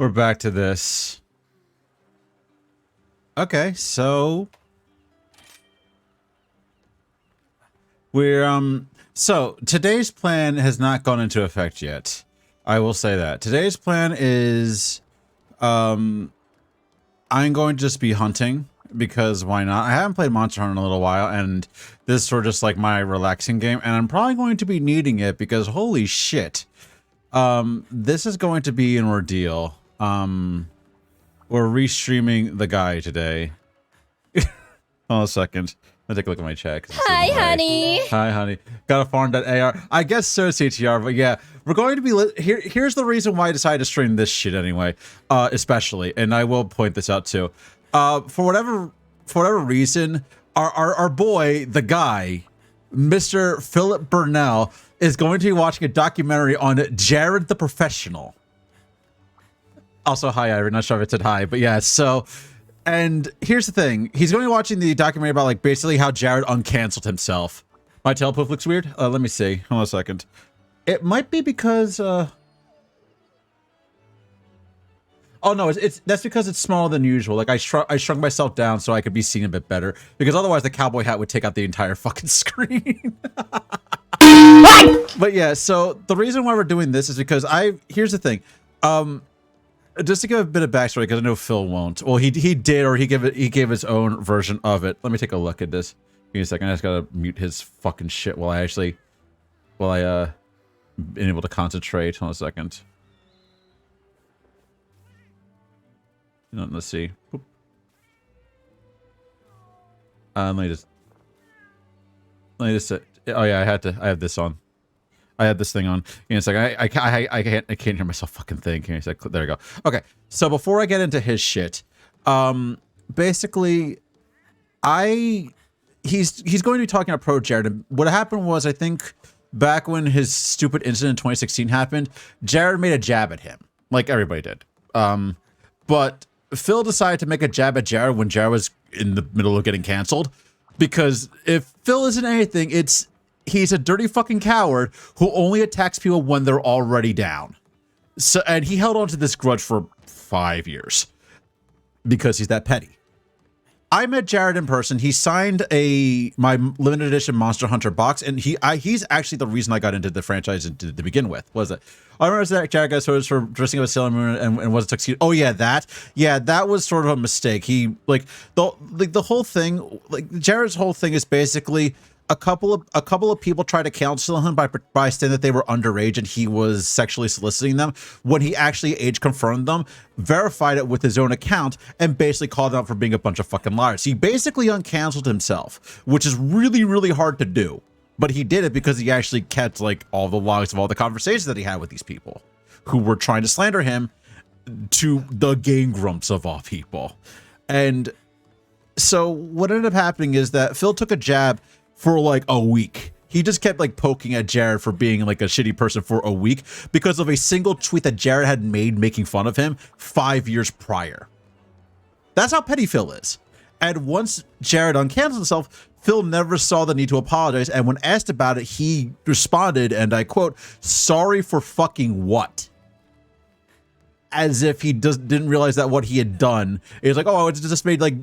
We're back to this. Okay, so we're so today's plan has not gone into effect yet. I will say that. Today's plan is I'm going to just be hunting because why not? I haven't played Monster Hunter in a little while, and this is sort of just like my relaxing game, and I'm probably going to be needing it because holy shit. This is going to be an ordeal. We're restreaming the guy today. Hold on a second. Let me take a look at my chat. Hi, honey. Hi, honey. Got a farm.ar. I guess so, CTR, but yeah. We're going to be... Here's the reason why I decided to stream this shit anyway. Especially. And I will point this out too. For whatever reason, our boy, the guy, Mr. Philip Burnell, is going to be watching a documentary on Jared the Professional. Also, hi, Ivory. Not sure if it said hi, but yeah, so... And here's the thing. He's going to be watching the documentary about, like, basically how Jared uncanceled himself. My tail poof looks weird? Let me see. Hold on a second. It might be because, Oh, no, that's because it's smaller than usual. Like, I shrunk myself down so I could be seen a bit better. Because otherwise the cowboy hat would take out the entire fucking screen. But yeah, so the reason why we're doing this is because here's the thing. Just to give a bit of backstory, because I know Phil won't. Well, he did, or he gave his own version of it. Let me take a look at this. Give me a second. I just gotta mute his fucking shit while I been able to concentrate. Hold on a second. Let's see. Oop. Let me just. Oh yeah, I have this on. I had this thing on. Give me a second. I can't hear myself fucking think. Give me a sec. There we go. Okay. So before I get into his shit, basically, he's going to be talking about Pro Jared. And what happened was, I think back when his stupid incident in 2016 happened, Jared made a jab at him, like everybody did. But Phil decided to make a jab at Jared when Jared was in the middle of getting canceled, because if Phil isn't anything, he's a dirty fucking coward who only attacks people when they're already down. So, and he held on to this grudge for 5 years because he's that petty. I met Jared in person. He signed my limited edition Monster Hunter box, and he's actually the reason I got into the franchise to begin with. Was it? I remember that Jared got sort of for dressing up as Sailor Moon and was a tuxedo. Oh yeah, that was sort of a mistake. He the whole thing, like Jared's whole thing is basically. A couple of people tried to counsel him by saying that they were underage and he was sexually soliciting them. When he actually age confirmed them, verified it with his own account, and basically called them out for being a bunch of fucking liars. He basically uncanceled himself, which is really, really hard to do. But he did it because he actually kept like all the logs of all the conversations that he had with these people who were trying to slander him to the Game Grumps of all people. And so what ended up happening is that Phil took a jab for like a week. He just kept like poking at Jared for being like a shitty person for a week because of a single tweet that Jared had made making fun of him 5 years prior. That's how petty Phil is. And once Jared uncanceled himself, Phil never saw the need to apologize. And when asked about it, he responded, and I quote, "Sorry for fucking what?" As if he didn't realize that what he had done is like, oh, it's just made like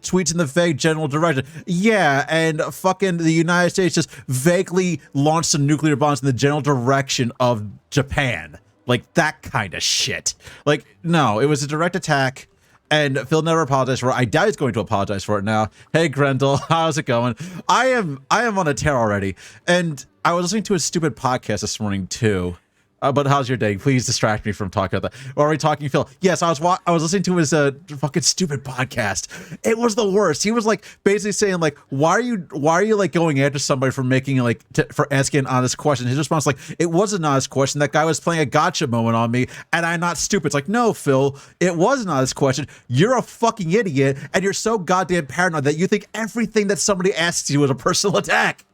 tweets in the vague general direction. Yeah, and fucking the United States just vaguely launched some nuclear bombs in the general direction of Japan. Like that kind of shit. Like, no, it was a direct attack, and Phil never apologized for it. I doubt he's going to apologize for it now. Hey, Grendel, how's it going? I am on a tear already, and I was listening to a stupid podcast this morning too. But how's your day? Please distract me from talking about that. Or are we talking, Phil? Yes, I was listening to his fucking stupid podcast. It was the worst. He was like basically saying like, why are you like going after somebody for making like for asking an honest question? His response was like, it was an honest question. That guy was playing a gotcha moment on me, and I'm not stupid. It's like, no, Phil, it was an honest question. You're a fucking idiot, and you're so goddamn paranoid that you think everything that somebody asks you is a personal attack.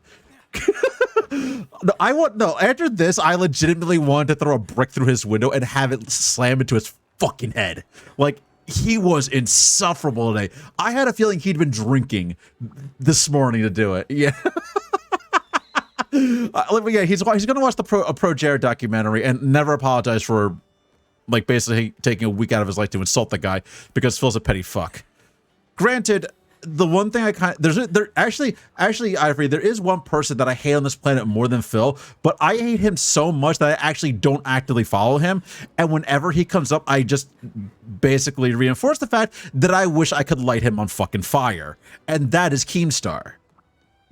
No, after this, I legitimately wanted to throw a brick through his window and have it slam into his fucking head. Like, he was insufferable today. I had a feeling he'd been drinking this morning to do it. Yeah. Yeah, he's going to watch the Pro Jared documentary and never apologize for like basically taking a week out of his life to insult the guy because Phil's a petty fuck. Granted, the one thing actually, Ivory, there is one person that I hate on this planet more than Phil, but I hate him so much that I actually don't actively follow him. And whenever he comes up, I just basically reinforce the fact that I wish I could light him on fucking fire. And that is Keemstar.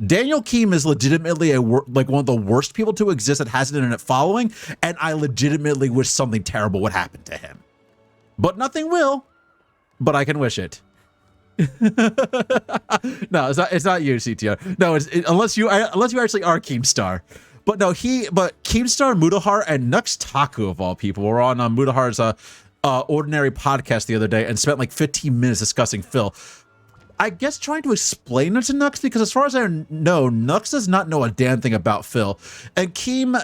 Daniel Keem is legitimately like one of the worst people to exist that has an internet following, and I legitimately wish something terrible would happen to him. But nothing will, but I can wish it. No, it's not you, CTR. No, unless you actually are Keemstar. But no, Keemstar, Mudahar, and Nux Taku of all people were on Mudahar's Ordinary podcast the other day and spent like 15 minutes discussing Phil. I guess trying to explain it to Nux, because as far as I know, Nux does not know a damn thing about Phil. And Keem,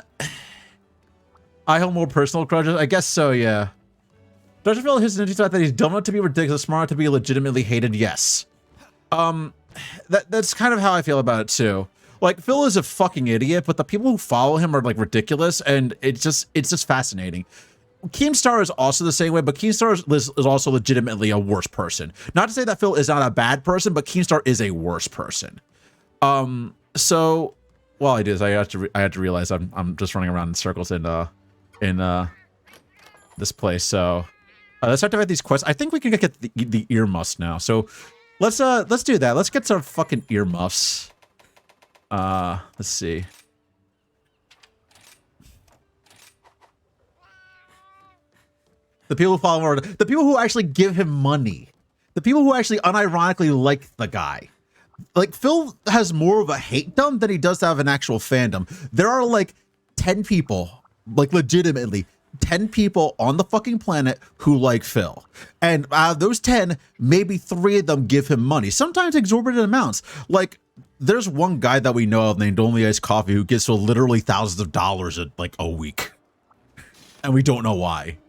I hold more personal grudges. I guess so, yeah. Does you feel his interesting fact that he's dumb enough to be ridiculous, smart enough to be legitimately hated? Yes. That's kind of how I feel about it too. Like, Phil is a fucking idiot, but the people who follow him are like ridiculous, and it's just fascinating. Keemstar is also the same way, but Keemstar is also legitimately a worse person. Not to say that Phil is not a bad person, but Keemstar is a worse person. So, well, I had to realize I'm just running around in circles in this place. So. Let's activate these quests. I think we can get the earmuffs now. So let's do that. Let's get some fucking earmuffs. Let's see. The people who follow him are the people who actually give him money. The people who actually unironically like the guy. Like, Phil has more of a hate-dom than he does to have an actual fandom. There are like 10 people, like legitimately 10 people on the fucking planet who like Phil. And out of those 10, maybe 3 of them give him money, sometimes exorbitant amounts. Like, there's one guy that we know of named Only Iced Coffee who gives Phil literally thousands of dollars at like a week. And we don't know why.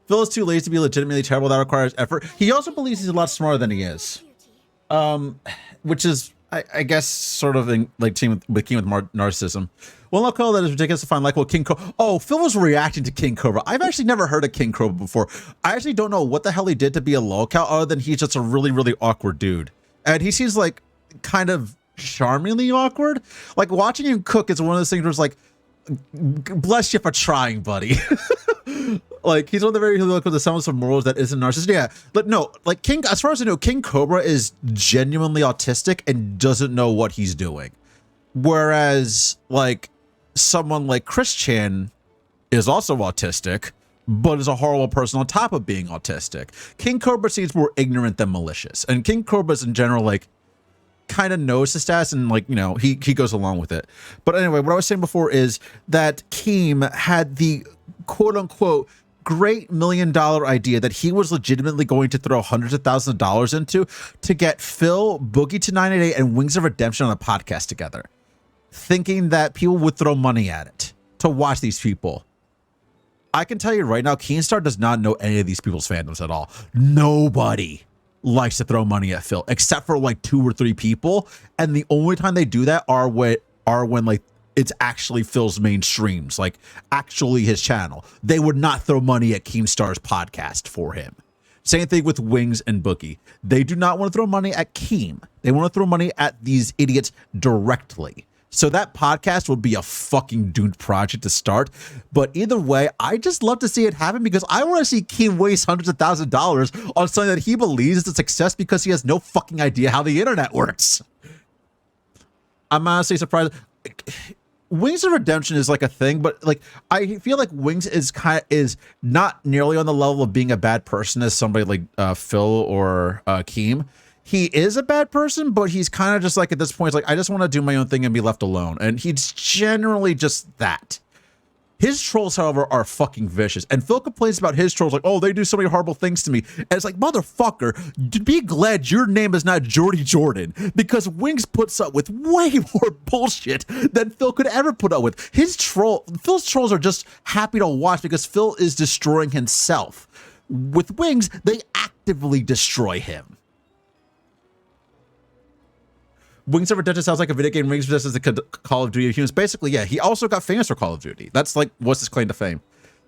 Phil is too lazy to be legitimately terrible. That requires effort. He also believes he's a lot smarter than he is. Which is, I guess, sort of in, like King with narcissism. Well, I'll call that is ridiculous to find like, well, King Cobra. Oh, Phil was reacting to King Cobra. I've actually never heard of King Cobra before. I actually don't know what the hell he did to be a lolcow other than he's just a really, really awkward dude. And he seems like kind of charmingly awkward. Like, watching him cook is one of those things where it's like, bless you for trying, buddy. Like, he's one of the very who look with the semblance of morals that isn't narcissist. Yeah, but no, like King, as far as I know, King Cobra is genuinely autistic and doesn't know what he's doing. Whereas, like, someone like Chris Chan is also autistic, but is a horrible person on top of being autistic. King Cobra seems more ignorant than malicious, and King Cobra's in general, like, kind of knows the stats and, like, you know, he goes along with it. But anyway, what I was saying before is that Keem had the quote-unquote great $1 million idea that he was legitimately going to throw hundreds of thousands of dollars into to get Phil, Boogie to 988, and Wings of Redemption on a podcast together, thinking that people would throw money at it to watch these people. I can tell you right now, Keemstar does not know any of these people's fandoms at all. Nobody likes to throw money at Phil, except for like 2 or 3 people, and the only time they do that are when like it's actually Phil's main streams, like actually his channel. They would not throw money at Keemstar's podcast for him. Same thing with Wings and Boogie. They do not want to throw money at Keem. They want to throw money at these idiots directly. So that podcast would be a fucking doomed project to start. But either way, I just love to see it happen because I want to see Keem waste hundreds of thousands of dollars on something that he believes is a success because he has no fucking idea how the internet works. I'm honestly surprised. Wings of Redemption is like a thing, but like I feel like Wings is not nearly on the level of being a bad person as somebody like Phil or Keem. He is a bad person, but he's kind of just like at this point, it's like I just want to do my own thing and be left alone. And he's generally just that. His trolls, however, are fucking vicious. And Phil complains about his trolls like, oh, they do so many horrible things to me. And it's like, motherfucker, be glad your name is not Jordy Jordan, because Wings puts up with way more bullshit than Phil could ever put up with. Phil's trolls are just happy to watch because Phil is destroying himself. With Wings, they actively destroy him. Wings of Redemption sounds like a video game. Rings of Resistance is the Call of Duty of humans. Basically, yeah. He also got famous for Call of Duty. That's like what's his claim to fame.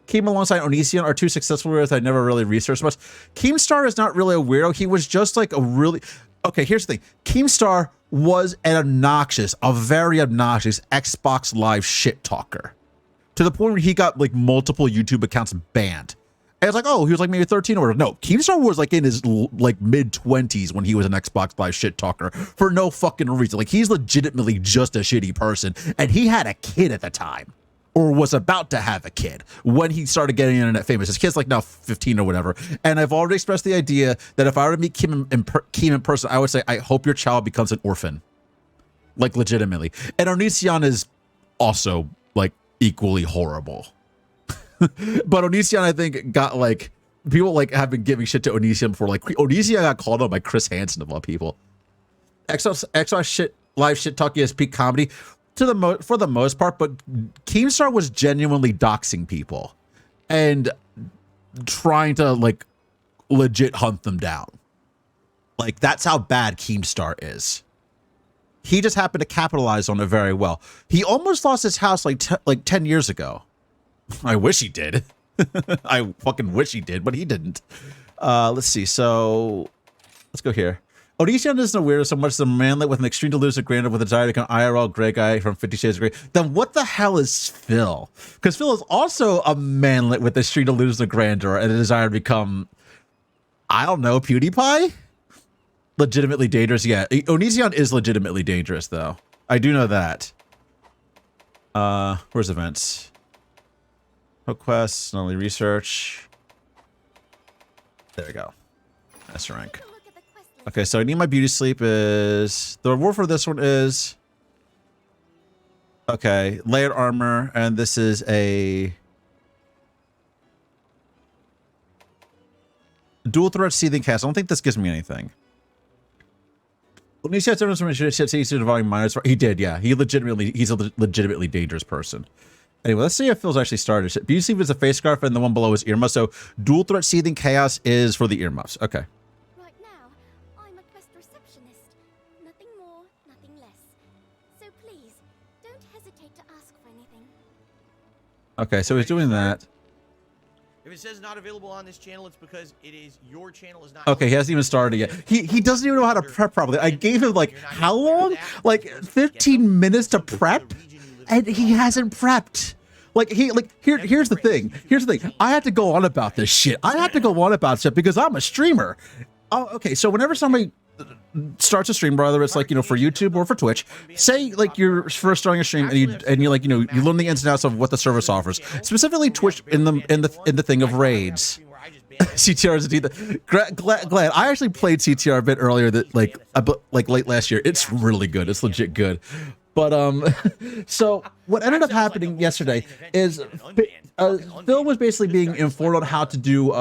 Keem alongside Onision are two successful weirdos I never really researched much. Keemstar is not really a weirdo. He was just like a really... Okay, here's the thing. Keemstar was a very obnoxious Xbox Live shit talker. To the point where he got like multiple YouTube accounts banned. And it's like, oh, he was like maybe 13 or whatever. No, Keemstar was like in his like mid-20s when he was an Xbox Live shit talker for no fucking reason. Like he's legitimately just a shitty person. And he had a kid at the time. Or was about to have a kid when he started getting internet famous. His kid's like now 15 or whatever. And I've already expressed the idea that if I were to meet Keem in person, I would say, I hope your child becomes an orphan. Like legitimately. And Onision is also like equally horrible. But Onision, I think, got like, people like have been giving shit to Onision before. Like Onision got called out by Chris Hansen of all people. XR shit, live shit talking is peak comedy. For the most part, but Keemstar was genuinely doxing people and trying to like legit hunt them down. Like that's how bad Keemstar is. He just happened to capitalize on it very well. He almost lost his house like 10 years ago. I wish he did. I fucking wish he did, but he didn't. Let's see. So let's go here. Onision isn't a weirdo so much as a manlet with an extreme delusive grandeur with a desire to become IRL gray guy from 50 Shades of Grey. Then what the hell is Phil? Because Phil is also a manlet with extreme delusive grandeur and a desire to become, I don't know, PewDiePie? Legitimately dangerous, yeah. Onision is legitimately dangerous, though. I do know that. Where's events? Hook quests, not only research. There we go. That's rank. Okay, so I need my beauty sleep is... The reward for this one is... Okay, layered armor, and this is a... Dual threat seething cast. I don't think this gives me anything. When he said dividing minors, he did, yeah. He's a legitimately dangerous person. Anyway, let's see if Phil's actually started. Beauty sleep is a face scarf, and the one below is earmuffs. So dual threat seething chaos is for the earmuffs. Okay. Okay, so he's doing that. If it says not available on this channel, it's because it is your channel is not. Okay, he hasn't even started yet. He doesn't even know how to prep properly. I gave him like how long? Like 15 minutes to prep, and he hasn't prepped. Here's the thing. Here's the thing. I have to go on about this shit. I have to go on about shit because I'm a streamer. Oh, okay. So whenever somebody starts a stream, whether it's like, you know, for YouTube or for Twitch, say like you're first starting a stream and you like, you know, you learn the ins and outs of what the service offers, specifically Twitch in the thing of raids. CTR is indeed glad I actually played CTR a bit earlier that like late last year. It's really good. It's legit good. But so what ended up happening yesterday is Phil was basically being informed on how to do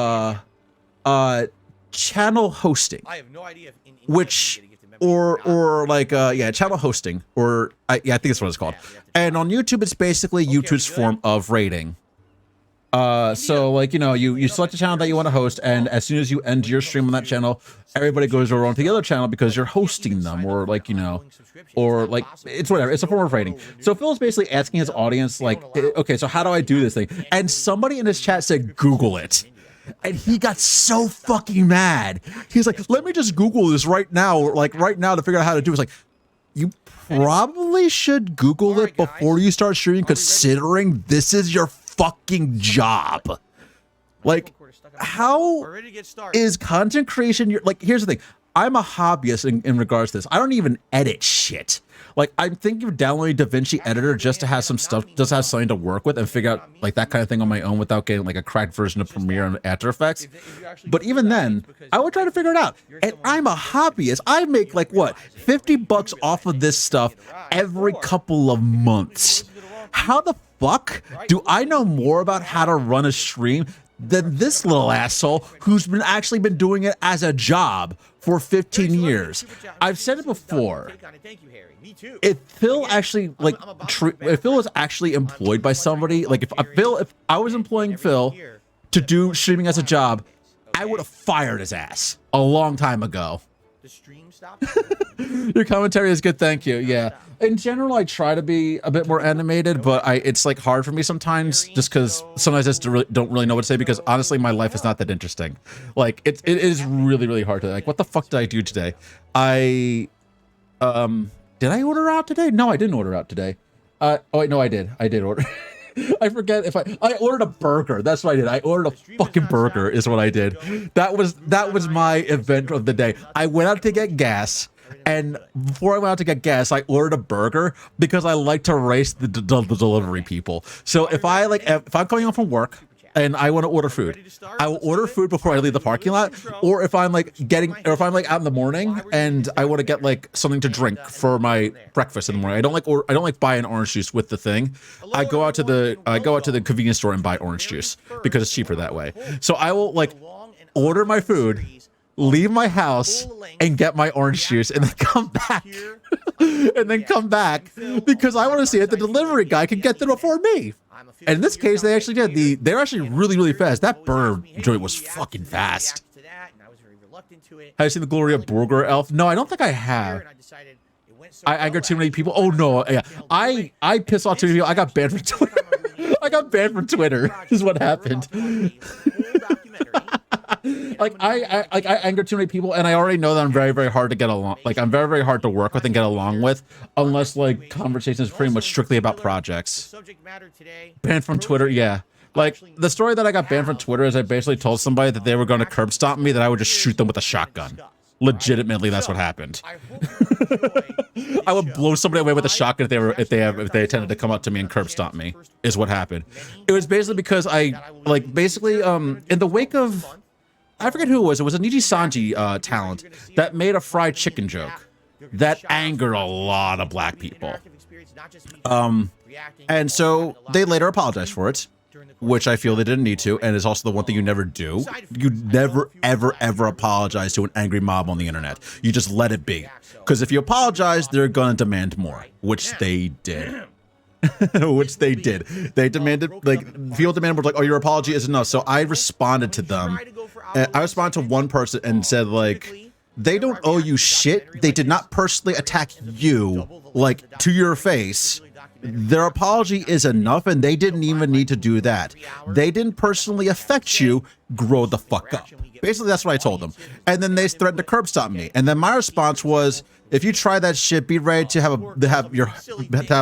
channel hosting. I have no idea which or like channel hosting or I think that's what it's called. And on YouTube it's basically YouTube's form of rating. So like, you know, you select a channel that you want to host, and as soon as you end your stream on that channel, everybody goes over onto the other channel because you're hosting them, or like, you know, or like it's whatever. It's a form of rating. So Phil's basically asking his audience like, okay, so how do I do this thing? And somebody in his chat said, Google it. And he got so fucking mad. He's like, let me just Google this right now, like right now to figure out how to do it. It's like, you probably should Google it before you start streaming, considering this is your fucking job. Like, how is content creation your, like, here's the thing. I'm a hobbyist in regards to this. I don't even edit shit. Like, I'm thinking of downloading DaVinci Editor just to have some stuff, just to have something to work with and figure out like that kind of thing on my own without getting like a cracked version of Premiere and After Effects. But even then, I would try to figure it out. And I'm a hobbyist. I make like what, $50 off of this stuff every couple of months. How the fuck do I know more about how to run a stream than this little asshole who's been doing it as a job for 15 years? I've said it before. If Phil actually like, if Phil was actually employed by somebody, like if I was employing Phil to do streaming as a job, I would have fired his ass a long time ago. The stream stopped. Your commentary is good, thank you. Yeah. In general, I try to be a bit more animated, but it's like hard for me sometimes, just because sometimes I just don't really know what to say. Because honestly, my life is not that interesting. Like it is really really hard to like. What the fuck did I do today? Did I order out today? No, I didn't order out today. Oh wait, no, I did. I did order. I forget if I ordered a burger. That's what I did. I ordered a fucking burger is what I did. That was my event of the day. I went out to get gas, and before I went out to get gas, I ordered a burger because I like to race the delivery people. So if I'm coming home from work and I want to order food, I will order food before I leave the parking lot. Or if I'm like out in the morning and I want to get like something to drink for my breakfast in the morning, I don't like buying orange juice with the thing. I go out to the convenience store and buy orange juice because it's cheaper that way. So I will like order my food, leave my house, and get my orange juice, and then come back. Because I want to see if the delivery guy can get there before me. And in this case, they actually did. They're actually really, really fast. That burger joint was fucking fast. Have you seen the Gloria Burger Elf? No, I don't think I have. I angered too many people. Oh no, yeah. I pissed off too many people. I got banned from Twitter. I got banned from Twitter. Is what happened. I angered too many people, and I already know that I'm very, very hard to get along. Like I'm very, very hard to work with and get along with, unless like conversation is pretty much strictly about projects. Banned from Twitter, yeah. Like the story that I got banned from Twitter is I basically told somebody that they were going to curb stomp me, that I would just shoot them with a shotgun. Legitimately, that's what happened. I would blow somebody away with a shotgun if they attempted to come up to me and curb stomp me. Is what happened. It was basically because in the wake of, I forget who it was. It was a Niji Sanji talent that made a fried chicken joke that angered a lot of black people. And so they later apologized for it, which I feel they didn't need to, and it's also the one thing you never do. You never, ever, ever apologize to an angry mob on the internet. You just let it be. Because if you apologize, they're going to demand more, which they did. Which they did. They demanded, like, people demanded, like, oh, your apology isn't enough. So I responded to them. I responded to one person and said, like, they don't owe you shit. They did not personally attack you, like, to your face. Their apology is enough, and they didn't even need to do that. They didn't personally affect you. Grow the fuck up. Basically, that's what I told them. And then they threatened to curb stomp me. And then my response was, if you try that shit, be ready to have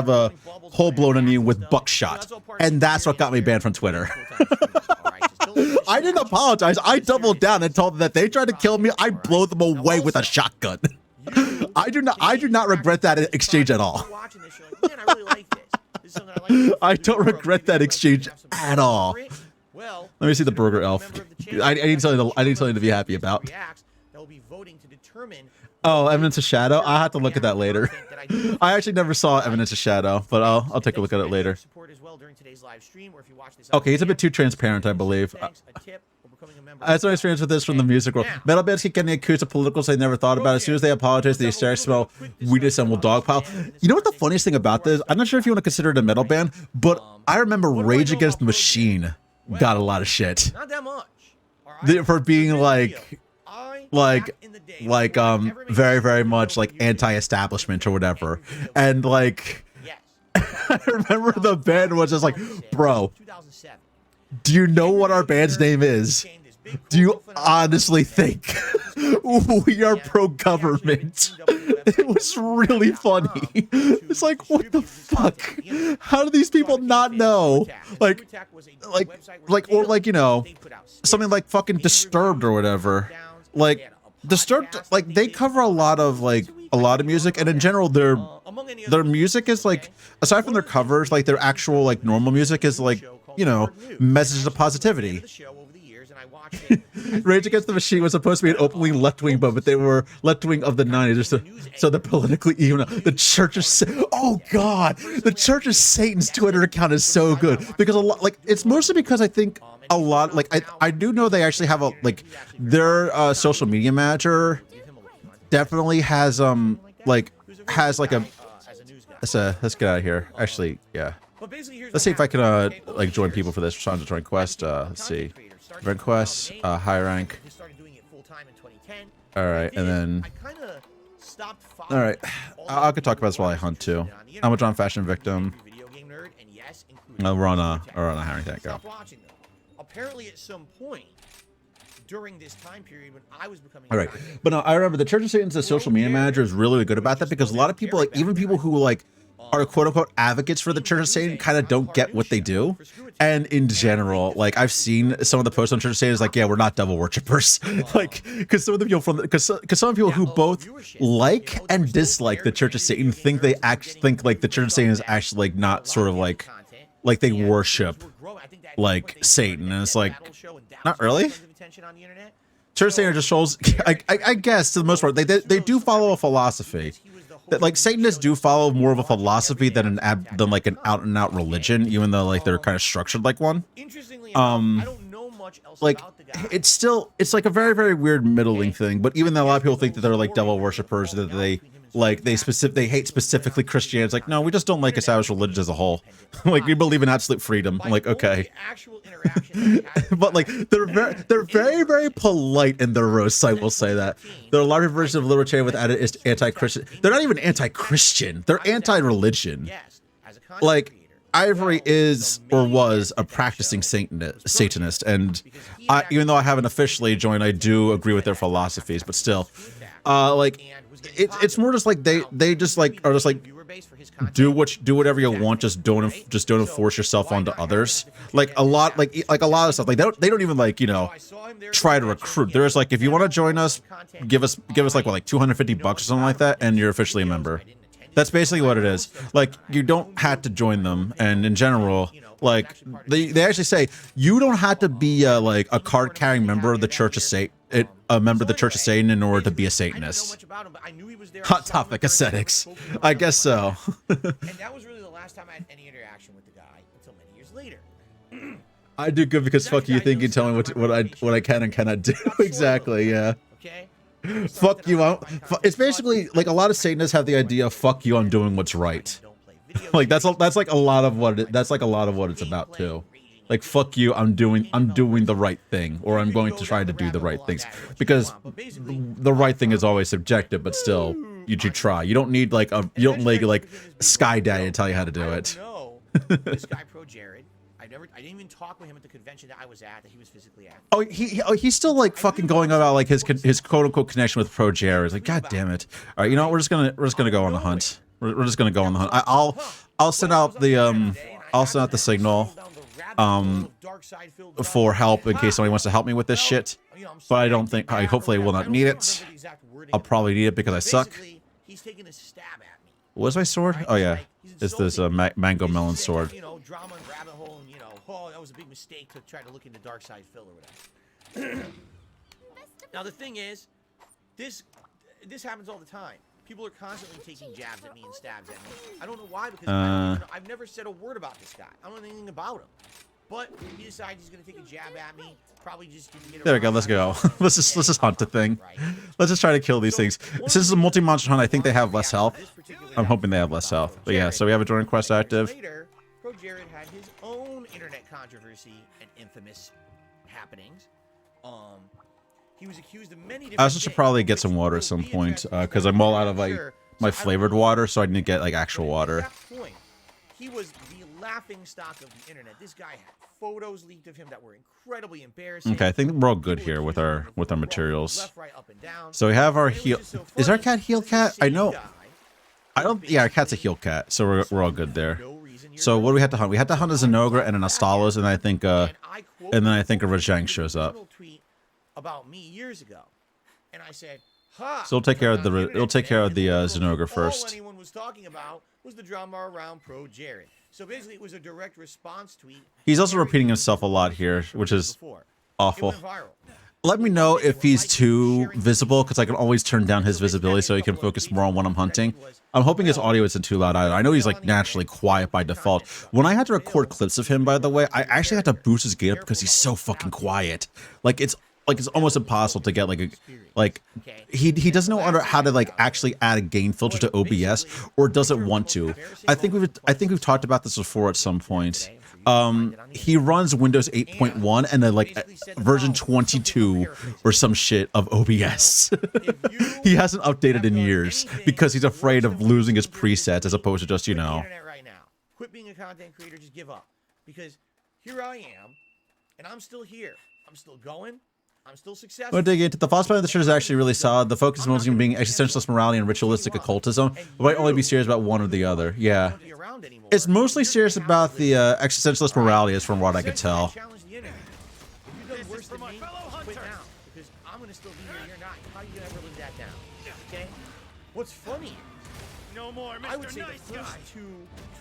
a hole blown in you with buckshot. And that's what got me banned from Twitter. I didn't apologize. I doubled down and told them that they tried to kill me, I blow them away with a shotgun. I do not regret that exchange at all. I don't regret that exchange at all. Let me see the Burger Elf. I need something to be happy about. Oh, Evidence of Shadow? I'll have to look at that later. I actually never saw Evidence of Shadow, but I'll take a look at it later. Okay, he's a bit too transparent, I believe. That's my experience with this from the music world. Metal bands keep getting accused of politicals they never thought about. As soon as they apologize, they start to smell weakness and will dogpile. You know what the funniest thing about this? I'm not sure if you want to consider it a metal band, but I remember Rage Against the Machine got a lot of shit. Not that much. For being very, very much like anti-establishment or whatever. And like, I remember the band was just like, bro, do you know what our band's name is? Do you honestly think we are pro-government? It was really funny. It's like, what the fuck? How do these people not know? Like, you know, something like fucking Disturbed or whatever. Like, Disturbed, like, they cover a lot of music, and in general, their music is like, aside from their covers, like their actual like normal music is like, you know, messages of positivity. Rage Against the Machine was supposed to be an openly left-wing band, but they were left-wing of the 90s, so they're politically even. The Church of oh god, the Church of Satan's Twitter account is so good because a lot, like, it's mostly because I think a lot, like, I do know they actually have a, like, their social media manager definitely has let's get out of here. Actually, yeah. Let's see if I can join people for this. Respond to join quest. Let's see. Red quest, high rank. time in 2010. All right, and then I kind of stopped all right, I could talk about this while I hunt too. I'm a John Fashion victim. Video game nerd, and yes, We're on a hiring tank. Go. Stop watching them. Apparently, at some point during this time period when I was becoming All right, but no, I remember the Church of Satan's social media manager is really good about that because a lot of people, like even people who like are quote unquote advocates for the Church of Satan, kind of don't get what they do. And in general, like I've seen some of the posts on Church of Satan is like, yeah, we're not devil worshippers, like because some of the people from because some people who both like and dislike the Church of Satan think they actually think like the Church of Satan is actually like not sort of like they worship like Satan, and it's like not really. Church of Satan just shows, I guess, to the most part, they do follow a philosophy. That like Satanists do follow more of a philosophy than like an out and out religion, even though like they're kind of structured like one. Interestingly enough, I don't know much else like about the guy. it's like a very, very weird middling thing. But even though a lot of people think that they're like devil worshippers, that they hate specifically Christianity. It's like, no, we just don't like established religion as a whole. Like we believe in absolute freedom. I'm like, okay. But like they're very, very polite in their roasts, I will say that. There are a lot of versions of libertarian with anti-Christian. They're not even anti-Christian. They're anti-religion. Like Ivory is or was a practicing Satanist, and even though I haven't officially joined, I do agree with their philosophies. But still, like it's more just like they just like are just like do whatever you want, just don't force yourself onto others. Like a lot of stuff, like they don't even like, you know, try to recruit. There's like, if you want to join us, give us like what, like $250 or something like that, and you're officially a member. That's basically what it is. Like you don't have to join them, and in general, like they actually say you don't have to be like a card carrying member of the Church of Satan. A member of the Church of Satan in order to be a Satanist. Hot topic aesthetics. I guess so. And that was really the last time I had any interaction with the guy until many years later. I do good because fuck you think you tell me what I can and cannot do. Exactly, yeah. Okay. Fuck you. It's basically like a lot of Satanists have the idea of fuck you, I'm doing what's right. Like that's like a lot of what it's about too. Like fuck you, I'm doing the right thing, or I'm going to try to do the right things, because the right thing is always subjective, but still you should try. You don't need like Sky Daddy to tell you how to do it. This guy Pro Jared, I didn't even talk with him at the convention that I was at, that he was physically at. Oh, he's still like fucking going about like his quote unquote connection with Pro Jared. It's like, god damn it. All right, you know what? We're just gonna go on the hunt. We're just gonna go on the hunt. I'll send out the signal for help in case somebody wants to help me with this shit, but I hopefully will not need it. I'll probably need it because I suck. What's my sword? Oh yeah, it's this mango melon sword. You know, drama and rabbit hole, and you know, oh, that was a big mistake to try to look into Dark Side Phil or whatever. Now the thing is, this happens all the time. People are constantly taking jabs at me and stabs at me. I don't know why, because I've never said a word about this guy. I don't know anything about him. But he decides he's gonna take a jab at me. Probably just to get there we go. Let's go. let's just hunt the thing. Let's just try to kill these things. Since it's a multi-monster hunt, I think they have less health. I'm hoping they have less health. But yeah, so we have a join quest active. Later, Pro Jared had his own internet controversy and infamous happenings. He was accused of many different I also should probably get some water at some point, because I'm all out of my flavored water, so I need to get like actual water. At that point, he was the laughing stock of the internet. This guy had photos leaked of him that were incredibly embarrassing. Okay, I think we're all good here with our materials. Left, right, up and down. So we have our heal. Is our cat heal cat? I know. I don't. Yeah, our cat's a heal cat, so we're all good there. So what do we have to hunt? We had to hunt a Zenogra and an Astalos, and I think a Rajang shows up. About me years ago, and I said, "Ha!" So it'll take care of the Zenogra first. All anyone was talking about was the drama around Pro Jared. So basically, it was a direct response tweet. He's also repeating himself a lot here, which is awful. It went viral. Let me know if he's too visible, because I can always turn down his visibility so he can focus more on what I'm hunting. I'm hoping his audio isn't too loud either. I know he's like naturally quiet by default. When I had to record clips of him, by the way, I actually had to boost his gate up because he's so fucking quiet. Like it's almost impossible to get he doesn't know how to like actually add a gain filter to OBS, or doesn't want to. I think we've talked about this before at some point. he runs Windows 8.1 and then like version 22 or some shit of OBS. He hasn't updated in years because he's afraid of losing his presets as opposed to just, you know. Right now. Quit being a content creator, just give up. Because here I am, and I'm still here. I'm still going. I'm still successful. I'm gonna dig into the false part of the show is actually really solid. The focus is mostly on being existentialist morality and ritualistic occultism. But might only be serious about one or the other. Yeah. It's mostly serious about the existentialist morality, as from what I could tell. Challenge the internet. If you've done worse than me, quit now. Because I'm gonna still be here, you're not. How are you gonna ever live that down? Okay? What's funny? No more, Mr. I would say Nice the first Guy. two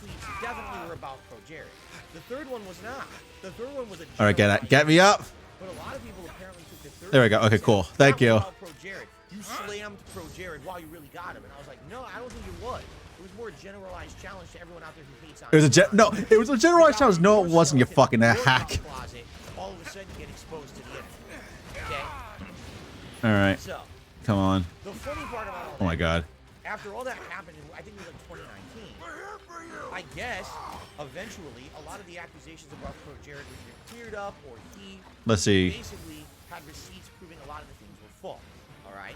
tweets definitely were about Pro Jared. The third one was not. The third one was a All right, get me up. But a lot of people apparently took the third There we go. one Okay, and cool. said, Thank "That you. was about Pro Jared. You slammed Pro Jared while you really got him." And I was like, no, I don't think it was. It was more a generalized challenge to everyone out there who hates on It was it was a generalized challenge. No, it wasn't. You fucking hack. Closet, all of a sudden you get exposed to the internet. Okay? All right, So, come on. the funny part about all Oh my god. after all that happened, I think it was like 2019, I guess, eventually, a lot of the accusations about Pro Jared were either cleared up or he Let's see. basically had receipts proving a lot of the things were false. All right?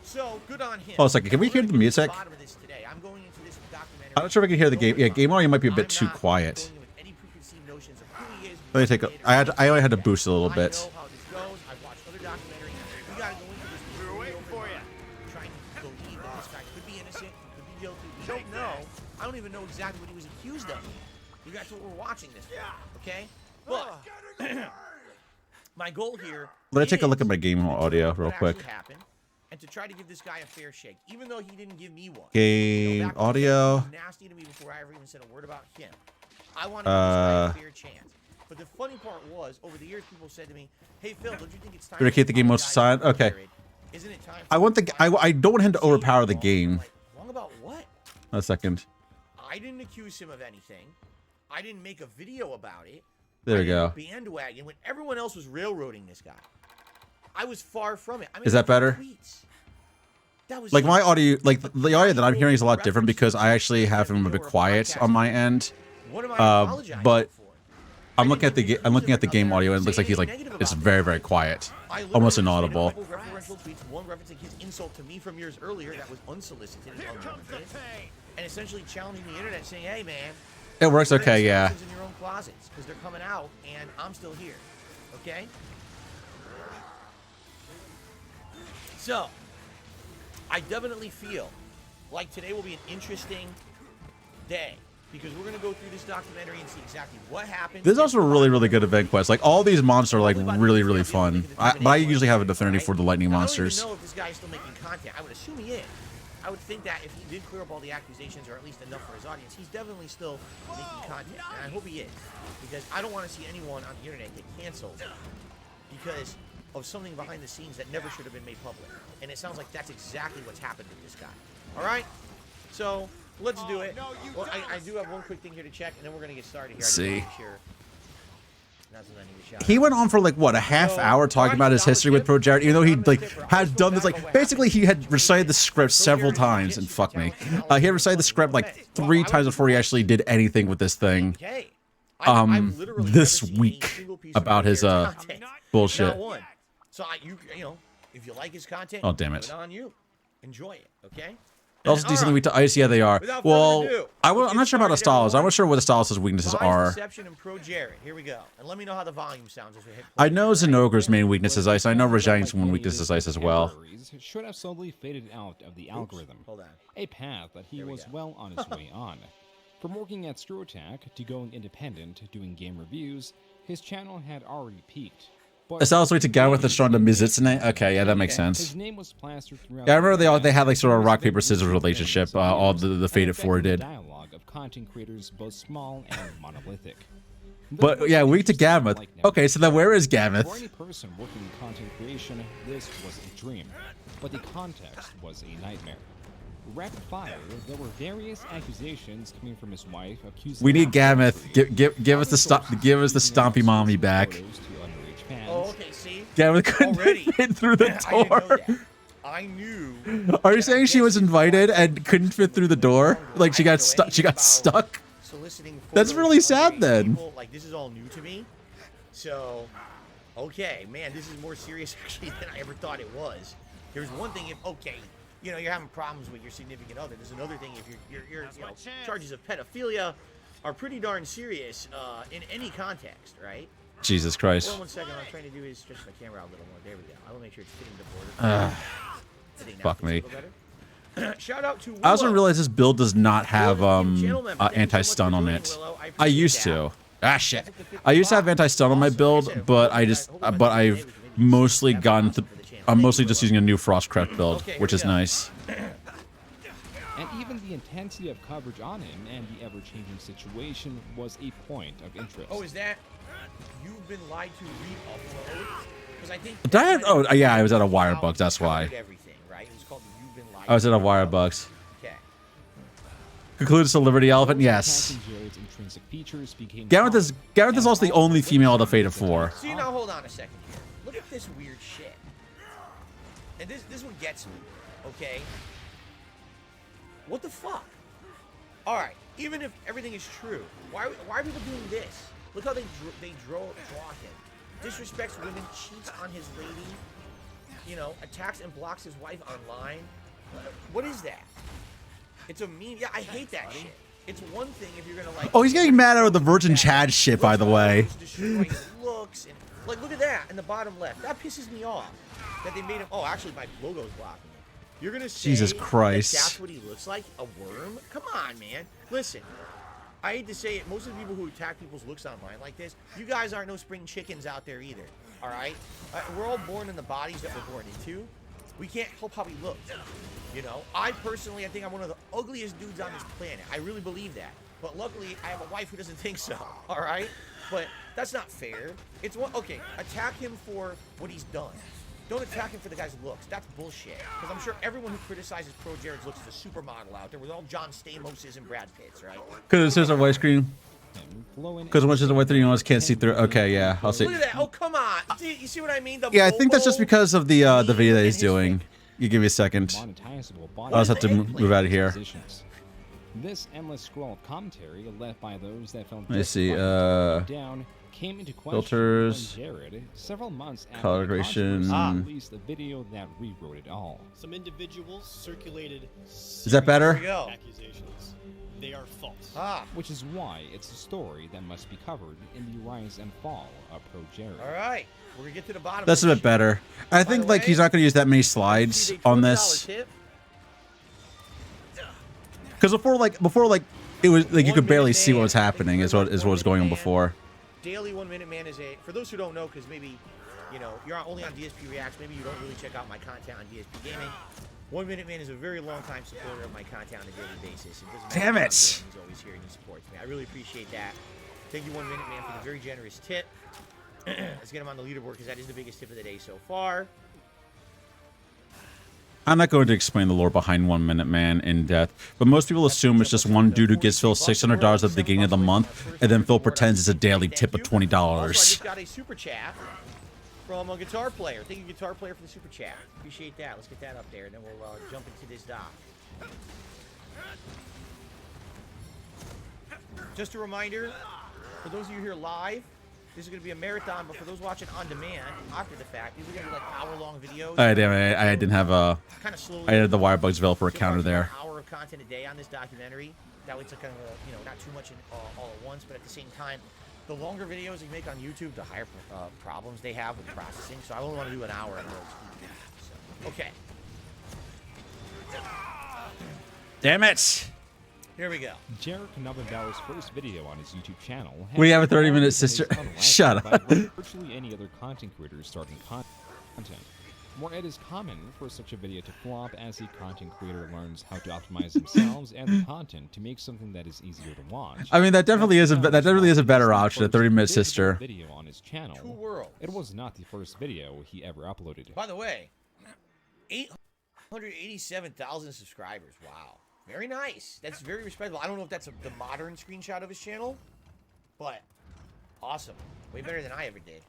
So, good on him. Oh, a second. Can we We're hear gonna the get to music? bottom of this today. I'm going into this documentary. I'm not sure if I can hear the game. Yeah, game audio might be a bit too quiet. Going in with any preconceived notions of who he is, Let me take a. I only had to boost it a little I bit. know how this goes. I've watched other documentaries. We gotta go into this. We're waiting for you. Trying to believe that this guy could be innocent, could be guilty. We don't know. I don't even know exactly what he was accused of. You guys, what we're watching this for, okay? But my goal here. Let me take a look at is my game audio what real quick. actually happened, and to try to give this guy a fair shake, even though he didn't give me one. Game Back when he audio. was nasty to me before I ever even said a word about him. I wanted to give this guy a fair chance. But the funny part was, over the years, people said to me, "Hey Phil, don't you think it's time You're gonna keep the game to mode silent? Okay. Jared? Isn't it time?" I want the. I don't want him to overpower the game. Like, wrong about what? A second. I didn't accuse him of anything. I didn't make a video about it. There we I go. didn't bandwagon when everyone else was railroading this guy. I was far from it. I mean, Is that better? tweets. That was Like it. my audio, like the audio that I'm hearing is a lot different because I actually have him a bit quiet on my end. What am I apologizing But for? I'm looking at the game audio and it looks like he's like it's very, very quiet, I literally almost just made a inaudible. couple referential tweets, one referencing his insult to me from years earlier that was unsolicited and unwarranted, and essentially challenging the internet, saying, "Hey, man, It works you're okay, in yeah. skeletons in your own closets because they're coming out, and I'm still here." Okay. So, I definitely feel like today will be an interesting day because we're gonna go through this documentary and see exactly what happened. This is also a really, really good event quest. Like all these monsters are like really, really fun. But I usually have an affinity for the lightning monsters. I don't even know if this guy is still making content. I would assume he is. I would think that if he did clear up all the accusations, or at least enough for his audience, he's definitely still making content. And I hope he is. Because I don't want to see anyone on the internet get canceled because of something behind the scenes that never should have been made public. And it sounds like that's exactly what's happened with this guy. All right? So, let's do it. Well, I do have one quick thing here to check, and then we're going to get started here. Let's see. I just wanna make sure. That's what I need to shout He out. went on for like what, a half hour talking about his history with Pro Jared, even though he like has done this like basically he had recited the script several times and fuck me. He had recited the script like 3 times before he actually did anything with this thing. Okay. I've literally This never seen a week single piece about of his content. bullshit. Not one. So you know, if you like his content, Oh, damn it. good on you. Enjoy it, okay? Also decently weak to ice. Yeah, they are. Without Well, further ado, I'm let's not sure about get started, Astalos. I'm not sure what Astalos' weaknesses Lies, are. Deception, and Pro Jared. Here we go. And let me know how the volume sounds as we hit I know Zenogre's main weakness is ice. I know Rajang's one weakness is ice as well. Temporaries should have slowly faded out of the algorithm. Hold on. A path that he was well on his way on. From working at Screw Attack to going independent, doing game reviews, his channel had already peaked. But Astalos weak to Gareth and strong to Mizitsune. Okay, yeah, that makes sense. his name was plastered throughout. Yeah, I remember they had like sort of a the rock paper scissors relationship. All the Faded Four did. Dialogue of content creators both small and monolithic. But yeah, weak to Gameth. Okay, so then where is For any Gameth? person working in content creation, this was a dream, but the context was a nightmare. Rapid fire, there were various accusations coming from his wife accusing We need him of Gameth. Give us the stompy mommy back. photos to underage fans. Oh, okay, see? Gameth couldn't Already. fit through the I didn't know door. that. I knew. Are you that I saying she guess was he invited was and couldn't fit through the door? Like she got stuck. She got stuck. soliciting. That's really sad, underage then. People. Like, this is all new to me. So, okay, man, this is more serious actually than I ever thought it was. There's one thing if you're having problems with your significant other. There's another thing if you're charges of pedophilia are pretty darn serious in any context, right? Jesus Christ. Hold on 1 second. What I'm trying to do is stretch my camera out a little more. There we go. I will make sure it's fitting the border. I think now Fuck it fits a me. little better. Shout out to Willow. I also realized this build does not have Channel member. Thank you so much anti-stun for on joining, it. Willow. I I appreciate used that. to. Ah shit. I used to have anti-stun on my build, but I've mostly gone to. I'm mostly just using a new Frostcraft build, Okay, here which we is go. nice. And even the intensity of coverage on him and the ever-changing situation was a point of interest. Oh, is that you've been lied to re-upload? Because I think Did I have- oh, yeah, I was at a Wirebugs, that's why. Everything, right? It was called the You've Been Lied I was to at a re-upload. Wirebugs. Okay. Those Concludes the Liberty Elephant. Yes. attacking Jared's intrinsic features became Gareth is common, also the and only all female of the the Fate of 4. So now hold on a second here. Look at this weird shit. And this one gets me, okay? What the fuck? All right, even if everything is true, why are people doing this? Look how they draw him. Disrespects women, cheats on his lady, attacks and blocks his wife online. What is that? It's a meme. Yeah, I hate that shit. It's one thing if you're gonna Oh, he's getting mad over the Virgin Chad shit, by the way. Looks and look at that in the bottom left. That pisses me off. That they made him. Oh, actually, my logo's blocking it. You're gonna say Jesus Christ. that that's what he looks like? A worm? Come on, man. Listen, I hate to say it. Most of the people who attack people's looks online like this, you guys aren't no spring chickens out there either. All right? We're all born in the bodies that we're born into. We can't help how we look. I personally, I think I'm one of the ugliest dudes on this planet. I really believe that. But luckily, I have a wife who doesn't think so. All right? But that's not fair. It's one. Okay, attack him for what he's done. Don't attack him for the guy's looks. That's bullshit. Because I'm sure everyone who criticizes Pro Jared's looks is a supermodel out there with all John Stamos and Brad Pitts, right? Because it says a white screen. flowing. Because once there's a white screen, you almost can't see through. Okay, yeah, I'll see. Look at that. Oh, come on. You see what I mean? Yeah, I think that's just because of the video that he's doing. You give me a second. Monetizable I'll just have to move out of here. positions. This endless scroll of commentary left by those that felt Let me see, down came into question filters, when Jared, several months after color the gradation. controversy, released a video that rewrote it all. Some individuals circulated Is that better? Here we go. accusations. They are false. Ah, Which is why it's a story that must be covered in the rise and fall of Pro Jared. all right. We're going to get to the bottom That's a of bit this better. I By think the like way, he's not going to use that many shit. slides See, they on $20 this. tip. Because before it was like you 1 could barely minute see what man. was happening. Is what was going on before. Daily 1 Minute Man is for those who don't know, because maybe, you're only on DSP Reacts, maybe you don't really check out my content on DSP Gaming. 1 Minute Man is a very long-time supporter of my content on a daily basis. Damn it. He's always here and he supports me. I really appreciate that. Thank you, 1 Minute Man, for the very generous tip. Let's get him on the leaderboard, because that is the biggest tip of the day so far. I'm not going to explain the lore behind 1 Minute Man in depth, but most people assume it's just one dude who gives Phil $600 at the beginning of the month, and then Phil pretends it's a daily tip of Also, I $20. just got a super chat from a guitar player. Thank you, guitar player, for the super chat. Appreciate that. Let's get that up there, and then we'll jump into this doc. Just a reminder, for those of you here live, this is going to be a marathon, but for those watching on demand after the fact, these are going to be like hour-long videos. Damn it, I didn't have a. Kind of slowly. I had the Wirebugs developer So counter about there. An hour of content a day on this documentary. That way it's kind of not too much all at once, but at the same time, the longer videos you make on YouTube, the higher problems they have with processing. So I only want to do an hour at most. So, okay. Damn it! Here we go. Jared Knobbenbauer's first video on his YouTube channel. We have a 30-minute has sister- been unlikely Shut by up. virtually any other content creator starting content. More it is common for such a video to flop as the content creator learns how to optimize themselves and the content to make something that is easier to watch. I mean, that definitely is a better option. A 30-minute sister. Video on his channel. Two worlds. It was not the first video he ever uploaded. By the way, 887,000 subscribers. Wow. Very nice. That's very respectable. I don't know if that's the modern screenshot of his channel, but awesome. Way better than I ever did.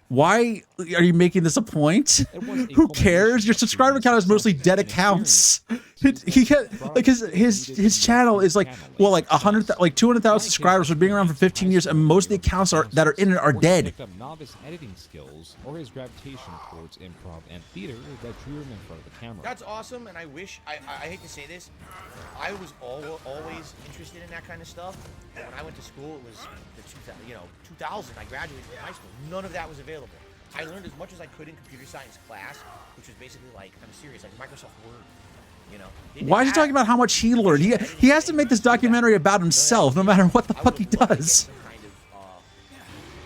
Why are you making this a point? It was a Who cares? culmination Your of subscriber count is mostly success dead and accounts. He had like his channel is like like 200,000 subscribers for being around for 15 years, and most of the accounts that are in it are dead. Picked up novice editing skills or his gravitation towards improv and theater that drew him in front of the camera. That's awesome, and I wish, I hate to say this, I was always interested in that kind of stuff. When I went to school, it was the 2000, I graduated from high school. None of that was available. I learned as much as I could in computer science class, which was basically like, I'm serious, like Microsoft Word. You know, why is he talking about how much he learned? He has to make this documentary about himself, no matter what the fuck he does. Kind of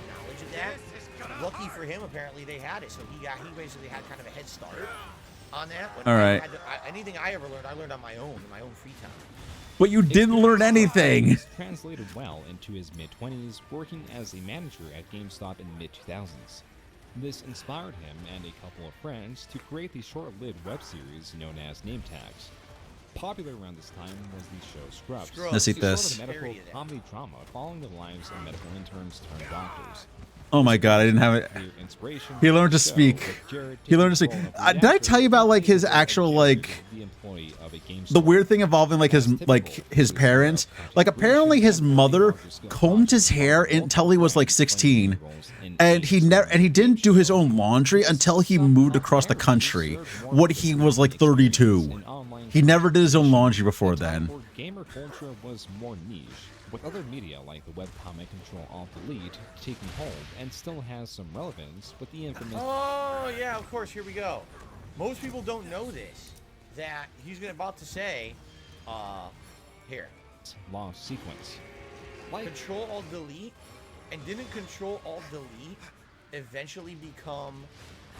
knowledge of that. Lucky for him, apparently they had it, so he basically had kind of a head start on that. But all right. Anything I ever learned, I learned on my own, in my own free time. But you didn't learn anything. Translated well into his mid-20s, working as a manager at GameStop in the mid-2000s. This inspired him and a couple of friends to create the short-lived web series known as Name Tags. Popular around this time was the show Scrubs. Let's eat It's this. sort of a medical comedy drama following the lives of medical interns turned doctors. Oh my god, I didn't have it. Clear inspiration He learned to for the show, speak. with Jared He learned to taking speak. the role of the Did I actor tell you about like his and actual like the employee of a GameStop. the weird thing involving like his parents? Like apparently his mother combed his hair until he was like 16, and he didn't do his own laundry until he moved across the country when he was like 32. He never did his own laundry before then. Gamer culture was more niche, with other media like the webcomic Control-Alt-Delete taking hold and still has some relevance with the infamous... Oh, yeah, of course, here we go. Most people don't know this, that he's about to say, here. Lost sequence. Like Control-Alt-Delete, and didn't Control-Alt-Delete eventually become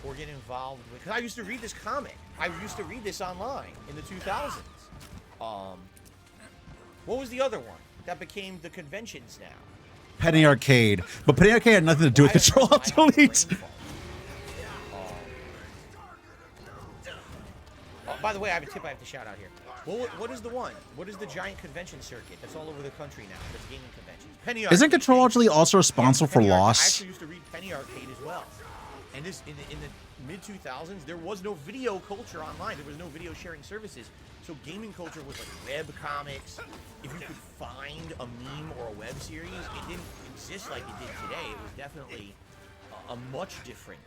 or get involved with... Because I used to read this comic. I used to read this online in the 2000s. What was the other one that became the conventions now? Penny Arcade, but Penny Arcade had nothing to do with Control-Alt-Delete. By the way, I have a tip I have to shout out here. What is the one? What is the giant convention circuit that's all over the country now? That's gaming conventions. Penny Arcade. Isn't Control-Alt-Delete also responsible for Penny Arcade. I Lost? actually used to read Penny Arcade as well. And this in the mid 2000s, there was no video culture online. There was no video sharing services. So gaming culture was like web comics. If you could find a meme or a web series, it didn't exist like it did today. It was definitely a much different.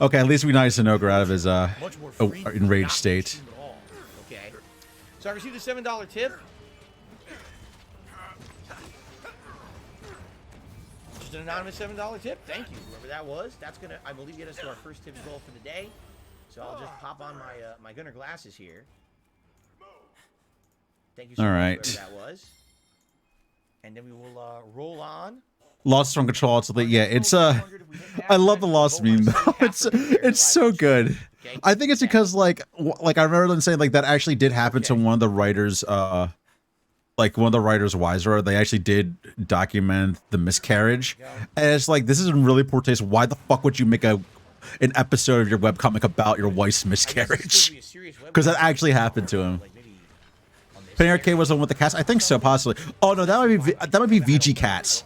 Okay, at least we nice to know out of his Much more free, enraged not state. mainstream at all. Okay. So I received a $7 tip. Just an anonymous $7 tip. Thank you, whoever that was. That's gonna, I believe, get us to our first tip goal for the day. So I'll just pop on my my Gunner glasses here. Thank you so All much, right. whoever that was. And then we will roll on. Lost from Control-Alt-Delete. Yeah, it's I love the Lost meme though. It's so good. I think it's because like I remember them saying like that actually did happen to one of the writers like one of the writers wiser. They actually did document the miscarriage. And it's like this is in really poor taste. Why the fuck would you make an episode of your webcomic about your wife's miscarriage? Because that actually happened to him. Penny Arcade was the one with the cats? I think so, possibly. Oh no, that might be VG Cats.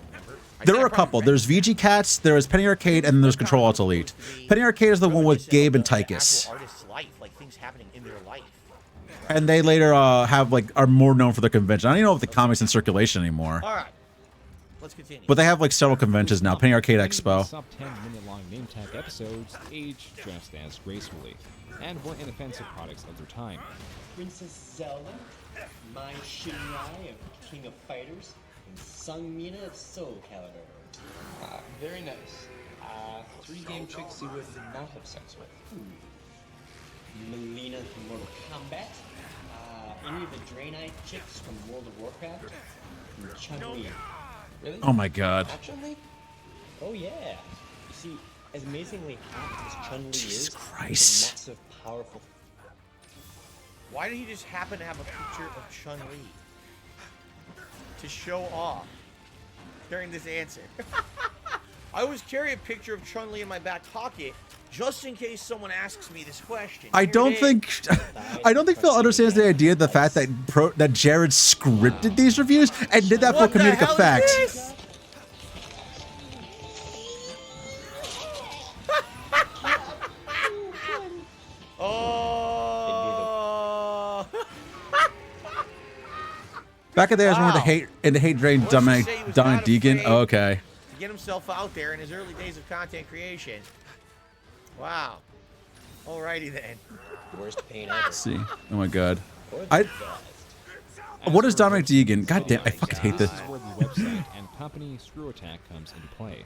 There were a couple. There's VG Cats, there was Penny Arcade, and there's Control-Alt-Delete. Penny Arcade is the one with Gabe and Tychus. And they later are more known for their convention. I don't even know if the comic's in circulation anymore. All right, let's continue. But they have like several conventions now. Penny Arcade Expo. Sub 10-minute-long name tag episodes age just as gracefully, and were inoffensive products of their time. Princess Zelda, My Shitty Eye of King of Fighters, and Sung Mina of Soul Calibur. Very nice. 3 game chicks you would not have sex with. Melina from Mortal Kombat. Any of the Draenei chicks from World of Warcraft. And Chun-Li. Really? Oh my god. Actually? Oh yeah. You see, as amazingly hot as Chun-Li Jesus is, Christ. a massive, powerful. Why did he just happen to have a picture of Chun-Li to show off during this answer? I always carry a picture of Chun-Li in my back pocket just in case someone asks me this question. I Here don't it think Phil understands the idea of the fact that that Jared scripted these reviews and did that for What the comedic hell is effect. this? Oh. Back in the days when Wow. the hate drain Let's just Dominic say he was not Deegan. afraid Oh, okay. to get himself out there in his early days of content creation. Wow. Alrighty then. Worst pain ever. Let's see. Oh my god. Or the I. best. What is Dominic Deegan? God damn, I fucking hate this. This is where the website and company Screw Attack comes into play.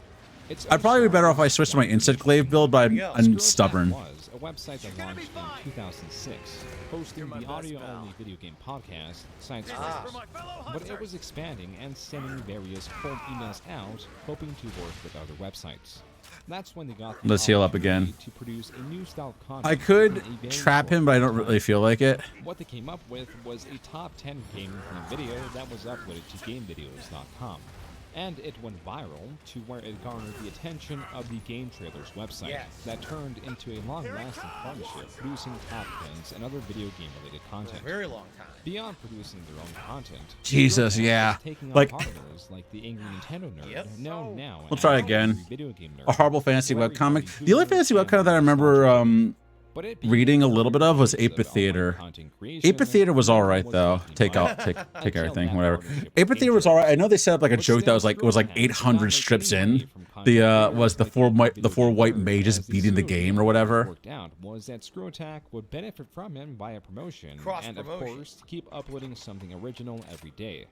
It's I'd probably be better off if I switched to my Instant Glaive build, but There you go. I'm Screw stubborn. Attack was a website that launched in 2006, hosting the audio-only video game podcast, Science Wars. But it was expanding and sending various cold emails out, hoping to work with other websites. That's when they got the Let's heal up opportunity again. to produce a new style of content. I could in a very trap short him, but I don't time. really feel like it. What they came up with was a top 10 game video that was uploaded to GameVideos.com. And it went viral to where it garnered the attention of the Game Trailers website. Yes. That turned into a long-lasting partnership, producing top 10s and other video game-related For a content. very long time. Beyond producing their own content, Jesus, Screw Attack yeah. was taking on Like- partners like the Angry Nintendo Nerd, Yep. known now We'll try as again. Angry Video Game Nerd. A horrible fantasy Larry webcomic. David The only Hoover fantasy and webcomic that I remember but it reading a little bit of was became Ape Theater. content creation, Ape Theater was all right was though. making Take money. out, take Until everything, that whatever. partnership Ape with Theater was all right. I know they set up like a But joke that still, was like it was like Screw Attack did not 800 make strips any in. money from content The creators was the like four Angry the four Video white Nerd, mages as beating the soon game as or it whatever. Worked out was that Screw Attack would benefit from him via promotion, and of Cross-promotion. course to keep uploading something original every day.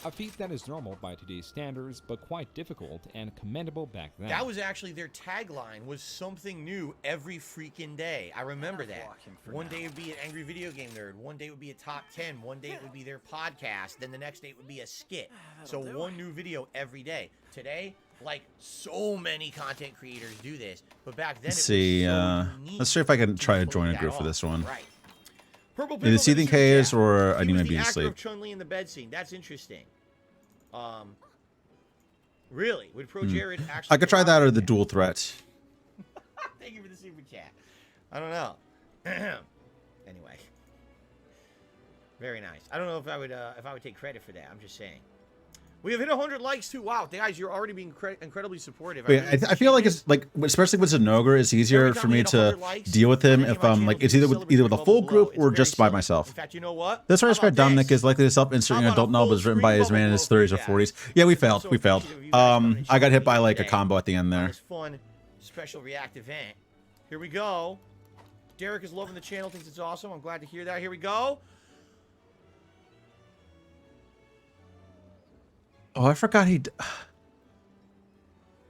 A feat that is normal by today's standards, but quite difficult and commendable back then. That was actually their tagline, was something new every freaking day. I remember that. One day it would be an Angry Video Game Nerd. One day it would be a top 10. One day it would be their podcast. Then the next day it would be a skit. So one new video every day. Today, like so many content creators do this. But back then Let's it see. was so unique Let's see if I can try to pull join a that group for off. this one. Right. Purple Either Pickle with Seething the super Chaos chat. or I He Need was My the Beauty actor Sleep. of Chun-Li in the bed scene. That's interesting. Really? Would Pro Jared actually? I could try that or the do. dual threat. Thank you for the super chat. I don't know. Anyway, very nice. I don't know if I would take credit for that. I'm just saying. We have hit 100 likes too. Wow, guys, you're already being incredibly supportive. But yeah, really I feel like appreciate it's like, especially with Zenogre, it's easier Every for time we me hit to 100 likes, deal with him my name if on I'm channel like it's will either be with a celebrated full below. group It's or very just by silly. myself. In fact, you know what? That's why I How described about Dominic this? is likely to self-insert How an about adult a novel full is written by screen his man in his bubble 30s or for you 40s. Yeah, we I'm failed. so We failed. appreciative of you guys coming and I got sharing hit by with me like a today combo at the end on there. this fun special react event. Here we go. Derek is loving the channel, thinks it's awesome. I'm glad to hear that. Here we go. Oh, I forgot he.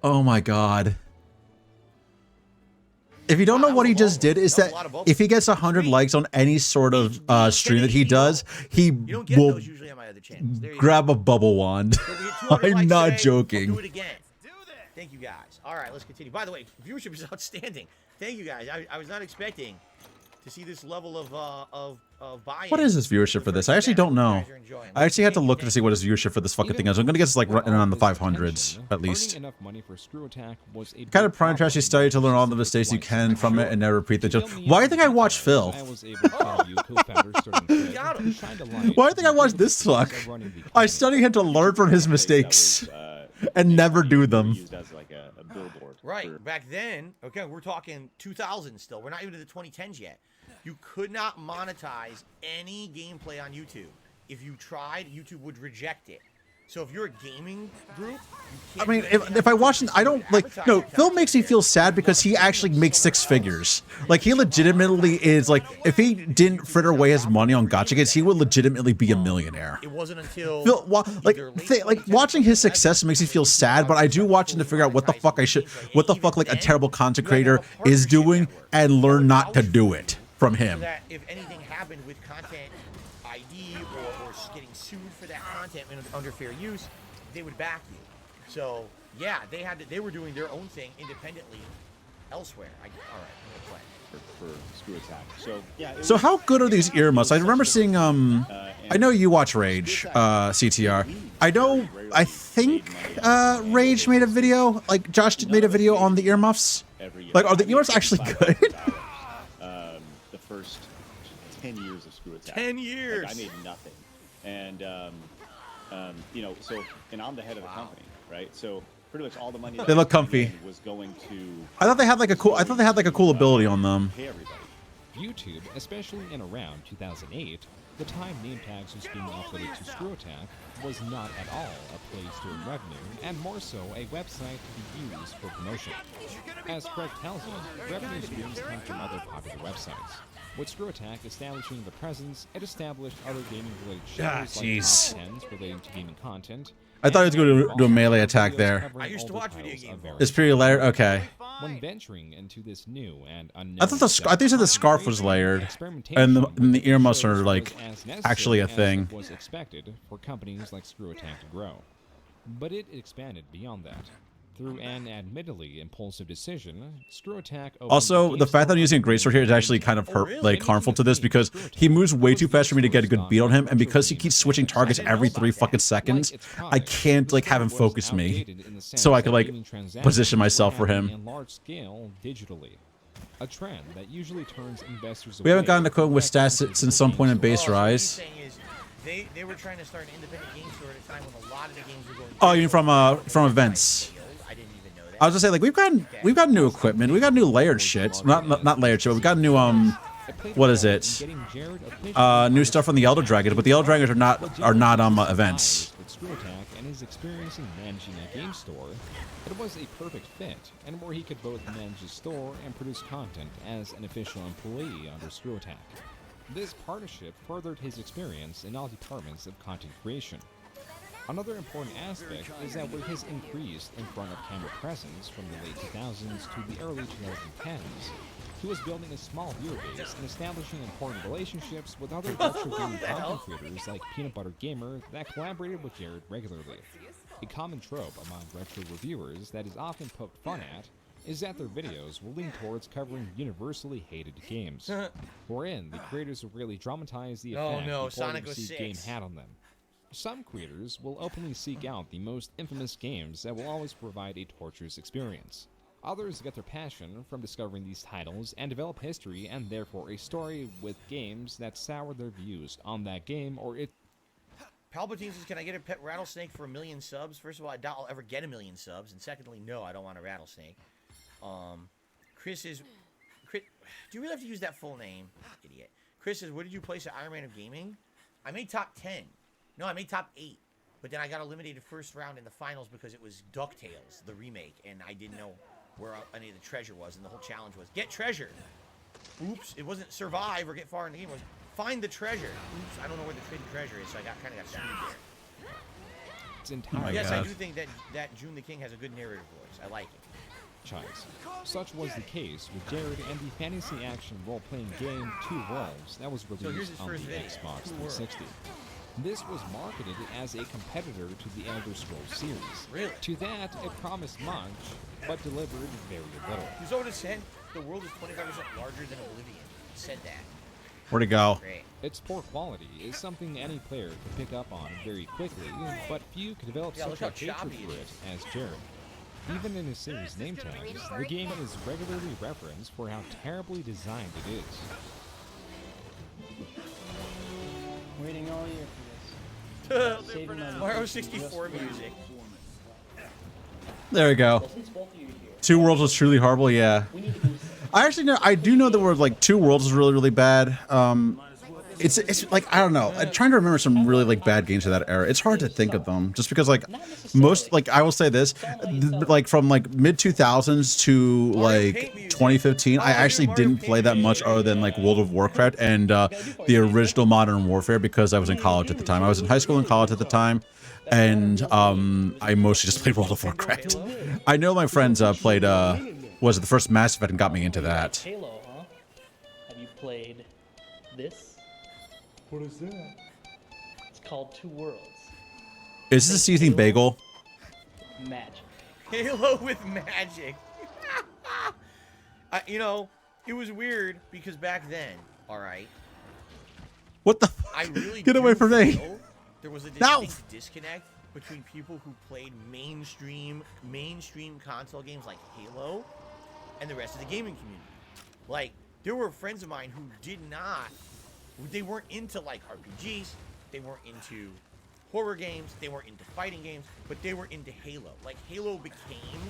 Oh my god. If you don't know what he just did, is that if he gets 100 likes on any sort of stream that he does, he You don't get will those usually on my other channels. There you grab a bubble wand. go. So we hit 200 I'm likes not today. I'll joking. do it again. Thank you guys. All right, let's continue. By the way, viewership is outstanding. Thank you guys. I was not expecting to see this level of buy-in. What is his viewership for this? I actually don't know. I actually had to look to see what his viewership for this fucking thing is. I'm gonna guess it's like running around the 500s at least. Enough money for Screw Attack was a Kind of big prime trashy problem study to learn all the because mistakes you twice. can from it and never repeat the To joke. fill me Why do you in think I on watched details, Phil? I was able to interview co-founder Sterling Fritz, got him. who shined a light Why do you think I on watched the this fuck? of running the I company. study him to learn from his mistakes and never do them. Used as like a billboard. Right. for- Back then, okay, we're talking 2000 still. We're not even to the 2010s yet. You could not monetize any gameplay on YouTube. If you tried, YouTube would reject it. So if you're a gaming group, you I can't mean, do anything if I on watch, YouTube. I don't like. Advertise No, your Phil content. makes me feel sad because he actually makes six figures. Like he legitimately is like, if he didn't fritter away his money on gotcha games, he would legitimately be a millionaire. It wasn't until Phil, like, either late like 2010 watching his or success makes me feel sad, but I do watch him to figure out what the fuck I should, what the fuck like a terrible content creator is doing, and learn not to do it from so him. that if anything happened with content ID or getting sued for that content under fair use, they would back you. So yeah, they were doing their own thing independently elsewhere. All right, I'm gonna play. for Screw Attack. So yeah. So how good are these earmuffs? I remember seeing I know you watch Rage, CTR. I think Rage made a video, like Josh made a video on the earmuffs. Like, are the earmuffs actually good? The first 10 years of Screw Attack. 10 years. Like, I made nothing, and you know, so and I'm the head of the company, right? So pretty much all the money that They look I made comfy. was going to I thought they had like a cool ability on them. pay everybody. YouTube, especially in around 2008, The time name tags was being uploaded to Screw Attack was not at all a place to earn revenue, and more so a website to be used for promotion. As Craig tells us, revenue streams come from other popular websites. With Screw Attack establishing the presence, it established other gaming-related shows like jeez. Top 10s relating to gaming content. I thought he was going to do a melee attack videos there. covering I used to older watch video titles game of Vault. It's various pretty layered. Okay. when venturing into this new and unknown, I thought I think you said the scarf was layered, and the earmuffs are like actually a thing. Was expected for companies like Screw Attack to grow, but it expanded beyond that. Through an admittedly impulsive decision, Screw Attack opened Also, the fact that I'm using a greatsword here is actually kind of like harmful to this because he moves way too fast for me to get a good beat on him, and because he keeps switching targets every 3 fucking seconds, I can't like have him focus me, so I can like position myself for him. In large scale digitally. A trend that usually turns investors We haven't away gotten to code with from stats since some point in base Well, what he's rise. saying is they were trying to start an independent game store at a time when a lot of the games were going. Oh, you mean from events? I didn't even know that. I was gonna say like we've got new equipment, we got new layered shit, not layered shit, but we got new what is it? New stuff from the Elder Dragons, but the Elder Dragons are not events. With Screw Attack and his experience in managing a game store, it was a perfect fit, and where he could both manage his store and produce content as an official employee under Screw Attack. This partnership furthered his experience in all departments of content creation. Another important aspect is that with his increased in front of camera presence from the late 2000s to the early 2010s, he was building a small viewer base and establishing important relationships with other retro gaming content creators like Peanut Butter Gamer that collaborated with Jared regularly. A common trope among retro reviewers that is often poked fun at is that their videos will lean towards covering universally hated games, wherein the creators will really dramatize the effect the Sonic perceived 06. game had on them. Some creators will openly seek out the most infamous games that will always provide a torturous experience. Others get their passion from discovering these titles and develop history and therefore a story with games that sour their views on that game or it. Palpatine says, "Can I get a pet rattlesnake for 1,000,000 subs?" First of all, I doubt I'll ever get 1,000,000 subs, and secondly, no, I don't want a rattlesnake. Chris, do you really have to use that full name, idiot? Chris says, "What did you place at Iron Man of Gaming?" I made top 10. No, I made top 8. But then I got eliminated first round in the finals because it was DuckTales, the remake, and I didn't know where any of the treasure was, and the whole challenge was get treasure. Oops, it wasn't survive or get far in the game. It was find the treasure. Oops, I don't know where the hidden treasure is, so I kind of got screwed there. It's entirely Yes, I do think that June the King has a good narrator voice. I like it. franchise. Such was the case with Jared and the fantasy action role-playing game Two Worlds that was here's released his on the first video. Xbox Two Worlds. 360. This was marketed as a competitor to the Elder Scrolls series. Really? To that, it promised much, but delivered very little. Who's over said the world is 25% larger than Oblivion? He said that. Where'd it go? Great. Its poor quality is something any player could pick up on very quickly, but few could develop Yeah, look such a how hatred choppy for it it is. as Jared. Even in his series name tags, the game is regularly referenced for how terribly designed it is. Waiting all year for this. Saving money. Mario 64 music. There we go. Well, since both of you are here, Two Worlds was truly horrible. Yeah, we need to do I do know that were like Two Worlds was really really bad. It's like I don't know. I'm trying to remember some really like bad games of that era. It's hard to think of them just because like most like I will say this like from like mid 2000s to like 2015 I actually didn't play that much other than like World of Warcraft and the original Modern Warfare because I was in college at the time. I was in high school and college at the time, and I mostly just played World of Warcraft. I know my friends played was it the first Mass Effect and got me into that. Halo, huh? Have you played this? What is that? It's called Two Worlds. Is this a seasoning bagel? Magic. Halo with magic. You know, it was weird because back then, all right, What the? I really Get away do from me. feel there was a No. distinct disconnect between people who played mainstream console games like Halo and the rest of the gaming community. Like, there were friends of mine who they weren't into like RPGs, they weren't into horror games, they weren't into fighting games, but they were into Halo. Like, Halo became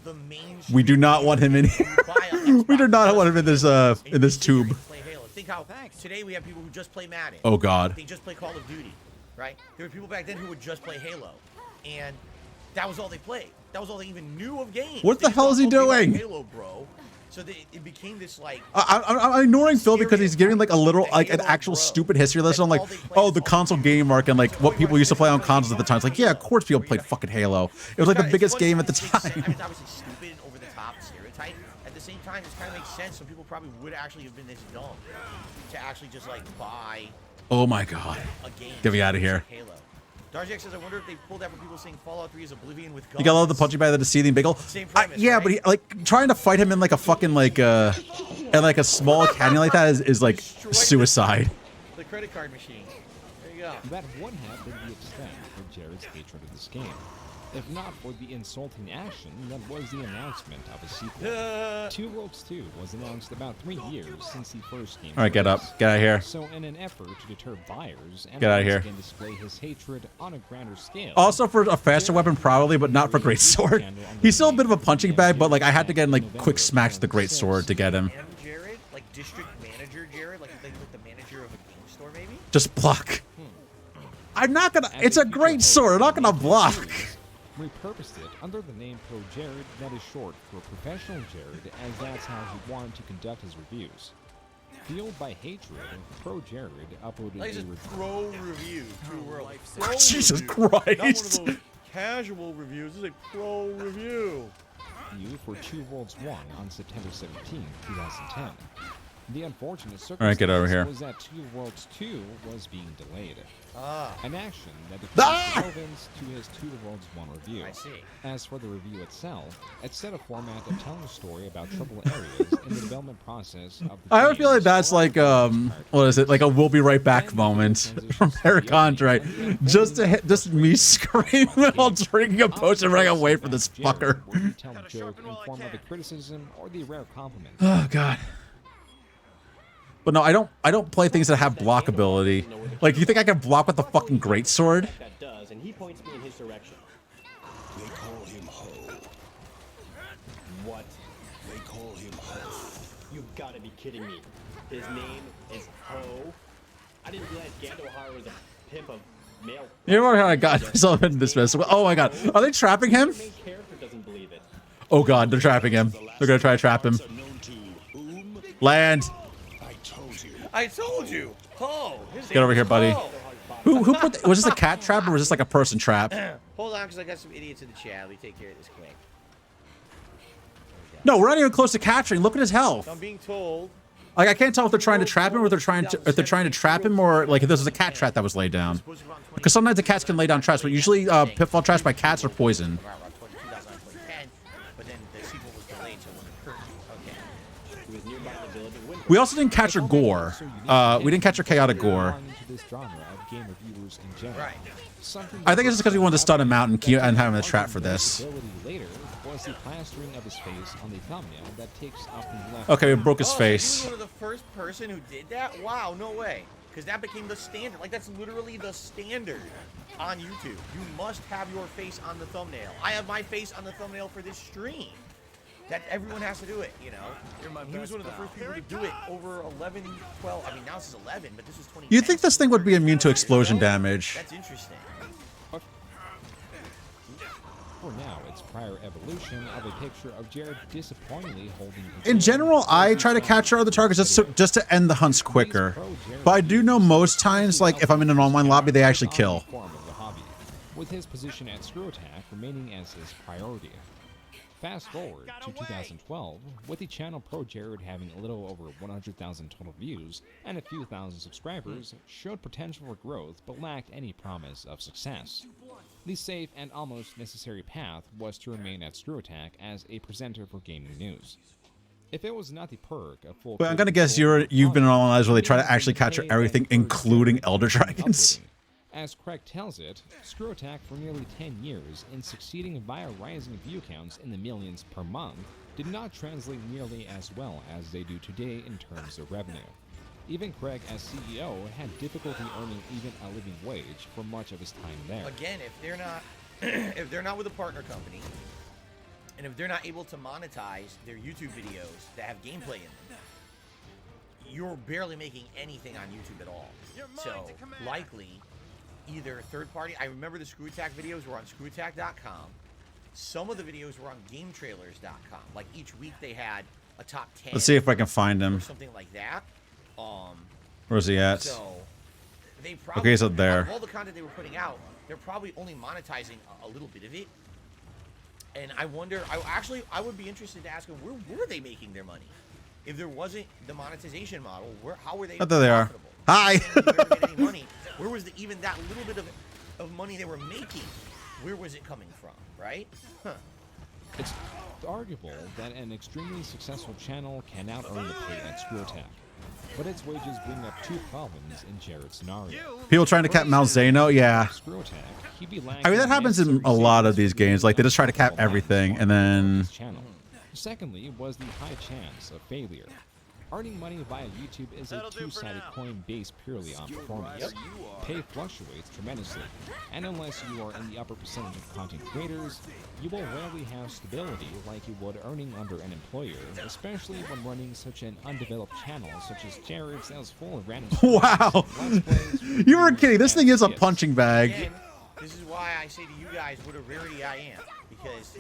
the mainstream. We do not want him in game. here. You buy a We do Xbox not just want him in this and you tube. play Halo. think how today we have people who just play Madden. Oh God. They just play Call of Duty, right? There were people back then who would just play Halo, and that was all they played. That was all they even knew of games. What They the hell thought, is he "Oh, they like doing?" Halo, bro. So it became this like. I'm ignoring Phil because he's giving like a little, The like an Halo actual bro. stupid history lesson on like, That's all they play. oh, the console game mark and like what people used to play on consoles at the time. It's like, yeah, of course people played fucking Halo. It was like the It's biggest funny game at the because it's time. I mean, it's obviously stupid and over the top stereotype. At the same time, this kind of makes sense. Some people probably would actually have been this dumb to actually just like buy Oh my God. a game. Get me out of here. Like Halo. Darjak says, I wonder if they pulled that from people saying Fallout 3 is Oblivion with guns. You gotta love the punching bag of the deceiving bagel. Same premise, Yeah, right? but he, like trying to fight him in like a fucking like in like a small canyon like that is like suicide. The credit card machine. There you go. That would have been the extent of Jared's hatred of this game, if not for the insulting action that was the announcement of a sequel. Two Worlds 2 was announced about 3 years since the first game. All right, get up, release. get out of here. So, in an effort to deter buyers and Get outta once here. again display his hatred on a grander scale. Also for a faster weapon, probably, but not for great sword. He's still a bit of a punching bag, but like I had to get in like quick smacks with the great sword to get him. M. Jared, like district manager Jared, like the manager of a game store, maybe? Just block. I'm not gonna. It's a great sword. I'm not gonna block. Repurposed it under the name Pro Jared, that is short for Professional Jared, as that's how he wanted to conduct his reviews. Fueled by hatred, Pro Jared uploaded Like a just review. pro review, True World. Jesus Not one of Christ. those casual reviews. This is a pro review. For Two Worlds 1 on September 17, 2010. The unfortunate All right, get over here. circumstance was that Two Worlds 2 was being delayed. Ah, An action that Ah! decreased relevance to his Two Worlds 1 review. I see. As for the review itself, it set a format of telling a story about trouble areas in the development process of the I would feel like games that's like what is it, like a we'll be right back moment from Eric Andre, just to hit, just me screaming while drinking a potion running away from this fucker. Where you tell a joke in form of a criticism or the rare compliment. Oh God. But no, I don't play things that have block ability. Like, you think I can block with the fucking greatsword? That does, and he points me in his direction. They call him Ho. What? They call him Ho. You've got to be kidding me. His name is Ho. I didn't realize Gandohar was a pimp of male. You know how I got myself into this mess? Oh my God, are they trapping him? The main character doesn't believe it. Oh God, they're trapping him. They're gonna try to trap him. Known to whom? Land. I told you. I told you. Oh, his Get over name here, is buddy. Ho. Who put? Was this a cat trap or was this like a person trap? Hold on, because I got some idiots in the chat. Let me take care of this quick. No, we're not even close to capturing. Look at his health. I'm being told. Like I can't tell if they're trying to trap him or they're trying to trap him or like if this is a cat trap that was laid down. Because sometimes the cats can lay down traps, but usually pitfall traps by cats are poison. But then the sequel was delayed, so it wasn't perfect. Okay. He was nearby the village of Windward. We also didn't catch her gore. We didn't catch her chaotic gore. Into this genre of game reviewers in general. Right. Something I think it's just because we wanted to stun him out and keep and have him a trap for this. Later was the plastering of his face on the thumbnail that takes up the left. Okay, we broke his Oh, so face. you were the first person who did that? Wow, no way. Because that became the standard. Like, that's literally the standard on YouTube. You must have your face on the thumbnail. I have my face on the thumbnail for this stream. That everyone has to do it, you know? He was one of the first people to do it over 11, 12. I mean, now this is 11, but this was 20. You'd think this thing would be immune to explosion damage. That's interesting. For now, it's prior evolution of a picture of Jared disappointingly holding. In general, I try to capture other targets just to end the hunts quicker. But I do know most times, like if I'm in an online lobby, they actually kill. With his position at Screw Attack remaining as his priority. Fast forward to 2012, with the channel Pro Jared having a little over 100,000 total views and a few thousand subscribers, showed potential for growth but lacked any promise of success. The safe and almost necessary path was to remain at Screw Attack as a presenter for gaming news. If it was not the perk of full. Well, I'm gonna guess you've been in online lives where they try to actually capture everything, including Elder Dragons. As Craig tells it, Screw Attack for nearly 10 years in succeeding via rising view counts in the millions per month did not translate nearly as well as they do today in terms of revenue. Even Craig, as CEO, had difficulty earning even a living wage for much of his time there. Again, if they're not, if they're not with a partner company, and if they're not able to monetize their YouTube videos that have gameplay in them, you're barely making anything on YouTube at all. So likely, either third party. I remember the Screw Attack videos were on ScrewAttack.com. Some of the videos were on GameTrailers.com. Like each week they had a top 10. Let's see if I can find or him. something like that. Where's he at? So they probably, Okay, he's up there. out of all the content they were putting out, they're probably only monetizing a little bit of it. And I wonder, I would be interested to ask them, where were they making their money? If there wasn't the monetization model, how were they Oh, there they are. profitable? Hi. If they weren't getting any money, where was even that little bit of money they were making? Where was it coming from, right? Huh. It's arguable that an extremely successful channel can out earn the pay at Screw Attack, but its wages bring up two problems in Jared's scenario. People trying to cap Malzeno, yeah. Screw Attack, he'd be I mean, that happens in a lot of these games. Like, they just try to cap everything, and then... Secondly, was the high chance of failure. Earning money via YouTube is a two-sided coin based purely on performance. Pay fluctuates tremendously, and unless you are in the upper percentage of content creators, you will rarely have stability like you would earning under an employer, especially when running such an undeveloped channel such as Jared's that is full of random Wow. You were kidding. This thing is a punching bag. Again, this is why I say to you guys what a rarity I am, because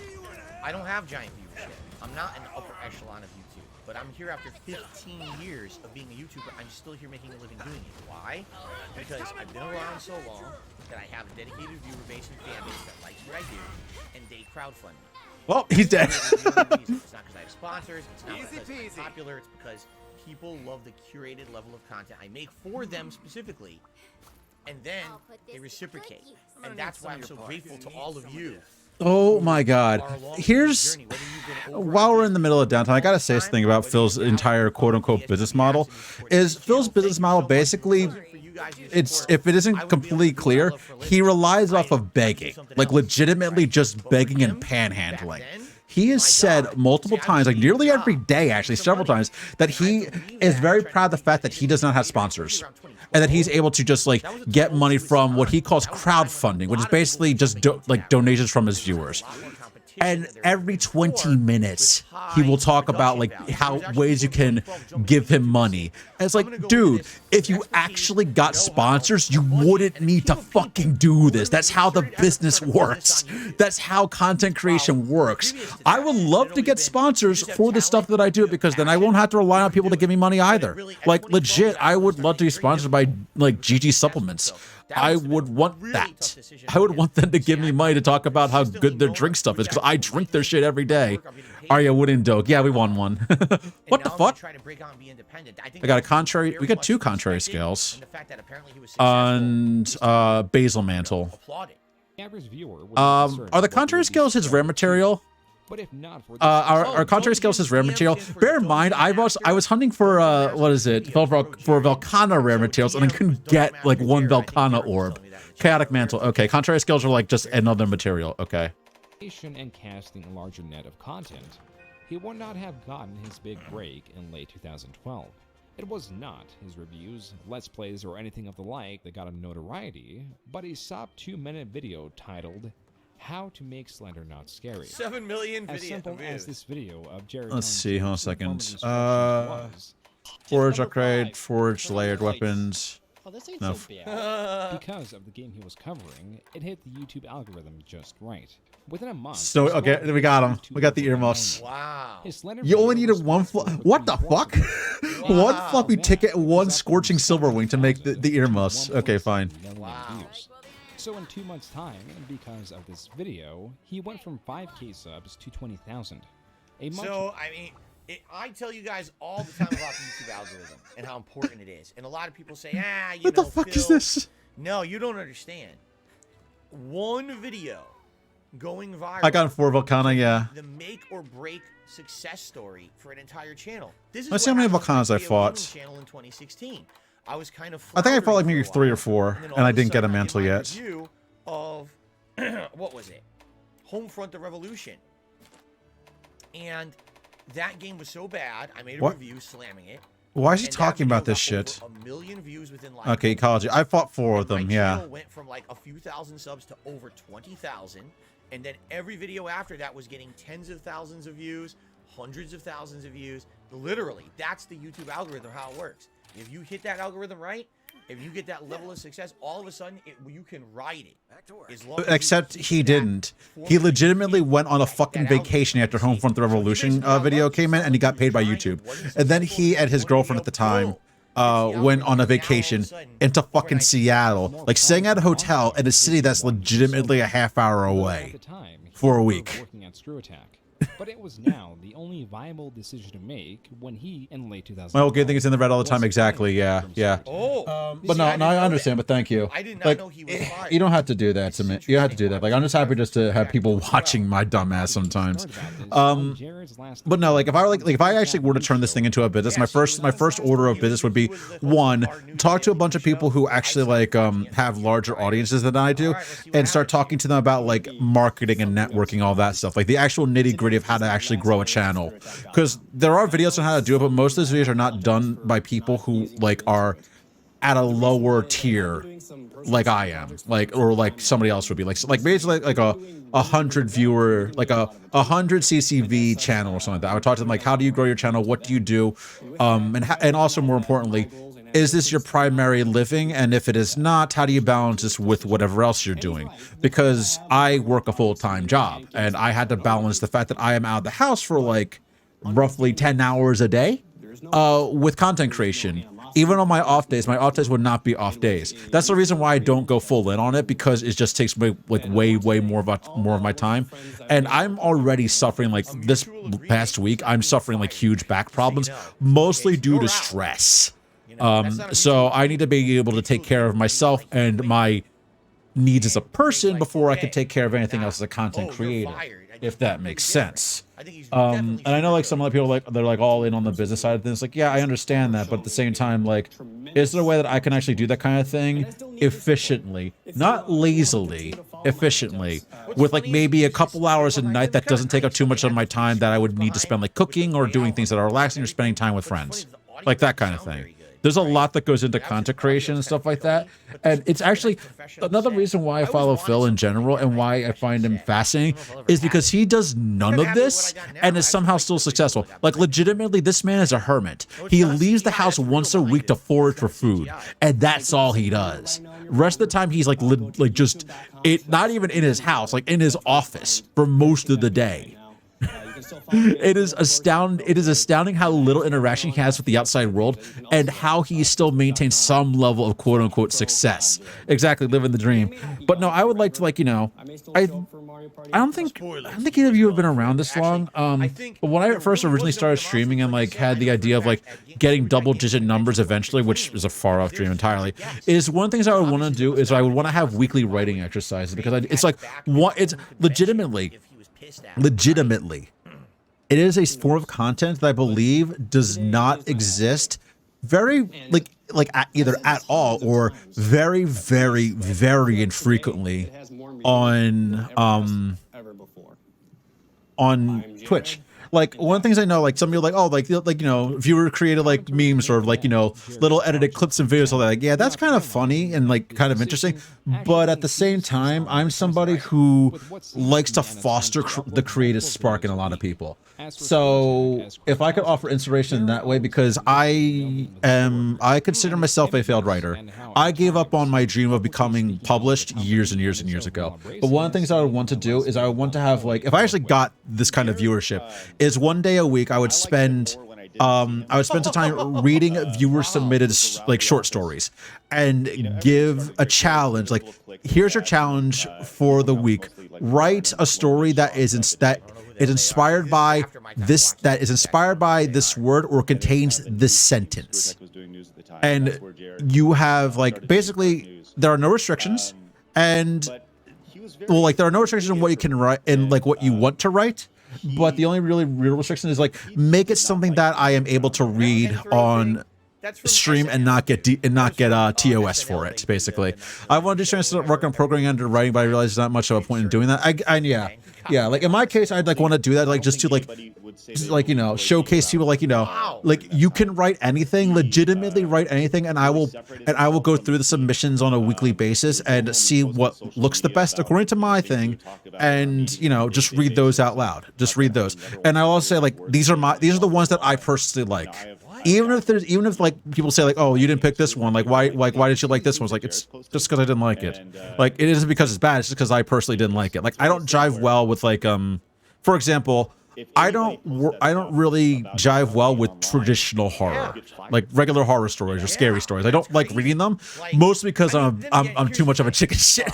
I don't have giant viewership. I'm not an upper echelon of YouTube, but I'm here after 15 years of being a YouTuber. I'm still here making a living doing it. Why? Because I've been around so long that I have a dedicated viewer base and fan base that likes what I do, and they crowdfund me. Well, he's dead. It's not because I have sponsors. It's not because I'm popular. It's because people love the curated level of content I make for them specifically, and then they reciprocate. And that's why I'm so grateful to all of you. Oh my God. Here's, while we're in the middle of downtown, I gotta say something about Phil's entire quote-unquote business model. Is Phil's business model basically, it's, if it isn't completely clear, he relies off of begging, like legitimately just begging and panhandling. He has said multiple times, like nearly every day, actually several times, that he is very proud of the fact that he does not have sponsors, and that he's able to just like get money from what he calls crowdfunding, which is basically just like donations from his viewers. And every 20 minutes, he will talk about like how ways you can give him money. And it's like, dude, if you actually got sponsors, you wouldn't need to fucking do this. That's how the business works. That's how content creation works. I would love to get sponsors for the stuff that I do, because then I won't have to rely on people to give me money either. Like legit, I would love to be sponsored by like GG Supplements. I would want that. I would want them to give me money to talk about how good their drink stuff is, because I drink their shit every day. Arya Wooden Doke. Yeah, we won one. What the fuck? I got a contrary. We got two contrary scales. And Basil Mantle. Are the contrary scales his rare material? But if not for our contrary scales his rare material. Bear in mind, I was hunting for what is it? For Velcana rare materials, and I couldn't get like one Velcana orb. Chaotic Mantle. Okay, contrary scales are like just another material. Okay. And casting a larger net of content, he would not have gotten his big break in late 2012. It was not his reviews, let's plays, or anything of the like that got him notoriety, but a sub 2-minute video titled "How to Make Slender Not Scary." 7 million as simple views. as this video of Jared. Let's see. Hold on a second. Forge upgrade. Forge layered weapons. Oh, this ain't No. so bad. Because of the game he was covering, it hit the YouTube algorithm just right. Within a month. So okay, we got him. We got the earmuffs. Wow. His Slender You only video needed one. was What the fuck? One Wow. floppy ticket, one scorching silver wing to make the earmuffs. Okay, fine. Wow. So in 2 months' time, because of this video, he went from 5K subs to 20,000. A much So, I mean, I tell you guys all the time about the YouTube algorithm and how important it is. And a lot of people say, you What know, the fuck Phil, is this? No, you don't understand. One video going viral. I got him for Volcana, yeah. The make or break success story for an entire channel. This is Let's see what how many happened with Volcanas I Video fought. Gaming Channel in 2016. I was kind of. I think I fought like floundering maybe for a 3 or while, 4, then and all I of didn't get a sudden, I did mantle my yet. review of what was it? Homefront: The Revolution. And that game was so bad, I made a What? review slamming it. Why is he And that talking video about this got over shit? 1 million views within like Okay, ecology. I fought 4 of my them, yeah. channel went from like a few thousand subs to over 20,000, and then every video after that was getting tens of thousands of views, hundreds of thousands of views. Literally, that's the YouTube algorithm, how it works. If you hit that algorithm right, if you get that level of success, all of a sudden you can ride it. As long as you Except keep he that didn't. He formula, legitimately went on a fucking that algorithm. vacation after Home Front the Revolution video came in, and he got paid by YouTube. And then he and his girlfriend at the time went on a vacation into fucking Seattle, like staying at a hotel in a city that's legitimately a half hour At away the time, he for a preferred week. working at Screw Attack. But it was now the only viable decision to make when he, in late 2000. My old kid thinks in the red all the time. Exactly. Yeah. Yeah. Oh, But no, no, I understand. But thank you. I did not Like, know he was fired. you don't have to do that to me. You don't have to do that. Like, I'm just happy just to have people watching my dumbass sometimes. But no, like if I were like if I actually were to turn this thing into a business, my first order of business would be, one, talk to a bunch of people who actually like have larger audiences than I do, and start talking to them about like marketing and networking, all that stuff, like the actual nitty gritty of how to actually grow a channel. Because there are videos on how to do it, but most of those videos are not done by people who like are at a lower tier, like I am, like, or like somebody else would be, like basically like a 100 viewer, like a 100 CCV channel or something like that. I would talk to them like, how do you grow your channel? What do you do? And also more importantly, is this your primary living? And if it is not, how do you balance this with whatever else you're doing? Because I work a full-time job, and I had to balance the fact that I am out of the house for like roughly 10 hours a day with content creation. Even on my off days would not be off days. That's the reason why I don't go full in on it, because it just takes me like way more of my time. And I'm already suffering, like this past week, I'm suffering like huge back problems, mostly due to stress. So I need to be able to take care of myself and my needs as a person before I can take care of anything else as a content creator, if that makes sense. And I know like some other people they're like all in on the business side of things. Like, yeah, I understand that, but at the same time, like, is there a way that I can actually do that kind of thing efficiently, not lazily, efficiently, with like maybe a couple hours a night that doesn't take up too much of my time that I would need to spend like cooking or doing things that are relaxing or spending time with friends, like that kind of thing. There's a lot that goes into content creation and stuff like that. And it's actually another reason why I follow Phil in general and why I find him fascinating is because he does none of this and is somehow still successful. Like legitimately, this man is a hermit. He leaves the house once a week to forage for food, and that's all he does. Rest of the time, he's like just not even in his house, like in his office for most of the day. It is astounding how little interaction he has with the outside world and how he still maintains some level of quote unquote success. Exactly, living the dream. But no, I would like to, like, you know, I don't think either of you have been around this long. But when I first originally started streaming and like had the idea of like getting double-digit numbers eventually, which is a far-off dream entirely, is one of the things I would want to do is I would want to have weekly writing exercises, because it's like it's legitimately. It is a form of content that I believe does not exist very either at all or very infrequently on Twitch. Like one of the things I know, like some people are like, oh, like you know, if you were created like memes or like, you know, little edited clips and videos, all that, like, yeah, that's kind of funny and like kind of interesting. But at the same time, I'm somebody who likes to foster the creative spark in a lot of people. So if I could offer inspiration in that way, because I consider myself a failed writer. I gave up on my dream of becoming published years and years ago. But one of the things I would want to do is I would want to have, like, if I actually got this kind of viewership, is one day a week I would spend some time reading viewer submitted like short stories and give a challenge. Like, here's your challenge for the week: write a story that is inspired by this word or contains this sentence. And you have, like, basically there are no restrictions, and well, like, there are no restrictions on what you can write and like what you want to write. But the only real restriction is like, make it something that I am able to read on stream and not get TOS for it. Basically, I wanted to start working on programming under writing, but I realized there's not much of a point in doing that. Yeah. Like in my case, I'd like want to do that, like just to like say they like, you know, showcase people, like, you know, Wow. like you can write anything, legitimately write anything, and I will go through the submissions on a weekly basis and see what looks the best according to my thing, and, you know, just read those out loud. Just read those. And I will say, like, these are the ones that I personally like. Even if like people say like, oh, you didn't pick this one, like why did you like this one? It's like, it's just because I didn't like it. Like, it isn't because it's bad, it's just because I personally didn't like it. Like, I don't jive well with, like, for example, I don't really jive well with traditional horror, like regular horror stories or scary stories. I don't like reading them, mostly because I'm too much of a chicken shit.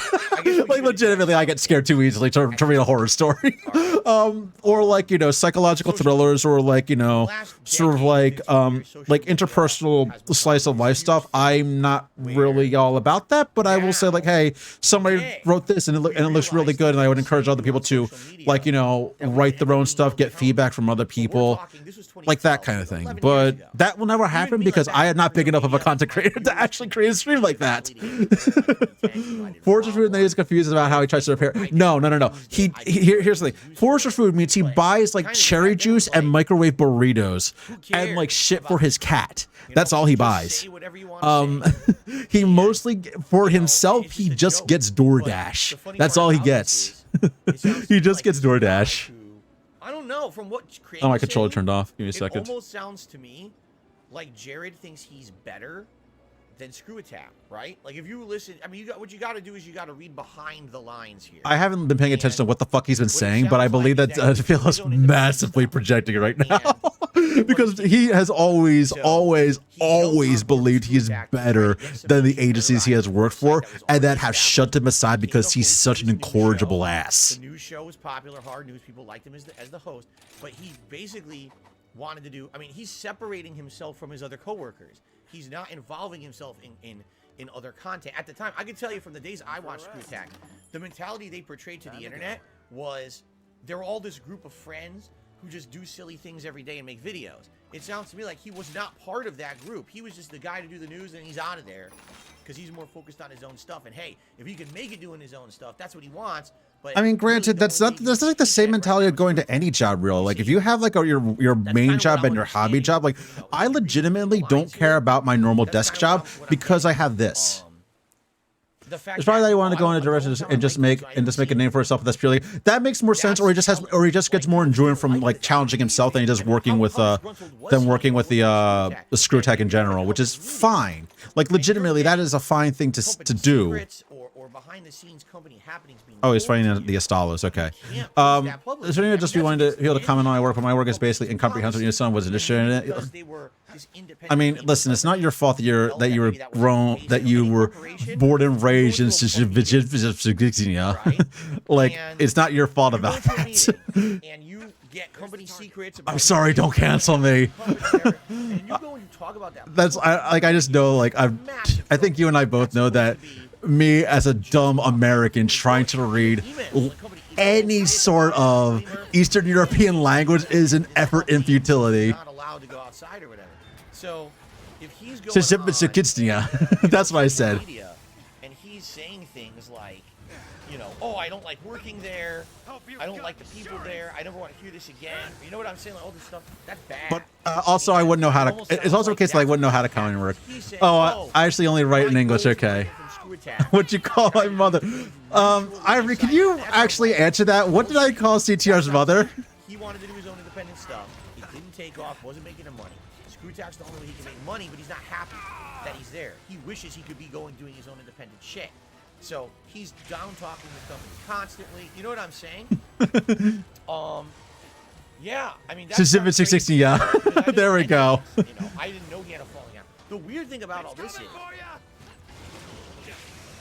Like, legitimately, I get scared too easily to read a horror story. Or like, you know, psychological thrillers, or like, you know, sort of like interpersonal slice of life stuff. I'm not really all about that, but I will say, like, hey, somebody wrote this and it looks really good, and I would encourage other people to, like, you know, write their own stuff, get feedback from other people, like that kind of thing. But that will never happen because I am not big enough of a content creator to actually create a stream like that. Forrester Food is confused about how he tries to repair. No. Here's the thing. Forrester Food means he buys like cherry juice and microwave burritos and like shit for his cat. That's all he buys. He mostly, for himself, he just gets DoorDash. That's all he gets. He just gets DoorDash. I don't know. From what Craig Oh, my is controller saying, turned off. Give me a it second. almost sounds to me like Jared thinks he's better than Screw Attack, right? Like, if you listen, I mean, what you got to do is you got to read behind the lines here. I haven't been paying attention to what the fuck he's been saying, but I believe that Phil is massively projecting it right now. Because he has always believed he's better than the agencies he has worked for, and that have shut him aside because he's such an incorrigible ass. The news show was popular, hard news. People liked him as the host, but he basically wanted to do, I mean, he's separating himself from his other coworkers. He's not involving himself in other content. At the time, I can tell you from the days I watched Screw Attack, the mentality they portrayed to the internet was they're all this group of friends who just do silly things every day and make videos. It sounds to me like he was not part of that group. He was just the guy to do the news, and he's out of there because he's more focused on his own stuff. And hey, if he can make it doing his own stuff, that's what he wants. But I mean, granted, that's like the same mentality of going to any job, really. Like, if you have like your main job and your hobby job, like, I legitimately don't care about my normal desk job because I have this. It's probably that he wanted to go in a direction and just make a name for himself. That's purely that makes more sense, or he just gets more enjoyment from like challenging himself than he does working with the Screw Attack in general, which is fine. Like, legitimately, that is a fine thing to do. Oh, he's fighting the Estalos. Okay. Is there anyone just be wanting to be able to comment on my work? But my work is basically incomprehensible. Your son was interested in it. I mean, listen, it's not your fault that you were born and raised in Virginia. Like, it's not your fault about that. And you get company secrets. I'm sorry, don't cancel me. That's I just know, like, I think you and I both know that me as a dumb American trying to read any sort of Eastern European language is an effort in futility. Not allowed to go outside or whatever. So if he's going on that's what I said. media, and he's saying things like, you know, oh, I don't like working there. I don't like the people there. I never want to hear this again. You know what I'm saying? Like, all this stuff. That's bad. But also, I wouldn't know how to. It's also a case that I wouldn't know how to comment work. Oh, I actually only write in English. Okay. What'd you call my mother? Ivory, can you actually answer that? What did I call CTR's mother? He wanted to do his own independent stuff. He didn't take off. Wasn't making the money. Screw Attack's the only way he can make money, but he's not happy that he's there. He wishes he could be doing his own independent shit. So he's down talking the company constantly. You know what I'm saying? Yeah. I mean, that's Civic 660. Yeah. There we go. You know, I didn't know he had a falling out. The weird thing about all this is,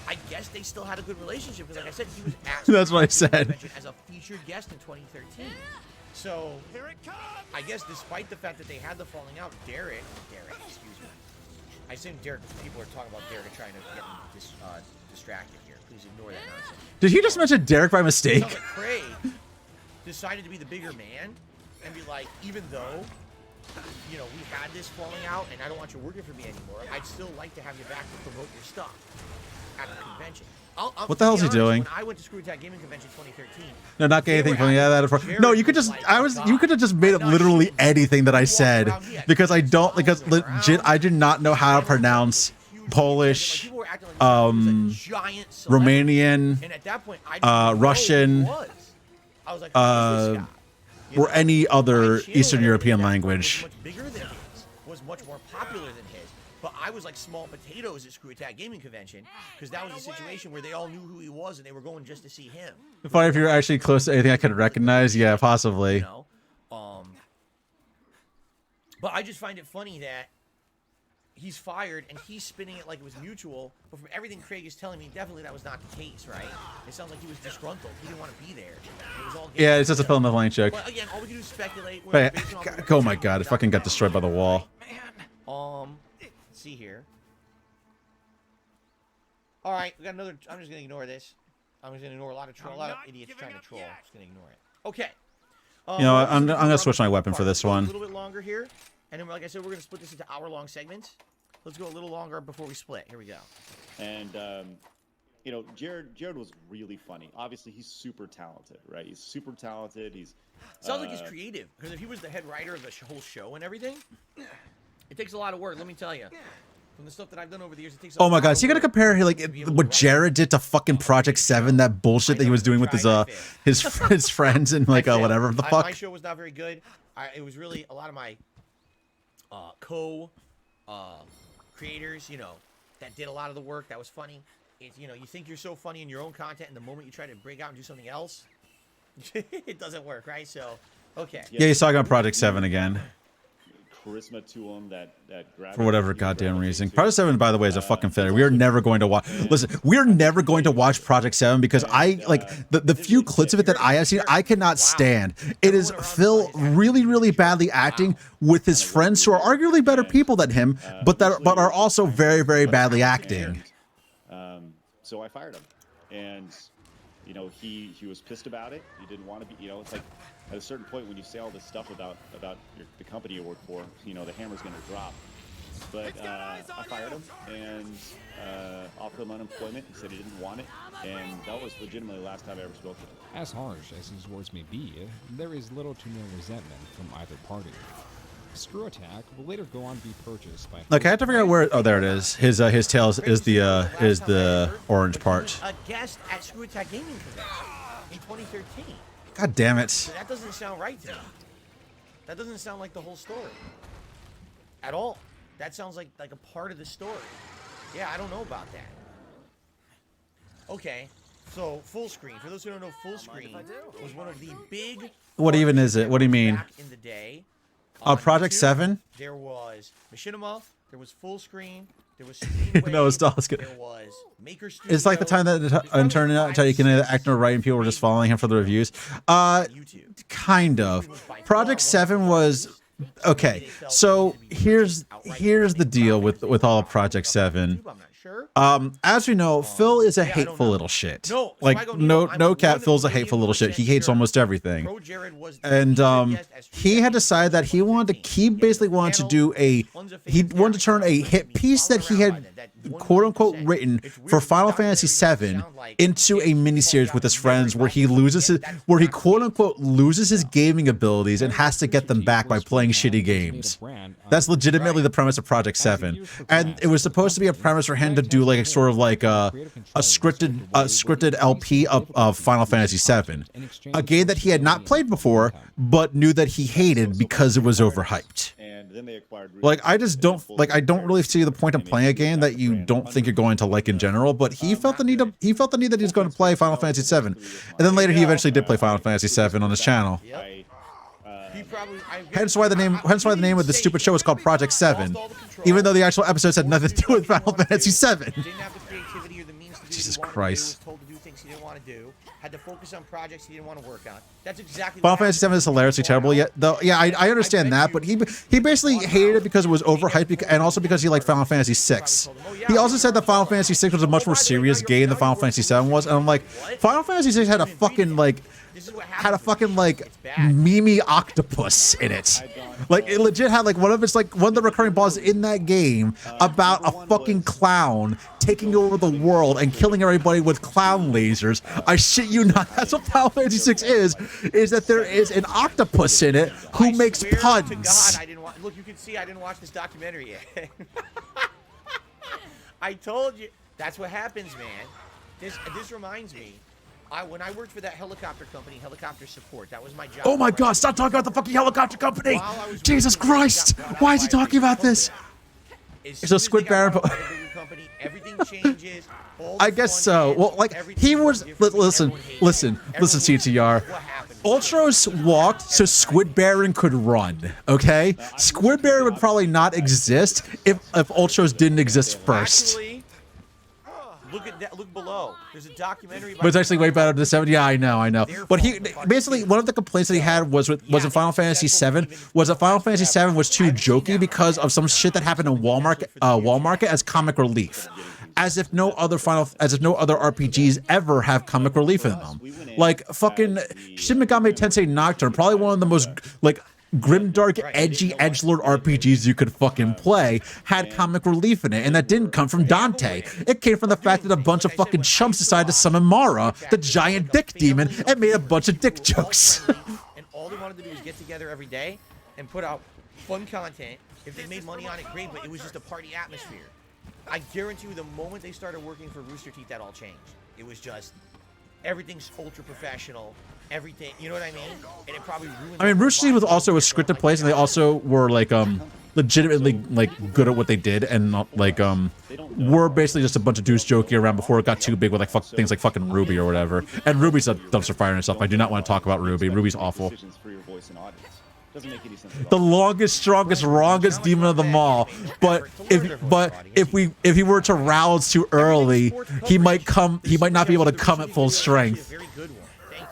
I guess they still had a good relationship because, like I said, he was asked. That's what I said. As a featured guest in 2013. So I guess despite the fact that they had the falling out, Derek, excuse me. I assume Derek. People are talking about Derek trying to get him distracted here. Please ignore that nonsense. Did he just mention Derek by mistake? So Craig decided to be the bigger man and be like, even though, you know, we had this falling out and I don't want you working for me anymore, I'd still like to have you back to promote your stuff. at the convention. What the hell is he doing? When I went to Screw Attack Gaming Convention 2013, No, not getting anything from yeah that. No, you could just you could have just made it I'm not literally shitting. anything that I He walked said around, he had because I don't because flowers legit around. I do not know how to pronounce Polish, Romanian, and at that point, I didn't know who Russian, he was. I was like, who is this guy? You or know? any other My channel Eastern and European everything at that point language. was much bigger than his, was much more popular than his. But I was like small potatoes at Screw Attack Gaming Convention because that was a situation where they all knew who he was and they were going just to see him. Funny if you're actually close to anything I could recognize. Yeah, possibly. You know, but I just find it funny that he's fired and he's spinning it like it was mutual. But from everything Craig is telling me, definitely that was not the case, right? It sounds like he was disgruntled. He didn't want to be there. It was all Yeah, it's just a fill in the blank joke. But again, all we can do is speculate. But, oh my god, it fucking got destroyed by the wall. Let's see here. All right, we got another. I'm just gonna ignore this. I'm just gonna ignore a lot of idiots trying to troll. I'm just gonna ignore it. Okay. You know what, I'm gonna switch my weapon for this one. A little bit longer here, and then like I said, we're gonna split this into hour-long segments. Let's go a little longer before we split. Here we go. And you know, Jared was really funny. Obviously, he's super talented, right? He's super talented. He's Sounds like he's creative because if he was the head writer of the whole show and everything, it takes a lot of work. Let me tell you. From the stuff that I've done over the years, it takes. Oh my god, so you gotta compare like what Jared did to fucking Project 7, that bullshit that he was doing with his friends and like whatever the fuck. My show was not very good. It was really a lot of my creators, you know, that did a lot of the work. That was funny. It's, you know, you think you're so funny in your own content, and the moment you try to break out and do something else, it doesn't work, right? So, okay. Yeah, he's talking about Project 7 again. Charisma to him that For whatever goddamn reason. Project 7, by the way, is a fucking failure. We are never going to watch. Listen, we are never going to watch Project 7 because I like the few clips of it that I have seen. I cannot stand. It is Phil really, really badly acting with his friends who are arguably better people than him, but are also very, very badly acting. So I fired him, and you know he was pissed about it. He didn't want to be. You know, it's like at a certain point when you say all this stuff about the company you work for, you know the hammer's going to drop. But I fired him and offered him unemployment. He said he didn't want it, and that was legitimately the last time I ever spoke to him. As harsh as these words may be, there is little to no resentment from either party. Screw Attack will later go on to be purchased by. Look, I have to figure out where. Oh, there it is. His tail is the orange part. A guest at Screw Attack Gaming Convention in 2013. God damn it. So that doesn't sound right to me. That doesn't sound like the whole story at all. That sounds like a part of the story. Yeah, I don't know about that. Okay, so full screen. For those who don't know, full screen was one of the big. What even is it? What do you mean? Back in the day. Project YouTube, 7? There was Machinima. There was full screen. There was Screenwave. No, it's not. There was Maker Studio. It's like the time that turned out you can act no right and people were just following him for the reviews. YouTube. Kind of. Project 7 was okay. So here's the deal with all of Project 7. I'm not sure. As we know, Phil is a hateful little shit. No, so I like go, no cat. Phil's a hateful little shit. He hates almost everything. Pro Jared was the And guest as he had decided that he wanted to. He basically wanted to do he wanted to turn a hit piece that he had quote unquote written for Final Fantasy VII into a miniseries with his friends, where he quote unquote loses his gaming abilities and has to get them back by playing shitty games. That's legitimately the premise of Project 7, and it was supposed to be a premise for him to do like a sort of like a scripted LP of Final Fantasy VII, a game that he had not played before but knew that he hated because it was overhyped. And then they acquired. Like I don't really see the point of playing a game that you don't think you're going to like in general. But he felt the need that he was going to play Final Fantasy VII, and then later he eventually did play Final Fantasy VII on his channel. Hence why the name of the stupid show is called Project 7, even though the actual episodes had nothing to do with Final Fantasy VII. Didn't have the creativity or the means to do Jesus what he wanted Christ. to do, was told to do things he didn't want to do, had to focus on projects he didn't want to work on. That's exactly Final what Fantasy VII is hilariously terrible. Yet, though, yeah, I understand that, but he basically hated it because it was overhyped, and also because he liked Final Fantasy VI. He also said that Final Fantasy VI was a much more serious game than Final Fantasy VII was, and I'm like, Final Fantasy VI had a fucking like This is what had a happens with fucking me. like It's bad. Mimi octopus in it. Like it legit had like one of the recurring bosses in that game about a fucking clown taking over the world and killing everybody with clown lasers. I shit you not. That's what Final Fantasy VI is that there is an octopus in it who makes swear to puns. God, I didn't watch. Look, you can see I didn't watch this documentary yet. I told you. That's what happens, man. This reminds me. When I worked for that helicopter company, helicopter support, that was my job. Oh my god, stop talking about the fucking helicopter company! While I was Jesus working there, Christ! I got bought Why out is he by a talking bigger about this? company. As It's soon a as Squid they got Baron bought out by a bigger company, everything changes. All I the guess fun so. ends, Well, like everything he is was. different, Listen, everyone hates listen, it. listen, Everyone CTR. knows what happened. Ultros walked so Squid Baron could run. Okay, Squid Baron would probably not exist if Ultros didn't exist first. Actually, look at that. Look below. There's a documentary. But it's actually way better than 7. Yeah, I know. But he basically one of the complaints that he had was in Final Fantasy 7 was that Final Fantasy 7 was too jokey because of some shit that happened in Walmart as comic relief. As if no other RPGs ever have comic relief in them. Like fucking Shin Megami Tensei Nocturne, probably one of the most like grimdark, edgy edgelord RPGs you could fucking play, had comic relief in it, and that didn't come from Dante. It came from the fact that a bunch of fucking chumps decided to summon Mara, the giant dick demon, and made a bunch of dick jokes. And all they wanted to do was get together every day and put out fun content. If they made money on it, great, but it was just a party atmosphere. I guarantee you the moment they started working for Rooster Teeth, that all changed. It was just, everything's ultra professional, everything, you know what I mean? And it probably ruined. I mean, Rooster Teeth was also a scripted place, and they also were like legitimately like good at what they did, and not like were basically just a bunch of dudes joking around before it got too big with like things like fucking Ruby or whatever. And Ruby's a dumpster fire and stuff. I do not want to talk about Ruby. Ruby's awful. Doesn't make any sense at all. The longest, strongest, wrongest demon of them all. But if he were to rouse too early, he might not be able to come at full strength.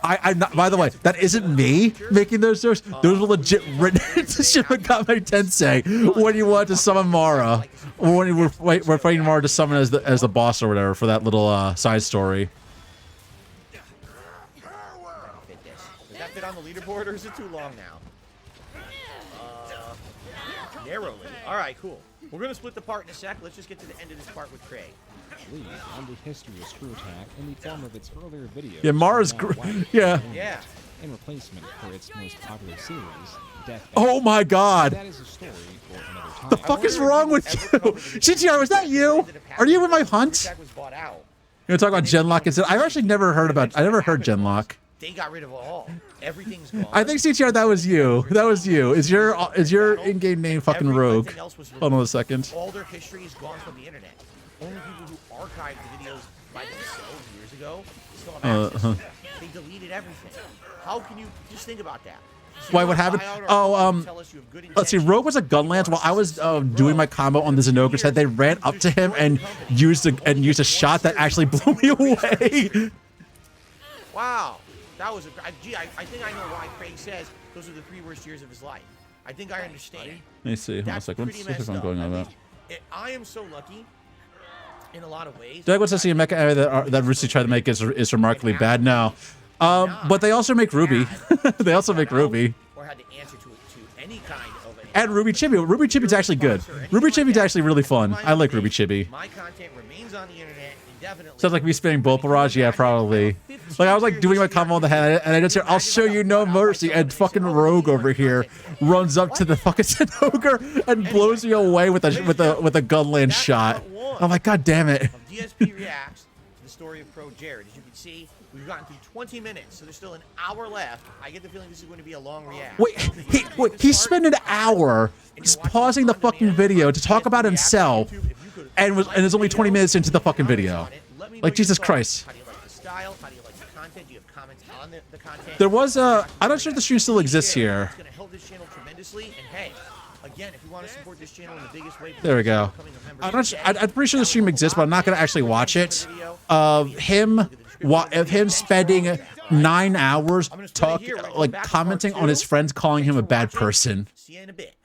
By the way, that isn't me making those jokes. Those were legit written into Shin Megami Tensei when you wanted to summon Mara, or when you were fighting Mara to summon as the boss or whatever for that little side story. Does that fit on the leaderboard, or is it too long now? Narrowly. All right, cool. We're gonna split the part in a sec. Let's just get to the end of this part with Craig. Lead on the history of Screw Attack in the form of its earlier video. Yeah, Mara's yeah. Yeah. In replacement for its most popular series, Death. Oh my God. That is a story for another time. The fuck is wrong with you? CTR, was that you? Are you in my hunt? That was bought out. You want to talk about Genlock instead? I've actually never heard Genlock. They got rid of it all. Everything's gone. I think CTR, that was you. That was you. Is your in-game name fucking Rogue? Everything else was Hold on a second. All their history is gone from the internet. Only people who archived the videos by themselves years ago still have access. They deleted everything. How can you just think about that? So Why? you What wanna happened? buy out our Oh, phone, tell us you have good let's see. intentions. Rogue was a gunlance while I was doing my combo on the Zenogre's head. They ran up to him and used a shot that actually blew me away. Wow, that was gee. I think I know why Craig says those are the 3 worst years of his life. I think I understand. Let me see. Hold on a That's second. pretty What's the messed phone up. going on I mean, about? I am so lucky in a lot of ways. Doug wants to see a mecha area that Rooster tried to make is remarkably bad. No, but they also make Ruby. They also make Ruby. Or had to answer to any kind of an And Ruby Chibi. Ruby Chibi's actually good. Ruby Chibi's actually really fun. I like Ruby Chibi. My content remains on the internet indefinitely. Sounds like me spinning Bull Barrage. Yeah, probably. Like I was like doing my combo on the head, and I just hear, "I'll show you no mercy," and fucking Rogue over here runs up to the fucking Zenogre and blows me away with a gunland shot. I'm like, God damn it! DSP reacts to the story of Pro Jared. As you can see, we've gotten through 20 minutes, so there's still an hour left. I get the feeling this is going to be a long react. Wait, he spent an hour just pausing the fucking video to talk about himself, and it's only 20 minutes into the fucking video. Like, Jesus Christ. How do you like the style? How do you like the content? Do you have comments on the content? There was I'm not sure if the stream still exists here. It's going to help this channel tremendously. And hey, again, if you want to support this channel in the biggest way, There we go. I'm pretty sure the stream exists, but I'm not gonna actually watch it. Of him spending 9 hours commenting on his friends calling him a bad person. See you in a bit.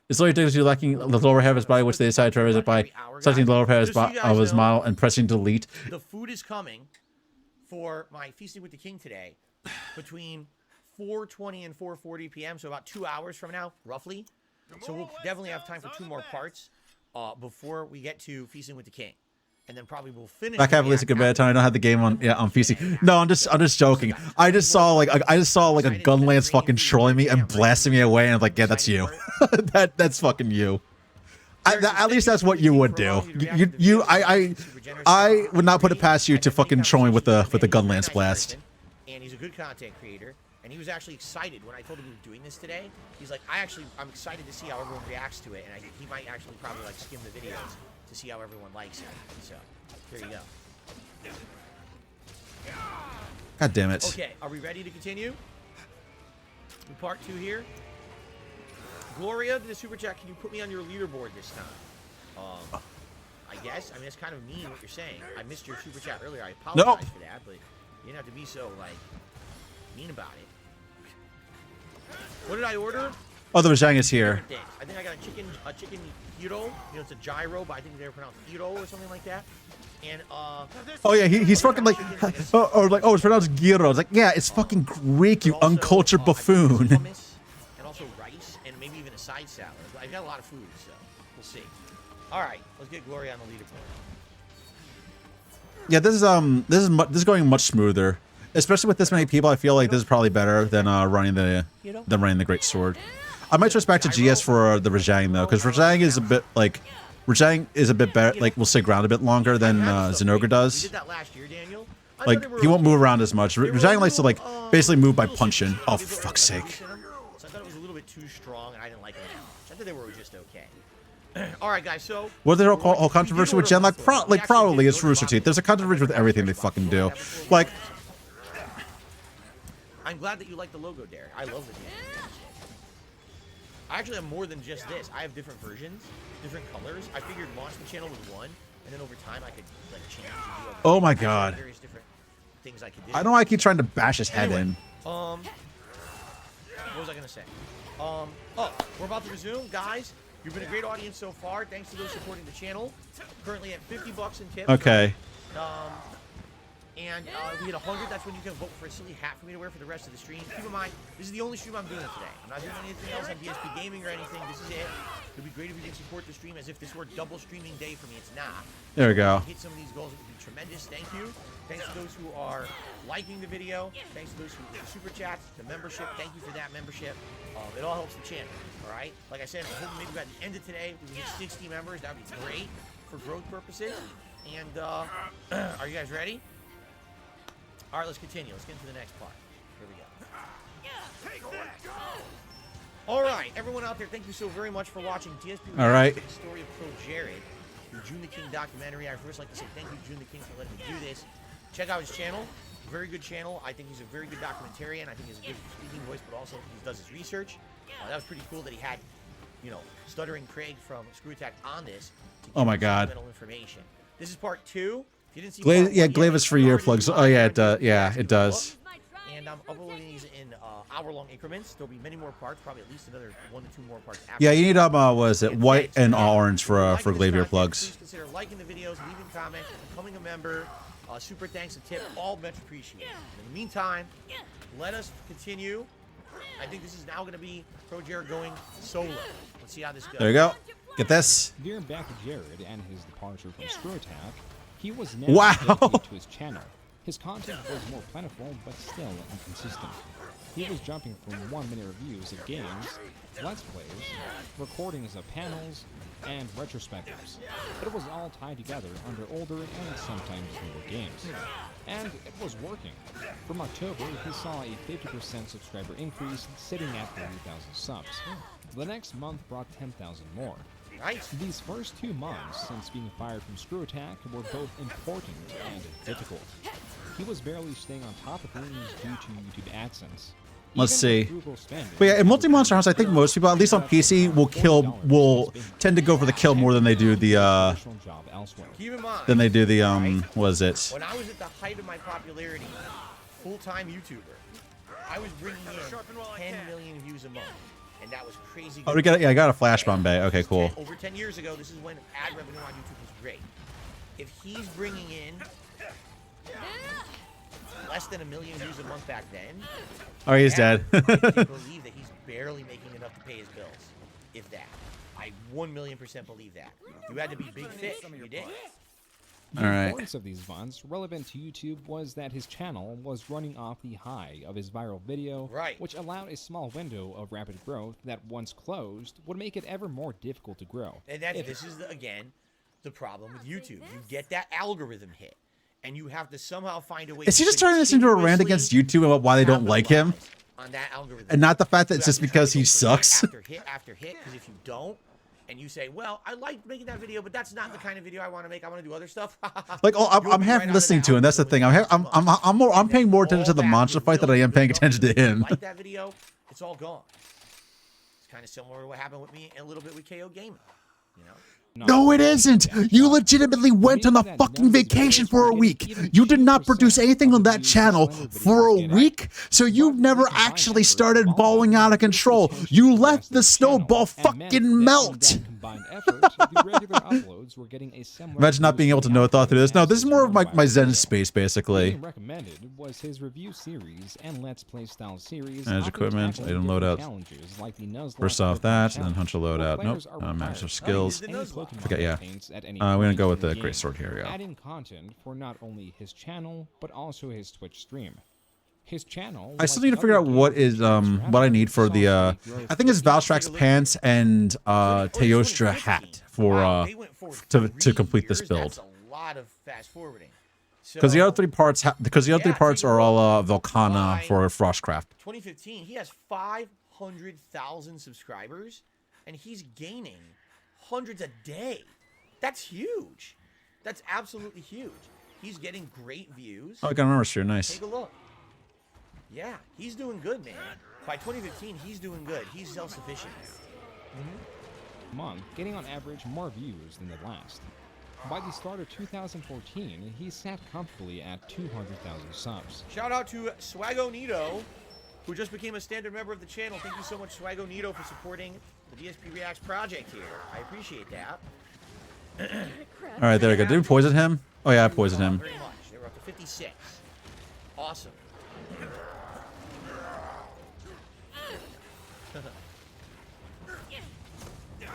It's literally ridiculous lacking the lower half of his body, which they decided to revisit by selecting the lower half of his model and pressing delete. The food is coming for my Feasting with the King today. between 4:20 and 4:40 p.m. So about 2 hours from now, roughly. So we'll definitely have time for 2 more parts before we get to Feasting with the King, and then probably we'll finish. Back half at a good bit of time. I don't have the game on on PC. No, I'm just joking. I just saw like a gun lance fucking trolling me and blasting me away, and I'm like, yeah, that's you. that's fucking you. At least that's what you would do. I would not put it past you to fucking troll me with the gun lance blast. And he's a good content creator, and he was actually excited when I told him we were doing this today. He's like, I'm excited to see how everyone reacts to it, and he might actually probably like skim the videos to see how everyone likes it. So there you go. God damn it. Okay, are we ready to continue? In part 2 here. Gloria, the super chat, can you put me on your leaderboard this time? I guess. I mean, it's kind of mean what you're saying. I missed your super chat earlier. I apologize for that, but you didn't have to be so, like, mean about it. What did I order? Oh, the Rajang is here. I think I got a chicken gyro. You know, it's a gyro, but I think they're pronounced gyro or something like that. And oh yeah, he's fucking like, oh, it's pronounced gyro. It's like, yeah, it's fucking Greek, you uncultured buffoon. And also rice and maybe even a side salad. I've got a lot of food, so we'll see. All right, let's get Gloria on the leaderboard. Yeah, this is going much smoother, especially with this many people. I feel like this is probably better than running the Great Sword. I might switch back to GS for the Rajang though, because Rajang is a bit better. Like, we'll stay ground a bit longer than Zinogre does. We did that last year, Daniel. Like, he won't move around as much. Rajang likes to like basically move by punching. Oh, for fuck's sake. So I thought it was a little bit too strong, and I didn't like it that much. I thought they were just okay. All right, guys. So what the whole controversy with Gen? Like probably it's Rooster Teeth. There's a controversy with everything they fucking do. Like, I'm glad that you like the logo, Derek. I love the game. I actually have more than just this. I have different versions, different colors. I figured launch the channel with one, and then over time I could like change and do oh my god. various different things I could do. I know I keep trying to bash his head in. What was I gonna say? Oh, we're about to resume, guys. You've been a great audience so far. Thanks to those supporting the channel. Currently at $50 in tips. Okay. And we hit 100. That's when you can vote for a silly hat for me to wear for the rest of the stream. Keep in mind, this is the only stream I'm doing today. I'm not doing anything else on DSP Gaming or anything. This is it. It would be great if you can support the stream as if this were double streaming day for me. It's not. There we go. Hit some of these goals. It would be tremendous. Thank you. Thanks to those who are liking the video. Thanks to those who super chats, the membership. Thank you for that membership. It all helps the channel. All right. Like I said, I'm hoping maybe by the end of today we can hit 60 members. That would be great for growth purposes. And are you guys ready? All right, let's continue. Let's get into the next part. Here we go. All right, everyone out there, thank you so very much for watching DSP. All right. The story of Pro Jared, the June the King documentary. I first like to say thank you, June the King, for letting me do this. Check out his channel. Very good channel. I think he's a very good documentarian. I think he has a good speaking voice, but also he does his research. That was pretty cool that he had, you know, Stuttering Craig from Screw Attack on this. Oh my god. Information. This is part 2. If you didn't see Glaive is for earplugs. Oh yeah, it does. Yeah, it does. And I'm uploading these in hour-long increments. There'll be many more parts, probably at least another 1 to 2 more parts. After yeah, you need what is it, white and orange for Glaive earplugs. Please consider liking the videos, leaving comments, becoming a member. Super thanks and tip, all much appreciated. In the meantime, let us continue. I think this is now going to be Pro Jared going solo. Let's see how this goes. There you go. Get this. Veering back to Jared and his departure from Screw Attack, he was now dedicated to his channel. His content was more plentiful, but still inconsistent. He was jumping from 1-minute reviews of games, let's plays, recordings of panels, and retrospectives. But it was all tied together under older and sometimes newer games. And it was working. From October, he saw a 50% subscriber increase, sitting at 30,000 subs. The next month brought 10,000 more. Nice. These first 2 months since being fired from Screw Attack were both important and difficult. He was barely staying on top of things due to YouTube AdSense. Let's see. But yeah, in Multi-Monster House, I think most people, at least on PC, will tend to go for the kill more than they do the Keep in mind, what is it? when I was at the height of my popularity, full-time YouTuber, I was bringing in 10 million views a month. And that was crazy. Oh, I got a flash bomb bay. Okay, cool. Over 10 years ago, this is when ad revenue on YouTube was great. If he's bringing in less than 1 million views a month back then. Oh, he's Yeah, dead. I can believe that he's barely making enough to pay his bills, if that. I 1,000,000% believe that. You had to be big fish. You did. The All right. importance of these funds relevant to YouTube was that his channel was running off the high of his viral video, Right. which allowed a small window of rapid growth that once closed would make it ever more difficult to grow. And this is, again, the problem with YouTube. You get that algorithm hit, and you have to somehow find a way Is he to just turning this into a rant against YouTube about why they don't like him? capitalize on that algorithm. And not the fact that it's You just have to try because to he go for sucks? hit after hit after hit, because if you don't, and you say, well, I like making that video, but that's not the kind of video I want to make. I want to do other stuff. Like, oh, I'm half listening to him. That's the thing. I'm paying more attention to the monster fight than I am paying attention to him. Like that video, it's all gone. It's kind of similar to what happened with me and a little bit with KO Gaming. You know. No, it isn't. You legitimately went on a fucking vacation for a week. You did not produce anything on that channel for a week, so you never actually started balling out of control. You let the snowball fucking melt. Imagine not being able to know a thought through this. No, this is more of my Zen space, basically. Recommended was his review series and Let's Play style series. Manage equipment, item loadout. First off that, and then hunch a loadout. Nope. Manage their skills. Okay, yeah. We're gonna go with the great sword here. Yeah. Adding content for not only his channel but also his Twitch stream. His channel. I still need to figure out what is what I need for the I think it's Valstrax pants and Teostra hat for to complete this build. That's a lot of fast forwarding. Because the other three parts are all Volcana for Frostcraft. 2015, he has 500,000 subscribers, and he's gaining hundreds a day. That's huge. That's absolutely huge. He's getting great views. Oh, I got an armor sphere. Nice. Take a look. Yeah, he's doing good, man. By 2015, he's doing good. He's self-sufficient now. Month, getting on average more views than the last. By the start of 2014, he sat comfortably at 200,000 subs. Shout out to Swagonito, who just became a standard member of the channel. Thank you so much, Swagonito, for supporting the DSP Reacts project here. I appreciate that. All right, there we go. Did we poison him? Oh yeah, I poisoned him. Very much. They were up to 56. Awesome.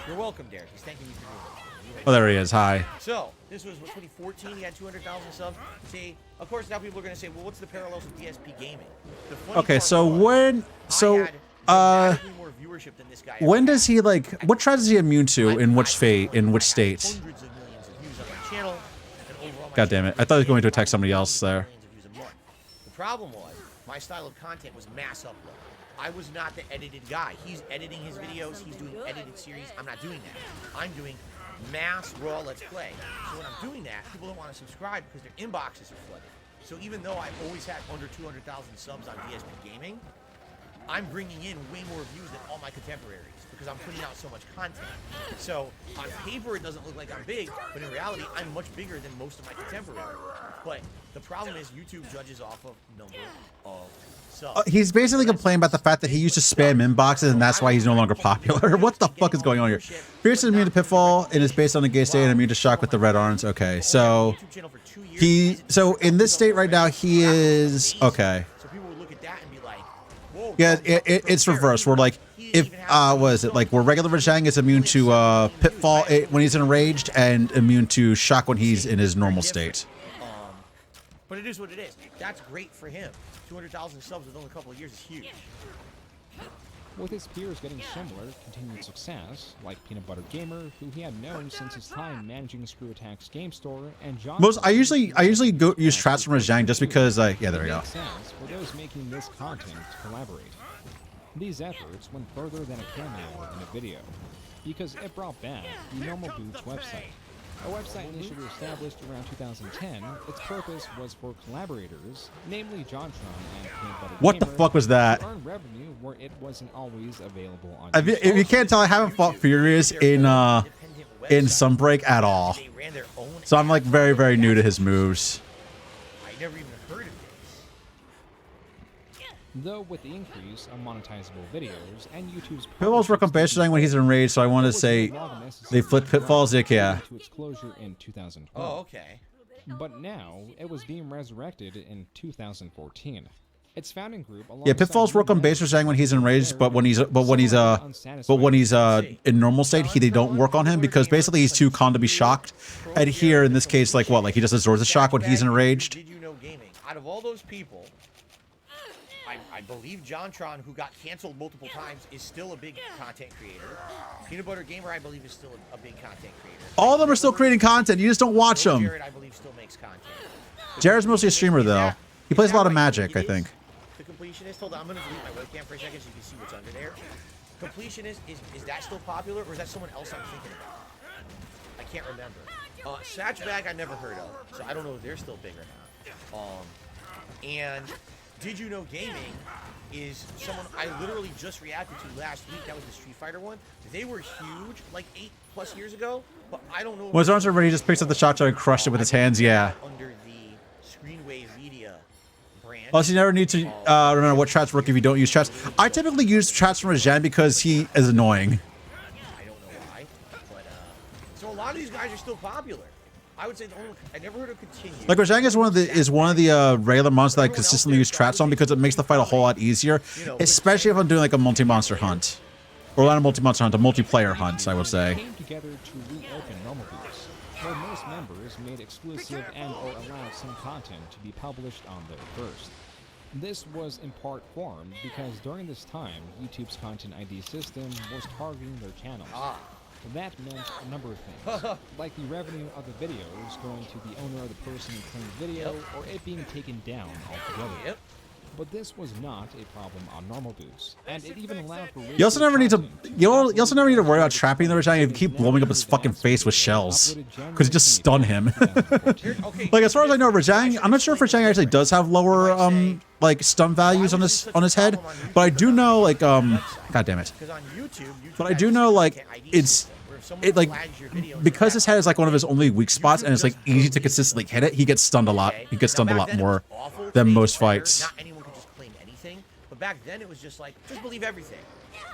You're welcome, Derek. He's thanking you for doing it. Oh, there he is. Hi. So, this was what, 2014. He had 200,000 subs. See, of course, now people are going to say, well, what's the parallels with DSP Gaming? The funny Okay, part so was, when dramatically more viewership than this guy ever when had. does he like what tribes is he immune to in which fate in which state? Hundreds of millions of views on my channel, and overall my God damn it. channel I thought he was going to has attack somebody else there. millions of views a month. The problem was, my style of content was mass upload. I was not the edited guy. He's editing his videos. He's doing edited series. I'm not doing that. I'm doing mass raw let's play. So when I'm doing that, people don't want to subscribe because their inboxes are flooded. So even though I've always had under 200,000 subs on DSP Gaming, I'm bringing in way more views than all my contemporaries because I'm putting out so much content. So on paper, it doesn't look like I'm big, but in reality, I'm much bigger than most of my contemporaries. But the problem is YouTube judges off of number of subs. He's basically complaining about the fact that he used to spam inboxes and that's why he's no longer popular. What the fuck is going on here? Fierce is immune to Pitfall. It is based on the gay state and immune to shock with the red arms. Okay, so so in this state right now, he is okay. So people would look at that and be like, whoa. Yeah, it's reversed. We're like, if was it like where regular Rajang is immune to Pitfall when he's enraged and immune to shock when he's in his normal state. But it is what it is. That's great for him. 200,000 subs within only a couple of years is huge. With his peers getting similar continued success, like Peanut Butter Gamer, who he had known since his time managing Screw Attack's game store, and John. I usually go use trats from Rajang just because yeah, there we go. Sense for those making this content to collaborate. These efforts went further than a cameo in a video, because it brought back the Normal Boots website. A website initially established around 2010, its purpose was for collaborators, namely JonTron and Peanut Butter What the Gamer, fuck was that? to earn revenue where it wasn't always available on If you can't tell, I haven't fought Furious in Sunbreak at all, They ran their own so I'm like very, very new to his moves. I never even heard of this. Though with the increase of monetizable videos and YouTube's Pitfalls work on Bashang when he's enraged, so I want to say they flip Pitfalls. Yeah. to its closure in 2012. Oh, okay. but now it was being resurrected in 2014. Its founding group, Yeah, Pitfalls work on base for Zhang when he's enraged, but when he's in normal state, they don't work on him because basically he's too calm to be shocked. And here in this case, like what, like he just absorbs the shock when he's enraged. Did you know gaming? Out of all those people, I believe JonTron, who got canceled multiple times, is still a big content creator. Peanut Butter Gamer, I believe, is still a big content creator. All of them are still creating content. You just don't watch them. Jared, I believe, still makes content. Jared's mostly a streamer though. He plays a lot of Magic, I think. The completionist. Hold on, I'm gonna delete my webcam for a second so you can see what's under there. Completionist is that still popular, or is that someone else I'm thinking about? I can't remember. Satchbag I never heard of, so I don't know if they're still big or not. And Did You Know Gaming is someone I literally just reacted to last week. That was the Street Fighter one. They were huge like 8+ years ago, but I don't know. When his arms are ready, he just picks up the shotgun and crushed it with his hands. Yeah. Under the Screenwave Media brand. Plus, you never need to remember what traps work if you don't use traps. I typically use traps from Rajan because he is annoying. I don't know why, but so a lot of these guys are still popular. I would say the only I never heard of Continue. Like Rajang is one of the regular monsters that I consistently use traps on because it makes the fight a whole lot easier, especially if I'm doing like a multi-monster hunt, or not a multi-monster hunt, a multiplayer hunt, I would say. Came together to reopen normal booths, where most members made exclusive and/or allowed some content to be published on there first. This was in part formed because during this time, YouTube's content ID system was targeting their channels. That meant a number of things, like the revenue of the videos going to the owner of the person who claimed the video, or it being taken down altogether. But this was not a problem on normal booths, and it even allowed for You also never need to worry about trapping the Rajang if you keep blowing up his fucking face with shells, because it just stun him. Like as far as I know, Rajang, I'm not sure if Rajang actually does have lower like stun values on his head, but I do know like god damn it. But I do know like because his head is like one of his only weak spots and it's like easy to consistently hit it, he gets stunned a lot. He gets stunned a lot more than most fights. Not anyone could just claim anything, but back then it was just like, just believe everything.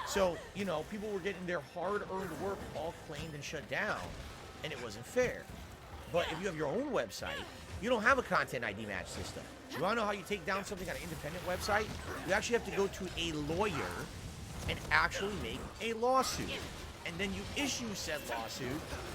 So, you know, people were getting their hard-earned work all claimed and shut down, and it wasn't fair. But if you have your own website, you don't have a content ID match system. You want to know how you take down something on an independent website? You actually have to go to a lawyer and actually make a lawsuit. And then you issue said lawsuit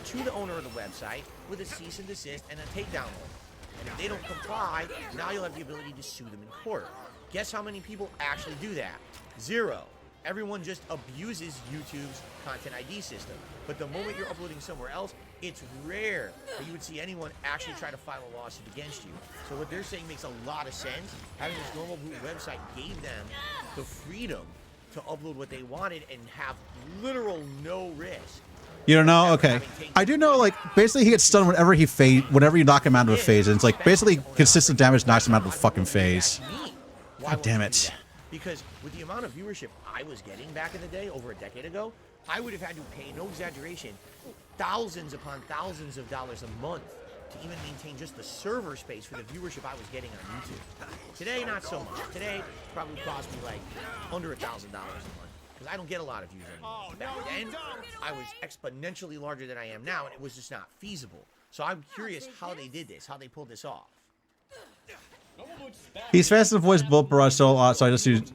to the owner of the website with a cease and desist and a takedown order. And if they don't comply, now you'll have the ability to sue them in court. Guess how many people actually do that? 0. Everyone just abuses YouTube's content ID system. But the moment you're uploading somewhere else, it's rare that you would see anyone actually try to file a lawsuit against you. So what they're saying makes a lot of sense. Having this normal boot website gave them the freedom to upload what they wanted and have literal no risk. You don't know? Okay. I do know, like, basically he gets stunned whenever you knock him out of a phase, and it's like, basically consistent damage knocks him out of a fucking phase. God damn it. Because with the amount of viewership I was getting back in the day, over a decade ago, I would have had to pay, no exaggeration, thousands upon thousands of dollars a month to even maintain just the server space for the viewership I was getting on YouTube. Today, not so much. Today, probably cost me like under $1,000 a month. Because I don't get a lot of views anymore. Back then, I was exponentially larger than I am now, and it was just not feasible. So I'm curious how they did this, how they pulled this off. He's fast in voice, bullet barrage still a lot, so I just use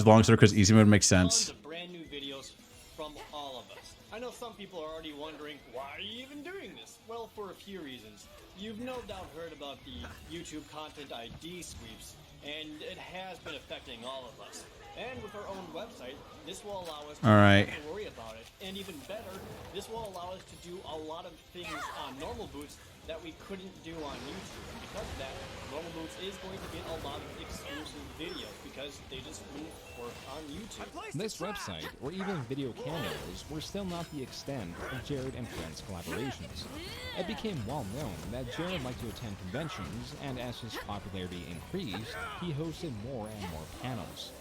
long sword because easy mode makes sense. Brand new videos from all of us. I know some people are already wondering, why are you even doing this? Well, for a few reasons. You've no doubt heard about the YouTube content ID sweeps, and it has been affecting all of us. And with our own website, this will allow us to not have to worry about it. And even better, this will allow us to do a lot of things on normal boots that we couldn't do on YouTube. And because of that, normal boots is going to get a lot of exclusive videos because they just wouldn't work on YouTube. This website, or even video cameos, were still not the extent of Jared and Friends collaborations. It became well known that Jared liked to attend conventions, and as his popularity increased, he hosted more and more panels.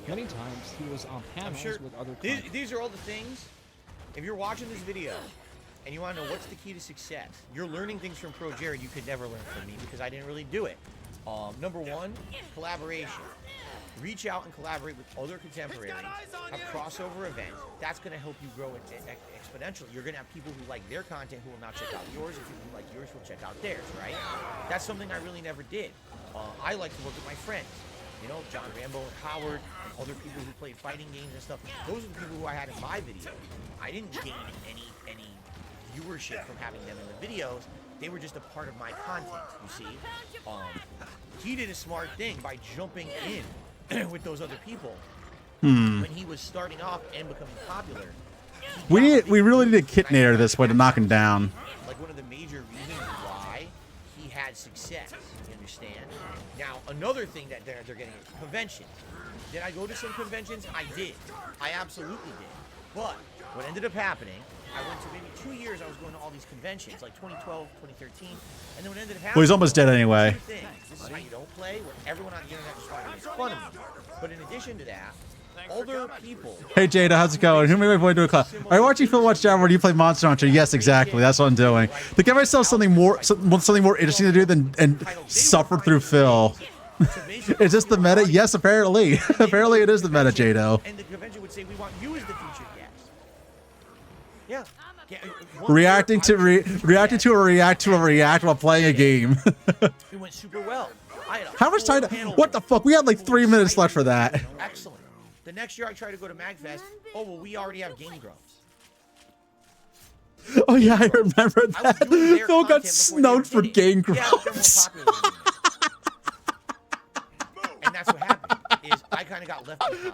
Many times he was on panels with other these are all the things. If you're watching this video and you want to know what's the key to success, you're learning things from Pro Jared you could never learn from me because I didn't really do it. Number 1, collaboration. reach out and collaborate with other contemporaries, have crossover events. That's going to help you grow exponentially. You're going to have people who like their content who will now check out yours, and people who like yours will check out theirs, right? That's something I really never did. I like to work with my friends. You know, John Rambo and Howard, and other people who played fighting games and stuff. Those are the people who I had in my videos. I didn't gain any viewership from having them in the videos. They were just a part of my content, you see. He did a smart thing by jumping in with those other people when he was starting off and becoming popular. We really need a Kit Nader this way to knock him down. Like one of the major reasons why he had success. You understand? Now, another thing that they're getting is conventions. Did I go to some conventions? I did. I absolutely did. But what ended up happening, I went to maybe 2 years. I was going to all these conventions, like 2012, 2013, and then what ended up happening. Well, he's almost dead anyway. This is how you don't play. Where everyone on the internet just wanted to make fun of me. But in addition to that, other people. Hey Jada, how's it going? Who made my boy do a class? Are you watching Phil watch Java? Or do you play Monster Hunter? Yes, exactly. That's what I'm doing. To give myself something more interesting to do than and suffer through Phil. Is this the meta? Yes, apparently. Apparently, it is the meta, Jado. And the convention would say, "We want you as the featured guest." Yeah. Reacting to a react while playing a game. It went super well. How much time? What the fuck? We had like 3 minutes left for that. Excellent. The next year I tried to go to MagFest. Oh well, we already have Game Grumps. Oh yeah, I remember that. Phil got snubbed for Game Grumps. And that's what happened. Is I kind of got left behind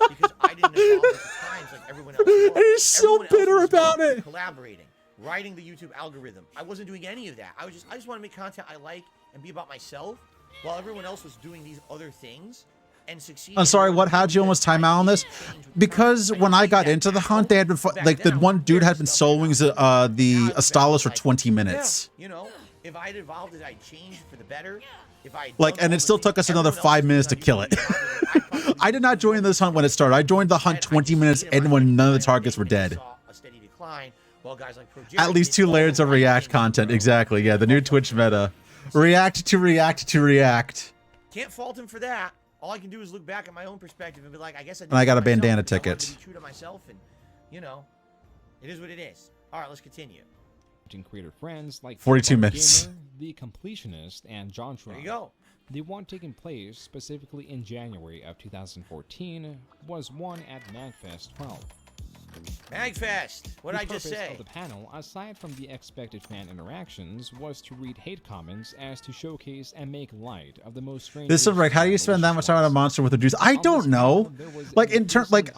because I didn't evolve at the times like everyone else. And he's so bitter about it. Collaborating, writing the YouTube algorithm. I wasn't doing any of that. I just want to make content I like and be about myself, while everyone else was doing these other things and succeeding. I'm sorry, what? How'd you almost time out on this? Because when I got into the hunt, they had been like the one dude had been soloing the Astalos for 20 minutes. Yeah, you know, if I'd evolved it, I'd changed for the better. And it still took us another 5 minutes to kill it. I did not join this hunt when it started. I joined the hunt 20 minutes in when none of the targets were dead. At least 2 layers of React content. Exactly. Yeah, the new Twitch meta. React to react to react. Can't fault him for that. All I can do is look back at my own perspective and be like, I guess I got a bandana ticket. To be true to myself, and you know, it is what it is. All right, let's continue. Creator friends like 42 minutes. Gamer, The Completionist, and Jontron. There you go. The one taking place specifically in January of 2014 was one at MagFest 12. MagFest! What did I just say? The purpose of the panel, aside from the expected fan interactions, was to read hate comments as to showcase and make light of the most strange. This is right. How do you spend that much time on a monster with a juice? I don't know. Like in turn, like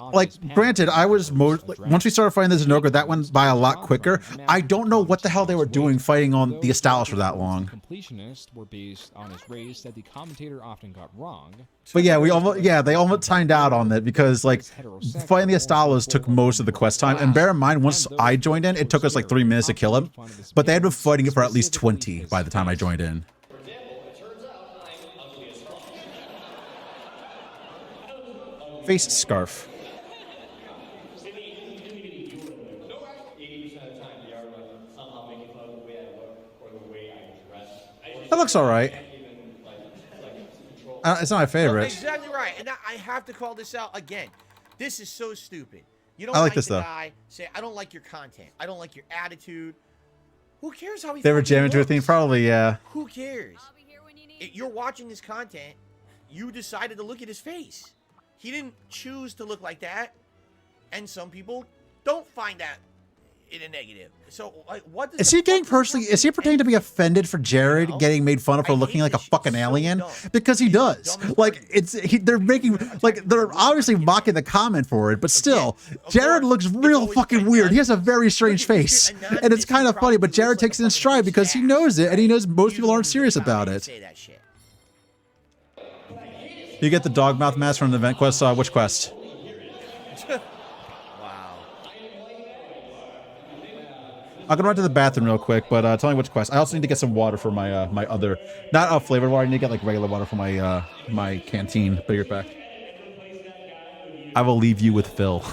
granted, I was once we started fighting the Zenogre, that went by a lot quicker. I don't know what the hell they were doing fighting on the Astalos for that long. Completionists were based on his race that the commentator often got wrong. But yeah, they almost timed out on it because like fighting the Astalos took most of the quest time. And bear in mind, once I joined in, it took us like 3 minutes to kill him. But they had been fighting it for at least 20 by the time I joined in. Face scarf. That looks alright. It's not my favorite. Exactly right. And I have to call this out again. This is so stupid. You don't I like like this the though. guy, say, I don't like your content. I don't like your attitude. Who cares how he They were fucking jamming to a looks? theme, probably, yeah. Who cares? You're watching his content. You decided to look at his face. He didn't choose to look like that. And some people don't find that in a negative. So, like, what does Is he getting personally? Is he pretending to be offended for Jared getting made fun of for looking like a fucking alien? Because he does. Like they're making they're obviously mocking the comment for it, but still, Jared looks real fucking weird. He has a very strange face, and it's kind of funny. But Jared takes it in stride because he knows it, and he knows most people aren't serious about it. You get the dog mouth mask from the event quest. Which quest? I'll go run to the bathroom real quick, but tell me which quest. I also need to get some water for my my other, not flavored water. I need to get like regular water for my my canteen. Be right back. I will leave you with Phil.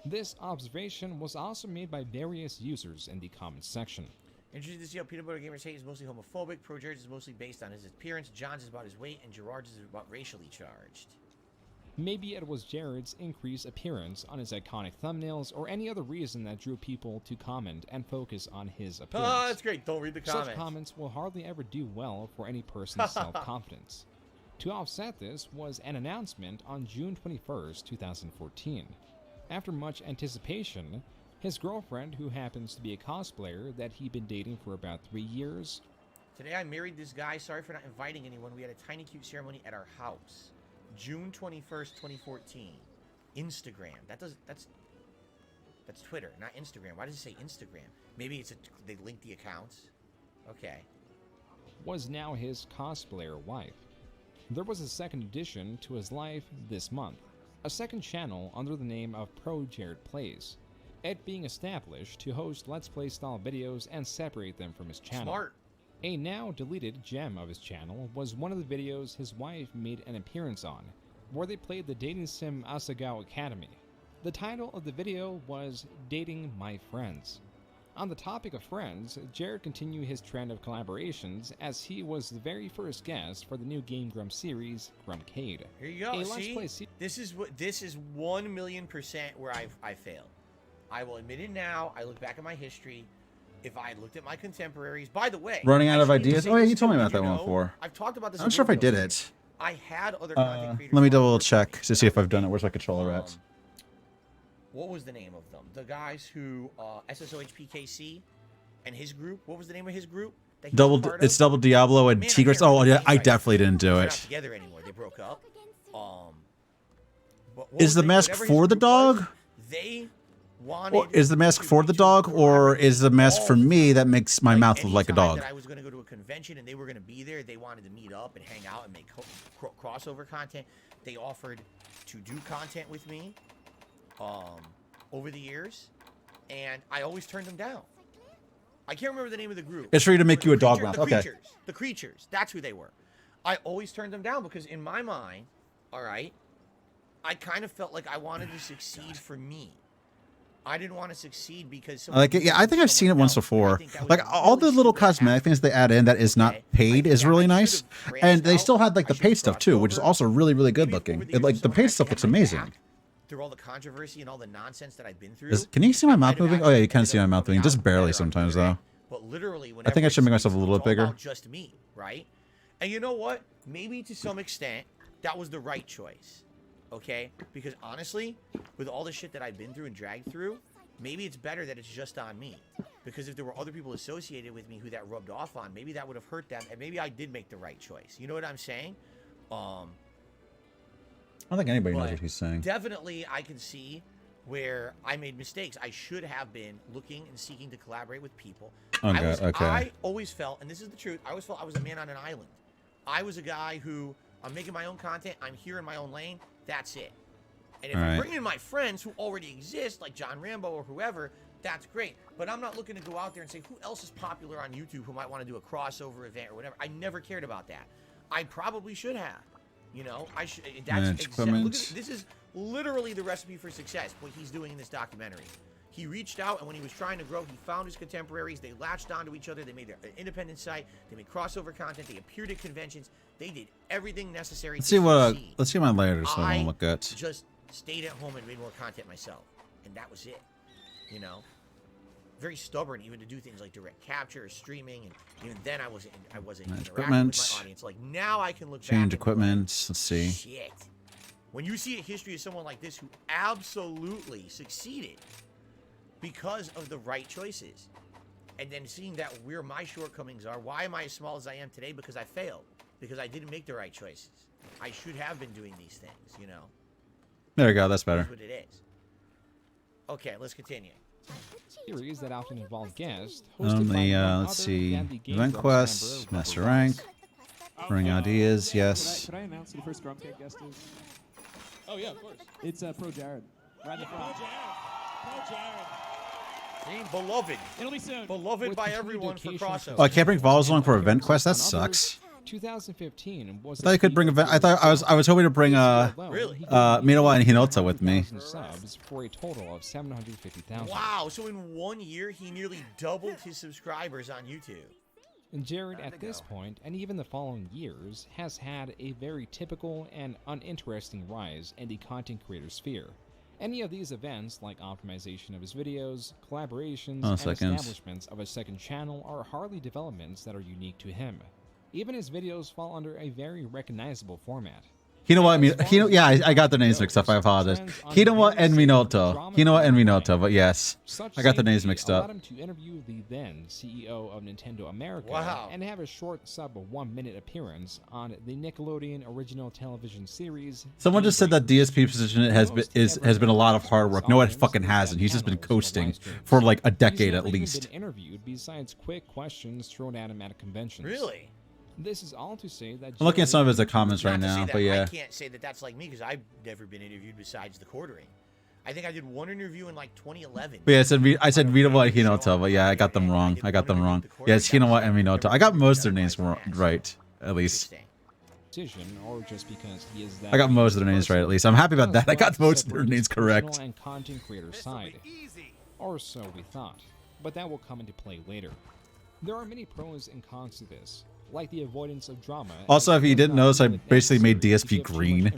This observation was also made by various users in the comments section. Interesting to see how Peanut Butter Gamer's hate is mostly homophobic. Pro Jared's is mostly based on his appearance. John's is about his weight, and Gerard's is about racially charged. Maybe it was Jared's increased appearance on his iconic thumbnails or any other reason that drew people to comment and focus on his appearance. Oh, that's great. Don't read the comments. Such comments will hardly ever do well for any person's self-confidence. To offset this was an announcement on June 21st, 2014. After much anticipation, his girlfriend, who happens to be a cosplayer that he'd been dating for about 3 years. Today I married this guy. Sorry for not inviting anyone. We had a tiny cute ceremony at our house. June 21st, 2014. Instagram. That's Twitter, not Instagram. Why does it say Instagram? Maybe they link the accounts. Okay. Was now his cosplayer wife. There was a second addition to his life this month. A second channel under the name of Pro Jared Plays. It being established to host Let's Play style videos and separate them from his channel. Smart. A now deleted gem of his channel was one of the videos his wife made an appearance on, where they played the dating sim Asagao Academy. The title of the video was Dating My Friends. On the topic of friends, Jared continued his trend of collaborations as he was the very first guest for the new Game Grumps series, Grumpcade. Here you go. See? This is 1,000,000% where I failed. I will admit it now. I look back at my history. If I had looked at my contemporaries, by the way, Running out of ideas. Oh yeah, you told me about that one before. I've talked about this. I'm not sure if I did it. I had other content creators. Let me double check to see if I've done it. Where's my controller at? What was the name of them? The guys who SSOHPKC and his group. What was the name of his group? That he was part of? It's Double Diablo and Man, Tigris. Oh yeah, I definitely didn't do They're it. not together anymore. They broke up. Is the mask for the dog? They Or wanted. is the mask for the dog, or is the mask for me that makes my mouth look like a anytime dog? That I was going to go to a convention and they were going to be there. They wanted to meet up and hang out and make crossover content. They offered to do content with me over the years, and I always turned them down. I can't remember the name of the group. It's for you to make you a dog Creature- mouth. the Okay. Creatures. The Creatures. That's who they were. I always turned them down because in my mind, all right, I kind of felt like I wanted to succeed for me. I didn't want to succeed because Like it, yeah, I think I've seen it once before. Like all the little cosmetic things they add in that is not paid is really nice, and they still had like the paid stuff too, which is also really really good looking. Like the paid stuff looks amazing. Through all the controversy and all the nonsense that I've been through. Can you see my mouth moving? Oh yeah, you can see my mouth moving, just barely sometimes though. But literally, I think I should make myself a little bit bigger. Just me, right? And you know what? Maybe to some extent, that was the right choice. Okay? Because honestly, with all the shit that I've been through and dragged through, maybe it's better that it's just on me. Because if there were other people associated with me who that rubbed off on, maybe that would have hurt them, and maybe I did make the right choice. You know what I'm saying? I don't think anybody knows what he's saying. Definitely, I can see where I made mistakes. I should have been looking and seeking to collaborate with people. Oh, God, okay. I always felt, and this is the truth, I always felt I was a man on an island. I was a guy who, I'm making my own content, I'm here in my own lane, that's it. And if I bring in my friends who already exist, like John Rambo or whoever, that's great. But I'm not looking to go out there and say, who else is popular on YouTube who might want to do a crossover event or whatever. I never cared about that. I probably should have. You know, I should. That's exactly. Look at, this is literally the recipe for success. What he's doing in this documentary. He reached out, and when he was trying to grow, he found his contemporaries. They latched onto each other. They made their independent site. They made crossover content. They appeared at conventions. They did everything necessary. Let's see what. Let's see my layers. So I look at. Just stayed at home and made more content myself, and that was it. You know, very stubborn even to do things like direct capture or streaming, and even then I wasn't interacting with my audience. Like now I can look back. Change equipment. Let's see. Shit. When you see a history of someone like this who absolutely succeeded because of the right choices, and then seeing that where my shortcomings are, why am I as small as I am today? Because I failed. Because I didn't make the right choices. I should have been doing these things, you know. There we go. That's better. That's what it is. Okay, let's continue. Series that often involve guests. Let's see. Event quests, master rank, running ideas. Yes. Could I announce who the first Grumpcade guest is? Oh yeah, of course. It's Pro Jared. Right in the front. Pro Jared. Beloved. It'll be soon. Beloved by everyone for crossover. Oh, I can't bring Vols along for event quests. That sucks. 2015 was. I thought I could bring I thought I was hoping to bring Really? Minowa and Hinata with me. Subs for a total of 750,000. Wow, so in 1 year, he nearly doubled his subscribers on YouTube. And Jared, at this point, and even the following years, has had a very typical and uninteresting rise in the content creator sphere. Any of these events, like optimization of his videos, collaborations, and establishments of a second channel, are hardly developments that are unique to him. Even his videos fall under a very recognizable format. Hinawa, I got the names mixed up. I apologize. Hinawa and Minoto. Hinawa and Minoto, but yes, I got the names mixed up. Allowed him to interview the then CEO of Nintendo America and have a short sub 1 minute appearance on the Nickelodeon original television series. Someone just said that DSP position has been a lot of hard work. No, it fucking hasn't. He's just been coasting for like a decade at least. Been interviewed besides quick questions thrown at him at conventions. Really? This is all to say that I'm looking at some of his comments right now, but yeah. I can't say that that's like me because I've never been interviewed besides the quartering. I think I did one interview in like 2011. But yeah, I said Minowa and Hinata, but yeah, I got them wrong. Yeah, it's Hinawa and Minoto. I got most of their names right, at least. Or just because he is that I got most of their names right, at least. I'm happy about that. I got most of their names correct. And content creator side, or so we thought, but that will come into play later. There are many pros and cons to this, like the avoidance of drama. Also, if you didn't notice, I basically made DSP green.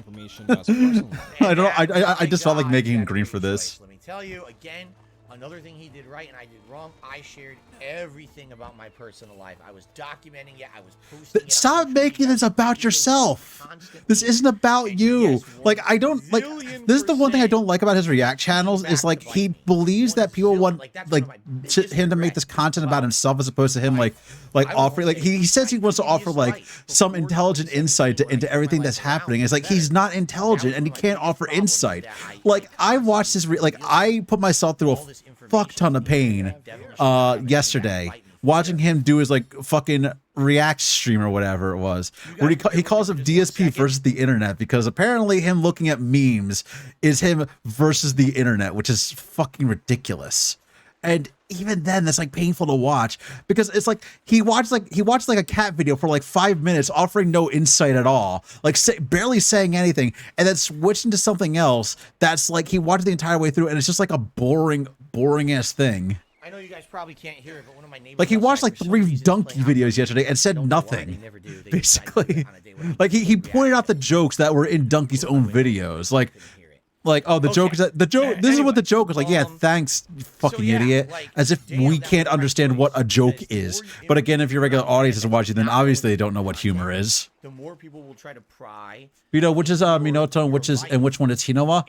I just felt like making him green for this. Let me tell you again, another thing he did right and I did wrong. I shared everything about my personal life. I was documenting it. I was posting it. Stop making this about yourself. This isn't about you. Like, I don't like. This is the one thing I don't like about his React channels is like he believes that people want like him to make this content about himself as opposed to him like offering like he says he wants to offer like some intelligent insight into everything that's happening. It's like he's not intelligent and he can't offer insight. Like I watched this like I put myself through a fuck ton of pain yesterday watching him do his like fucking React stream or whatever it was where he calls it DSP versus the internet because apparently him looking at memes is him versus the internet, which is fucking ridiculous. And even then that's like painful to watch because it's like he watched like a cat video for like 5 minutes offering no insight at all, like barely saying anything, and then switching to something else that's like he watched the entire way through and it's just like a boring ass thing. I know you guys probably can't hear it, but one of my neighbors like he watched like 3 donkey videos yesterday and said nothing. Basically, like he pointed out the jokes that were in Donkey's own videos, like oh the joke is that the joke this is what the joke is like, yeah, thanks you fucking idiot, as if we can't understand what a joke is. But again, if your regular audience is watching, then obviously they don't know what humor is. The more people will try to pry, you know, which is Minoto and which one is Hinawa.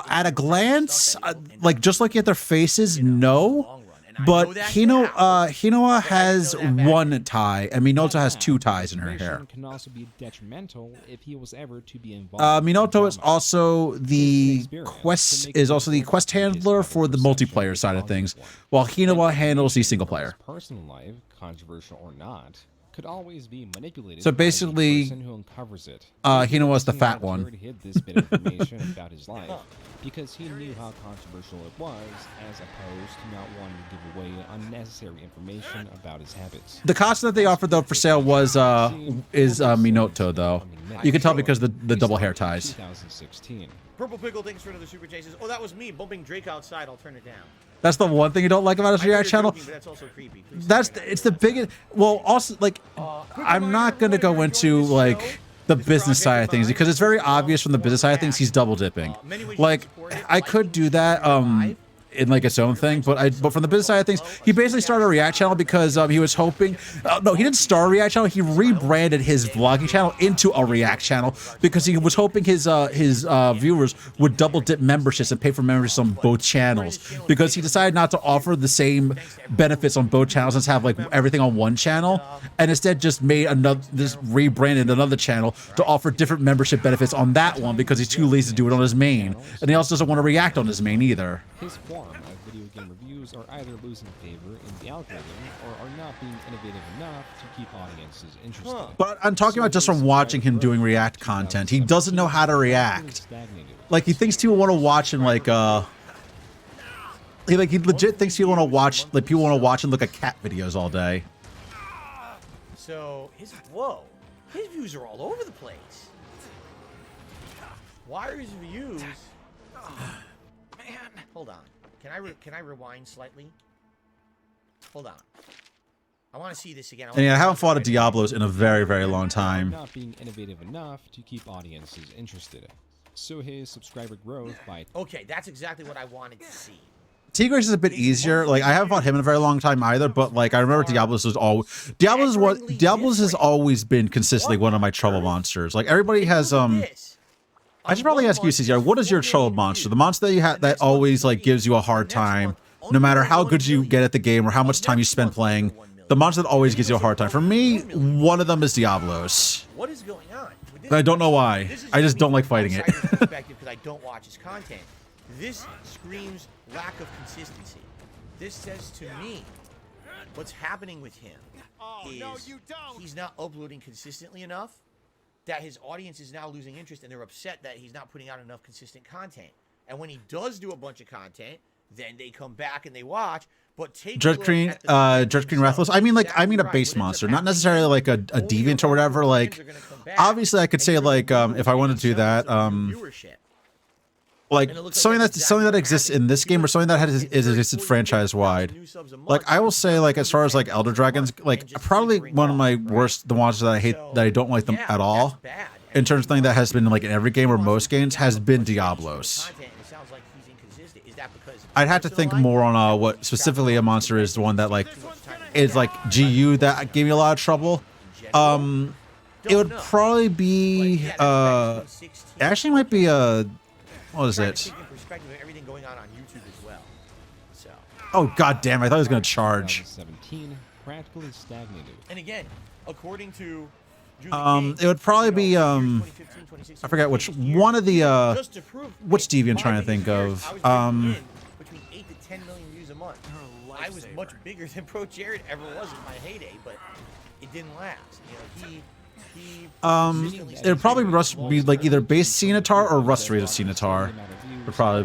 At a glance, like just looking at their faces, no. But Hinawa has 1 tie, and Minoto has 2 ties in her hair. Can also be detrimental if he was ever to be involved. Minoto is also the quest handler for the multiplayer side of things, while Hinawa handles the single player. Personal life, controversial or not, could always be manipulated. So basically, by the person who uncovers it. Hinawa's the fat one. Hid this bit of information about his life because he knew how controversial it was, as opposed to not wanting to give away unnecessary information about his habits. The costume that they offered though for sale was Minoto though. You can tell because the double hair ties. 2016. Purple Pickle, thanks for another super chases. Oh, that was me bumping Drake outside. I'll turn it down. That's the one thing you don't like about his React channel. Joking, but that's also creepy. It's the biggest. Well, also like I'm not gonna go into like the business side of things because it's very obvious from the business side of things he's double dipping. Like I could do that in like its own thing, but from the business side of things, he basically started a React channel because he was hoping. No, he didn't start a React channel. He rebranded his vlogging channel into a React channel because he was hoping his viewers would double dip memberships and pay for memberships on both channels. Because he decided not to offer the same benefits on both channels and have like everything on one channel, and instead just made rebranded another channel to offer different membership benefits on that one because he's too lazy to do it on his main, and he also doesn't want to react on his main either. His form of video game reviews are either losing favor in the algorithm or are not being innovative enough to keep audiences interested. But I'm talking about just from watching him doing React content. He doesn't know how to react. Like he thinks people want to watch him like he legit thinks people want to watch and look at cat videos all day. So his views are all over the place. Why are his views? Man, hold on. Can I rewind slightly? Hold on. I want to see this again. And yeah, I haven't fought a Diablos in a very, very long time. Not being innovative enough to keep audiences interested. So his subscriber growth by... Okay, that's exactly what I wanted to see. Tigrex is a bit easier. Like, I haven't fought him in a very long time either, but like I remember Diablos was always Diablos has always been consistently one of my trouble monsters. Like everybody has I should probably ask you, CCR, what is your trouble monster? The monster that you have that always like gives you a hard time, no matter how good you get at the game or how much time you spend playing. The monster that always gives you a hard time. For me, one of them is Diablos. What is going on? I don't know why. I just don't like fighting it. Because I don't watch his content. This screams lack of consistency. This says to me, what's happening with him is he's not uploading consistently enough, that his audience is now losing interest, and they're upset that he's not putting out enough consistent content. And when he does do a bunch of content, then they come back and they watch. But take Judge Green Rathless. I mean a base monster, not necessarily like a deviant or whatever. Like obviously I could say like if I wanted to do that, like something that exists in this game or something that has existed franchise wide. Like I will say like as far as like Elder Dragons, like probably one of my worst, the monsters that I hate, that I don't like them at all, in terms of something that has been like in every game or most games, has been Diablos. I'd have to think more on what specifically a monster is, the one that like is like GU that gave me a lot of trouble. It would probably be it actually might be what is it? Oh god damn! I thought he was gonna charge. 17 practically stagnated. And again, according to it would probably be I forget which one of the which deviant I'm trying to think of. Between 8 to 10 million views a month. I was much bigger than Pro Jared ever was in my heyday, but it didn't last. You know, it would probably be like either base Cenatar or Rustrated Cenatar. Would probably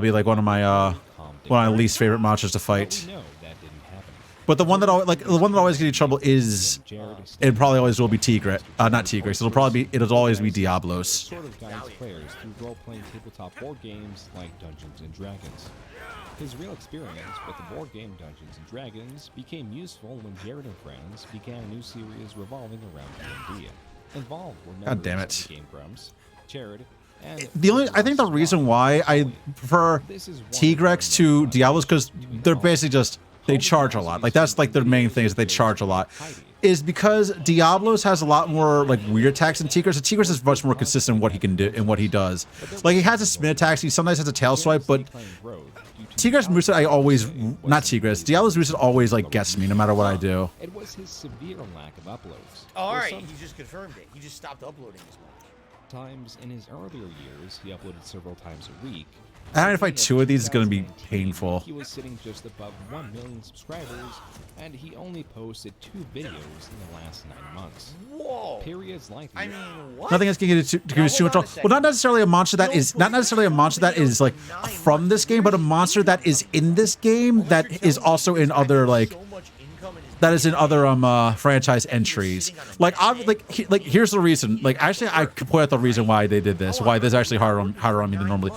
be like one of my least favorite monsters to fight. But the one that always gets you trouble is it probably always will be Tigrex, not Tigrex. It'll always be Diablos. Sort of guides players through role-playing tabletop board games like Dungeons and Dragons. His real experience with the board game Dungeons and Dragons became useful when Jared and friends began a new series revolving around D&D. Involved were members of the Game Grumps, Jared, and I think the reason why I prefer Tigrex to Diablos, because they're basically just they charge a lot. Like that's like their main thing is they charge a lot. Is because Diablos has a lot more like weird attacks than Tigrex. So Tigrex is much more consistent in what he can do and what he does. Like he has a spin attacks, he sometimes has a tail swipe, but Tigrex moveset Diablo's moveset always like gets me no matter what I do. It was his severe lack of uploads. Alright, he just confirmed it. He just stopped uploading as much. Times in his earlier years, he uploaded several times a week. Having to fight two of these is going to be painful. He was sitting just above 1 million subscribers, and he only posted 2 videos in the last 9 months. Whoa! Periods like I mean, what? Nothing else can get too much trouble. Well, not necessarily a monster that is like from this game, but a monster that is in this game that is also in other like franchise entries. Like here's the reason. Like actually, I could point out the reason why they did this. Why this is actually harder on me than normally.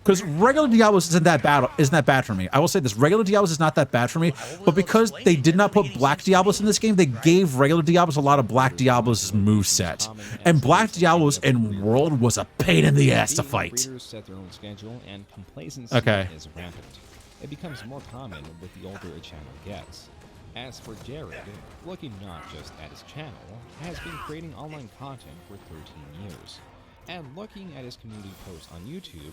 Because regular Diablos isn't that bad for me. I will say this: regular Diablos is not that bad for me. But because they did not put Black Diablos in this game, they gave regular Diablos a lot of Black Diablos' moveset. And Black Diablos in World was a pain in the ass to fight. Set their own schedule, and complacency is rampant. It becomes more common with the older a channel gets. As for Jared, looking not just at his channel, has been creating online content for 13 years. And looking at his community posts on YouTube,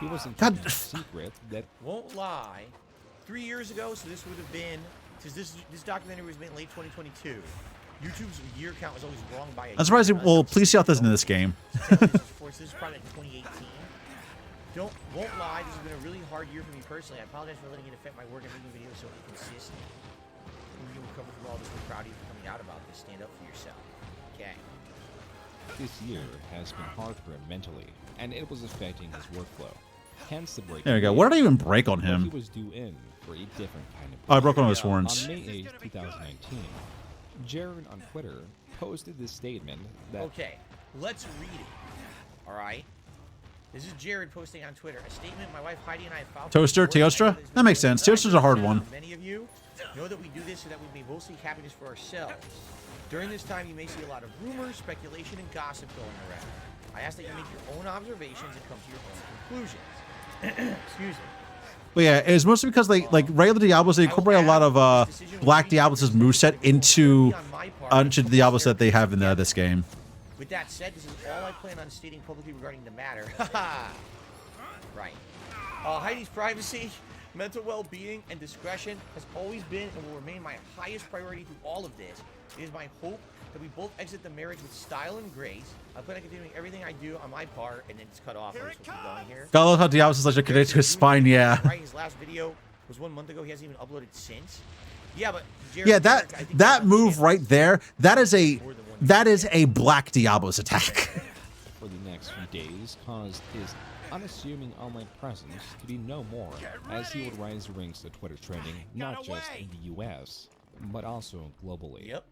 he wasn't keeping a secret that... Won't lie. 3 years ago, so this would have been... Because this documentary was made in late 2022. YouTube's year count was always wrong by a year. I'm surprised well, please see how this in this game. This is probably like 2018. Won't lie, this has been a really hard year for me personally. I apologize for letting it affect my work and making videos so inconsistent. You recover from all this. We're proud of you for coming out about this. Stand up for yourself. Okay. This year has been hard for him mentally, and it was affecting his workflow. Hence the break. There we go. What did I even break on him? He was due in for a different kind of. Oh, I broke one of his On horns. May 8, 2019, Jared on Twitter posted this statement that. Okay, let's read it. All right. This is Jared posting on Twitter a statement my wife Heidi and I have filed. Toaster, Teostra? That makes sense. Teostra's a hard one. Many of you know that we do this so that we may both seek happiness for ourselves. During this time, you may see a lot of rumors, speculation, and gossip going around. I ask that you make your own observations and come to your own conclusions. Excuse me. But yeah, it's mostly because they like regular Diablos. They incorporate a lot of Black Diablos' moveset into the Diablos that they have in this game. With that said, this is all I plan on stating publicly regarding the matter. Right. Heidi's privacy, mental well-being, and discretion has always been and will remain my highest priority through all of this. It is my hope that we both exit the marriage with style and grace. I plan on continuing everything I do on my part, and then it's cut off. Here keep going here. Gotta love how Diablos is like connected to his spine. Yeah. Right. His last video was 1 month ago. He hasn't even uploaded since. Yeah, but Jared, Yeah, that move right there. That is a Black Diablos attack. For the next few days caused his unassuming online presence to be no more, as he would rise the ranks of Twitter trending, not just in the US, but also globally. Yep.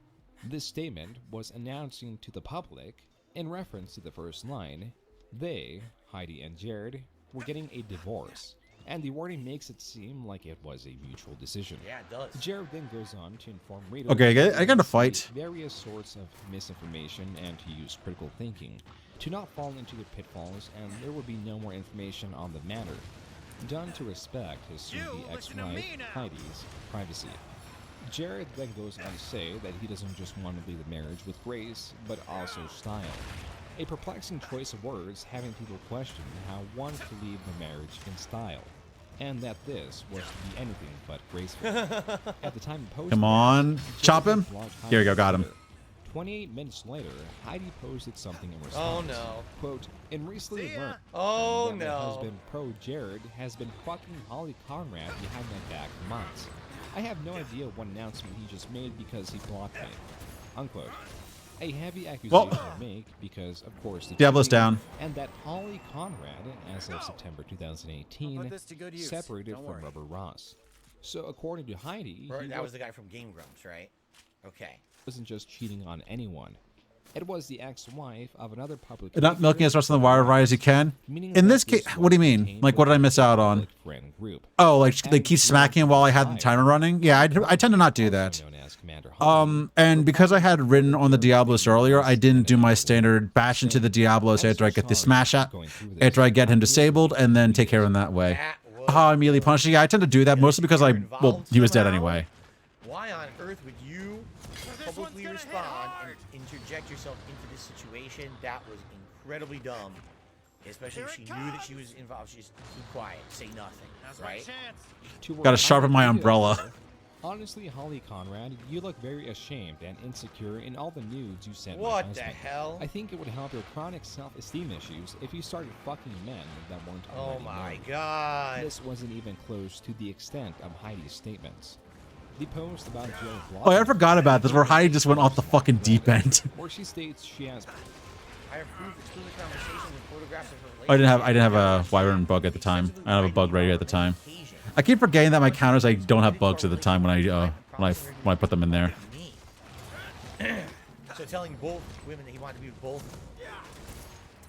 This statement was announcing to the public, in reference to the first line, they, Heidi and Jared, were getting a divorce, and the wording makes it seem like it was a mutual decision. Yeah, it does. Jared then goes on to inform readers. Okay, I gotta fight. Various sorts of misinformation and to use critical thinking, to not fall into the pitfalls, and there would be no more information on the matter, done to respect his soon-to-be ex-wife Heidi's privacy. Jared then goes on to say that he doesn't just want to leave the marriage with grace, but also style. A perplexing choice of words, having people question how one could leave the marriage in style, and that this was to be anything but graceful. At the time of posting, Come on, chop him. Here we go, got him. 28 minutes later, Heidi posted something in response. Oh no. Quote, in recently learned Oh that my no. husband, Pro Jared, has been fucking Holly Conrad behind my back for months. I have no idea what announcement he just made because he blocked me. Unquote. A heavy accusation to make because, of course, the Diablo's cheating, down. and that Holly Conrad, as of September 2018, separated from Rubber Ross. So, according to Heidi, That was the guy from Game Grumps, right? Okay. wasn't just cheating on anyone. It was the ex-wife of another public. Not milking as much on the wire right as you can. In this case, what do you mean? Like, what did I miss out on? Oh, like they keep smacking him while I had the timer running? Yeah, I tend to not do that. And because I had written on the Diablos earlier, I didn't do my standard bash into the Diablos after I get the smash out, after I get him disabled, and then take care of him that way. How I immediately punished. Yeah, I tend to do that mostly because he was dead anyway. Why on earth would you publicly respond and interject yourself into this situation? That was incredibly dumb. Especially if she knew that she was involved. She just keep quiet, say nothing, right? Gotta sharpen my umbrella. Honestly, Holly Conrad, you look very ashamed and insecure in all the nudes you sent my What husband. the hell? I think it would help your chronic self-esteem issues if you started fucking men that weren't Oh already my married. god. This wasn't even close to the extent of Heidi's statements. The post about Jared Oh, I forgot about this, where Heidi just went off the fucking deep end. where she states she has I have proof excluding conversations and photographs of her I didn't have a Wyvern bug at the time. I don't have a bug ready at the time. I keep forgetting that my counters, I don't have bugs at the time when I put them in there. So telling both women that he wanted to be with both of them.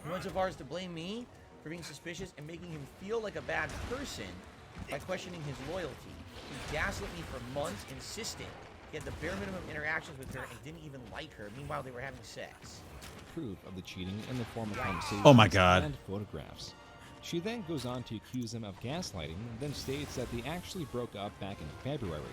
He went so far as to blame me for being suspicious and making him feel like a bad person by questioning his loyalty. He gaslit me for months, insisting he had the bare minimum interactions with her and didn't even like her. Meanwhile, they were having sex. proof of the cheating in the form of conversations Oh my God. and photographs. She then goes on to accuse him of gaslighting, then states that they actually broke up back in February.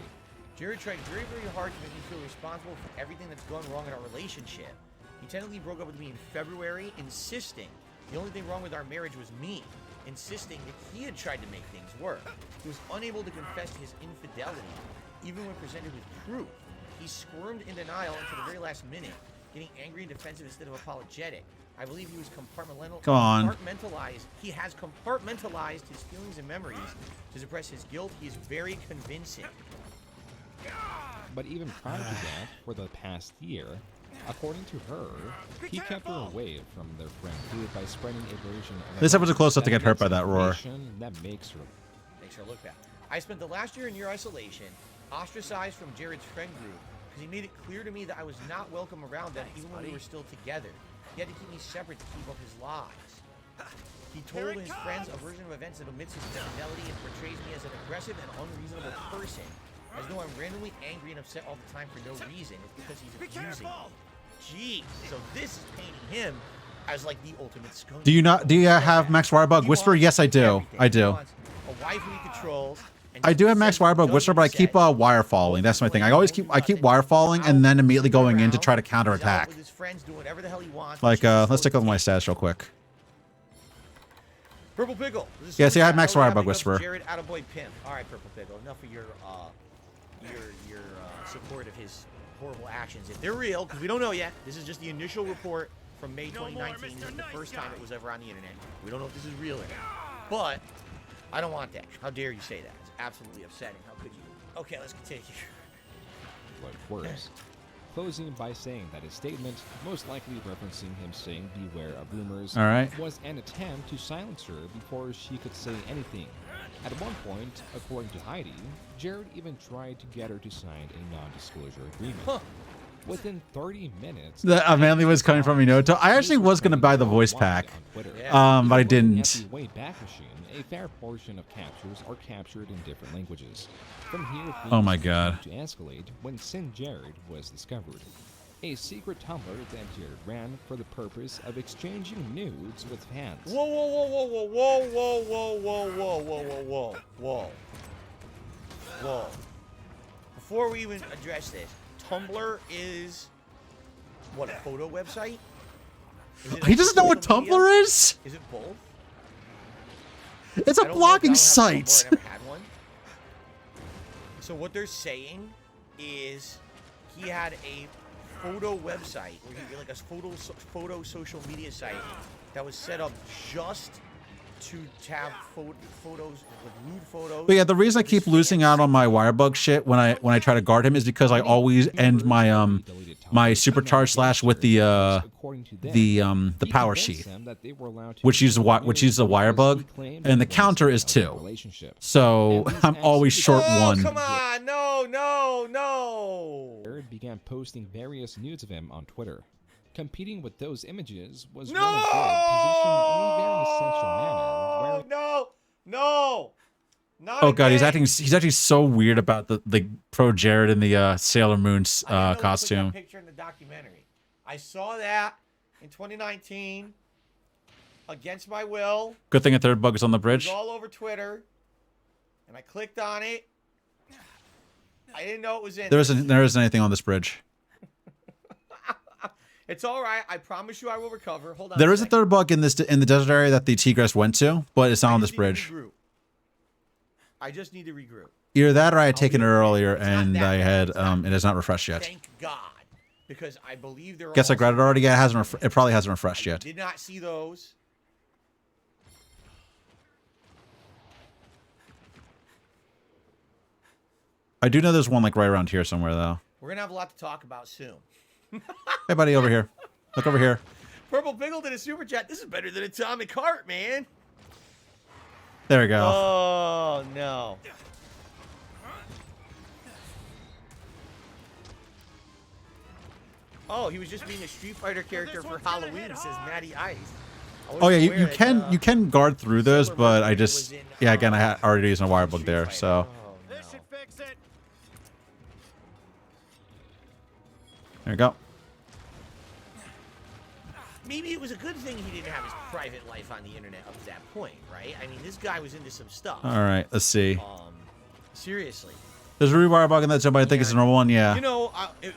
Jared tried very, very hard to make me feel responsible for everything that's gone wrong in our relationship. He technically broke up with me in February, insisting the only thing wrong with our marriage was me, insisting that he had tried to make things work. He was unable to confess his infidelity, even when presented with proof. He squirmed in denial until the very last minute, getting angry and defensive instead of apologetic. I believe he was compartmentalized. He has compartmentalized his feelings and memories to suppress his guilt. He is very convincing. But even prior to that, for the past year, According to her, he kept her away from their friend group by spreading a version of This episode close enough to get hurt by that roar. that makes her look bad. I spent the last year in near isolation, ostracized from Jared's friend group, because he made it clear to me that I was not welcome around them even when we were still together. He had to keep me separate to keep up his lies. He told his friends a version of events that omits his personality and portrays me as an aggressive and unreasonable person. As though I'm randomly angry and upset all the time for no reason. It's because he's abusing me. Jeez, so this is painting him as like the ultimate skunk. Do you have Max Wirebug Whisper? Yes, I do. Everything. I do. He wants a wife who he controls. And I do have Max Wirebug Whisper, but I keep wire falling. That's my thing. I keep wire falling and then immediately going in to try to counterattack. With his friends doing whatever the hell he wants. Like, let's take a look at my stats real quick. Purple Pickle. Yeah, see, I have Max Wirebug Whisper. Jared Attaboy Pimp. All right, Purple Pickle. Enough of your support of his horrible actions. If they're real, because we don't know yet. This is just the initial report from May 2019. This is the first time it was ever on the internet. We don't know if this is real or not. But I don't want that. How dare you say that? It's absolutely upsetting. How could you? Okay, let's continue. what worse. Closing by saying that his statement, most likely referencing him saying beware of rumors, was an attempt to silence her before she could say anything. At one point, according to Heidi, Jared even tried to get her to sign a non-disclosure agreement. Within 30 minutes, The Manly was coming from Inoto. I actually was going to buy the voice pack, but I didn't. At the Wayback Machine, a fair portion of captures are captured in different languages. From here, Oh my God. to escalate when Sin Jared was discovered. A secret Tumblr that Jared ran for the purpose of exchanging nudes with fans. Whoa, whoa, whoa, whoa, whoa, whoa, whoa, whoa, whoa, whoa, whoa, whoa, whoa, whoa. Before we even address this, Tumblr is what, a photo website? He doesn't know what Tumblr is? Is it both? It's a blogging site. I never had one. So what they're saying is he had a photo website, like a photo social media site that was set up just to have photos, like nude photos. But yeah, the reason I keep losing out on my Wirebug shit when I try to guard him is because I always end my my supercharge slash with the power sheath, which uses a Wirebug, and the counter is 2. So I'm always short 1. Come on, no. Jared began posting various nudes of him on Twitter. Competing with those images was No! one of Jared positioned in a very sexual manner. No. Not Oh god, again. he's actually so weird about the pro Jared in the Sailor Moon costume. That picture in the documentary. I saw that in 2019 against my will. Good thing a third bug is on the It was bridge. all over Twitter, and I clicked on it. I didn't know it was in. There isn't anything on this bridge. It's all right. I promise you, I will recover. Hold on. There is a third bug in the desert area that the Tigress went to, but it's not on this just need to bridge. regroup. I just need to regroup. Either that or I had taken it earlier and I had it has not refreshed yet. Thank God, because I believe there are. Guess I also- grabbed it already. Yeah, it probably hasn't refreshed yet. Did not see those. I do know there's one like right around here somewhere though. We're gonna have a lot to talk about soon. Hey buddy, over here. Look over here. Purple Pickle did a super chat. This is better than Atomic Heart, man. There we go. Oh no. Oh, he was just being a Street Fighter character for Halloween, says Matty Ice. Oh yeah, you can guard through those, but I just again I had already used a Wirebug there, so. This should fix it. There we go. Maybe it was a good thing he didn't have his private life on the internet up to that point, right? I mean, this guy was into some stuff. All right, let's see. Seriously. There's a Wirebug in that zone, but I think it's a normal one. Yeah. You know,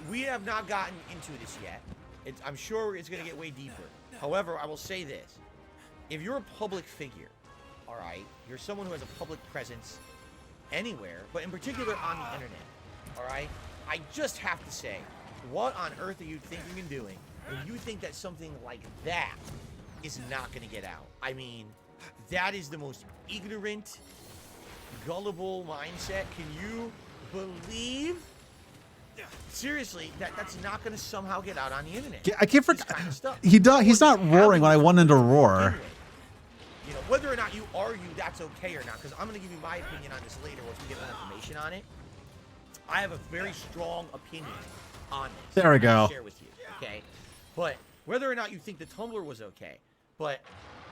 we have not gotten into this yet. I'm sure it's going to get way deeper. However, I will say this. If you're a public figure, all right, you're someone who has a public presence anywhere, but in particular on the internet, all right, I just have to say, what on earth are you thinking and doing when you think that something like that is not going to get out? I mean, that is the most ignorant, gullible mindset. Can you believe seriously, that's not going to somehow get out on the internet. I can't This forget. kind of stuff. He's not roaring when I want him to roar. Anyway, you know, whether or not you argue that's okay or not, because I'm going to give you my opinion on this later once we get more information on it. I have a very strong opinion on this. There we go. I'll share with you, okay? But whether or not you think the Tumblr was okay, but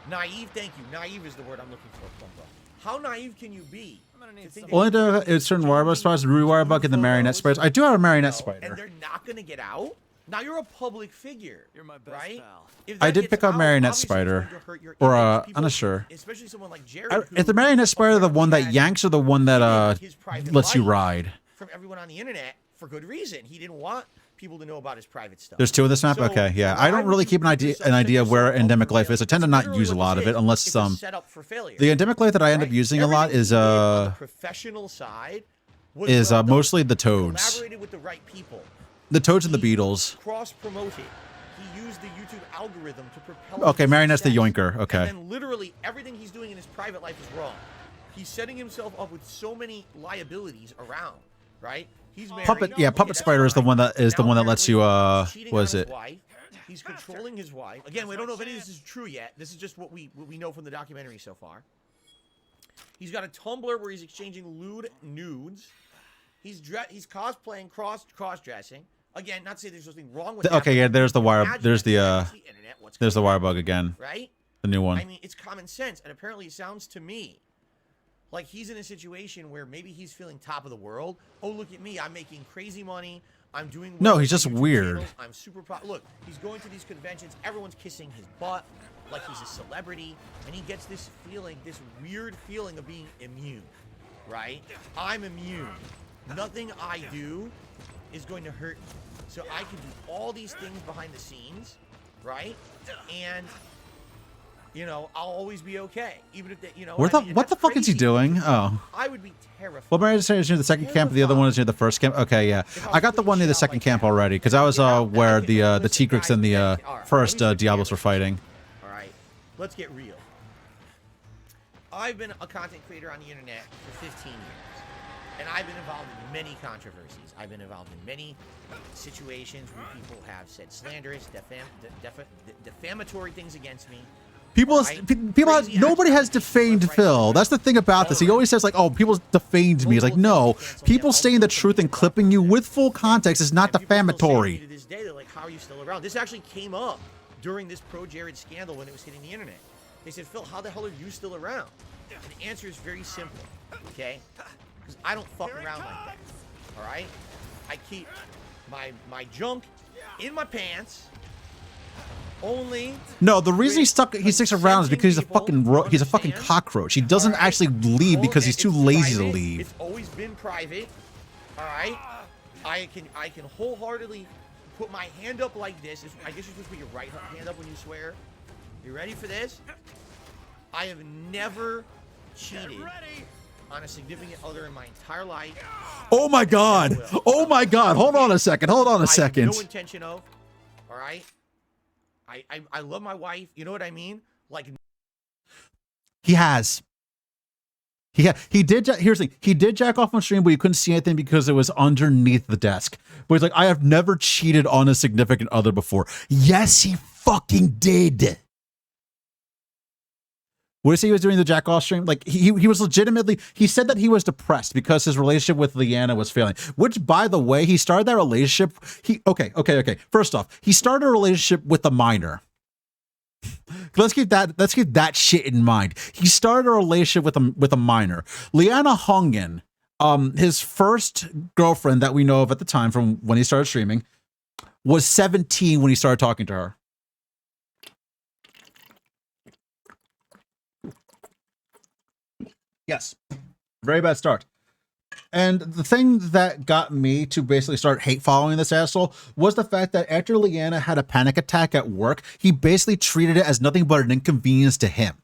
naive, thank you. Naive is the word I'm looking for, Plumbo. How naive can you be? To think that Only to certain wire spots, Ruby wire bug, and the marionette spiders. I do have a marionette and spider. they're not going to get out? Now you're a public figure. You're my best right? pal. If I that did gets pick up out, marionette obviously it's spider, going to hurt your or image. I'm not sure. Especially someone like Jared. Is the marionette spider the one that yanks or the one that his private lets you life ride? From everyone on the internet for good reason. He didn't want people to know about his private stuff. There's two of this map. So, Okay, yeah. I why don't would really you keep put yourself- an idea set of where yourself up endemic for life failure? is. I tend to That's not literally use a what lot this of it is. unless It's a setup for failure. the endemic life that I end up Right? using a lot Everything is he did on the professional side was well done. mostly the toads. Collaborated with the right people. The toads and the He beetles. Cross-promoted. He used the YouTube algorithm to propel. Okay, his marionette's the success. yoinker. Okay. And then literally everything he's doing in his private life is wrong. He's setting himself up with so many liabilities around, right? He's married. Puppet, yeah, Okay, Puppet that's Spider is the fine. one that is the Now one that lets you apparently he's cheating what on is his it? wife. He's controlling his wife. Again, we don't know if any of this is true yet. This is just what we know from the documentary so far. He's got a Tumblr where he's exchanging lewd nudes. He's cosplaying, cross-dressing. Again, not to say there's something wrong with that. Okay, yeah, there's the but wire. imagine There's if that's the internet, what's there's the going wire on, bug again. right? The new one. I mean, it's common sense, and apparently it sounds to me like he's in a situation where maybe he's feeling top of the world. Oh, look at me. I'm making crazy money. I'm doing well No, with he's my just YouTube weird. channels. I'm super look, he's going to these conventions. Everyone's kissing his butt like he's a celebrity, and he gets this feeling, this weird feeling of being immune, right? I'm immune. Nothing I do is going to hurt me. So I can do all these things behind the scenes, right? And you know, I'll always be okay, even if they, you know. What the fuck is he doing? Oh. I would be terrified. Well, Mary is near the second camp. The other one is near the first camp. Okay, yeah. I got the one near the second camp already because I was where the Tigrex and the first Diablos were fighting. All right, let's get real. I've been a content creator on the internet for 15 years, and I've been involved in many controversies. I've been involved in many situations where people have said slanderous, defamatory things against me. People, nobody has defamed Phil. That's the thing about this. He always says like, "Oh, people defamed me." It's like, no, people saying the truth and clipping you with full context is not defamatory. To this day, they're like, "How are you still around?" This actually came up during this Pro Jared scandal when it was hitting the internet. They said, "Phil, how the hell are you still around?" And the answer is very simple, okay? Because I don't fuck around like that. All right? I keep my junk in my pants. Only No, the reason he sticks around is because he's a fucking cockroach. He doesn't actually leave because he's too lazy to leave. It's always been private. All right? I can wholeheartedly put my hand up like this. I guess you're supposed to put your right hand up when you swear. You ready for this? I have never cheated on a significant other in my entire life. Oh my god! Oh my god! Hold on a second. Hold on a I have second. no intention of. All right? I love my wife. You know what I mean? Like He has. He did. Here's the thing. He did jack off on stream, but you couldn't see anything because it was underneath the desk. But he's like, I have never cheated on a significant other before. Yes, he fucking did. What did he say he was doing the jack off stream? Like he was legitimately, he said that he was depressed because his relationship with Leanna was failing, which by the way, he started that relationship. Okay. First off, he started a relationship with a minor. Let's keep that shit in mind. He started a relationship with a minor. Leanna Hongen, his first girlfriend that we know of at the time from when he started streaming, was 17 when he started talking to her. Yes. Very bad start. And the thing that got me to basically start hate following this asshole was the fact that after Leanna had a panic attack at work, he basically treated it as nothing but an inconvenience to him.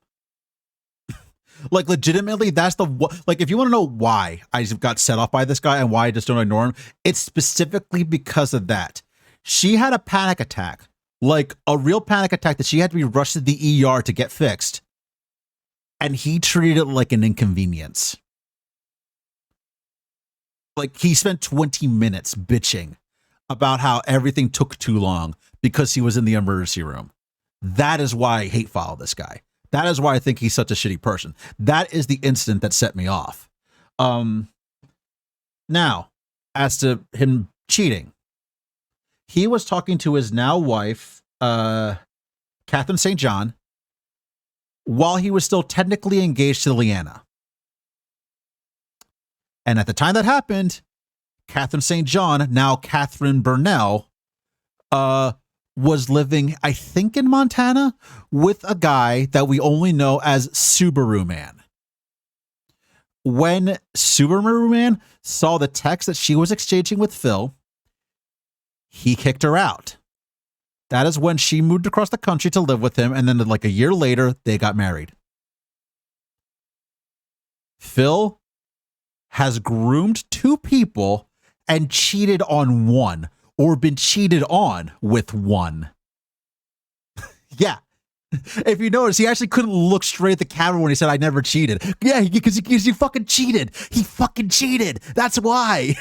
Like legitimately, that's like if you want to know why I got set off by this guy and why I just don't ignore him, it's specifically because of that. She had a panic attack, like a real panic attack that she had to be rushed to the ER to get fixed. And he treated it like an inconvenience. like he spent 20 minutes bitching about how everything took too long because he was in the emergency room. That is why I hate follow this guy. That is why I think he's such a shitty person. That is the incident that set me off. Now, as to him cheating, he was talking to his now wife, Catherine St. John, while he was still technically engaged to Leanna. And at the time that happened, Catherine St. John, now Catherine Burnell, was living, I think, in Montana with a guy that we only know as Subaru Man. When Subaru Man saw the text that she was exchanging with Phil, he kicked her out. That is when she moved across the country to live with him, and then like a year later, they got married. Phil has groomed 2 people and cheated on 1, or been cheated on with 1. Yeah. If you notice, he actually couldn't look straight at the camera when he said, I never cheated. Yeah, because he fucking cheated. He fucking cheated. That's why.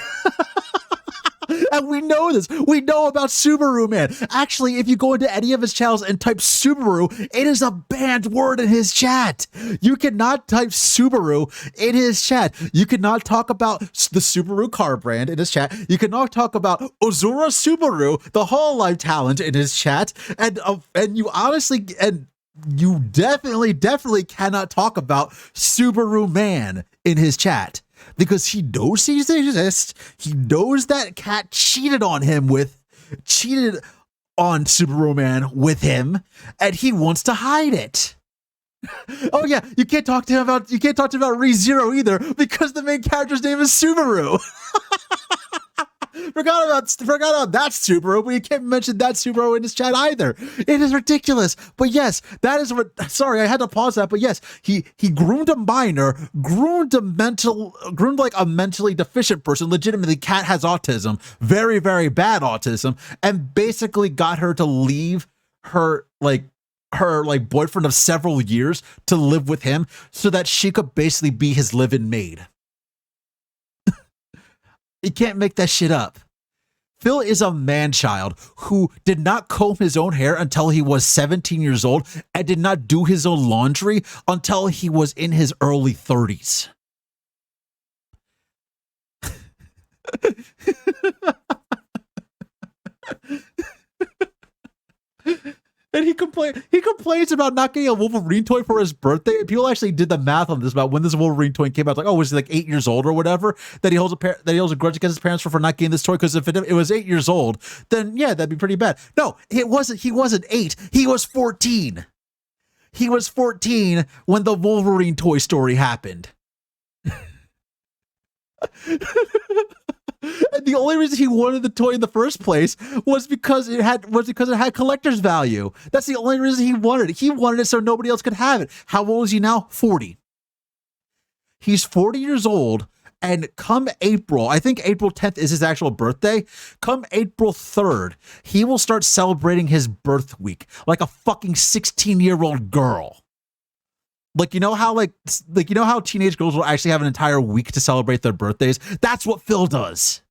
And we know this. We know about Subaru Man. Actually, if you go into any of his channels and type Subaru, it is a banned word in his chat. You cannot type Subaru in his chat. You cannot talk about the Subaru car brand in his chat. You cannot talk about Ozura Subaru, the Hololive talent in his chat. And you honestly, and you definitely cannot talk about Subaru Man in his chat. Because he knows he exists. He knows that Cat cheated on Subaru Man with him, and he wants to hide it. Oh yeah, you can't talk to him about ReZero either, because the main character's name is Subaru. Forgot about that Subaru, but you can't mention that Subaru in his chat either. It is ridiculous. But yes, that is what, sorry, I had to pause that, but yes, he groomed a minor, groomed like a mentally deficient person. Legitimately, Cat has autism, very, very bad autism, and basically got her to leave her boyfriend of several years to live with him so that she could basically be his live-in maid. You can't make that shit up. Phil is a man-child who did not comb his own hair until he was 17 years old and did not do his own laundry until he was in his early 30s. And he complains about not getting a Wolverine toy for his birthday. People actually did the math on this about when this Wolverine toy came out. Like, oh, was he like 8 years old or whatever? That he holds a grudge against his parents for not getting this toy, because if it was 8 years old, then yeah, that'd be pretty bad. No, it wasn't. He wasn't 8. He was 14. He was 14 when the Wolverine Toy Story happened. And the only reason he wanted the toy in the first place was because it had collector's value. That's the only reason he wanted it. He wanted it so nobody else could have it. How old is he now? 40. He's 40 years old, and come April, I think April 10th is his actual birthday. Come April 3rd, he will start celebrating his birth week like a fucking 16-year-old girl. Like, you know how teenage girls will actually have an entire week to celebrate their birthdays? That's what Phil does.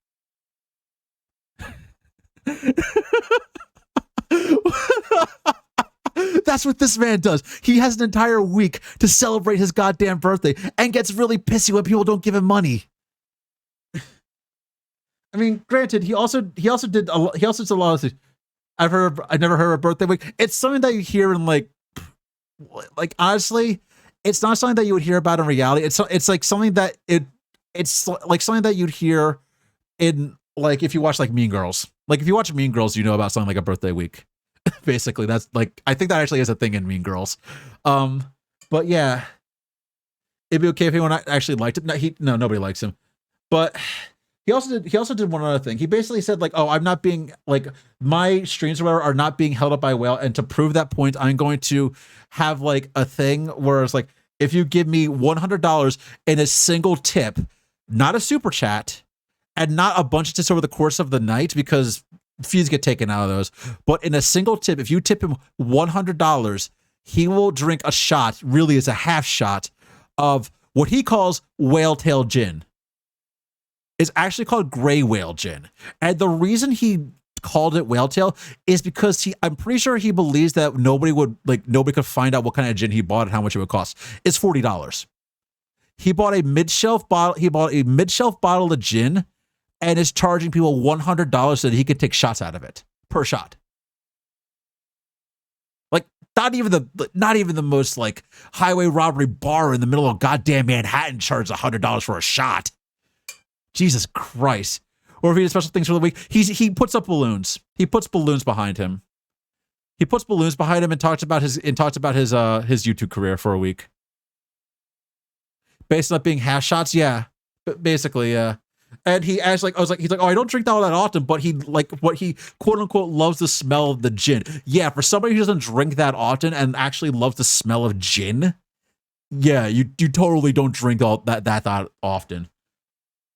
That's what this man does. He has an entire week to celebrate his goddamn birthday and gets really pissy when people don't give him money. I mean, granted, he also did a lot of things. I never heard of a birthday week. It's something that you hear in like honestly, it's not something that you would hear about in reality. It's like something that it's like something that you'd hear in, like, if you watch like Mean Girls. Like, if you watch Mean Girls, you know about something like a birthday week. Basically, that's like, I think that actually is a thing in Mean Girls. But yeah, it'd be okay if anyone actually liked him. Nobody likes him. But he also did one other thing. He basically said, like, oh, I'm not being, like, my streams or whatever are not being held up by a whale, and to prove that point, I'm going to have like a thing where it's like, if you give me $100 in a single tip, not a super chat, and not a bunch of tips over the course of the night, because fees get taken out of those, but in a single tip, if you tip him $100, he will drink a shot, really is a half shot, of what he calls whale tail gin. is actually called gray whale gin. And the reason he called it whale tail is because I'm pretty sure he believes that nobody could find out what kind of gin he bought and how much it would cost. It's $40. He bought a mid-shelf bottle of gin and is charging people $100 so that he could take shots out of it per shot. Like, not even the most like highway robbery bar in the middle of goddamn Manhattan charges $100 for a shot. Jesus Christ. Or if he has special things for the week, he puts up balloons. He puts balloons behind him. He puts balloons behind him and talks about his YouTube career for a week. Based on it being half shots, yeah. Basically, yeah. And he's like, oh, I don't drink that all that often, but he quote unquote loves the smell of the gin. Yeah, for somebody who doesn't drink that often and actually loves the smell of gin, yeah, you totally don't drink all that often.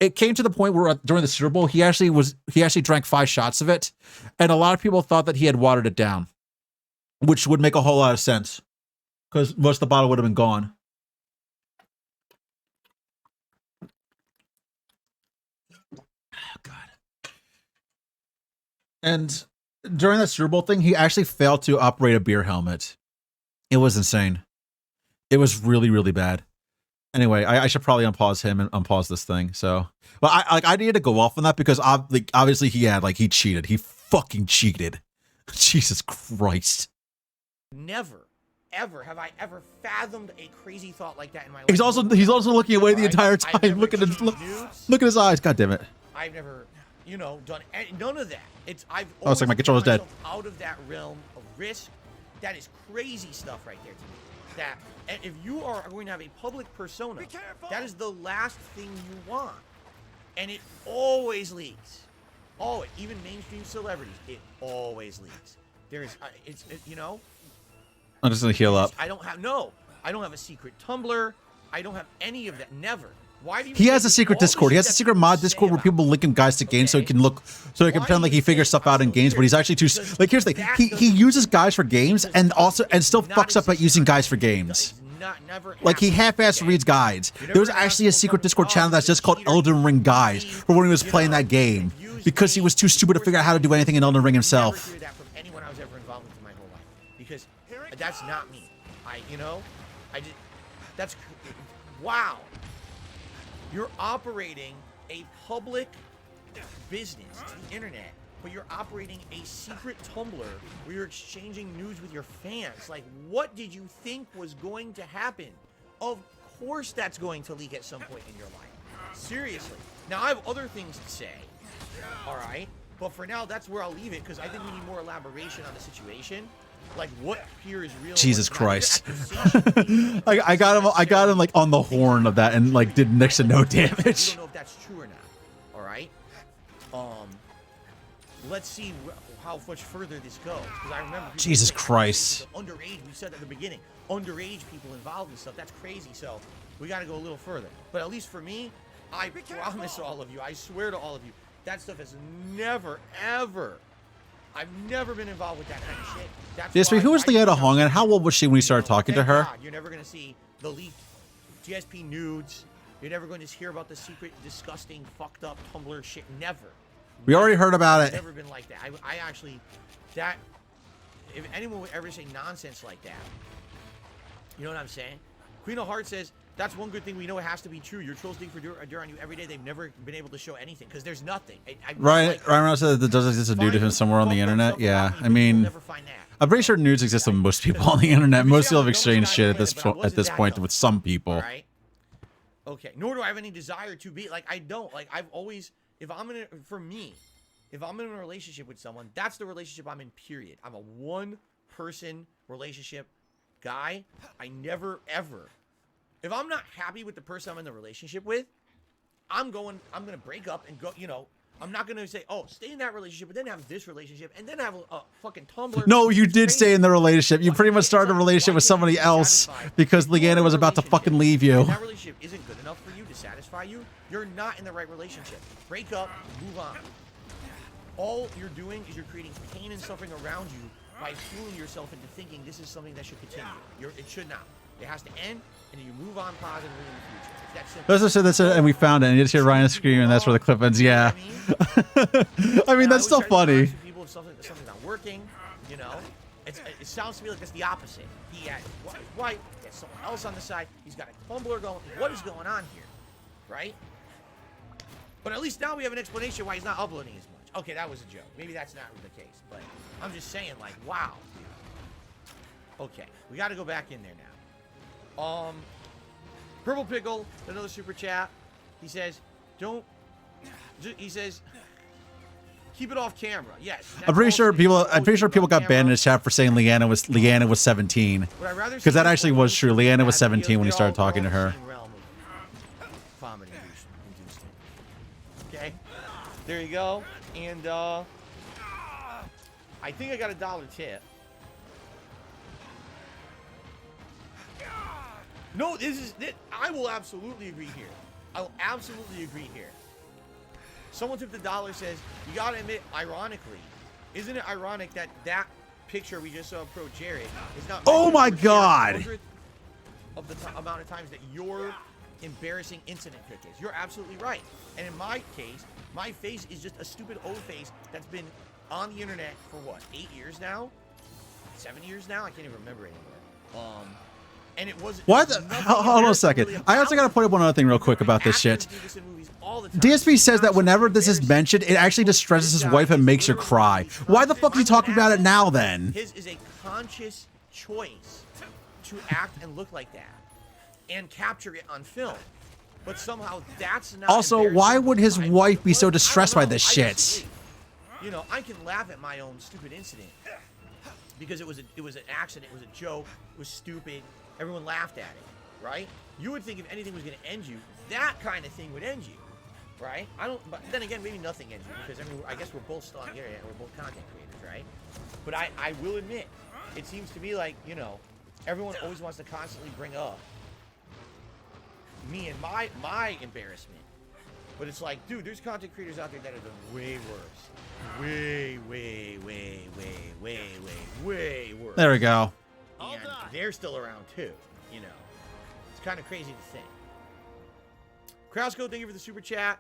It came to the point where during the Super Bowl, he actually drank 5 shots of it, and a lot of people thought that he had watered it down, which would make a whole lot of sense because most of the bottle would have been gone. And during that Super Bowl thing, he actually failed to operate a beer helmet. It was insane. It was really, really bad. Anyway, I should probably unpause him and unpause this thing. So, but I needed to go off on that because obviously he cheated. He fucking cheated. Jesus Christ. Never, ever have I ever fathomed a crazy thought like that in my life. He's also looking away the entire time. Look at his eyes. God damn it. I've never, done none of that. It's like my controller's dead. Out of that realm of risk. That is crazy stuff right there to me. That, and if you are going to have a public persona, that is the last thing you want. And it always leaks. Always. Even mainstream celebrities, it always leaks. There's, I'm just gonna heal up. I don't have a secret Tumblr. I don't have any of that. Never. Why do you? He has a secret Discord. He has a secret mod Discord where people link him guys to games so he can pretend like he figures stuff out in games, but he's actually too like. Here's the thing: he uses guys for games and still fucks up at using guys for games. Like he half-ass reads guides. There was actually a secret Discord channel that's just called Elden Ring Guys for when he was playing that game because he was too stupid to figure out how to do anything in Elden Ring himself. Never hear that from anyone I was ever involved with in my whole life because that's not me. That's wow. You're operating a public business, the internet, but you're operating a secret Tumblr where you're exchanging news with your fans. Like, what did you think was going to happen? Of course that's going to leak at some point in your life. Seriously. Now, I have other things to say, all right? But for now, that's where I'll leave it because I think we need more elaboration on the situation. Like what here is real. Jesus Christ. I got him like on the horn of that and like did next to no damage. We don't know if that's true or not. All right. Let's see how much further this goes. Because I remember Jesus Christ. Underage, we said at the beginning, underage people involved in stuff. That's crazy. So we got to go a little further. But at least for me, I promise all of you, I swear to all of you, that stuff has never, ever. I've never been involved with that kind of shit. That's who was Leanna Hong and how old was she when we started talking to her? God, you're never going to see the leaked GSP nudes. You're never going to hear about the secret, disgusting, fucked up Tumblr shit. Never. We already heard about it. Never been like that. I actually, if anyone would ever say nonsense like that, you know what I'm saying? Queen of Hearts says, that's one good thing we know it has to be true. Your trolls dig for dirt on you every day. They've never been able to show anything because there's nothing. Ryan said that does exist a nude of him somewhere on the internet. Yeah, I mean, I'm pretty sure nudes exist on most people on the internet. Most people have exchanged shit at this point with some people. All right. Okay. Nor do I have any desire to be like I don't like. I've always if I'm in a relationship with someone, that's the relationship I'm in. Period. I'm a one-person relationship guy. I never ever. If I'm not happy with the person I'm in the relationship with, I'm gonna break up and go, I'm not gonna say, oh, stay in that relationship, but then have this relationship, and then have a fucking Tumblr. No, you did stay in the relationship. You pretty much started a relationship with somebody else because Leanna was about to fucking leave you. If that relationship isn't good enough for you to satisfy you, you're not in the right relationship. Break up, move on. All you're doing is you're creating pain and suffering around you by fooling yourself into thinking this is something that should continue. It should not. It has to end, and you move on positively in the future. Let's just say and we found it, and you just hear Ryan scream, and that's where the clip ends. Yeah. I mean, that's still funny. People if something's not working, you know, it sounds to me like it's the opposite. He has his wife, he has someone else on the side. He's got a Tumblr going. What is going on here, right? But at least now we have an explanation why he's not uploading as much. Okay, that was a joke. Maybe that's not the case, but I'm just saying, like, wow, dude. Okay, we got to go back in there now. Purple Pickle, another super chat. He says, he says, keep it off camera. Yes. I'm pretty sure people got banned in the chat for saying Leanna was 17. Because that actually was true. Leanna was 17 when he started talking to her. Okay. There you go. And I think I got a $1 tip. No, I will absolutely agree here. I will absolutely agree here. Someone took the $1, says, you gotta admit, ironically, isn't it ironic that that picture we just saw of Pro Jared is not... Oh my God! ...of the amount of times that your embarrassing incident pictures. You're absolutely right. And in my case, my face is just a stupid old face that's been on the internet for what, 8 years now? 7 years now? I can't even remember anymore. And it was what? Hold on a second. I also got to point out one other thing real quick about this shit. DSP says that whenever this is mentioned, it actually distresses his wife and makes her cry. Why the fuck is he talking about it now then? His is a conscious choice to act and look like that and capture it on film. But somehow that's not... Also, why would his wife be so distressed by this shit? You know, I can laugh at my own stupid incident because it was an accident, it was a joke, it was stupid. Everyone laughed at it, right? You would think if anything was going to end you, that kind of thing would end you, right? But then again, maybe nothing ends you because I guess we're both still on the internet and we're both content creators, right? But I will admit, it seems to me like, you know, everyone always wants to constantly bring up me and my embarrassment. But it's like, dude, there's content creators out there that have done way worse. Way worse. There we go. And they're still around too, you know. It's kind of crazy to think. Krausco, thank you for the super chat.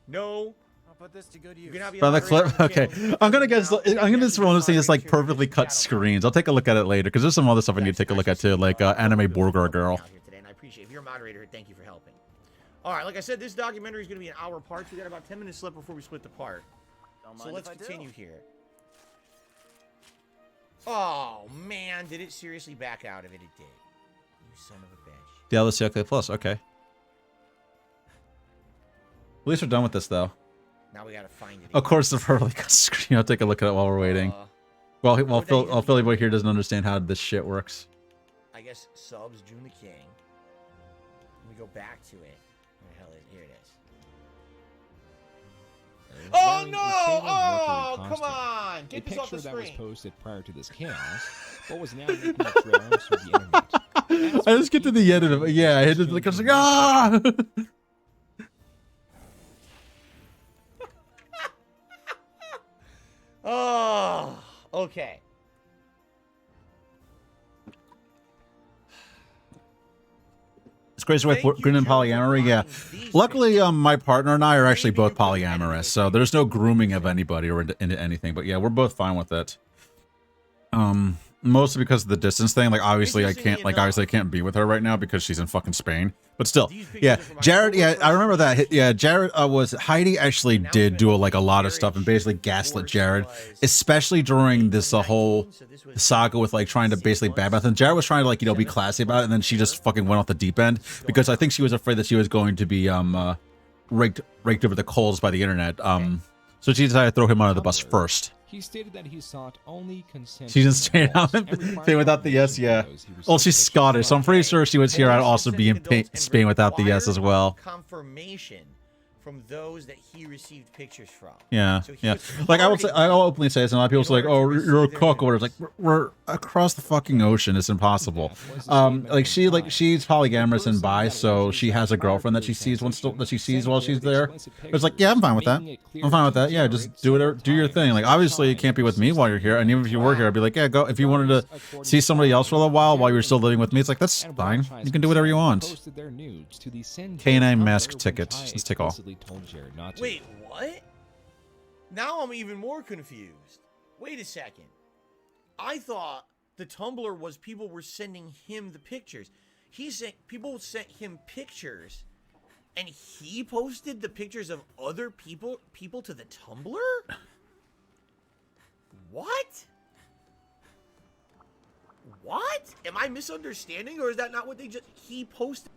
No. I'll put this to good use. By the clip, okay. I'm gonna just one of those things like perfectly cut screens. I'll take a look at it later because there's some other stuff I need to take a look at too, like anime Burger Girl. And I appreciate if you're a moderator, thank you for helping. All right, like I said, this documentary is going to be an hour part. We got about 10 minutes left before we split the part. So let's continue here. Oh, man. Did it seriously back out of it? It did. You son of a bitch. Yeah, let's see. Okay, plus. Okay. At least we're done with this, though. Now we got to find it. Of course, the perfectly cut screen. I'll take a look at it while we're waiting. While Philly Boy here doesn't understand how this shit works. I guess subs, June the King. Let me go back to it. Where the hell is it? Here it is. Oh no! Oh, come on! Get this off the screen. That was posted prior to this chaos, but was now making its rounds through the internet. I just get to the end of it. Yeah, I hit it like I was like, ah! Oh, okay. It's crazy with green and polyamory, yeah. Luckily, my partner and I are actually both polyamorous, so there's no grooming of anybody or into anything. But yeah, we're both fine with it. Mostly because of the distance thing. Like obviously I can't be with her right now because she's in fucking Spain. But still, yeah. Jared, yeah, I remember that. Yeah, Jared Heidi actually did do a lot of stuff and basically gaslit Jared, especially during this whole saga with like trying to basically badmouth. And Jared was trying to be classy about it, and then she just fucking went off the deep end because I think she was afraid that she was going to be raked over the coals by the internet. So she decided to throw him under the bus first. He stated that he sought only consent. She's in Spain without the yes, yeah. Well, she's Scottish, so I'm pretty sure she was here. I'd also be in Spain without the yes as well. Confirmation from those that he received pictures from. Yeah, So he yeah. was Like I'll targeting openly say this, and a lot of people say like, "Oh, order to you're a receive their cook," or it's like we're across the fucking ocean. It's impossible. Like she's polyamorous and bi, so she has a girlfriend that she sees while she's there. It's like, yeah, I'm fine with that. I'm fine with that. Yeah, just do your thing. Like obviously, it can't be with me while you're here, and even if you were here, I'd be like, yeah, go. If you wanted to see somebody else for a while you're still living with me, it's like that's fine. You can do whatever you want. K9 mask ticket. Let's take all. Wait, what? Now I'm even more confused. Wait a second. I thought the Tumblr was people were sending him the pictures. He said people sent him pictures, and he posted the pictures of other people to the Tumblr? What? What? Am I misunderstanding, or is that not what he posted?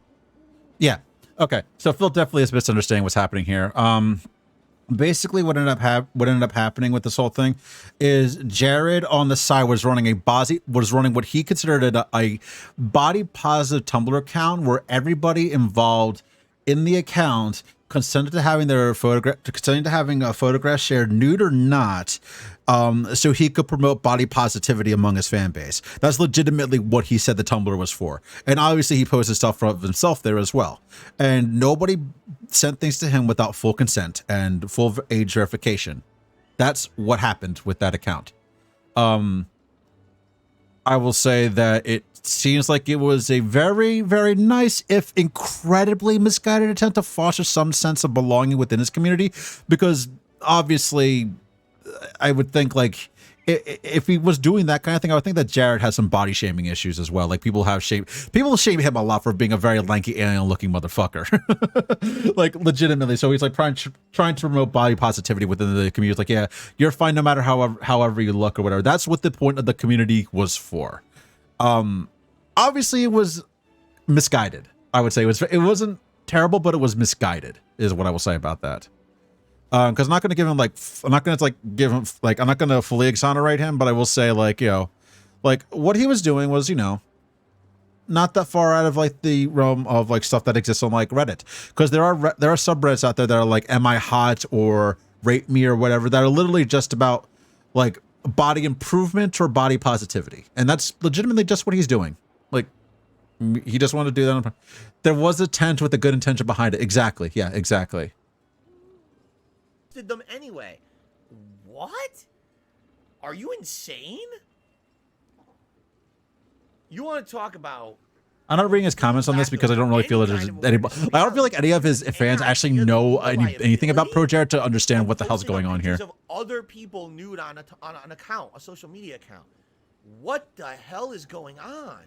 Yeah. Okay. So Phil definitely is misunderstanding what's happening here. Basically, what ended up happening with this whole thing is Jared on the side was running what he considered a body positive Tumblr account where everybody involved in the account consented to having a photograph shared, nude or not, so he could promote body positivity among his fan base. That's legitimately what he said the Tumblr was for. And obviously he posted stuff of himself there as well. And nobody sent things to him without full consent and full age verification. That's what happened with that account. I will say that it seems like it was a very, very nice, if incredibly misguided attempt to foster some sense of belonging within his community, because obviously I would think like if he was doing that kind of thing, I would think that Jared has some body shaming issues as well. Like people shame him a lot for being a very lanky alien looking motherfucker. Like legitimately. So he's like trying to promote body positivity within the community. It's like, yeah, you're fine no matter however you look or whatever. That's what the point of the community was for. Obviously it was misguided. I would say it wasn't terrible, but it was misguided is what I will say about that. Because I'm not going to give him I'm not going to fully exonerate him, but I will say like, you know, like what he was doing was, you know, not that far out of like the realm of like stuff that exists on like Reddit. Because there are subreddits out there that are like, am I hot or rate me or whatever, that are literally just about like body improvement or body positivity. And that's legitimately just what he's doing. Like he just wanted to do that. There was a tent with a good intention behind it. Exactly. Yeah, exactly. Them anyway. What? Are you insane? You want to talk about? I'm not reading his comments on this because I don't really feel that there's anybody. I don't feel like any of his fans actually know anything about Pro Jared to understand what the hell's going on here. Of other people nude on an account, a social media account. What the hell is going on?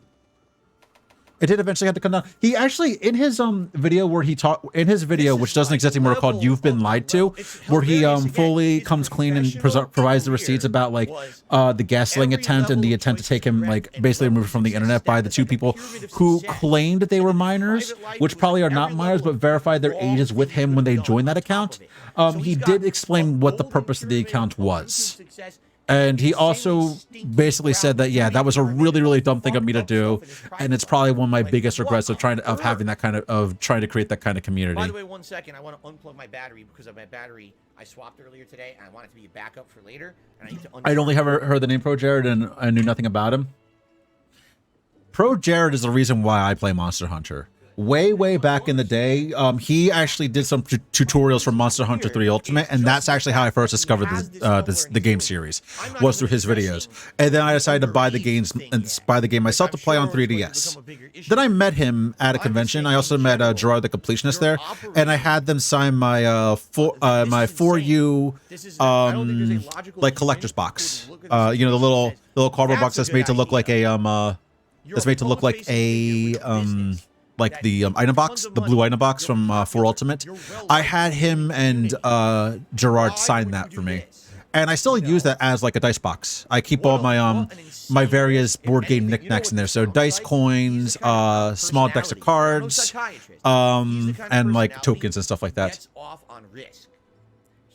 It did eventually have to come down. He actually, in his video where he talked, in his video, which doesn't exist anymore, called "You've Been Lied To," where he fully comes clean and provides the receipts about like the gaslighting attempt and the attempt to take him like basically removed from the internet by the two people who claimed they were minors, which probably are not minors, but verified their ages with him when they joined that account. He did explain what the purpose of the account was. And he also basically said that, yeah, that was a really, really dumb thing of me to do, and it's probably one of my biggest regrets of trying to create that kind of community. By the way, 1 second, I want to unplug my battery because of my battery I swapped earlier today, and I want it to be a backup for later. And I need to. I'd only ever heard the name Pro Jared, and I knew nothing about him. Pro Jared is the reason why I play Monster Hunter. Way back in the day, he actually did some tutorials for Monster Hunter 3 Ultimate, and that's actually how I first discovered the game series, was through his videos. And then I decided to buy the game myself to play on 3DS. Then I met him at a convention. I also met Gerard the Completionist there, and I had them sign my my 4U like collector's box. You know, the little cardboard box that's made to look like a like the item box, the blue item box from 4 Ultimate. I had him and Gerard sign that for me, and I still use that as like a dice box. I keep all my my various board game knickknacks in there, so dice coins, small decks of cards, and like tokens and stuff like that.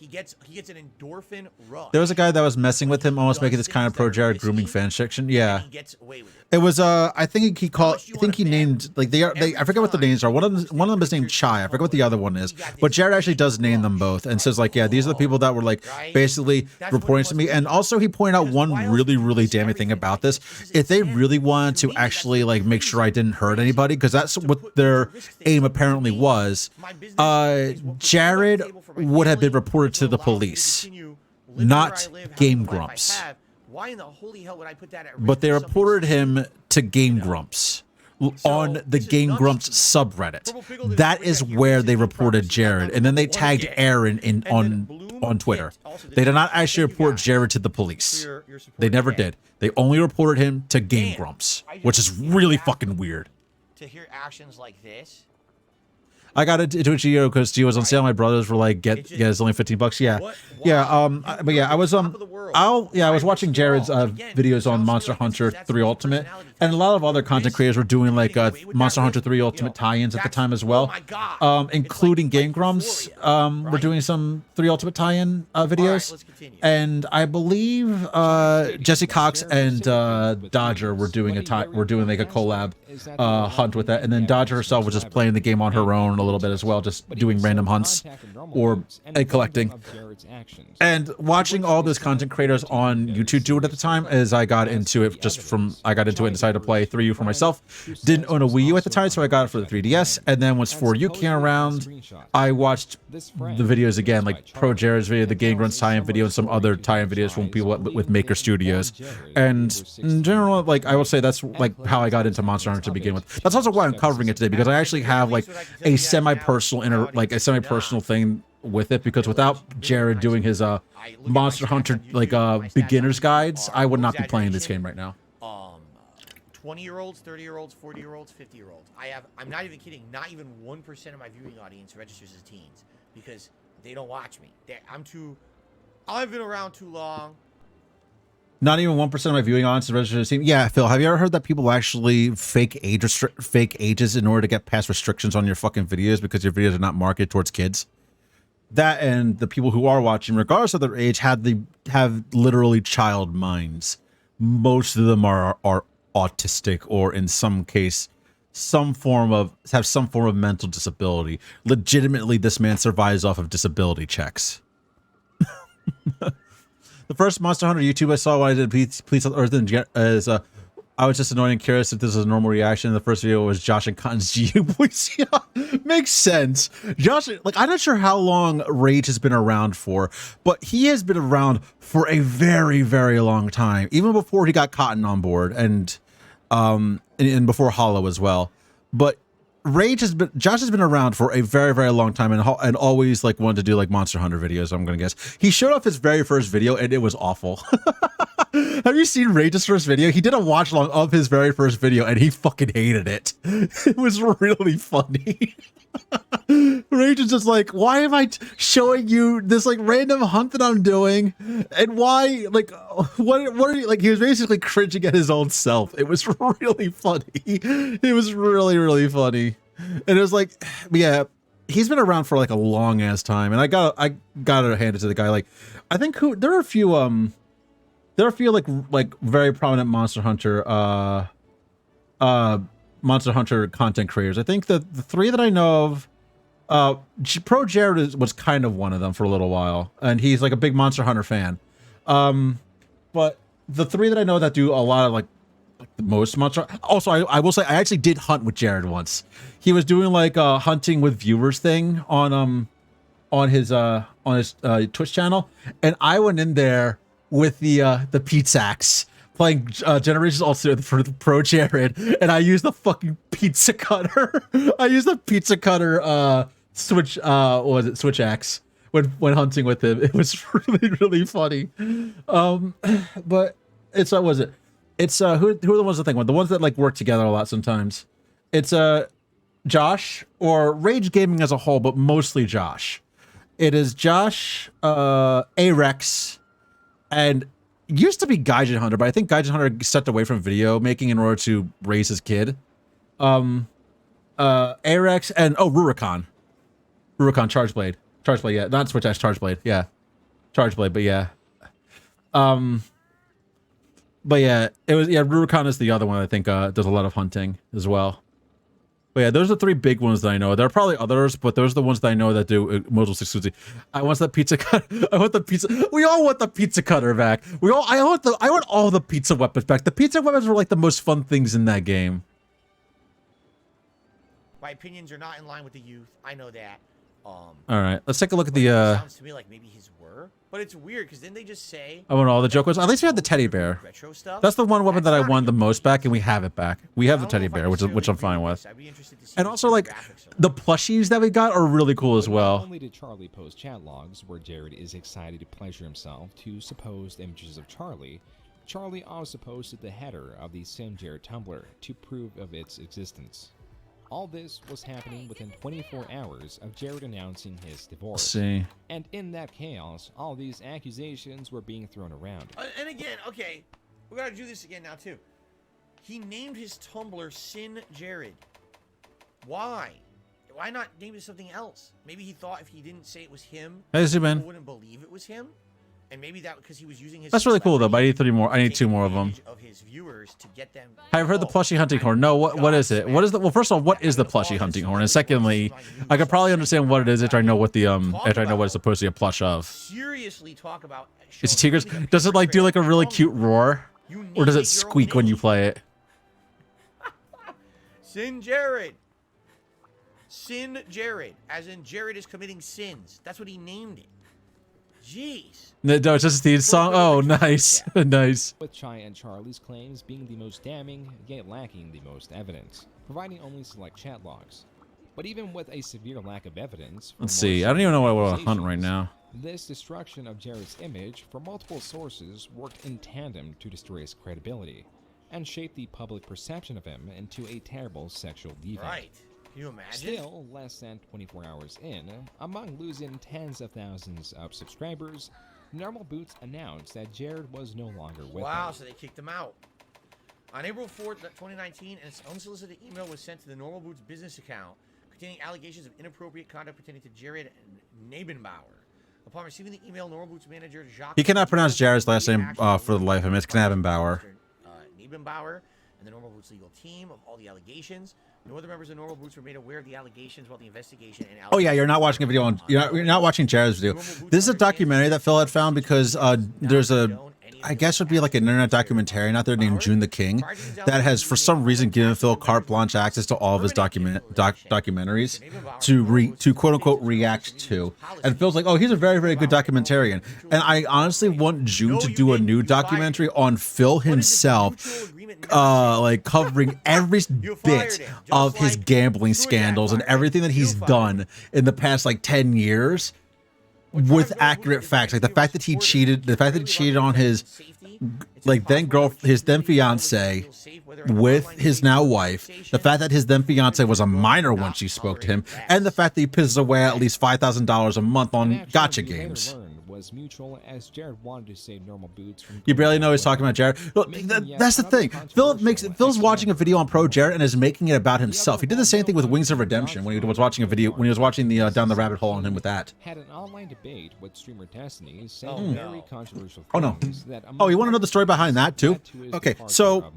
He gets an endorphin rush. There was a guy that was messing with him, almost making this kind of pro Jared grooming fan section. Yeah. He gets away with it. It was I think he called I think he named like they I forget what the names are. One of them is named Chai. I forget what the other one is. But Jared actually does name them both and says like, yeah, these are the people that were like basically reporting to me. And also he pointed out one really damning thing about this. If they really wanted to actually like make sure I didn't hurt anybody, because that's what their aim apparently was, Jared would have been reported to the police, not Game Grumps. Why in the holy hell would I put that at risk? But they reported him to Game Grumps on the Game Grumps subreddit. That is where they reported Jared, and then they tagged Aaron on Twitter. They did not actually report Jared to the police. They never did. They only reported him to Game Grumps, which is really fucking weird. To hear actions like this. I got into a Geo because Geo was on sale. My brothers were like, "Get, it's only $15." Yeah, yeah. But yeah, I was I was watching Jared's videos on Monster Hunter 3 Ultimate, and a lot of other content creators were doing like Monster Hunter 3 Ultimate tie-ins at the time as well, including Game Grumps. We're doing some 3 Ultimate tie-in videos, and I believe Jesse Cox and Dodger were doing like a collab hunt with that, and then Dodger herself was just playing the game on her own a little bit as well, just doing random hunts or egg collecting. And watching all those content creators on YouTube do it at the time, as I got into it and decided to play 3U for myself. Didn't own a Wii U at the time, so I got it for the 3DS. And then once 4U came around, I watched the videos again, like Pro Jared's video, the Game Grunts tie-in video, and some other tie-in videos from people with Maker Studios. And in general, like I will say that's like how I got into Monster Hunter to begin with. That's also why I'm covering it today, because I actually have like a semi-personal thing with it, because without Jared doing his Monster Hunter like beginner's guides, I would not be playing this game right now. 20-year-olds, 30-years, 40-year-olds, 50-year-olds. I'm not even kidding, not even 1% of my viewing audience registers as teens, because they don't watch me. I've been around too long. Not even 1% of my viewing audience is registered as team. Yeah, Phil, have you ever heard that people actually fake ages in order to get past restrictions on your fucking videos because your videos are not marketed towards kids? That, and the people who are watching, regardless of their age, have literally child minds. Most of them are autistic, or in some case, have some form of mental disability. Legitimately, this man survives off of disability checks. The first Monster Hunter YouTube I saw when I did Please Earth is I was just annoying and curious if this was a normal reaction. The first video was Josh and Cotton's GU Boys. Yeah, makes sense. Josh, like, I'm not sure how long Rage has been around for, but he has been around for a very long time, even before he got Cotton on board, and before Hollow as well. But Josh has been around for a very long time, and always like wanted to do like Monster Hunter videos, I'm gonna guess. He showed off his very first video and it was awful. Have you seen Rage's first video? He did a watch along of his very first video and he fucking hated it. It was really funny. Rage is just like, why am I showing you this like random hunt that I'm doing? And why, like, what are you, like, he was basically cringing at his own self. It was really funny. It was really funny. And it was like, yeah, he's been around for like a long ass time. And I gotta hand it to the guy. Like, I think there are a few like very prominent Monster Hunter content creators. I think the 3 that I know of, Pro Jared was kind of one of them for a little while, and he's like a big Monster Hunter fan. But the 3 that I know that do a lot of like the most Monster. Also, I will say I actually did hunt with Jared once. He was doing like a hunting with viewers thing on his Twitch channel, and I went in there with the pizza axe, playing Generations Ultimate for the Pro Jared, and I used the fucking pizza cutter. I used the pizza cutter switch switch axe when hunting with him. It was really funny. But it's who are the ones that think one? The ones that like work together a lot sometimes. It's Josh, or Rage Gaming as a whole, but mostly Josh. It is Josh, Arex, and used to be Gaijin Hunter, but I think Gaijin Hunter stepped away from video making in order to raise his kid. Arex and Rurikon Chargeblade, yeah, not Switch Axe, Chargeblade, yeah. Charge blade, but yeah. But yeah, it was Rurikon is the other one I think does a lot of hunting as well. But yeah, those are 3 big ones that I know. There are probably others, but those are the ones that I know that do Modal 6 I want that pizza cutter. I want the pizza. We all want the pizza cutter back. I want all the pizza weapons back. The pizza weapons were like the most fun things in that game. My opinions are not in line with the youth. I know that. All right, let's take a look at the. Sounds to me like maybe his were, but it's weird because didn't they just say? I want all the joke ones. At least we have the teddy bear. Retro stuff. That's the one weapon that I wanted the most back, and we have it back. We have the teddy bear, which I'm fine with. And also, like, the plushies that we got are really cool as well. Not only did Charlie post chat logs where Jared is excited to pleasure himself to supposed images of Charlie, Charlie also posted the header of the Sim Jared Tumblr to prove of its existence. All this was happening within 24 hours of Jared announcing his divorce. Let's see. And in that chaos, all these accusations were being thrown around. And again, okay, we gotta do this again now too. He named his Tumblr Sin Jared. Why? Why not name it something else? Maybe he thought if he didn't say it was him, Hey, Zuben. people wouldn't believe it was him. And maybe that because he was using his. That's really cool though. But I need 3 more. I need 2 more of them. Of his viewers to get them. I've heard the plushie hunting horn. No, what is it? What is the? Well, first of all, what is the plushie hunting horn? And secondly, I could probably understand what it is if I know what the if I know what it's supposed to be a plush of. Seriously, talk about. It's a tigers. Does it like do like a really cute roar, or does it squeak when you play it? Sin Jared. Sin Jared, as in Jared is committing sins. That's what he named it. Jeez. No, it's just the song. Oh, nice, nice. With Chai and Charlie's claims being the most damning, yet lacking the most evidence, providing only select chat logs. But even with a severe lack of evidence, Let's see. I don't even know what I want to hunt right now. This destruction of Jared's image from multiple sources worked in tandem to destroy his credibility, and shape the public perception of him into a terrible sexual deviant. Right. Can you imagine? Still, less than 24 hours in, among losing tens of thousands of subscribers, Normal Boots announced that Jared was no longer with them. Wow, so they kicked him out. On April 4th, 2019, an unsolicited email was sent to the Normal Boots business account containing allegations of inappropriate conduct pertaining to Jared Nabenbauer. Upon receiving the email, Normal Boots manager Jacques... He cannot pronounce Jared's last name for the life of him. It's Knabenbauer. Nabenbauer and the Normal Boots legal team of all the allegations. No other members of Normal Boots were made aware of the allegations while the investigation and Oh yeah, you're not watching a video on you're not watching Jared's video. This is a documentary that Phil had found because there's a I guess it would be like an internet documentarian out there named June the King that has for some reason given Phil carte blanche access to all of his documentaries to quote unquote react to. And Phil's like, oh, he's a very, very good documentarian. And I honestly want June to do a new documentary on Phil himself, like covering every bit of his gambling scandals and everything that he's done in the past like 10 years. With accurate facts, like the fact that he cheated on his his then fiance with his now wife, the fact that his then fiance was a minor when she spoke to him, and the fact that he pisses away at least $5,000 a month on gotcha games. Was mutual as Jared wanted to save Normal Boots from You barely know he's talking about Jared. Look, that's the thing. Phil's watching a video on Pro Jared and is making it about himself. He did the same thing with Wings of Redemption when he was watching a video when he was watching the Down the Rabbit Hole on him with that. Had an online debate with streamer Destiny saying very controversial Oh no. things that Oh, you want to know the story behind that too? Okay, so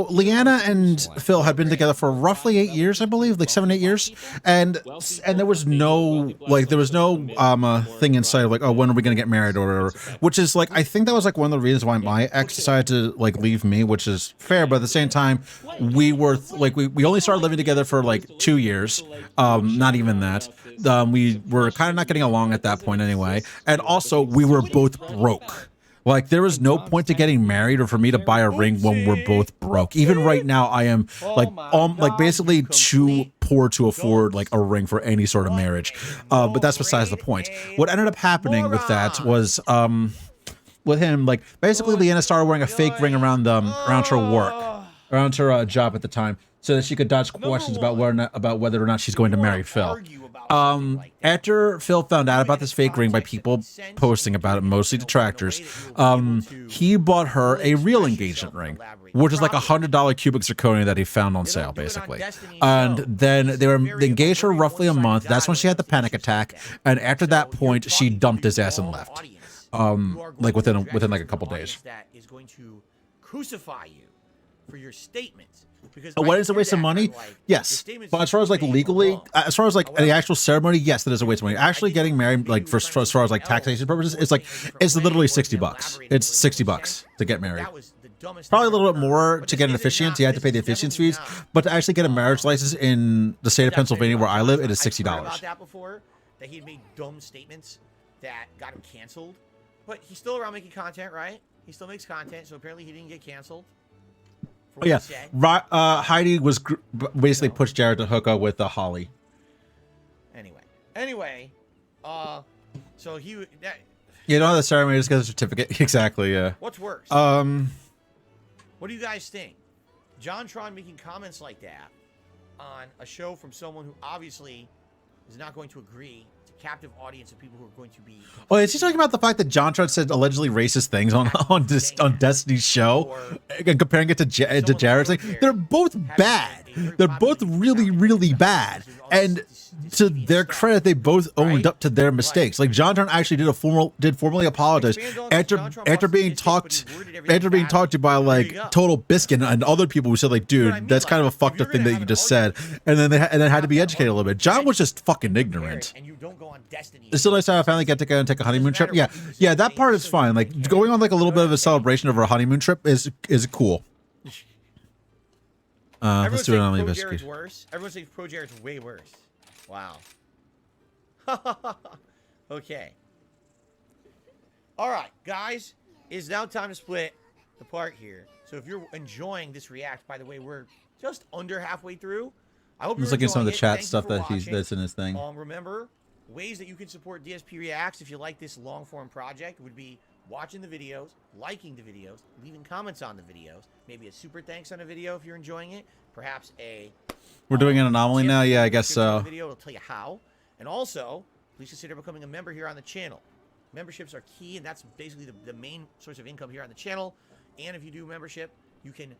Leanna and Phil had been together for roughly 8 years, I believe, like 7-8 years, and there was no thing inside of like, oh, when are we gonna get married or whatever, which is like I think that was like one of the reasons why my ex decided to like leave me, which is fair, but at the same time we were like we only started living together for like 2 years, not even that. We were kind of not getting along at that point anyway, and also we were both broke. Like there was no point to getting married or for me to buy a ring when we're both broke. Even right now, I am like basically too poor to afford like a ring for any sort of marriage. But that's besides the point. What ended up happening with that was with him, like basically Leanna started wearing a fake ring around her work, around her job at the time, so that she could dodge questions about whether or not she's going to marry Phil. After Phil found out about this fake ring by people posting about it, mostly detractors, he bought her a real engagement ring, which is like $100 cubic zirconia that he found on sale, basically. And then they were engaged for roughly a month. That's when she had the panic attack, and after that point, she dumped his ass and left. Like within like a couple days. That is going to crucify you for your statements. Because What is a waste of money? Yes, but as far as like legally, as far as like the actual ceremony, yes, that is a waste of money. Actually, getting married, like for as far as like taxation purposes, it's literally $60. It's $60 to get married. Probably a little bit more to get an officiant. You have to pay the officiant's fees, but to actually get a marriage license in the state of Pennsylvania, where I live, it is $60. About that before, that he had made dumb statements that got him canceled, but he's still around making content, right? He still makes content, so apparently he didn't get canceled. Oh, yeah, Heidi was basically pushed Jared to hook up with Holly. Anyway, so he you know the ceremony just gets a certificate. Exactly, yeah. What's worse? What do you guys think? JonTron making comments like that on a show from someone who obviously is not going to agree. Captive audience of people who are going to be. Oh, is he talking about the fact that JonTron said allegedly racist things on Destiny's show, and comparing it to Jared's thing? They're both bad. They're both really, really bad. And to their credit, they both owned up to their mistakes. Like JonTron actually did formally apologize after being talked to by like Total Biscuit and other people who said like, dude, that's kind of a fucked up thing that you just said, and then had to be educated a little bit. John was just fucking ignorant. It's still nice to have a family get together and take a honeymoon trip. Yeah, that part is fine. Like going on like a little bit of a celebration of our honeymoon trip is cool. Let's do it on Pro Jared's worse. Everyone says Pro Jared's way worse. Wow. Okay. All right, guys, it's now time to split the part here. So if you're enjoying this react, by the way, we're just under halfway through. I hope you're looking at some of the chat stuff that watching. that's in his thing. Remember, ways that you can support DSP Reacts if you like this long-form project would be watching the videos, liking the videos, leaving comments on the videos, maybe a super thanks on a video if you're enjoying it, perhaps a... We're doing an anomaly now? Yeah, I guess so. Video will tell you how. And also, please consider becoming a member here on the channel. Memberships are key, and that's basically the main source of income here on the channel. And if you do membership, you can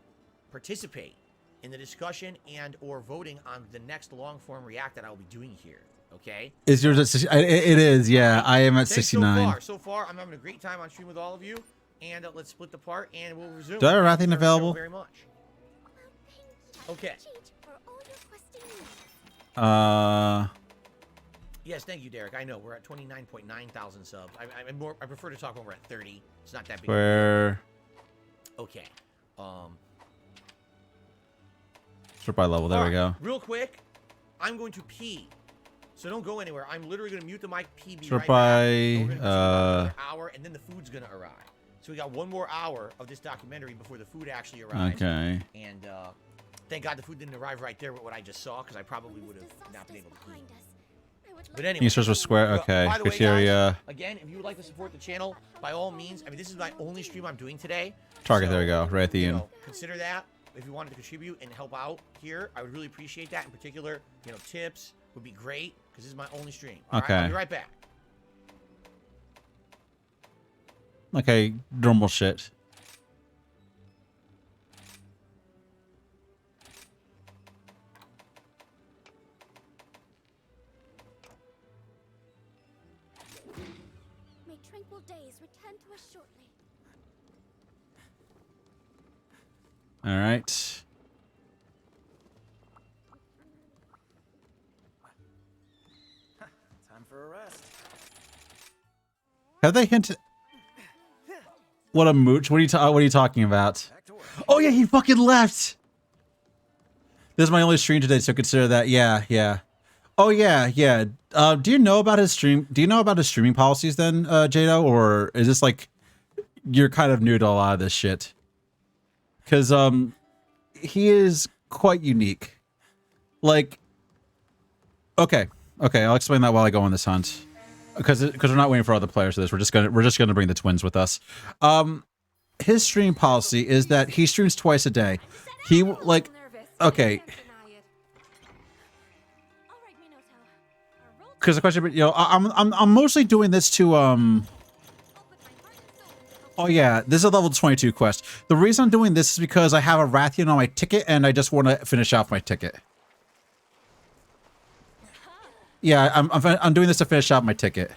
participate in the discussion and or voting on the next long-form react that I'll be doing here. Okay. Is yours at 60? It is, yeah. I am at 69. So far, I'm having a great time on stream with all of you. And let's split the part, and we'll resume. Do I have anything available? Very much. Okay. Yes, thank you, Derek. I know we're at 29.9 thousand subs. I prefer to talk when we're at 30. It's not that big. Where? Okay. Sort by level. There we go. Real quick, I'm going to pee. So don't go anywhere. I'm literally going to mute the mic, pee, be sort right by back. Another hour, and then the food's going to arrive. So we got one more hour of this documentary before the food actually arrives. Okay. And thank God the food didn't arrive right there with what I just saw, because I probably would have not been able to eat. But anyway, you with square. Okay. By the way, guys, again, if you would like to support the channel, by all means. I mean, this is my only stream I'm doing today. Target. So, there we go. Right at the end. Consider that if you wanted to contribute and help out here. I would really appreciate that. In particular, tips would be great, because this is my only stream. All right, I'll be right back. Okay, normal shit. May tranquil days return to us shortly. All right. Time for a rest. Have they hinted? What a mooch! What are you talking about? Oh yeah, he fucking left. This is my only stream today, so consider that. Yeah. Oh yeah. Do you know about his stream? Do you know about his streaming policies then, Jado, or is this like you're kind of new to a lot of this shit? Because he is quite unique. Like, okay, I'll explain that while I go on this hunt. Because we're not waiting for other players for this. We're just gonna bring the twins with us. His stream policy is that he streams twice a day. He okay. because the question, you know, I'm mostly doing this to Oh yeah, this is a level 22 quest. The reason I'm doing this is because I have a Rathian on my ticket, and I just want to finish off my ticket. Yeah, I'm doing this to finish out my ticket.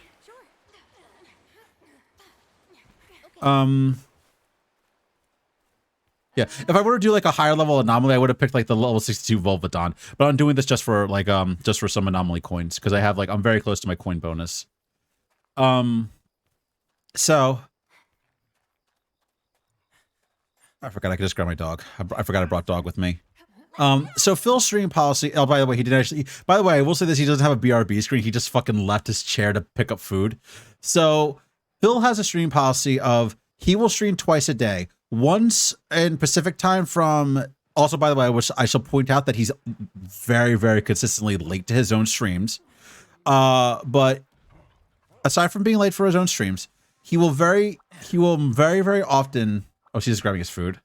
Yeah, if I were to do like a higher level anomaly, I would have picked like the level 62 Volvidon. But I'm doing this just for like just for some anomaly coins because I have like I'm very close to my coin bonus. So I forgot I could just grab my dog. I forgot I brought dog with me. So Phil's stream policy. Oh, by the way, he didn't actually. By the way, I will say this: he doesn't have a BRB screen. He just fucking left his chair to pick up food. So Phil has a stream policy of he will stream twice a day. Once in Pacific time from. Also, by the way, I shall point out that he's very, very consistently late to his own streams. But aside from being late for his own streams, he will very, very often. Oh, she's just grabbing his food.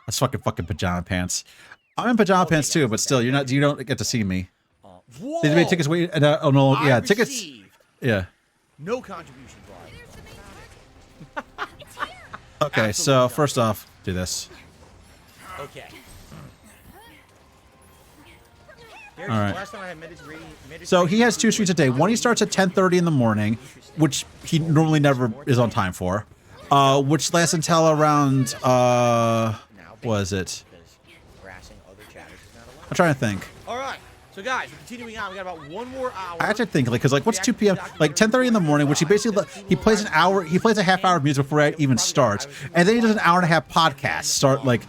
That's fucking pajama pants. I'm in pajama pants too, but still, you don't get to see me. They made tickets wait. Oh no, yeah, tickets. Yeah. No contributions. Okay, so first off, do this. Okay. All right. So he has 2 streams a day. One he starts at 10:30 in the morning, which he normally never is on time for. Which lasts until around what is it? I'm trying to think. All right. So guys, we're continuing on. We got about 1 more hour. I actually think like because like what's 2 p.m. like 10:30 in the morning, which he basically he plays an hour. He plays a half hour of music before it even starts, and then he does an hour and a half podcast. Start like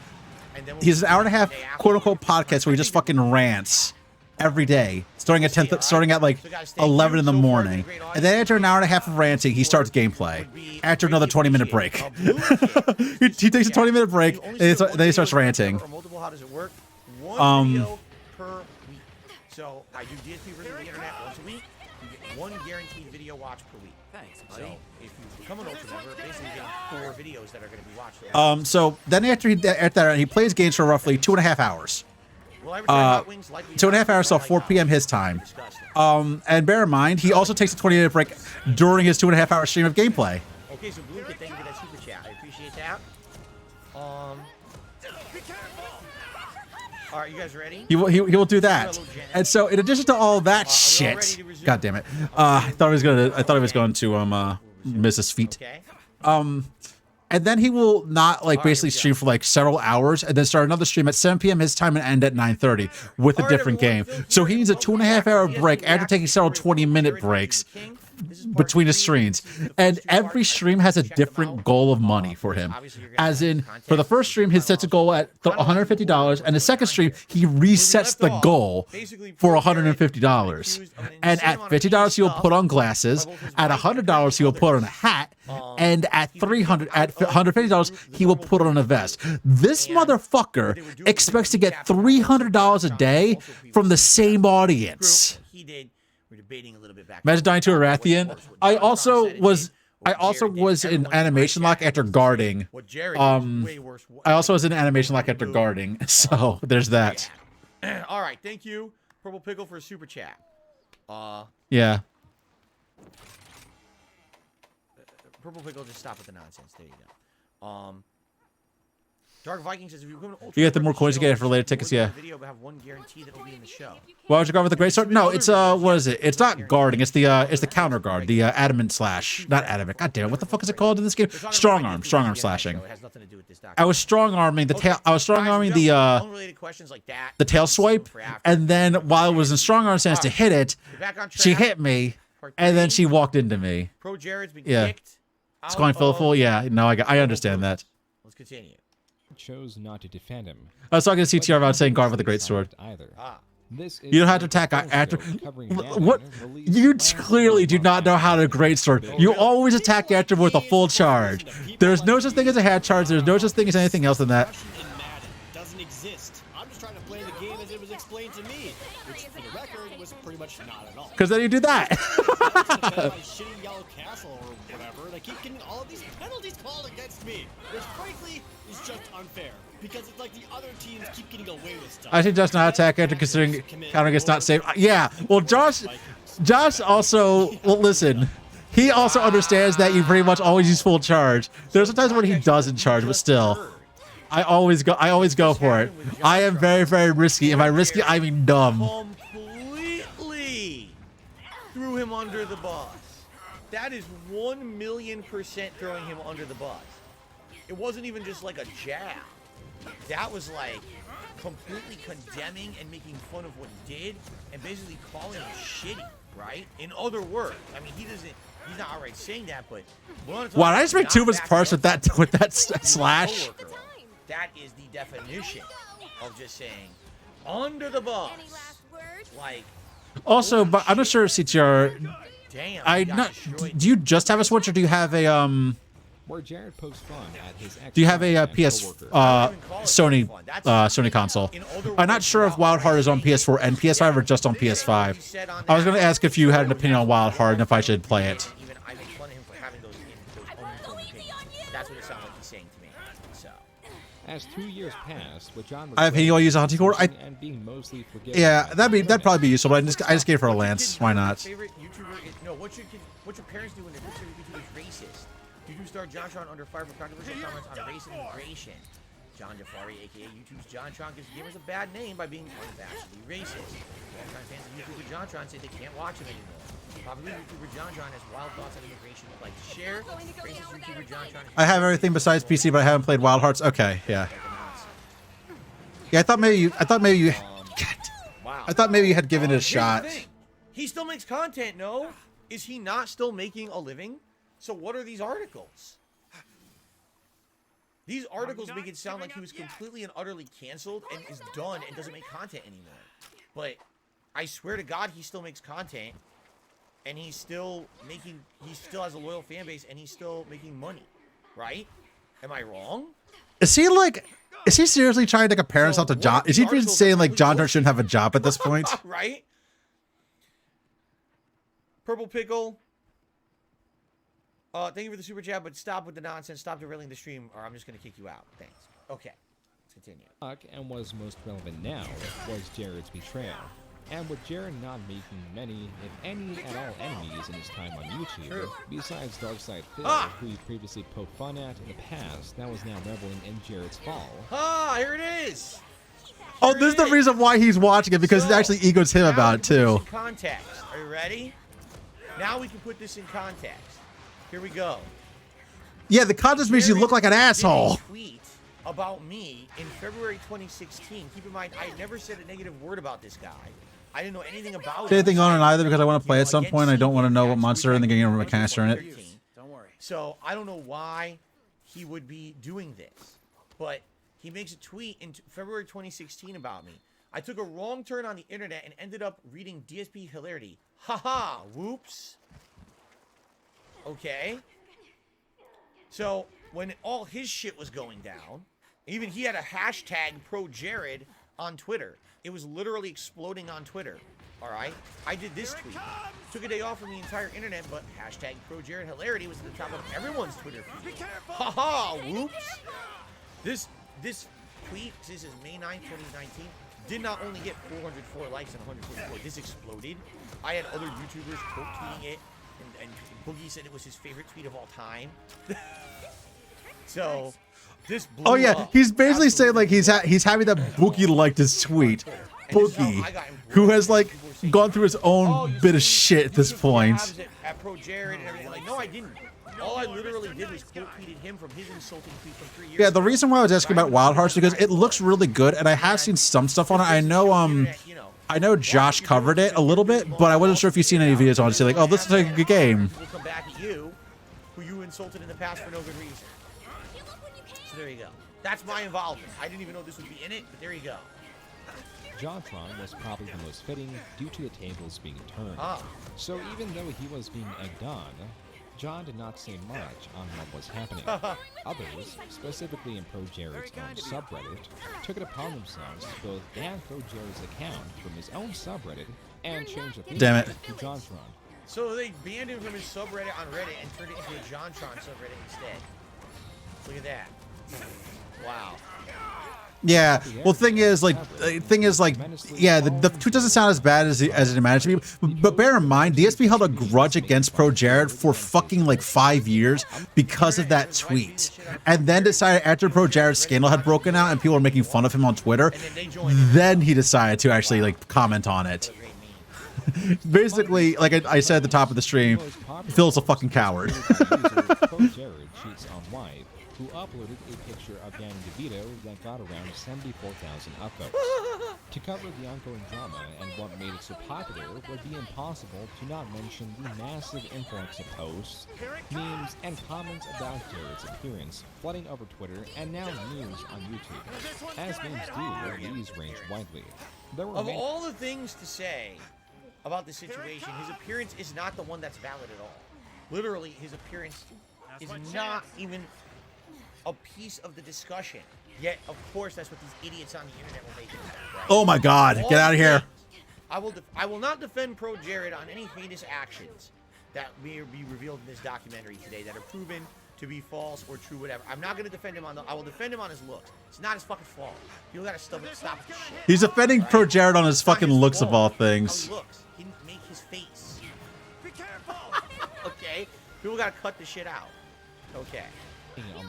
he does an hour and a half quote unquote podcast where he just fucking rants every day, starting at like 11 in the morning, and then after an hour and a half of ranting, he starts gameplay. After another 20-minute break, he takes a 20-minute break, and then he starts ranting. How does it work? 1 video per week. So I do DSP for the internet once a week. You get 1 guaranteed video watch per week. Thanks, buddy. So if you become an Ultra member, basically you get 4 videos that are going to be watched. So then after that, he plays games for roughly 2.5 hours. 2.5 hours till 4 p.m. his time. And bear in mind, he also takes a 20-minute break during his 2.5 hour stream of gameplay. Okay, so Blue, thank you for that super chat. I appreciate that. All right, you guys ready? He will do that. And so, in addition to all that shit, God damn it, I thought he was going to miss his feet. And then he will not like basically stream for like several hours, and then start another stream at 7 p.m. his time and end at 9:30 with a different game. So he needs a 2.5 hour break after taking several 20-minute breaks between his streams, and every stream has a different goal of money for him. As in, for the first stream, he sets a goal at $150, and the second stream, he resets the goal for $150. And at $50, he will put on glasses. At $100, he will put on a hat. And at $150, he will put on a vest. This motherfucker expects to get $300 a day from the same audience. We're debating a little bit back. Imagine dying to a Rathian. I also was in animation lock after guarding. I also was in animation lock after guarding. So there's that. All right, thank you, Purple Pickle, for a super chat. Yeah. Purple Pickle, just stop with the nonsense. There you go. Dark Viking says if you become an Ultra, you get the more coins you get for later tickets. Yeah. Video, but have 1 guarantee that will be in the show. Why would you go with the great sword? No, it's what is it? It's not guarding. It's the counter guard, the adamant slash, not adamant. God damn it, what the fuck is it called in this game? Strong arm slashing. I was strong arming the tail. I was strong arming the tail swipe, and then while I was in strong arm stance to hit it, she hit me, and then she walked into me. Pro Jared's been kicked. It's going full. Yeah, no, I understand that. Let's continue. Chose not to defend him. I was talking to CTR about saying guard with the great sword. Either. You don't have to attack after. What? You clearly do not know how to great sword. You always attack after with a full charge. There's no such thing as a half charge. There's no such thing as anything else than that. Doesn't exist. I'm just trying to play the game as it was explained to me, which, for the record, was pretty much not at all. Because then you do that. Shitty Yellow Castle or whatever, and I keep getting all of these penalties called against me, which frankly is just unfair. Because it's like the other teams keep getting away with stuff. I think Josh not attack after considering countering is not safe. Yeah, well, Josh Josh also, well, listen, he also understands that you pretty much always use full charge. There's sometimes when he doesn't charge, but still, I always go for it. I am very, very risky. And by risky, I mean dumb. Completely threw him under the bus. That is 1,000,000% throwing him under the bus. It wasn't even just like a jab. That was like completely condemning and making fun of what he did and basically calling him shitty, right? In other words, I mean, he's not outright saying that, but Wow, did I just make two of his parts with that slash? That is the definition of just saying under the bus. Like, Also, but I'm not sure if CTR. damn. Do you just have a Switch, or do you have a Where Jared pokes fun at his Do you have a ex-girlfriend and PS coworker. Sony console? I'm not sure if Wild Heart is on PS4 and PS5 or just on PS5. I was going to ask if you had an opinion on Wild Heart and if I should play it. Even I make fun of him for having those uninformed opinions. That's what it sounds like he's saying to me. So. As 2 years passed, with John I have any use a hunting cord. and being mostly forgiven. Yeah, that'd probably be useful. But I just gave her a lance. Why not? Favorite YouTuber is, no, what your parents do when their favorite YouTuber is racist? YouTube star JonTron under fire for controversial comments on race and immigration. John Jafari, aka YouTube's JonTron, gives gamers a bad name by being unabashedly racist. Longtime fans of YouTuber JonTron say they can't watch him anymore. Popular YouTuber JonTron has wild thoughts on immigration would like to share. Racist YouTuber JonTron. I have everything besides PC, but I haven't played Wild Hearts. Okay, yeah. Yeah, I thought maybe you. Wow. I thought maybe you had given it a Here's the shot. thing. He still makes content, no? Is he not still making a living? So what are these articles? These articles make it sound like he was completely and utterly canceled and is done and doesn't make content anymore. But I swear to God, he still makes content and he still has a loyal fan base and he's still making money, right? Am I wrong? Is he seriously trying to compare himself to John? Is he just saying like John shouldn't have a job at this point? Right? Purple Pickle. Thank you for the super chat, but stop with the nonsense. Stop derailing the stream, or I'm just going to kick you out. Thanks. Okay, let's continue. And what is most relevant now was Jared's betrayal. And with Jared not making many, if any at all, enemies in his time on YouTube, besides Darkside Phil, who he previously poked fun at in the past, that was now reveling in Jared's fall. Ah, here it is. Oh, this is the reason why he's watching it, because it actually egos him about it too. Context. Are you ready? Now we can put this in context. Here we go. Yeah, the context makes you look like an asshole. Tweet about me in February 2016. Keep in mind, I never said a negative word about this guy. I didn't know anything about it. Anything on it either, because I want to play at some point. I don't want to know what monster and the game mechanics are in it. Don't worry. So I don't know why he would be doing this, but he makes a tweet in February 2016 about me. I took a wrong turn on the internet and ended up reading DSP hilarity. Haha, whoops. Okay. So when all his shit was going down, even he had a hashtag #ProJared on Twitter. It was literally exploding on Twitter. All right. I did this tweet. Took a day off from the entire internet, but hashtag #ProJared hilarity was at the top of everyone's Twitter feed. Haha, whoops. This tweet, this is May 9th, 2019, did not only get 404 likes and 144. This exploded. I had other YouTubers quote tweeting it, and Boogie said it was his favorite tweet of all time. So this blew Oh yeah, up. he's basically saying like he's happy that Boogie liked his tweet. Boogie, who has like gone through his own bit of shit at this point. At ProJared and everything. Like, no, I didn't. All I literally did was quote tweeted him from his insulting tweet from 3 years Yeah, the ago. reason why I was asking about Wild Hearts is because it looks really good, and I have seen some stuff on it. I know Josh covered it a little bit, but I wasn't sure if you've seen any videos on it. So like, oh, this is like a good game. We'll come back at you, who you insulted in the past for no good reason. So there you go. That's my involvement. I didn't even know this would be in it, but there you go. JonTron was probably the most fitting due to the tables being turned. Ah. So even though he was being egged on, John did not say much on what was happening. Others, specifically in ProJared's own subreddit, took it upon themselves to both ban ProJared's account from his own subreddit and change the theme Damn it. to JonTron. So they banned him from his subreddit on Reddit and turned it into a JonTron subreddit instead. Look at that. Wow. Yeah. Well, thing is, like, yeah, the tweet doesn't sound as bad as it imagined to be. But bear in mind, DSP held a grudge against Pro Jared for fucking like 5 years because of that tweet, and then decided after Pro Jared's scandal had broken out and people were making fun of him on Twitter, then he decided to actually like comment on it. Basically, like I said at the top of the stream, Phil's a fucking coward. Pro Jared cheats on wife, who uploaded a picture of Danny DeVito that got around 74,000 upvotes. To cover the ongoing drama and what made it so popular, it would be impossible to not mention the massive influx of posts, memes, and comments about Jared's appearance, flooding over Twitter and now news on YouTube. As memes do, these range widely. There were Of all the things to say about the situation, his appearance is not the one that's valid at all. Literally, his appearance is not even a piece of the discussion. Yet, of course, that's what these idiots on the internet will make it about, right? Oh my God! Get out of here! I will not defend Pro Jared on any heinous actions that may be revealed in this documentary today that are proven to be false or true, whatever. I'm not going to defend him on I will defend him on his looks. It's not his fucking fault. People gotta stop this shit. He's offending Pro Jared on his fucking looks of all things. How he looks. He didn't make his face. Be careful. Okay. People gotta cut the shit out. Okay.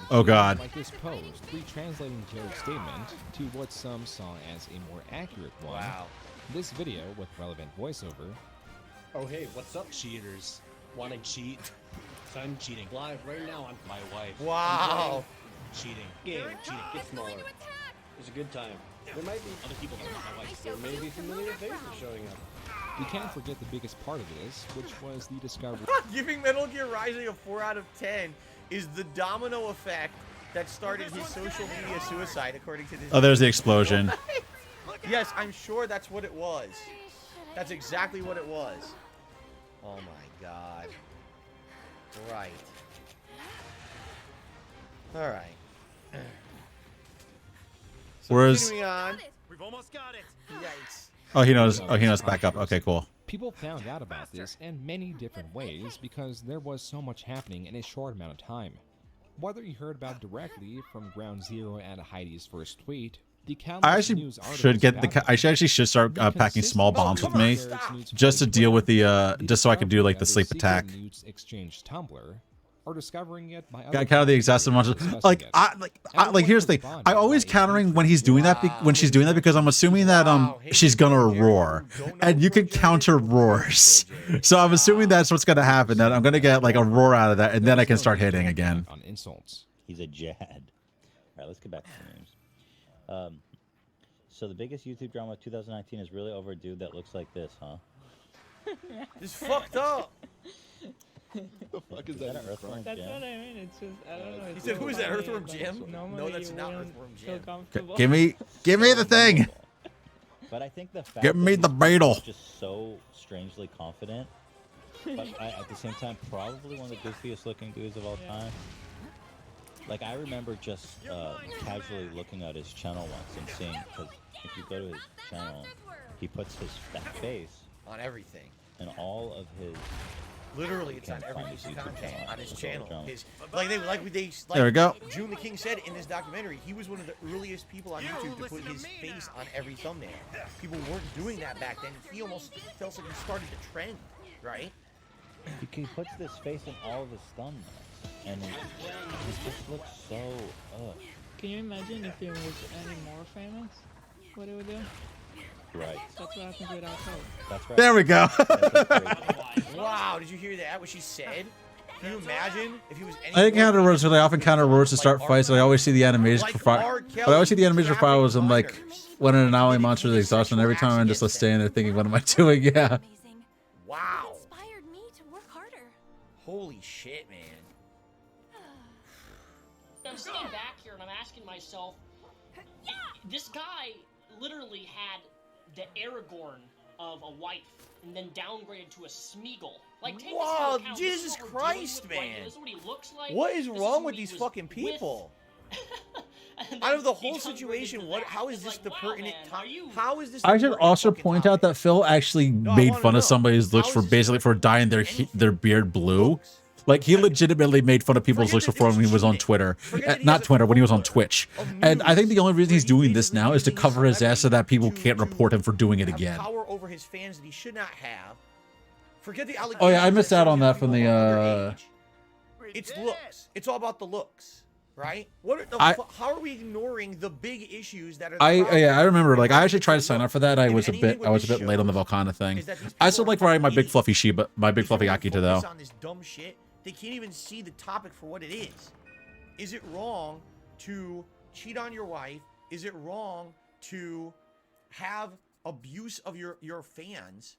Oh God. Like this post, retranslating Jared's statement to what some saw as a more accurate one. Wow. This video with relevant voiceover. Oh hey, what's up? Cheaters. Wanna cheat? I'm cheating. Live right now on My wife. Wow. Cheating. game. Cheating. Get smaller. It's a good time. There might be Other people don't know my wife. there may be familiar faces showing up. We can't forget the biggest part of this, which was the discovery. Giving Metal Gear Rising a 4 out of 10 is the domino effect that started his social media suicide, according to this. Oh, there's the explosion. Yes, I'm sure that's what it was. That's exactly what it was. Oh my God. Right. All right. So Whereas- continuing on. We've almost got it. Yikes. Oh, he knows. Oh, he knows back up. Okay, cool. People found out about this in many different ways because there was so much happening in a short amount of time. Whether you heard about it directly from Ground Zero and Heidi's first tweet, the countless I actually news articles should get about the. I should start packing small bombs with me, just to deal with the. Just so I can do like the sleep attack. Nudes exchange Tumblr, or discovering it by Kind of the excessive ones. Like here's the thing. I always countering when he's doing that when she's doing that because I'm assuming that she's gonna roar, and you can counter roars. So I'm assuming that's what's gonna happen. That I'm gonna get like a roar out of that, and then I can start hitting again. On insults. He's a Jad. All right, let's get back to the names. So the biggest YouTube drama of 2019 is really over a dude that looks like this, huh? This fucked up. The fuck is that? An Earthworm That's Jim? what I mean. It's just I don't know. He it's said, so "Who is that, funny, Earthworm like, Jim?" normally No, that's you not wouldn't Earthworm feel Jim. comfortable. Give me the thing. But I think the fact Give me that the he's Beetle. just so strangely confident, but at the same time, probably one of the goofiest looking dudes of all time. Like, I remember just casually looking at his channel once and seeing, because if you go to his channel, he puts his that face On everything. and all of his. Literally, it's on Can't every find piece his of YouTube content channel. on his It's all channel. drama. There we go. June the King said in this documentary, he was one of the earliest people on YouTube to put his face on every thumbnail. People weren't doing that back then. He almost felt like he started the trend, right? He puts this face in all of his thumbnails, and it just looks so. Can you imagine if he was any more famous? What it would do? Right. That's what happens with our code. That's right. There we go. Wow, did you hear that? What she said? Can you imagine if he was any I think more counter roars. I often counter roars to start fights. I always see the animation like for fire. R. But I always see the animation for Kelly fire was I'm like, trapping when an anomaly monster is exhaustion. Every time I'm just like standing there thinking, what am I doing? Yeah. Amazing. Wow. Inspired me to work harder. Holy shit, man. I'm sitting back here and I'm asking myself, this guy literally had the Aragorn of a wife and then downgraded to a Smeagol. Like, take Whoa, this into account. Jesus This is what we're Christ, dealing with right man. here. This is what he looks like. What is This wrong who with he these was fucking with. people? And Out of the then he whole downgraded situation, to what? that. How is It's this like, the wow, pertinent man, time? are you- How is this? I the should pertinent also fucking point out topic? that Phil actually I made wanna fun know. of somebody's looks How for is this basically for different dyeing from anything? their beard blue. Looks. Like, he legitimately made fun of people's Forget looks that before it when he was was on cheating. Twitter. Forget that he Not has a Twitter, when he was on folder Twitch. of And I think the only reason he's where doing this basically now is to using his cover his ass so that people celebrity can't report him for doing it have again. power over his fans that he should not have. Forget the allegations. Oh, yeah, I missed out on that from people the, are underage. It's looks. It's all about the looks, right? What are the how are we ignoring the big issues that are the Yeah, I remember, like, I actually tried to If sign up for that. I was a anything bit what late on the this Volcana thing. is that these I people still are like riding my fucking big idiots. fluffy Shiba, my big If you're fluffy gonna Aki focus though. on this dumb shit, they can't even see the topic for what it is. Is it wrong to cheat on your wife? Is it wrong to have abuse of your fans,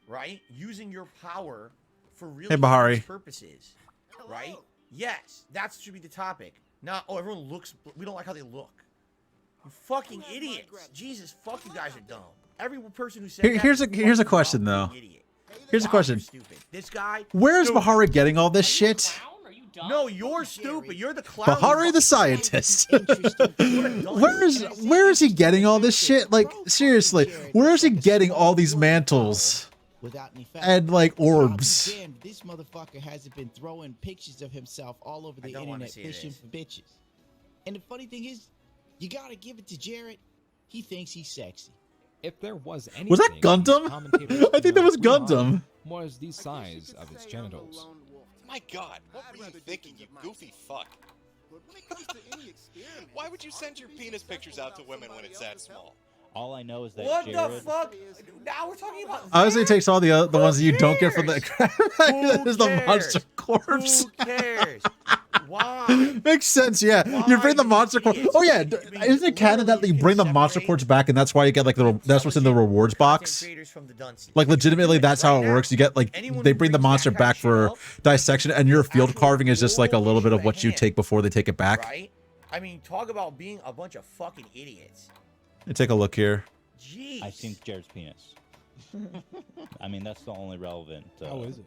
right? Using your power for really Hey, Bahari. nice purposes, right? Yes, that should be the topic. Not, oh, everyone looks, we don't like how they look. You fucking idiots. Jesus, fuck, you guys are dumb. Every person who said Here's that, a fucking question dumb, though. idiot. Here's a Wow, question. you're stupid. This guy. Where's stupid. Bahari getting all this shit? No, you're stupid. You're the clown. Bahari the scientist. Where is he getting all this shit? Like, seriously, where is he getting all these mantles and like orbs? Damn, this motherfucker hasn't been throwing pictures of himself all over the internet fishing for bitches. And the funny thing is, you gotta give it to Jared. He thinks he's sexy. If there was anything, Was that Gundam? I think that was Gundam. Was the size of his genitals. My God, what were you thinking, you goofy fuck? Why would you send your penis pictures out to women when it's that small? All I know is that What Jared, the fuck? Now we're talking about. Obviously, it takes all the ones that you don't get from the is the cares? monster corpse. Who cares? Why? Makes sense, yeah. You bring the monster corpse. Oh yeah, isn't it canon that you bring the monster corpse back, and that's why you get like that's what's in the rewards box? Like legitimately, that's how it works. You get like they bring the monster back for dissection, and your field carving is just like a little bit of what you take before they take it back. Right? I mean, talk about being a bunch of fucking idiots. Let me take a look here. Jeez. I've seen Jared's penis. I mean, that's the only relevant. How is it?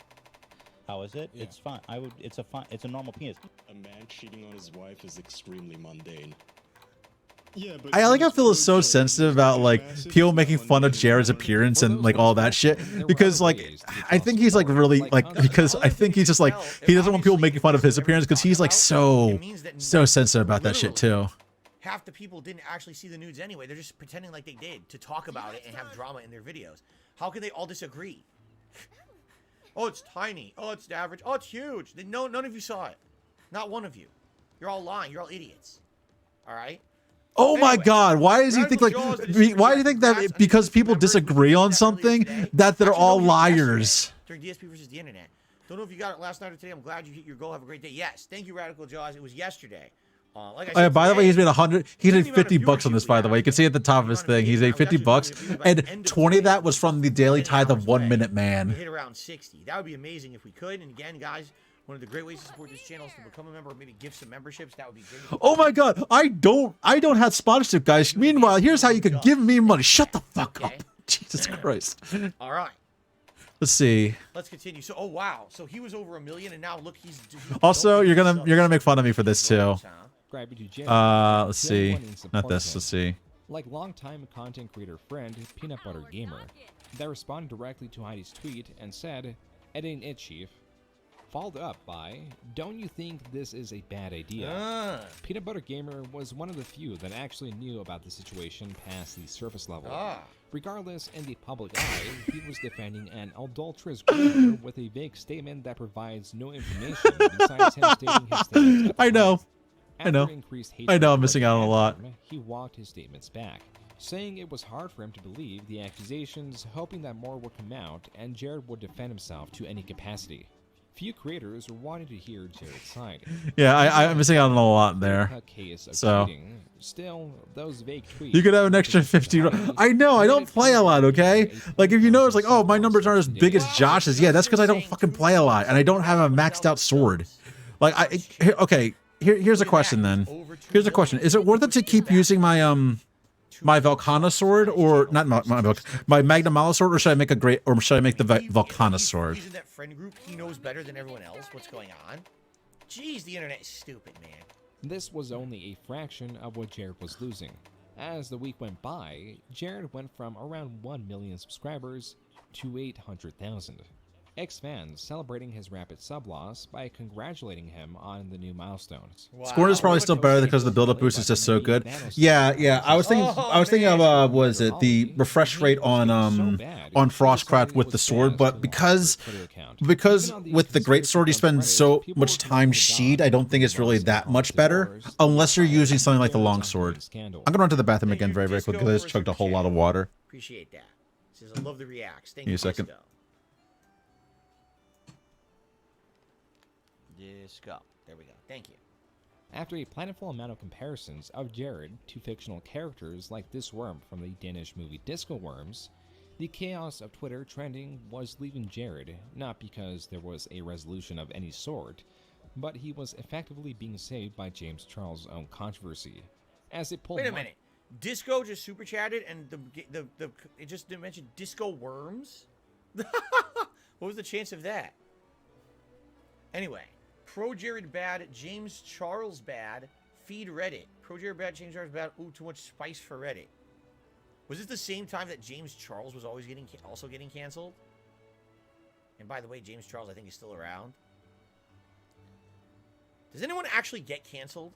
How is it? Yeah. It's fine. It's a normal penis. A man cheating on his wife is extremely mundane. Yeah, but I like how Phil is so sensitive about like people making fun of Jared's appearance and like all that shit because like I think he's like really like because I think he's just like he doesn't want people making fun of his appearance because he's like so sensitive about that shit too. Half the people didn't actually see the nudes anyway. They're just pretending like they did to talk about it and have drama in their videos. How can they all disagree? Oh, it's tiny. Oh, it's average. Oh, it's huge. No, none of you saw it. Not one of you. You're all lying. You're all idiots. All right? Oh my God! Why does he think like? Why do you think that because people disagree on something that they're all liars? During DSP versus the internet. Don't know if you got it last night or today. I'm glad you hit your goal. Have a great day. Yes, thank you, Radical Jaws. It was yesterday. Like I said, By the way, he's made 100. He's made the amount of $50 on this. By the way, you can see at the top of his thing, he's made $50, and 20 of that was from the daily tithe of 1 Minute Man. We hit around 60. That would be amazing if we could. And again, guys, one of the great ways to support this channel is to become a member or maybe give some memberships. That would be great. Oh my God! I don't have sponsorship, guys. Meanwhile, here's how you can give me money. Shut the fuck up, Jesus Christ. All right. Let's see. Let's continue. So, oh wow. So he was over 1 million, and now look, he's. Also, you're gonna make fun of me for this too. Let's see. Not this. Let's see. Like longtime content creator friend Peanut Butter Gamer, that responded directly to Heidi's tweet and said, "It ain't it, Chief." Followed up by, "Don't you think this is a bad idea?" Peanut Butter Gamer was one of the few that actually knew about the situation past the surface level. Regardless, in the public eye, he was defending an adulterous groomer with a vague statement that provides no information besides him stating his statements. I know. After increased hatred I'm missing out on a lot. He walked his statements back, saying it was hard for him to believe the accusations, hoping that more would come out and Jared would defend himself to any capacity. Few creators were wanting to hear Jared's side. Yeah, I'm missing out on a lot there. So still, those vague tweets. You could have an extra 50. I know, I don't play a lot, okay? Like if you notice, like, oh, my numbers aren't as big as Josh's. Yeah, that's because I don't fucking play a lot, and I don't have a maxed out sword. Like here's a question then. Here's a question: is it worth it to keep using my my Volcana sword, or not my Magnamala sword, or should I make the Volcana sword? He's in that friend group. He knows better than everyone else what's going on. Jeez, the internet is stupid, man. This was only a fraction of what Jared was losing. As the week went by, Jared went from around 1 million subscribers to 800,000. X-fans celebrating his rapid sub-loss by congratulating him on the new milestones. Scorn is probably still better because the build-up boost is just so good. Yeah. I was thinking of was it the refresh rate on Frostcraft with the sword, but because with the great sword you spend so much time sheed, I don't think it's really that much better unless you're using something like the long sword. I'm gonna run to the bathroom again very quickly because I just chugged a whole lot of water. Appreciate that. Says I love the reacts. Thank Give me you. a second. Disco. There we go. Thank you. After a plentiful amount of comparisons of Jared to fictional characters like this worm from the Danish movie Disco Worms, the chaos of Twitter trending was leaving Jared, not because there was a resolution of any sort, but he was effectively being saved by James Charles' own controversy. As it pulled Wait a minute. Disco just super chatted and it just didn't mention Disco Worms? What was the chance of that? Anyway. Pro Jared bad, James Charles bad, feed Reddit. Pro Jared bad, James Charles bad, ooh, too much spice for Reddit. Was this the same time that James Charles was always also getting canceled? And by the way, James Charles I think is still around. Does anyone actually get canceled?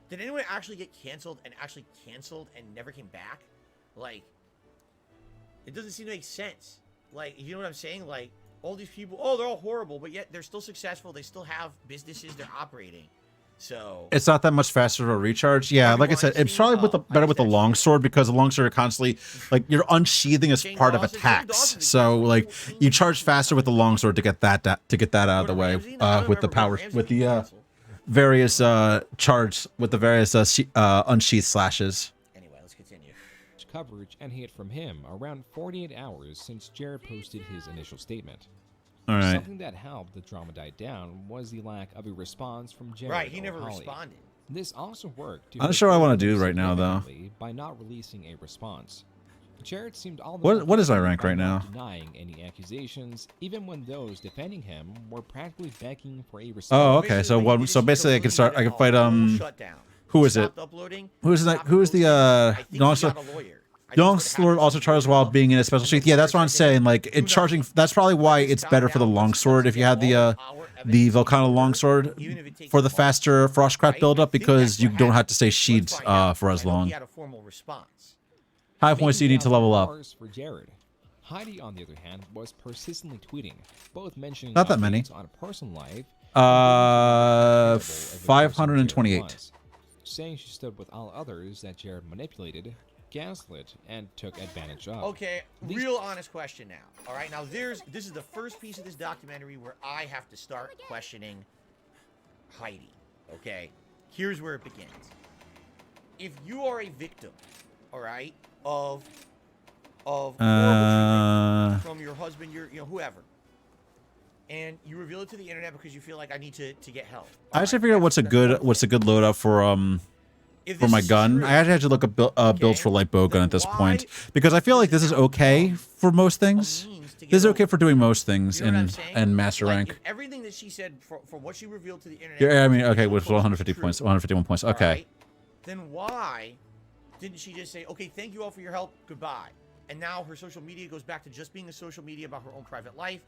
Did anyone actually get canceled and never came back? Like, it doesn't seem to make sense. Like, you know what I'm saying? Like, all these people, oh, they're all horrible, but yet they're still successful. They still have businesses they're operating. So it's not that much faster to recharge. Yeah, like I said, it's probably better with the longsword because the longsword are constantly like you're unsheathing as part of attacks. So like you charge faster with the longsword to get that out of the way with the power with the various charge with the various unsheath slashes. Anyway, let's continue. Coverage and hit from him around 48 hours since Jared posted his initial statement. All right. Something that helped the drama die down was the lack of a response from Jared. Right, he never Holly. responded. This also worked. I'm not sure what I want to do right now, though. By not releasing a response. Jared seemed all the what is my rank right now? Denying any accusations, even when those defending him were practically begging for a response. Oh, okay. So basically, I can fight Who is it? Who is the longsword also charges while being in a special sheath? Yeah, that's what I'm saying. Like it charging. That's probably why it's better for the longsword if you had the Volcano longsword for the faster Frostcraft buildup because you don't have to stay sheathed for as long. How many points do you need to level up? For Jared. Heidi, on the other hand, was persistently tweeting, both mentioning not that many on a personal life. 528. Saying she stood with all others that Jared manipulated, gaslit, and took advantage of. Okay, real honest question now. All right, now this is the first piece of this documentary where I have to start questioning Heidi. Okay, here's where it begins. If you are a victim, all right, of horrible treatment from your husband, whoever, and you reveal it to the internet because you feel like I need to get help. I actually figured out what's a good loadout for my gun. I actually had to look up builds for light bow gun at this point because I feel like this is okay for most things. This is okay for doing most things in master rank. Everything that she said from what she revealed to the internet. Yeah, I mean, okay, with 150 points, 151 points. Okay. Right, then why didn't she just say, "Okay, thank you all for your help, goodbye"? And now her social media goes back to just being a social media about her own private life.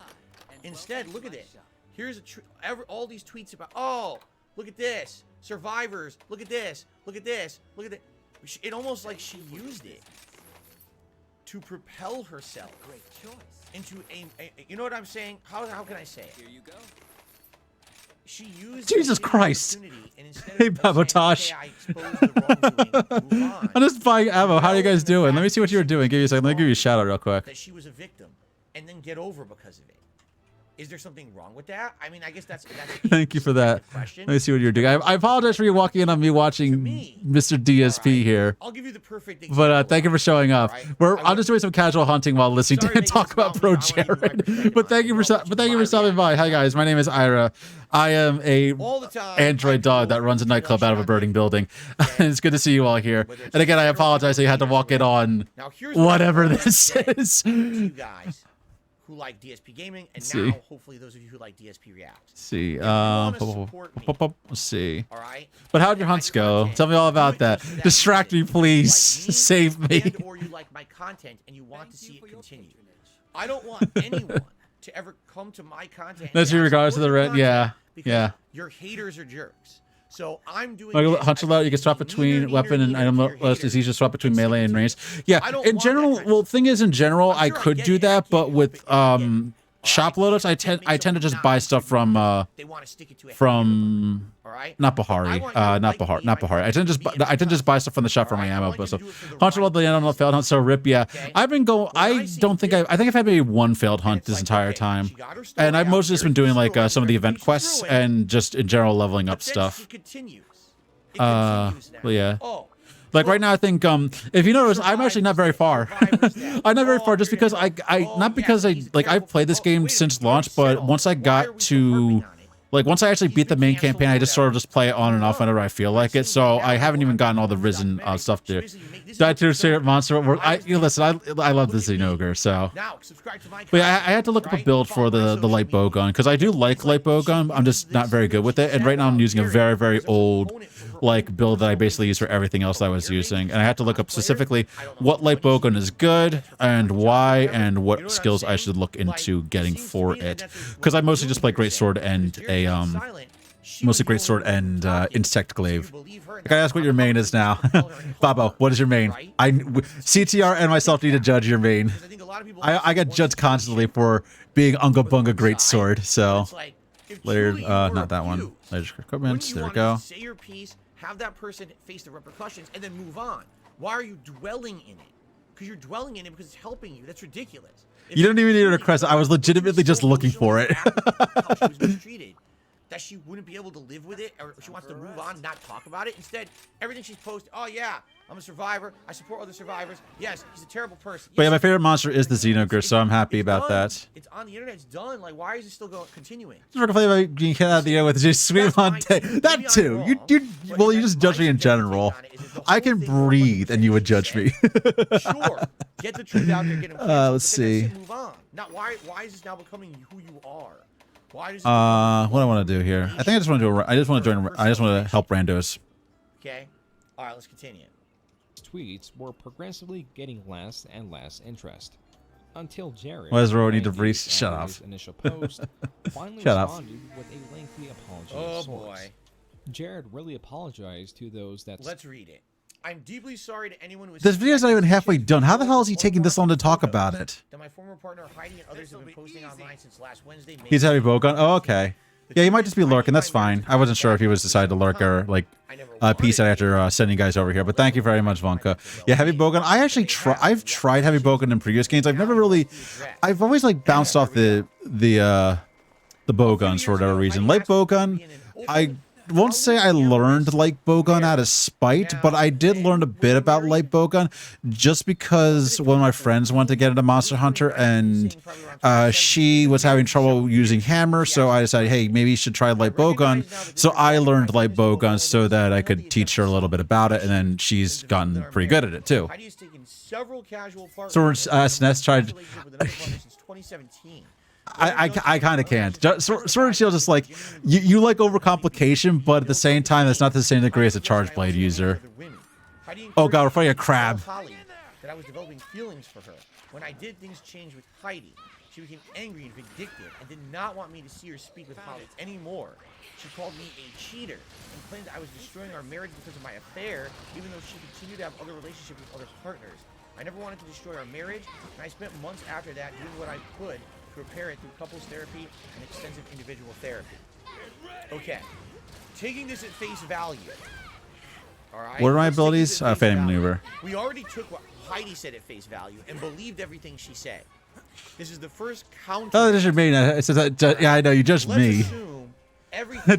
Instead, look at this. Here's all these tweets about, oh, look at this. Survivors, look at this. Look at this. Look at that. It almost like she used it to propel herself into a you know what I'm saying? How can I say it? Here you go. She used Jesus Christ. Hey, Babotosh. I'm just buying ammo. How are you guys doing? Let me see what you were doing. Give you a second. Let me give you a shout out real quick. That she was a victim and then get over because of it. Is there something wrong with that? I mean, I guess that's Thank you for that. Let me see what you're doing. I apologize for you walking in on me watching Mr. DSP here. I'll give you the perfect example. But thank you for showing up. I'm just doing some casual hunting while listening to talk about Pro Jared. But thank you for stopping by. Hi guys, my name is Ira. I am a android dog that runs a nightclub out of a burning building. It's good to see you all here. And again, I apologize that you had to walk in on whatever this is. You guys who like DSP gaming, and now hopefully those of you who like DSP React. Let's see. Let's see. All right. But how'd your hunts go? Tell me all about that. Distract me, please. Save me. Or you like my content and you want to see it continue. I don't want anyone to ever come to my content. That's and regardless of the support your red. Yeah, content because yeah. Your haters are jerks. So I'm doing. Like this. Hunter Loud, you can swap between weapon and item list. It's easy to swap between melee and range. Yeah, in general, well, thing is, in general, I could do that, but with shop loadups, I tend to just buy stuff from not Bahari, not Bahari. I tend to just buy stuff from the shop for my ammo, but stuff. Hunter Loud, the animal failed hunt, so rip. Yeah, I've been going. I think I've had maybe one failed hunt this entire time, and I've mostly just been doing like some of the event quests and just in general leveling up stuff. Well, yeah. Like right now, I think if you notice, I'm actually not very far. I'm not very far just because not because I've played this game since launch, but once I got to once I actually beat the main campaign, I just sort of just play it on and off whenever I feel like it. So I haven't even gotten all the Risen stuff there. Died to your favorite monster. Listen, I love the Xenogre, so. But yeah, I had to look up a build for the light bow gun because I do like light bow gun. I'm just not very good with it, and right now I'm using a very, very old build that I basically use for everything else I was using, and I had to look up specifically what light bow gun is good and why and what skills I should look into getting for it, because I mostly just play great sword and insect glaive. I gotta ask what your main is now. Babo, what is your main? CTR and myself need to judge your main. I get judged constantly for being Unga Bunga great sword, so layered not that one. Layered equipment, there we go. Say your piece, have that person face the repercussions, and then move on. Why are you dwelling in it? Because you're dwelling in it because it's helping you. That's ridiculous. You don't even need to request it. I was legitimately just looking for it. How she was mistreated, that she wouldn't be able to live with it, or she wants to move on, not talk about it. Instead, everything she's posted, oh yeah, I'm a survivor, I support other survivors. Yes, he's a terrible person. But yeah, my favorite monster is the Xenogre, so I'm happy about that. It's on the internet, it's done. Like, why is it still continuing? Just working play about being hit out of the air with just Sweet Monte. That too. You just judge me in general. I can breathe, and you would judge me. Sure, get the truth out there, get him. Let's see. Move on. Not why is this now becoming who you are? Why does what do I want to do here? I think I just want to do. I just want to help randos. Okay. All right. Let's continue. Tweets were progressively getting less and less interest until Jared. Why does Ro need to breathe? Shut up. Initial post finally Shut up. responded with a lengthy apology. Oh of sorts. Boy. Jared really apologized to those that. Let's read it. I'm deeply sorry to anyone who was. This video's not even halfway done. How the hell is he taking this long to talk about it? That my former partner Heidi and others have been posting online since last Wednesday. He's heavy bow gun. Oh, okay. Yeah, he might just be lurking. That's fine. I wasn't sure if he was decided to lurk or peace out after sending you guys over here. But thank you very much, Vonka. Yeah, heavy bow gun. I actually I've tried heavy bow gun in previous games. I've never really. I've always bounced off the bow guns for whatever reason. Light bow gun. I won't say I learned light bowgun out of spite, but I did learn a bit about light bowgun just because one of my friends wanted to get into Monster Hunter and she was having trouble using hammer, so I decided, hey, maybe you should try light bowgun. So I learned light bowgun so that I could teach her a little bit about it, and then she's gotten pretty good at it too. So SNES tried. 2017. I kind of can't. Sword and Shield is like you like overcomplication, but at the same time, that's not to the same degree as a charge blade user. Oh god, we're fighting a crab. That I was developing feelings for her. When I did, things changed with Heidi. She became angry and vindictive and did not want me to see or speak with Holly anymore. She called me a cheater and claimed that I was destroying our marriage because of my affair, even though she continued to have other relationships with other partners. I never wanted to destroy our marriage, and I spent months after that doing what I could to repair it through couples therapy and extensive individual therapy. Okay, taking this at face value. All right. What are my abilities? Phantom maneuver. We already took what Heidi said at face value and believed everything she said. This is the first counter. Oh, this is me. Yeah, I know you judged me.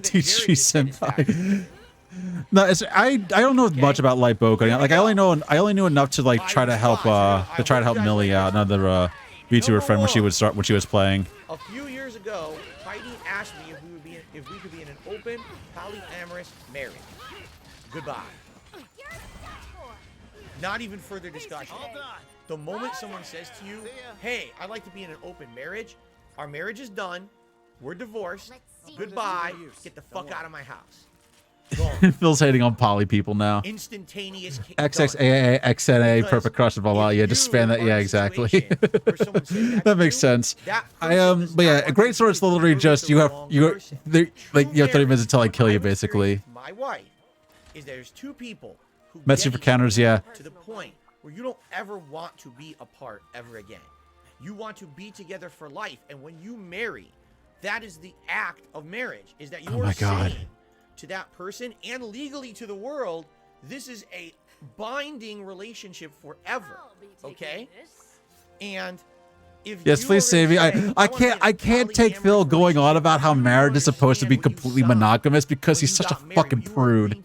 Teach you senpai. No, I don't know much about light bowgun. Like I only knew enough to try to help Millie out, another VTuber friend when she was playing. A few years ago, Heidi asked me if we could be in an open polyamorous marriage. Goodbye. Not even further discussion. The moment someone says to you, "Hey, I'd like to be in an open marriage," our marriage is done. We're divorced. Goodbye. Get the fuck out of my house. Gone. Phil's hating on poly people now. Instantaneous. XXAA, XNA, Because perfect crush, blah blah. Yeah, just span that. Yeah, exactly. That makes sense. But yeah, a great sword is literally just you have like you have 30 minutes until I kill you, basically. My wife is there's two people who Met super counters, yeah. to the point where you don't ever want to be apart ever again. You want to be together for life, and when you marry, that is the act of marriage. Is that you are saying to that person and legally to the world, this is a binding relationship forever. Okay? And if yes, please save me. I can't take Phil going on about how marriage is supposed to be completely monogamous because he's such a fucking prude.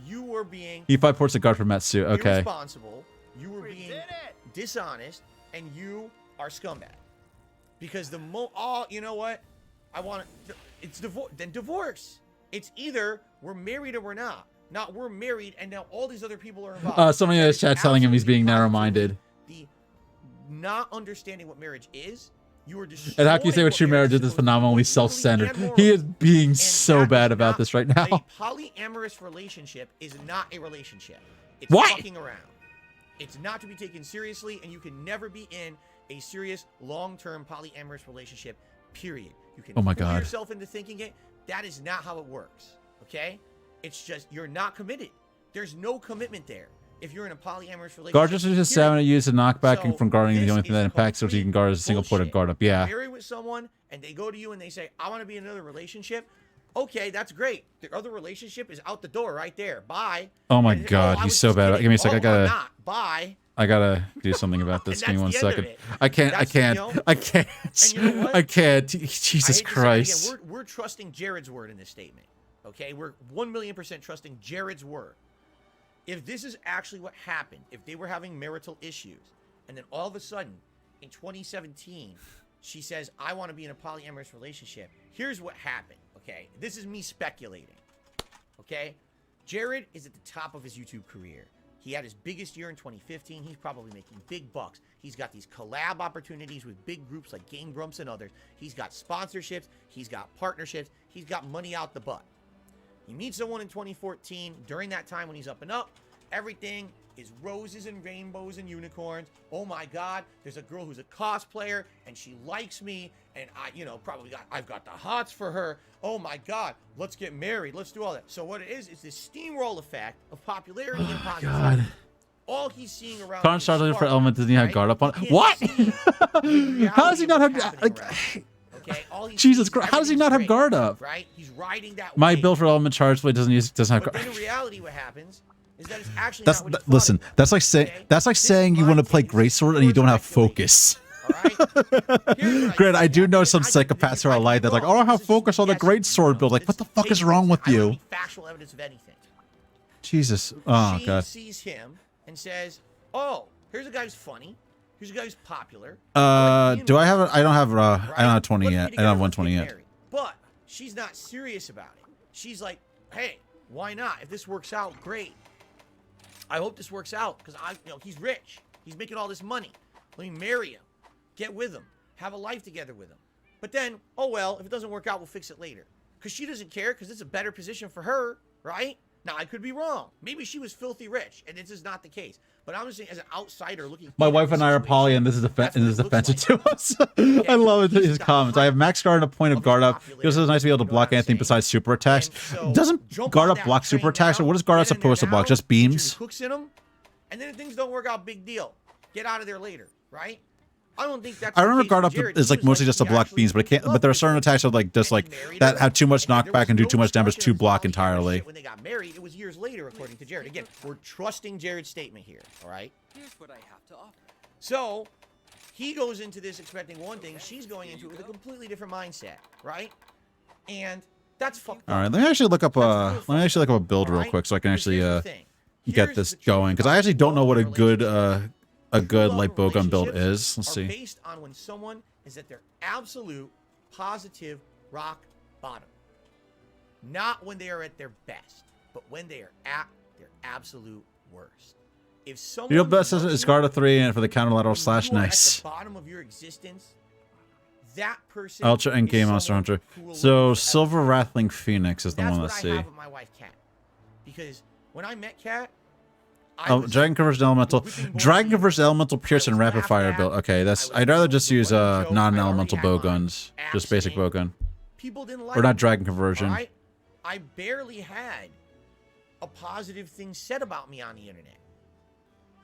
You were being He probably ports a guard for Matsu. Okay. irresponsible, you were being dishonest, and you are scumbag. Because the you know what? I want to, it's divorce. Then divorce. It's either we're married or we're not. Not we're married and now all these other people are involved. Somebody in the chat telling him he's being narrow-minded. The not understanding what marriage is, you are destroying. And how can you say what true marriage is phenomenally self-centered? He is being so bad about this right now. A polyamorous relationship is not a relationship. It's what? Fucking around. It's not to be taken seriously, and you can never be in a serious, long-term polyamorous relationship, period. You can fool yourself into thinking it. That is not how it works, okay? It's just, you're not committed. There's no commitment there. If you're in a polyamorous relationship. Guard just uses 7 to use a knockback and from guarding the only thing that impacts, so you can guard as a single point of guard up. Yeah. You're married with someone, and they go to you and they say, I want to be in another relationship. Okay, that's great. The other relationship is out the door right there. Bye. Oh my god, he's so bad. Give me a sec. Bye. I gotta do something about this. Give me 1 second. I can't. Jesus Christ. Again, we're trusting Jared's word in this statement. Okay, we're 1,000,000% trusting Jared's word. If this is actually what happened, if they were having marital issues, and then all of a sudden, in 2017, she says, I want to be in a polyamorous relationship. Here's what happened, okay? This is me speculating, okay? Jared is at the top of his YouTube career. He had his biggest year in 2015. He's probably making big bucks. He's got these collab opportunities with big groups like Game Grumps and others. He's got sponsorships. He's got partnerships. He's got money out the butt. He meets someone in 2014. During that time when he's up and up, everything is roses and rainbows and unicorns. Oh my God, there's a girl who's a cosplayer and she likes me and I've got the hots for her. Oh my God, let's get married. Let's do all that. So what it is this steamroll effect of popularity and positivity. All he's seeing around. Con starting for element doesn't he have guard up on? What? How does he not have? Jesus Christ! How does he not have guard up? Right? He's riding that. My build for element charge play doesn't have guard. But in reality, what happens is that it's actually listen. That's like saying you want to play greatsword and you don't have focus. Granted, I do know some psychopaths who are like that. Like, oh, I have focus on the greatsword build. Like, what the fuck is wrong with you? Factual evidence of anything. Jesus. Oh God. She sees him and says, "Oh, here's a guy who's funny. Here's a guy who's popular." Do I have? I don't have. I don't have 20 yet. I don't have 120 yet. But she's not serious about it. She's like, "Hey, why not? If this works out, great. I hope this works out because he's rich. He's making all this money. Let me marry him, get with him, have a life together with him. But then, oh well, if it doesn't work out, we'll fix it later. Because she doesn't care because it's a better position for her, right? Now, I could be wrong. Maybe she was filthy rich, and this is not the case. But I'm just saying, as an outsider looking... My wife and I are poly, and this is offensive to us. I love his comments. I have max guard and a point of guard up. It was nice to be able to block anything besides super attacks. Doesn't guard up block super attacks, or what is guard up supposed to block? Just beams? Hooks in them, and then if things don't work out, big deal. Get out of there later, right? I don't think that's. I remember guard up is like mostly just to block beams, but it can't. But there are certain attacks that like just like that have too much knockback and do too much damage to block entirely. When they got married, it was years later, according to Jared. Again, we're trusting Jared's statement here. All right. Here's what I have to offer. So he goes into this expecting one thing. She's going into it with a completely different mindset, right? And that's fucked up. All right. Let me actually look up a build real quick so I can actually get this going because I actually don't know what a good light bowgun build is. Let's see. Based on when someone is at their absolute positive rock bottom. Not when they are at their best, but when they are at their absolute worst. If someone your best is guard of 3 and for the counterlateral slash nice. At the bottom of your existence, that person Ultra Endgame Monster Hunter. So Silver Rattling Phoenix is the one. Let's see. I have with my wife Kat. Because when I met Kat, Dragon conversion elemental. Dragon conversion elemental pierce and rapid fire build. Okay, that's. I'd rather just use non-elemental bow guns, just basic bow gun. People didn't like Or not me, dragon conversion. all right? I barely had a positive thing said about me on the internet.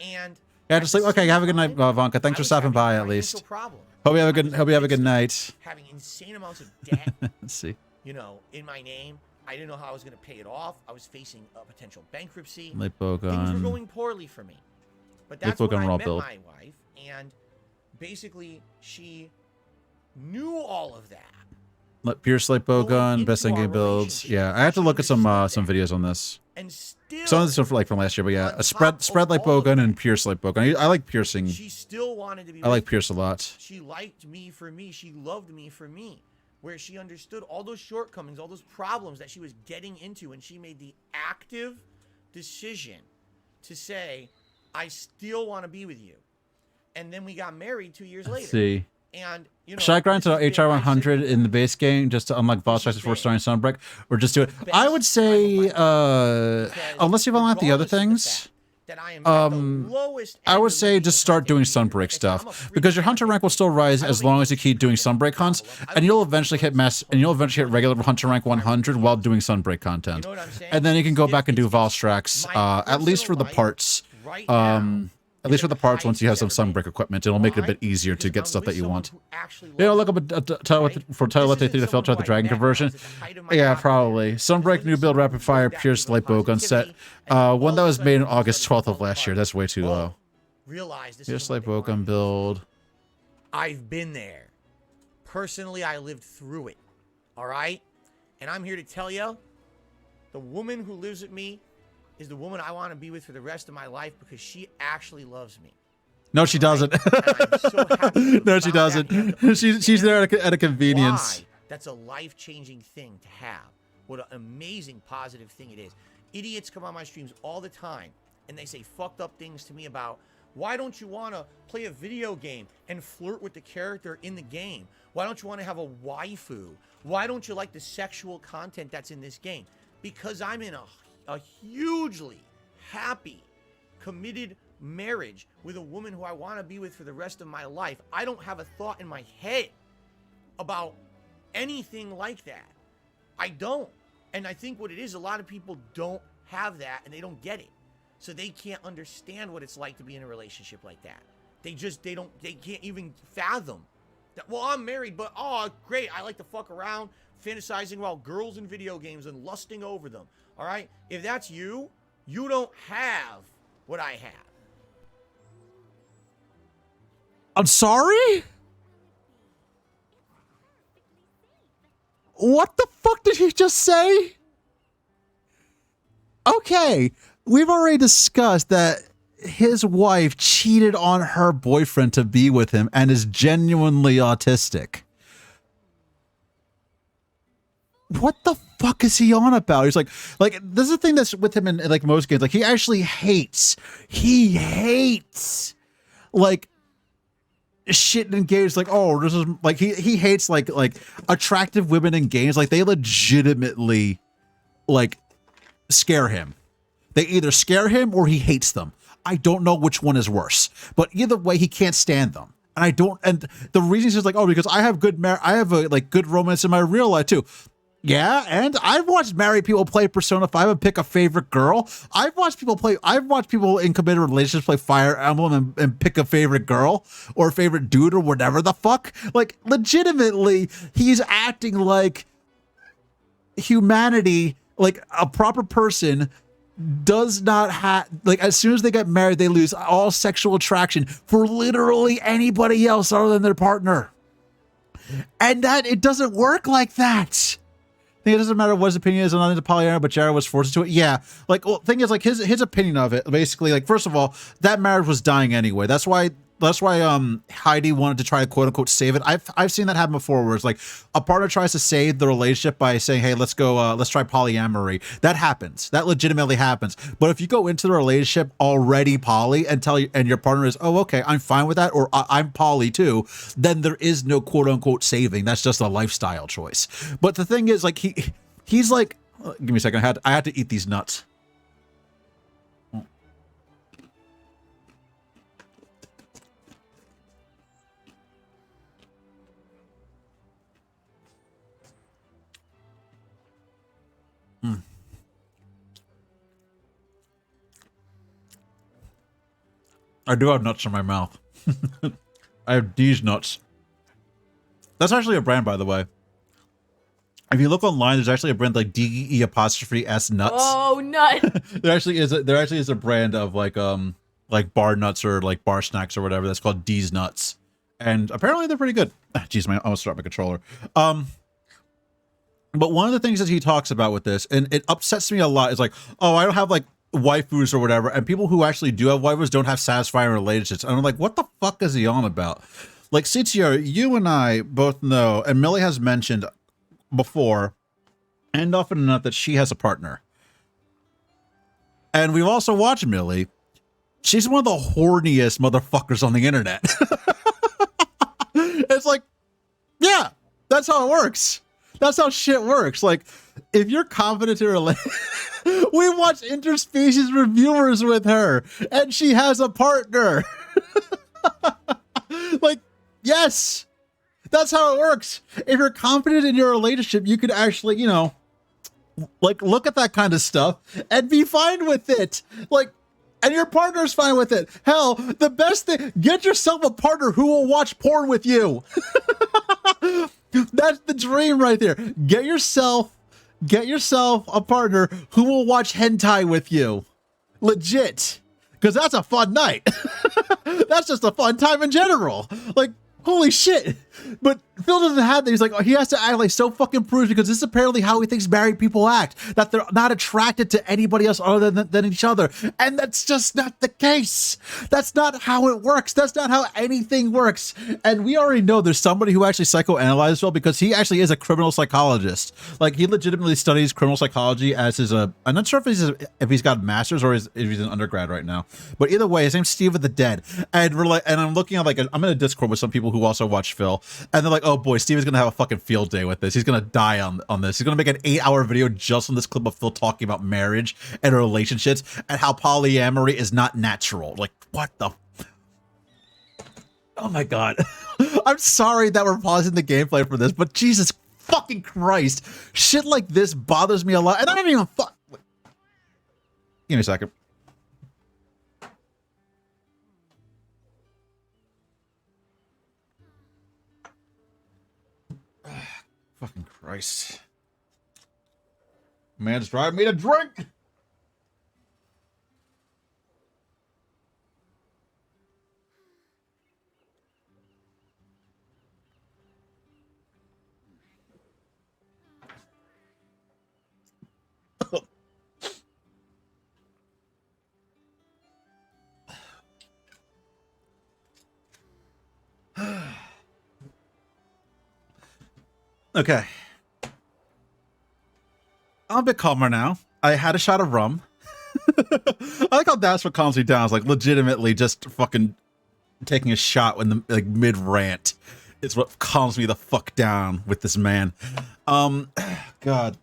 And Yeah, just like okay. Have a good night, Vanka. Thanks for stopping by at least. Hope you have a good. Hope you have a good night. Having insane amounts of debt. Let's see. You know, in my name. I didn't know how I was going to pay it off. I was facing a potential bankruptcy. Light bow gun. Things were going poorly for me. But that's when I met my wife, and basically she knew all of that. Pierce light bow gun, best game builds. Yeah, I have to look at some videos on this. And still, some of this stuff like from last year, but yeah, a spread light bow gun and pierce light bow gun. I like piercing. She still wanted to be. I like pierce a lot. She liked me for me. She loved me for me. Where she understood all those shortcomings, all those problems that she was getting into, and she made the active decision to say, I still want to be with you. And then we got married 2 years later. Let's see. And, you know, should I grind to HR 100 in the base game just to unlock boss fights before starting Sunbreak, or just do it? I would say, unless you've unlocked the other things, I would say just start doing Sunbreak stuff, because your hunter rank will still rise as long as you keep doing Sunbreak hunts, and you'll eventually hit regular hunter rank 100 while doing Sunbreak content, and then you can go back and do Valstrax, at least for the parts. At least for the parts, once you have some Sunbreak equipment, it'll make it a bit easier to get stuff that you want. You know, look up for Telete 3 to filter out the dragon conversion. Yeah, probably. Sunbreak new build rapid fire pierce light bow gun set. One that was made on August 12th of last year. That's way too low. Pierce light bow gun build. I've been there. Personally, I lived through it. All right? And I'm here to tell you, the woman who lives with me is the woman I want to be with for the rest of my life, because she actually loves me. No, she doesn't. No, she doesn't. She's there at a convenience. Why? That's a life-changing thing to have. What an amazing positive thing it is. Idiots come on my streams all the time, and they say fucked up things to me about, why don't you want to play a video game and flirt with the character in the game? Why don't you want to have a waifu? Why don't you like the sexual content that's in this game? Because I'm in a hugely happy, committed marriage with a woman who I want to be with for the rest of my life. I don't have a thought in my head about anything like that. I don't. And I think what it is, a lot of people don't have that, and they don't get it. So they can't understand what it's like to be in a relationship like that. They can't even fathom that, well, I'm married, but oh, great, I like to fuck around, fantasizing about girls in video games and lusting over them. All right? If that's you, you don't have what I have. I'm sorry? What the fuck did he just say? Okay, we've already discussed that his wife cheated on her boyfriend to be with him and is genuinely autistic. What the fuck is he on about? He's like this is the thing that's with him in like most games. Like he actually hates like shit in games. Like, oh, this is like he hates like attractive women in games. Like they legitimately like scare him. They either scare him or he hates them. I don't know which one is worse, but either way, he can't stand them. And I don't. And the reason is like, oh, because I have good romance in my real life too. Yeah, and I've watched married people play Persona 5 and pick a favorite girl. I've watched people in committed relationships play Fire Emblem and pick a favorite girl or a favorite dude or whatever the fuck. Like, legitimately, he's acting like humanity, like a proper person, does not have, like, as soon as they get married, they lose all sexual attraction for literally anybody else other than their partner. And that it doesn't work like that. I think it doesn't matter what his opinion is on the polyamory, but Jared was forced to it. Yeah, like, well, thing is, like, his opinion of it, basically, like, first of all, that marriage was dying anyway. That's why Heidi wanted to try to quote unquote save it. I've seen that happen before, where it's like a partner tries to save the relationship by saying, hey, let's try polyamory. That happens. That legitimately happens. But if you go into the relationship already poly and your partner is, oh, okay, I'm fine with that, or I'm poly too, then there is no quote unquote saving. That's just a lifestyle choice. But the thing is, like, he's like, give me a second, I had to eat these nuts. I do have nuts in my mouth. I have these nuts. That's actually a brand, by the way. If you look online, there's actually a brand like DEE''S nuts. Oh, nut. There actually is a brand of like bar nuts or like bar snacks or whatever that's called D's nuts, and apparently they're pretty good. Jeez, I almost dropped my controller. But one of the things that he talks about with this, and it upsets me a lot, is like, oh, I don't have like waifus or whatever, and people who actually do have waifus don't have satisfying relationships. And I'm like, what the fuck is he on about? Like, CTR, you and I both know, and Millie has mentioned before, and often enough, that she has a partner. And we've also watched Millie. She's one of the horniest motherfuckers on the internet. It's like, yeah, that's how it works. That's how shit works. Like, if you're confident in relate, we watch interspecies reviewers with her, and she has a partner. Like, yes, that's how it works. If you're confident in your relationship, you could actually, you know, like, look at that kind of stuff and be fine with it. Like, and your partner's fine with it. Hell, the best thing, get yourself a partner who will watch porn with you. That's the dream right there. Get yourself a partner who will watch hentai with you. Legit. Because that's a fun night. That's just a fun time in general. Like, holy shit. But Phil doesn't have that. He's like, oh, he has to act like so fucking prude because this is apparently how he thinks married people act. That they're not attracted to anybody else other than each other. And that's just not the case. That's not how it works. That's not how anything works. And we already know there's somebody who actually psychoanalyzes Phil because he actually is a criminal psychologist. Like, he legitimately studies criminal psychology as his, I'm not sure if he's got a master's or if he's an undergrad right now. But either way, his name's Steve of the Dead. And we're like, and I'm looking at like, I'm in a Discord with some people who also watch Phil. And they're like, oh boy, Steve is going to have a fucking field day with this. He's going to die on this. He's going to make an 8-hour video just on this clip of Phil talking about marriage and relationships and how polyamory is not natural. Like, what the? Oh my God. I'm sorry that we're pausing the gameplay for this, but Jesus fucking Christ. Shit like this bothers me a lot. And I don't even fuck. Give me a second. Fucking Christ. Man's driving me to drink. Okay. I'm a bit calmer now. I had a shot of rum. I like how that's what calms me down. It's like legitimately just fucking taking a shot when the like mid rant is what calms me the fuck down with this man. God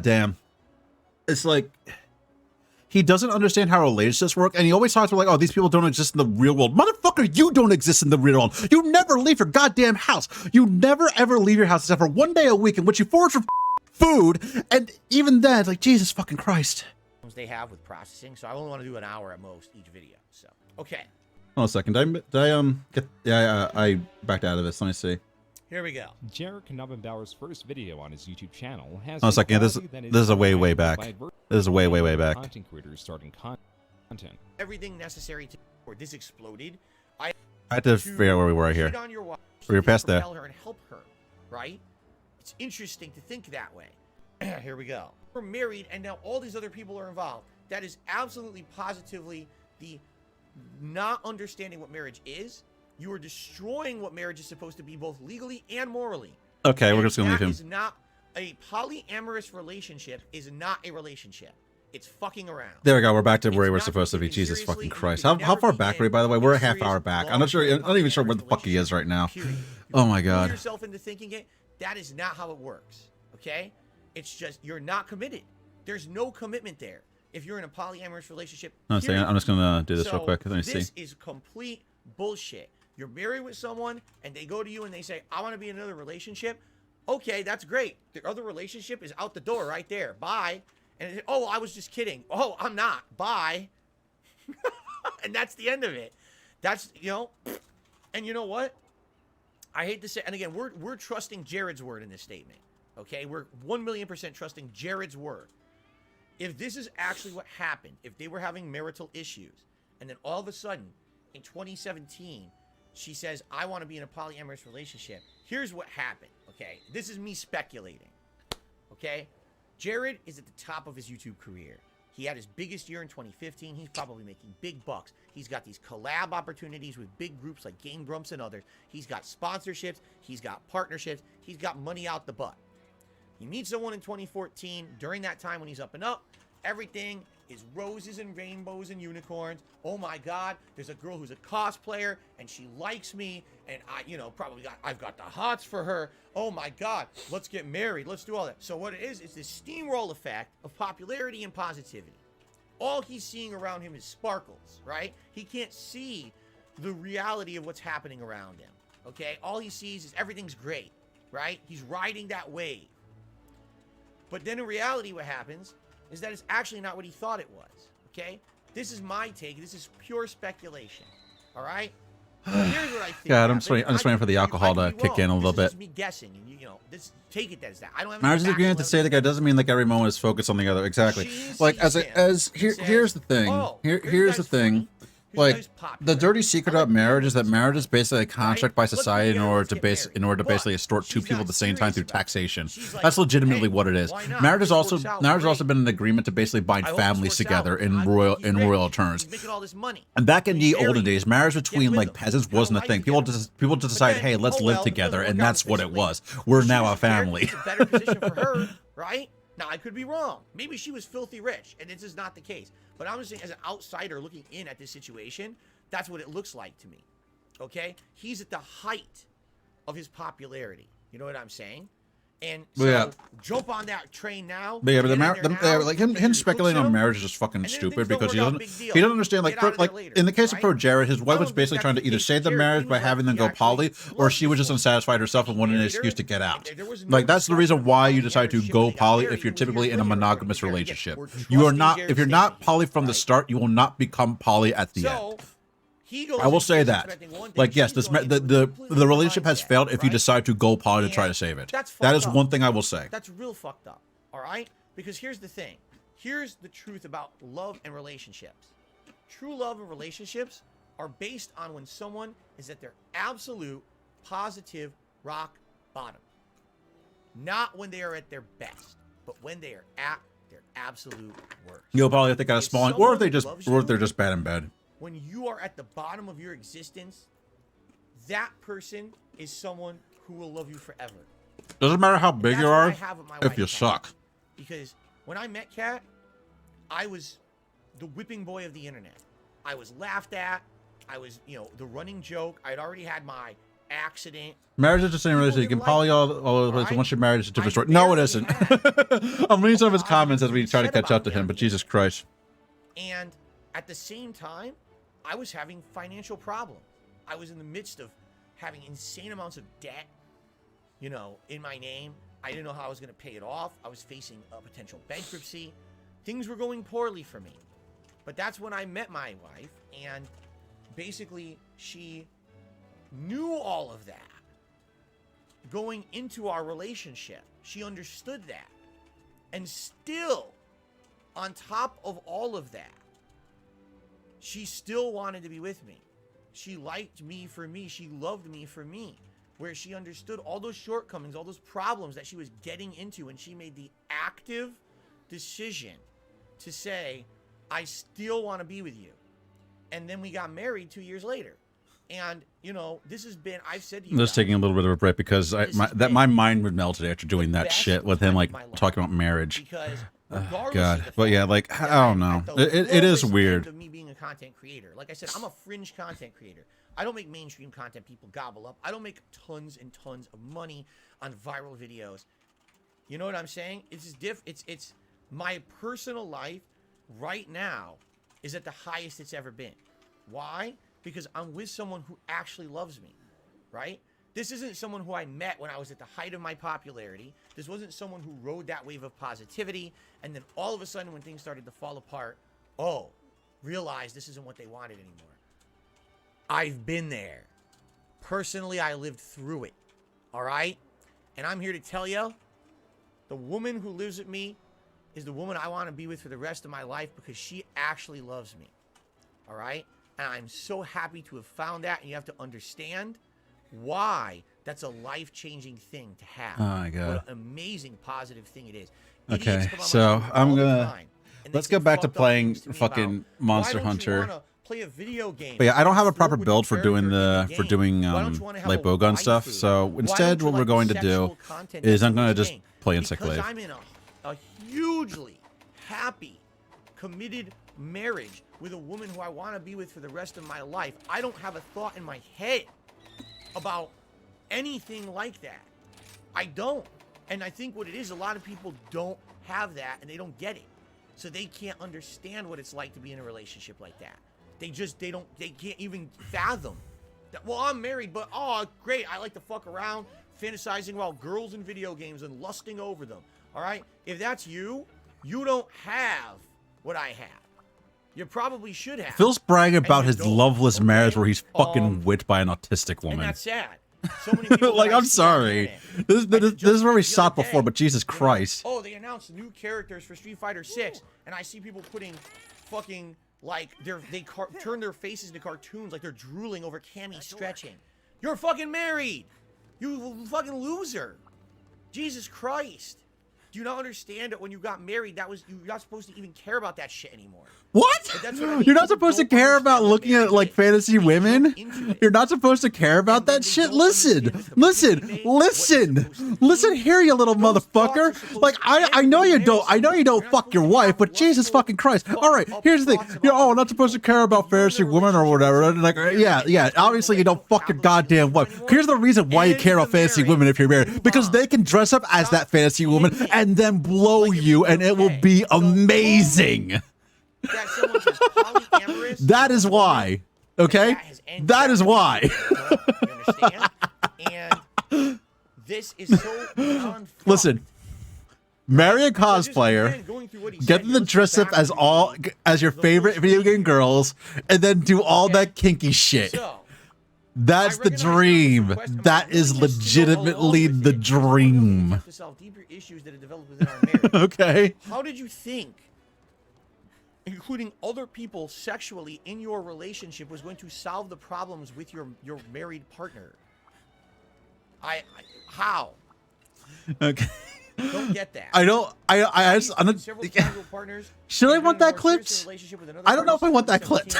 damn. It's like he doesn't understand how relationships work, and he always talks about like, oh, these people don't exist in the real world. Motherfucker, you don't exist in the real world. You never leave your goddamn house. You never ever leave your house except for one day a week in which you forage for food, and even then, it's like, Jesus fucking Christ. They have with processing, so I only want to do an hour at most each video. So, okay. Hold on a second. I backed out of this. Let me see. Here we go. Jared Knobbenbauer's first video on his YouTube channel has. Oh, a second. This is a way back. This is way back. Content creators starting content. Everything necessary to or this exploded. I had to figure out where we were right here. We were past there. Her and help her, right? It's interesting to think that way. Here we go. We're married, and now all these other people are involved. That is absolutely positively the not understanding what marriage is. You are destroying what marriage is supposed to be, both legally and morally. Okay, and we're just gonna leave him. Is not a polyamorous relationship. Is not a relationship. It's fucking around. There we go. We're back to where we were supposed to be. Jesus fucking Christ. How far back are we, by the way? We're a half hour back. I'm not sure. I'm not even sure where the fuck he is right now. Oh my God. Pull yourself into thinking it. That is not how it works. Okay? It's just you're not committed. There's no commitment there. If you're in a polyamorous relationship. I'm just gonna do this real quick. Let me see. This is complete bullshit. You're married with someone, and they go to you and they say, "I want to be in another relationship." Okay, that's great. The other relationship is out the door right there. Bye. And oh, I was just kidding. Oh, I'm not. Bye. And that's the end of it. That's, you know, and you know what? I hate to say, and again, we're trusting Jared's word in this statement. Okay, we're 1,000,000% trusting Jared's word. If this is actually what happened, if they were having marital issues, and then all of a sudden, in 2017, she says, I want to be in a polyamorous relationship. Here's what happened, okay? This is me speculating, okay? Jared is at the top of his YouTube career. He had his biggest year in 2015. He's probably making big bucks. He's got these collab opportunities with big groups like Game Grumps and others. He's got sponsorships. He's got partnerships. He's got money out the butt. He meets someone in 2014. During that time when he's up and up, everything is roses and rainbows and unicorns. Oh my God, there's a girl who's a cosplayer and she likes me and I, you know, I've got the hots for her. Oh my God, let's get married. Let's do all that. So what it is this steamroll effect of popularity and positivity. All he's seeing around him is sparkles, right? He can't see the reality of what's happening around him, okay? All he sees is everything's great, right? He's riding that wave. But then in reality, what happens is that it's actually not what he thought it was, okay? This is my take. This is pure speculation, all right? Here's what I think. God, I'm just waiting for the alcohol to kick in a little bit. This is me guessing, and you know, take it as that. I don't have. I was just agreeing to say that guy doesn't mean like every moment is focused on the other. Exactly. Like here's the thing. Here's the thing. Like the dirty secret about marriage is that marriage is basically a contract by society in order to basically extort two people at the same time through taxation. That's legitimately what it is. Marriage has also been an agreement to basically bind families together in royal terms. And back in the olden days, marriage between like peasants wasn't a thing. People just decided, hey, let's live together, and that's what it was. We're now a family. It's a better position for her, right? Now, I could be wrong. Maybe she was filthy rich, and this is not the case. But I'm just saying, as an outsider looking in at this situation, that's what it looks like to me. Okay? He's at the height of his popularity. You know what I'm saying? And so, jump on that train now. But yeah, but like him speculating on marriage is just fucking stupid because he doesn't understand. Like in the case of Pro Jared, his wife was basically trying to either save the marriage by having them go poly, or she was just unsatisfied herself and wanted an excuse to get out. Like that's the reason why you decide to go poly if you're typically in a monogamous relationship. You are not. If you're not poly from the start, you will not become poly at the end. I will say that. Like, yes, the relationship has failed if you decide to go poly to try to save it. That is one thing I will say. That's real fucked up, all right? Because here's the thing. Here's the truth about love and relationships. True love and relationships are based on when someone is at their absolute positive rock bottom. Not when they are at their best, but when they are at their absolute worst. You'll probably think of small, or if they're just bad in bed. When you are at the bottom of your existence, that person is someone who will love you forever. Doesn't matter how big you are if you suck. Because when I met Kat, I was the whipping boy of the internet. I was laughed at. I was, you know, the running joke. I'd already had my accident. Marriage is the same relationship. You can poly all over the place. And once you're married, it's a different story. No, it isn't. I'm reading some of his comments as we try to catch up to him, but Jesus Christ. And at the same time, I was having financial problems. I was in the midst of having insane amounts of debt, you know, in my name. I didn't know how I was going to pay it off. I was facing a potential bankruptcy. Things were going poorly for me. But that's when I met my wife, and basically she knew all of that going into our relationship. She understood that. And still, on top of all of that, she still wanted to be with me. She liked me for me. She loved me for me. Where she understood all those shortcomings, all those problems that she was getting into, and she made the active decision to say, I still want to be with you. And then we got married 2 years later. And, you know, this has been, I've said to you, I'm just taking a little bit of a break because my mind would melt after doing that shit with him, like talking about marriage. Because God, but yeah, like I don't know, it is weird. Of me being a content creator, like I said, I'm a fringe content creator. I don't make mainstream content people gobble up. I don't make tons and tons of money on viral videos. You know what I'm saying? It's my personal life right now is at the highest it's ever been. Why? Because I'm with someone who actually loves me, right? This isn't someone who I met when I was at the height of my popularity. This wasn't someone who rode that wave of positivity, and then all of a sudden when things started to fall apart, realized this isn't what they wanted anymore. I've been there. Personally, I lived through it. All right? And I'm here to tell you, the woman who lives with me is the woman I want to be with for the rest of my life because she actually loves me. All right? And I'm so happy to have found that. And you have to understand why that's a life-changing thing to have. Oh, my God. What an amazing, positive thing it is. Okay, so I'm gonna... Let's go back to playing fucking Monster Hunter. Play a video game. But yeah, I don't have a proper build for doing like bowgun stuff. So instead, what we're going to do is I'm gonna just play in Sick Leave. I'm in a hugely happy, committed marriage with a woman who I want to be with for the rest of my life. I don't have a thought in my head about anything like that. I don't. And I think what it is, a lot of people don't have that and they don't get it. So they can't understand what it's like to be in a relationship like that. They can't even fathom that. Well, I'm married, but oh, great. I like to fuck around, fantasizing about girls in video games and lusting over them. All right. If that's you, you don't have what I have. You probably should have. Phil's bragging about his loveless marriage where he's fucking whipped by an autistic woman. And that's sad. So many people like, I'm sorry. This is where we stopped before, but Jesus Christ. Oh, they announced new characters for Street Fighter 6, and I see people putting fucking, like, they turn their faces into cartoons, like they're drooling over Cammy stretching. You're fucking married! You fucking loser! Jesus Christ. Do you not understand that when you got married, you're not supposed to even care about that shit anymore? What? I mean. You're not supposed to care about looking at like fantasy women? You're not supposed to care about that shit? Listen here, you little motherfucker. Like I know you don't fuck your wife, but Jesus fucking Christ. All right, here's the thing. I'm not supposed to care about fantasy women or whatever. And like, yeah, obviously you don't fuck your goddamn wife. Here's the reason why you care about fantasy women if you're married. Because they can dress up as that fantasy woman and then blow you and it will be amazing. That is why. Okay? That is why. You understand? And this is so beyond fun. Listen. Marry a cosplayer, get them to dress up as your favorite video game girls, and then do all that kinky shit. That's the dream. That is legitimately the dream. Okay. How did you think including other people sexually in your relationship was going to solve the problems with your married partner? How? Okay. Don't get that. I don't. Several casual partners. Should I want that clipped? I don't know if I want that clipped.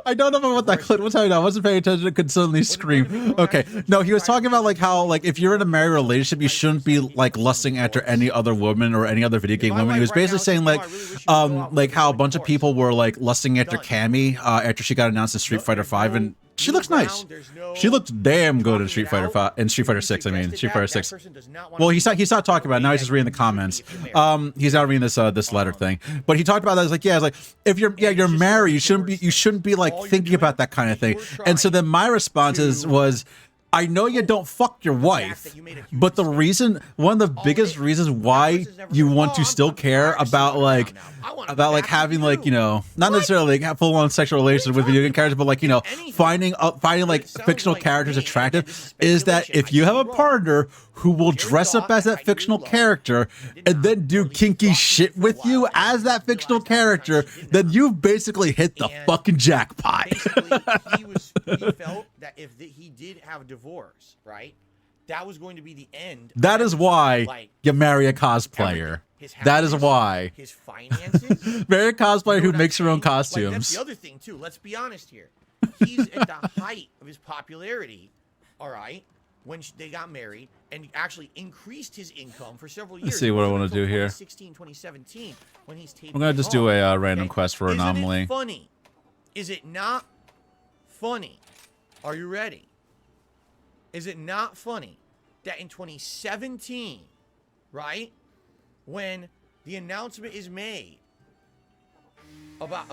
I don't know if I want that clipped. What's happening? I wasn't paying attention. I could suddenly scream. Okay. No, he was talking about like how like if you're in a married relationship, you shouldn't be like lusting after any other woman or any other video game woman. He was basically saying like how a bunch of people were like lusting after Cammy after she got announced in Street Fighter 5 and. She looks nice. She looked damn good in Street Fighter 5 and Street Fighter 6. I mean, Street Fighter 6. Well, he's not talking about it. Now he's just reading the comments. He's not reading this letter thing. But he talked about that. It's like, yeah, it's like if you're married, you shouldn't be like thinking about that kind of thing. And so then my response was, I know you don't fuck your wife, but one of the biggest reasons why you want to still care about having like, you know, not necessarily like full on sexual relations with video game characters, but like, you know, finding like fictional characters attractive is that if you have a partner who will dress up as that fictional character and then do kinky shit with you as that fictional character, then you've basically hit the fucking jackpot. He felt that if he did have a divorce, right, that was going to be the end. That is why you marry a cosplayer. That is why. His finances. Marry a cosplayer who makes her own costumes. Like, that's the other thing, too. Let's be honest here. He's at the height of his popularity, all right, when they got married and actually increased his income for several years. Let's see what I want to do here. 2016, when he's taping. I'm going to just do a random quest for Anomaly. Isn't it funny? Is it not funny? Are you ready? Is it not funny that in 2017, right, when the announcement is made about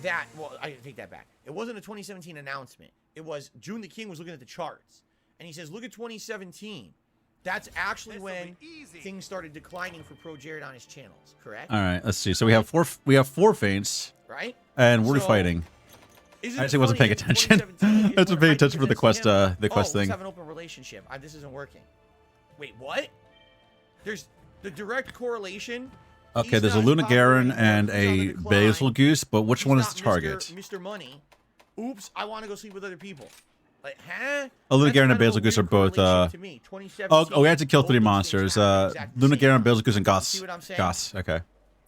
that, well, I take that back. It wasn't a 2017 announcement. It was June the King was looking at the charts, and he says, "Look at 2017. That's actually when things started declining for Pro Jared on his channels." Correct. All right, let's see. So we have four feints, right? And we're fighting. I actually wasn't paying attention. I wasn't paying attention for the quest. The quest thing. Let's have an open relationship. This isn't working. Wait, what? There's the direct correlation. Okay, there's a Luna Garen and a Basil Goose, but which one is the target? Mr. Money. Oops, I want to go sleep with other people. Like, huh? Luna Garen and Basil Goose are both. Oh, we had to kill 3 monsters. Luna Garen, Basil Goose, and Goss. Goss. Okay.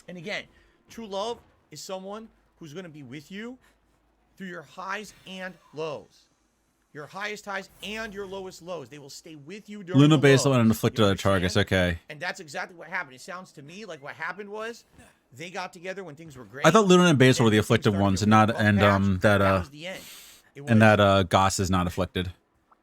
And again, true love is someone who's going to be with you through your highs and lows. Your highest highs and your lowest lows. They will stay with you during Luna, the Basil, lows. and inflict other targets. Okay. And that's exactly what happened. It sounds to me like what happened was they got together when things were great. I thought Luna and Basil were the afflicted ones, and not that Goss is not afflicted.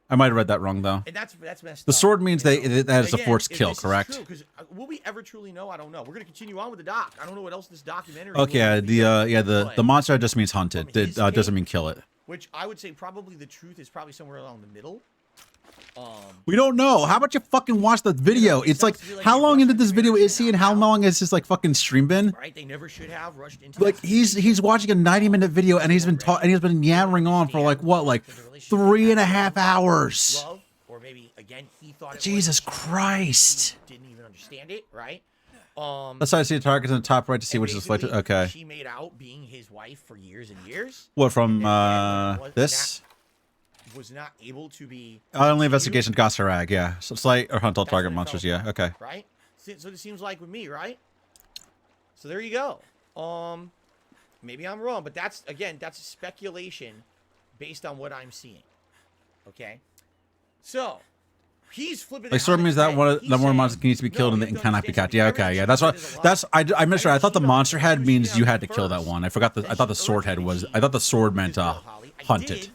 I might have read that wrong though. And that's messed up. The sword means that is a forced kill, correct? Because will we ever truly know? I don't know. We're gonna continue on with the doc. I don't know what else this documentary. Okay, the monster just means hunted. It doesn't mean kill it. Which I would say probably the truth is probably somewhere along the middle. We don't know. How about you fucking watch the video? It's like, how long into this video is he, and how long has his like fucking stream been? Right, they never should have rushed into. Like he's watching a 90-minute video, and he's been yammering on for like what, like 3.5 hours. Or maybe again he thought. Jesus Christ! Didn't even understand it, right? That's how I see the target in the top right to see which is afflicted. Okay. She made out being his wife for years and years. What from this? Was not able to be. Only investigation Goss Harag, yeah. So slight or hunt all target monsters, yeah. Okay. Right. So it seems like with me, right? So there you go. Maybe I'm wrong, but that's speculation based on what I'm seeing. Okay. So he's flipping. Like sword means that one monster needs to be killed and cannot be caught. Yeah, okay, yeah. That's what. I missed it. I thought the monster head means you had to kill that one. I forgot I thought the sword head was. I thought the sword meant hunted.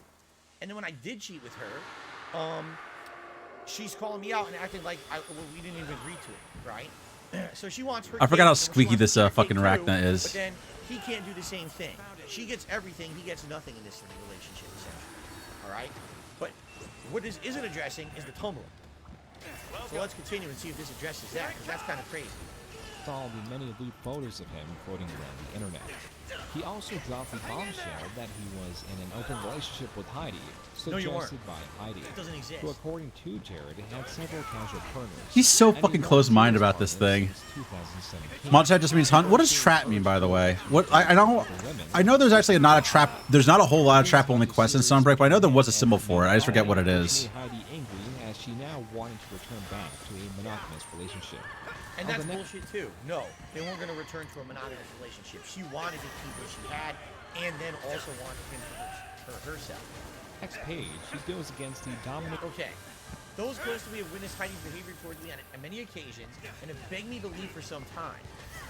And then when I did cheat with her, she's calling me out and acting like we didn't even agree to it, right? So she wants her. I forgot how squeaky this fucking Arachna is. But then he can't do the same thing. She gets everything, he gets nothing in this relationship, essentially. All right. But what this isn't addressing is the Tumblr. So let's continue and see if this addresses that, because that's kind of crazy. Saw the many lewd photos of him floating around the internet. He also dropped the bombshell that he was in an open relationship with Heidi, suggested by Heidi, who, according to Jared, had several casual partners. He's so fucking close-minded about this thing. Monster just means hunt. What does trap mean, by the way? What I know there's actually not a trap. There's not a whole lot of trap-only quests in Sunbreak, but I know there was a symbol for it. I just forget what it is. Heidi angry as she now wanted to return back to a monogamous relationship. And that's bullshit too. No, they weren't going to return to a monogamous relationship. She wanted to keep what she had, and then also wanted him for herself. Next page, she goes against the dominant. Okay, those close to me have witnessed Heidi's behavior towards me on many occasions, and have begged me to leave for some time.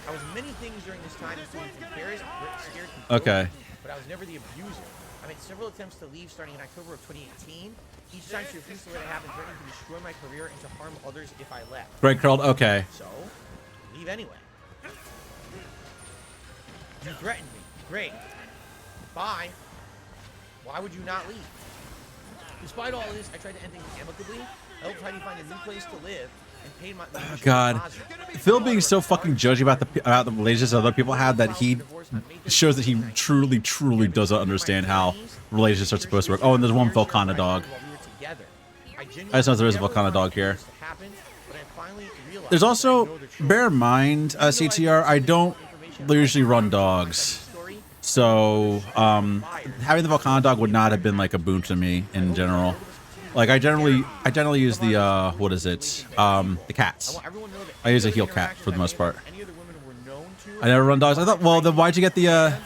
I was many things during this time, including embarrassed, scared, okay, but I was never the abuser. I made several attempts to leave starting in October of 2018. Each time she refused to let it happen, threatening to destroy my career and to harm others if I left. Greg curled. Okay. So, leave anyway. You threatened me. Great. Bye. Why would you not leave? Despite all this, I tried to end things amicably. I helped Heidi find a new place to live and paid my. Oh, God, Phil being so fucking judgy about the relationships other people have that he shows that he truly doesn't understand how relationships are supposed to work. Oh, and there's one Volcana dog. I just know there is a Volcana dog here. There's also, bear in mind, CTR, I don't usually run dogs. So, having the Volcana dog would not have been like a boon to me in general. Like I generally use the what is it? The cats. I use a heel cat for the most part. I never run dogs. I thought, well, then why'd you get the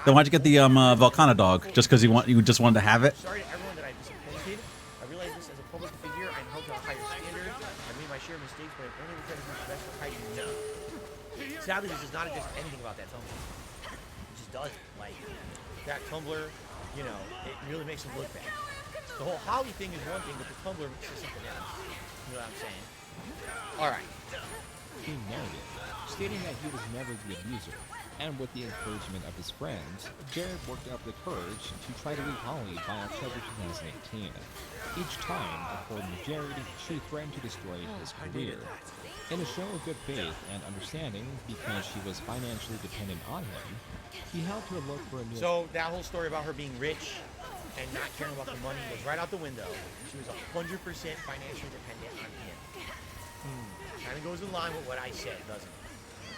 Volcana dog? Just because you just wanted to have it? Sorry to everyone that I disappointed. I realize this as a public figure. I'm held to a higher standard. I made my share of mistakes, but I've only tried to do the best for Heidi. No. Sadly, this does not address anything about that Tumblr. It just doesn't. Like that Tumblr, you know, it really makes him look bad. The whole Holly thing is one thing, but the Tumblr is something else. You know what I'm saying? All right. He noted, stating that he was never the abuser, and with the encouragement of his friends, Jared worked up the courage to try to leave Holly by October 2018. Each time, according to Jared, she threatened to destroy his career. In a show of good faith and understanding, because she was financially dependent on him, He helped her look for a new. So that whole story about her being rich and not caring about the money goes right out the window. She was 100% financially dependent on him. Kind of goes in line with what I said, doesn't it?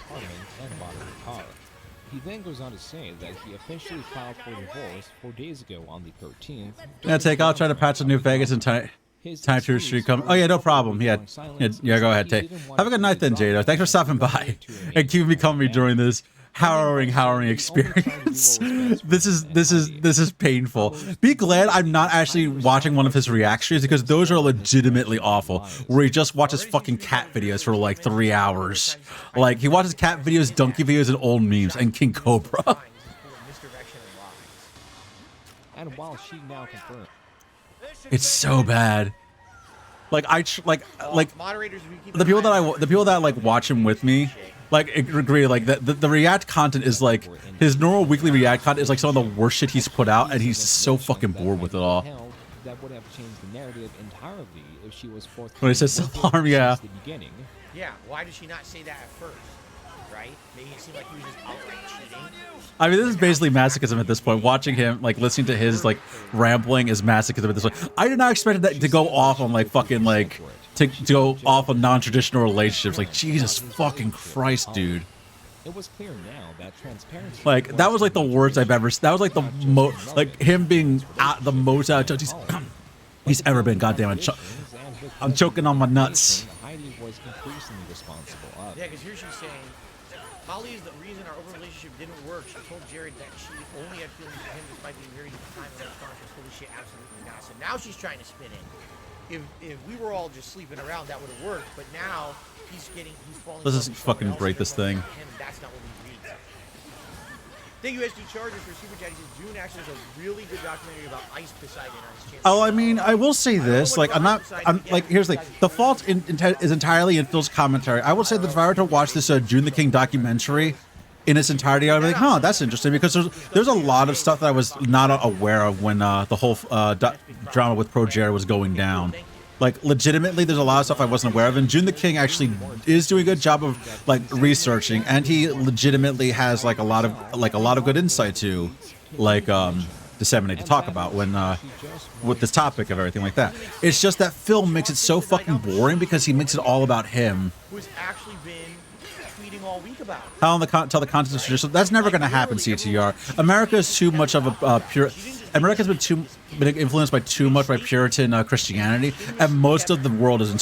Apartment and bought her a car. He then goes on to say that he officially filed for divorce 4 days ago on the 13th. Yeah, take. I'll try to patch the New Vegas and time to street come. Oh yeah, no problem. Yeah, go ahead, take. Have a good night then, Jado. Thanks for stopping by and keeping me company during this harrowing experience. This is painful. Be glad I'm not actually watching one of his reactions because those are legitimately awful. Where he just watches fucking cat videos for like 3 hours. Like he watches cat videos, donkey videos, and old memes and King Cobra. And while she now confirmed, It's so bad. Like moderators, the people that like watch him with me, like agree. Like the React content is like his normal weekly React content is like some of the worst shit he's put out, and he's so fucking bored with it all. that would have changed the narrative entirely if she was forthcoming. When he says self-harm, yeah. The beginning. Yeah, why did she not say that at first? Right? Maybe it seemed like he was just outright cheating. I mean, this is basically masochism at this point. Watching him, like, listening to his, like, rambling is masochism at this point. I did not expect that to go off on, like, fucking, like, to go off on non-traditional relationships. Like, Jesus fucking Christ, dude. It was clear now that transparency. Like, that was, like, the worst I've ever... That was, like, the most... Like, him being the most out of touch he's ever been. Goddamn it. I'm choking on my nuts. Heidi was increasingly responsible of. Yeah, because here she's saying, Holly is the reason our open relationship didn't work. She told Jared that she only had feelings for him despite being married at the time of that conscious. Holy shit, absolutely not. So now she's trying to spin it. If we were all just sleeping around, that would have worked. But now he's falling. Let's just fucking break this thing. That's not what we read. Thank you, SD Chargers, for Super Chat. He says June actually has a really good documentary about Ice Poseidon on his channel. Oh, I mean, I will say this. Like, I'm like, here's the thing. The fault is entirely in Phil's commentary. I will say that if I were to watch this June the King documentary in its entirety, I'd be like, huh, that's interesting, because there's a lot of stuff that I was not aware of when the whole drama with Pro Jared was going down. Like, legitimately, there's a lot of stuff I wasn't aware of, and June the King actually is doing a good job of, like, researching, and he legitimately has, like, a lot of good insight to, like, disseminate to talk about when, with this topic of everything like that. It's just that Phil makes it so fucking boring because he makes it all about him. Who's actually been tweeting all week about it. Tell the content is traditional. That's never going to happen, CTR. America is too much of a pure... America's been influenced by too much by Puritan Christianity, and most of the world has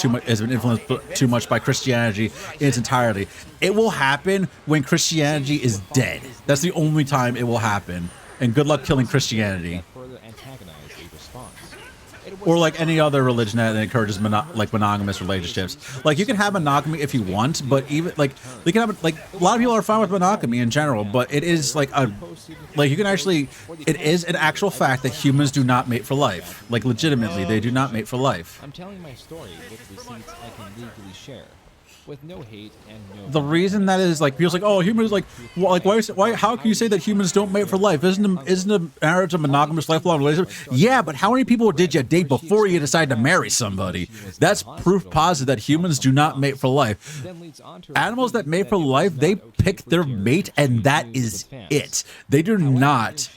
been influenced too much by Christianity in its entirety. It will happen when Christianity is dead. That's the only time it will happen. And good luck killing Christianity. Or like any other religion that encourages monogamous relationships. Like, you can have monogamy if you want, but even like you can have, like, a lot of people are fine with monogamy in general, but it is like you can actually, it is an actual fact that humans do not mate for life. Like, legitimately, they do not mate for life. I'm telling my story with receipts I can legally share, with no hate and no. The reason that is, like, people's like, oh, humans, like why? How can you say that humans don't mate for life? Isn't a marriage a monogamous lifelong relationship? Yeah, but how many people did you date before you decided to marry somebody? That's proof positive that humans do not mate for life. Animals that mate for life, they pick their mate, and that is it. They do not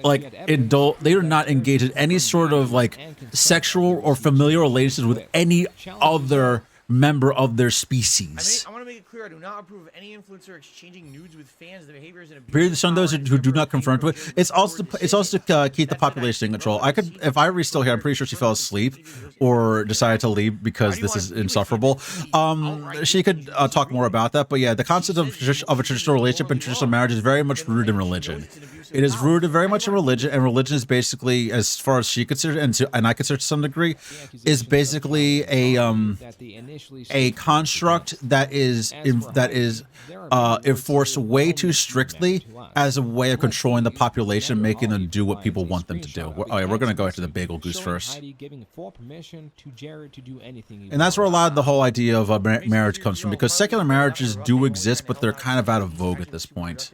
They do not engage in any sort of like sexual or familial relations with any other member of their species. I want to make it clear, I do not approve of any influencer exchanging nudes with fans. The behavior is an abuse. Period. Some of those who do not confirm to it. It's also to keep the population in control. I could, if Ivory's still here, I'm pretty sure she fell asleep or decided to leave because this is insufferable. She could talk more about that. But yeah, the concept of a traditional relationship and traditional marriage is very much rooted in religion. It is rooted very much in religion, and religion is basically, as far as she considers, and I consider to some degree, is basically a construct that is enforced way too strictly as a way of controlling the population, making them do what people want them to do. We're going to go after the bagel goose first. And that's where a lot of the whole idea of marriage comes from, because secular marriages do exist, but they're kind of out of vogue at this point.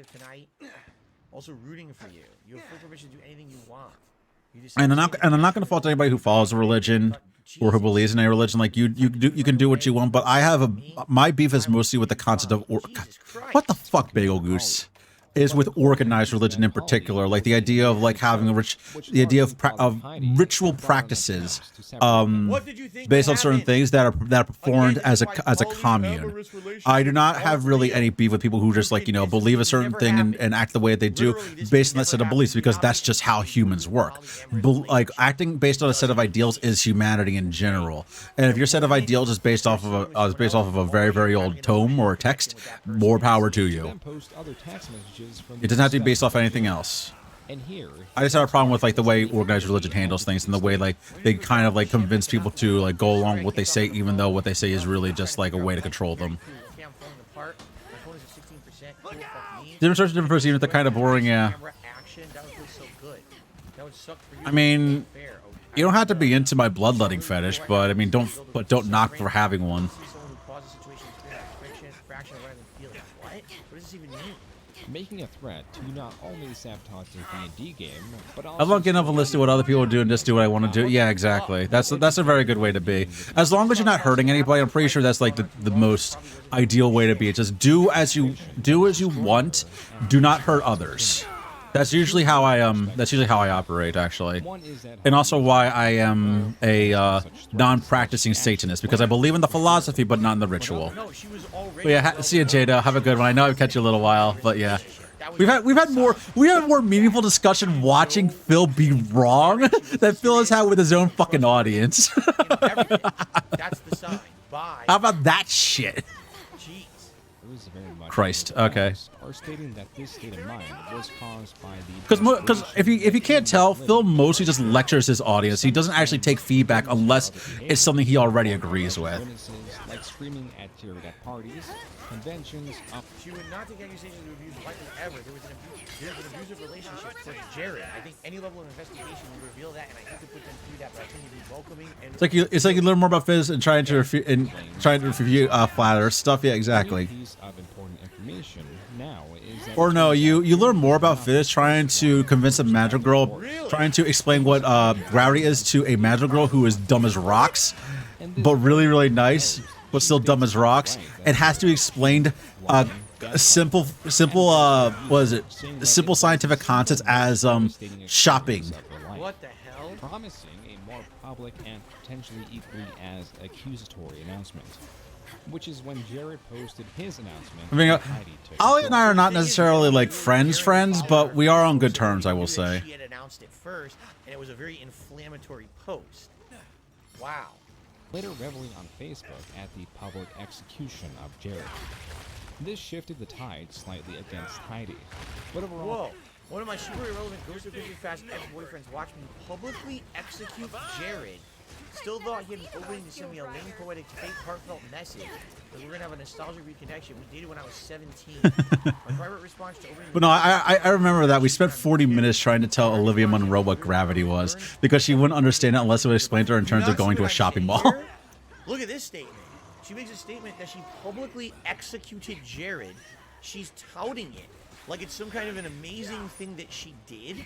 Also rooting for you. You have full permission to do anything you want. And I'm not going to fault anybody who follows a religion or who believes in a religion. Like, you can do what you want, but I have my beef is mostly with the concept of what the fuck, bagel goose. is with organized religion in particular, like the idea of like having the idea of ritual practices, based on certain things that are performed as a commune. I do not have really any beef with people who just like, you know, believe a certain thing and act the way they do based on that set of beliefs, because that's just how humans work. Like acting based on a set of ideals is humanity in general, and if your set of ideals is based off of a very, very old tome or text, more power to you. It doesn't have to be based off anything else. I just have a problem with like the way organized religion handles things and the way like they kind of like convince people to like go along with what they say, even though what they say is really just like a way to control them. Different person, even if they're kind of boring, yeah. I mean, you don't have to be into my bloodletting fetish, but I mean, don't knock for having one. Making a threat to not only sabotage the D&D game, but also... I'm not getting enough a list of what other people do and just do what I want to do. Yeah, exactly. That's a very good way to be. As long as you're not hurting anybody, I'm pretty sure that's like the most ideal way to be. Just do as you want. Do not hurt others. That's usually how I operate, actually, and also why I am a non-practicing Satanist, because I believe in the philosophy but not in the ritual. But yeah, see you, Jada. Have a good one. I know I've kept you a little while, but yeah, we've had more meaningful discussion watching Phil be wrong than Phil has had with his own fucking audience. That's the sign. Bye. How about that shit? Christ. Okay. Are stating that this state of mind was caused by the... Because if you can't tell, Phil mostly just lectures his audience. He doesn't actually take feedback unless it's something he already agrees with. Like screaming at cheering at parties, conventions. She would not take accusations of abuse lightly ever. There's an abusive relationship towards Jared. I think any level of investigation would reveal that, and I hate to put them through that, but I think it'd be welcoming. And it's like you learn more about Fizz and trying to review flatter stuff. Yeah, exactly. Or no, you learn more about Fizz trying to convince a magic girl, trying to explain what gravity is to a magic girl who is dumb as rocks, but really, really nice, but still dumb as rocks. It has to be explained simple what is it? Simple scientific concepts as shopping. What the hell? Promising a more public and potentially equally as accusatory announcement. Which is when Jared posted his announcement. I mean, Ollie and I are not necessarily like friends, but we are on good terms, I will say. She had announced it first, and it was a very inflammatory post. Wow. Later reveling on Facebook at the public execution of Jared. This shifted the tide slightly against Heidi. But overall... Whoa. One of my super irrelevant Ghost of Christmas Fast ex-boyfriends watched me publicly execute Jared. Still thought he had an opening to send me a lame, poetic, fake, heartfelt message that we're gonna have a nostalgic reconnection. We dated when I was 17. My private response to opening. But no, I remember that we spent 40 minutes trying to tell Olivia Munro what gravity was because she wouldn't understand it unless it was explained to her in terms of going to a shopping mall. Look at this statement. She makes a statement that she publicly executed Jared. She's touting it like it's some kind of an amazing thing that she did.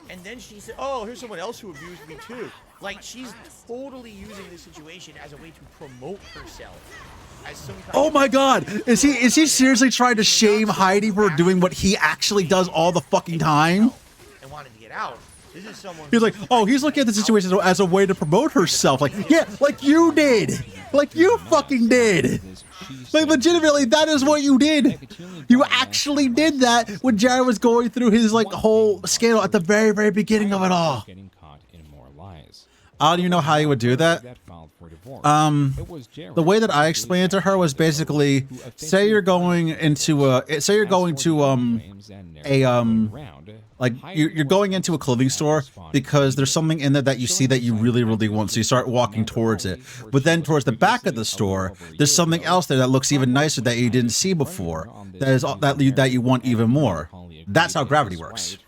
And then she said, "Oh, here's someone else who abused me too." Like, she's totally using this situation as a way to promote herself. As some kind oh my God! Is he seriously trying to shame Heidi for doing what he actually does all the fucking time? And wanted to get out. This is someone. He's like, oh, he's looking at the situation as a way to promote herself. Like, yeah, like you did. Like you fucking did. Like legitimately, that is what you did. You actually did that when Jared was going through his like whole scandal at the very, very beginning of it all. I don't even know how you would do that. The way that I explained it to her was basically, say you're going into you're going into a clothing store because there's something in there that you see that you really, really want, so you start walking towards it. But then towards the back of the store, there's something else there that looks even nicer that you didn't see before. That you want even more. That's how gravity works.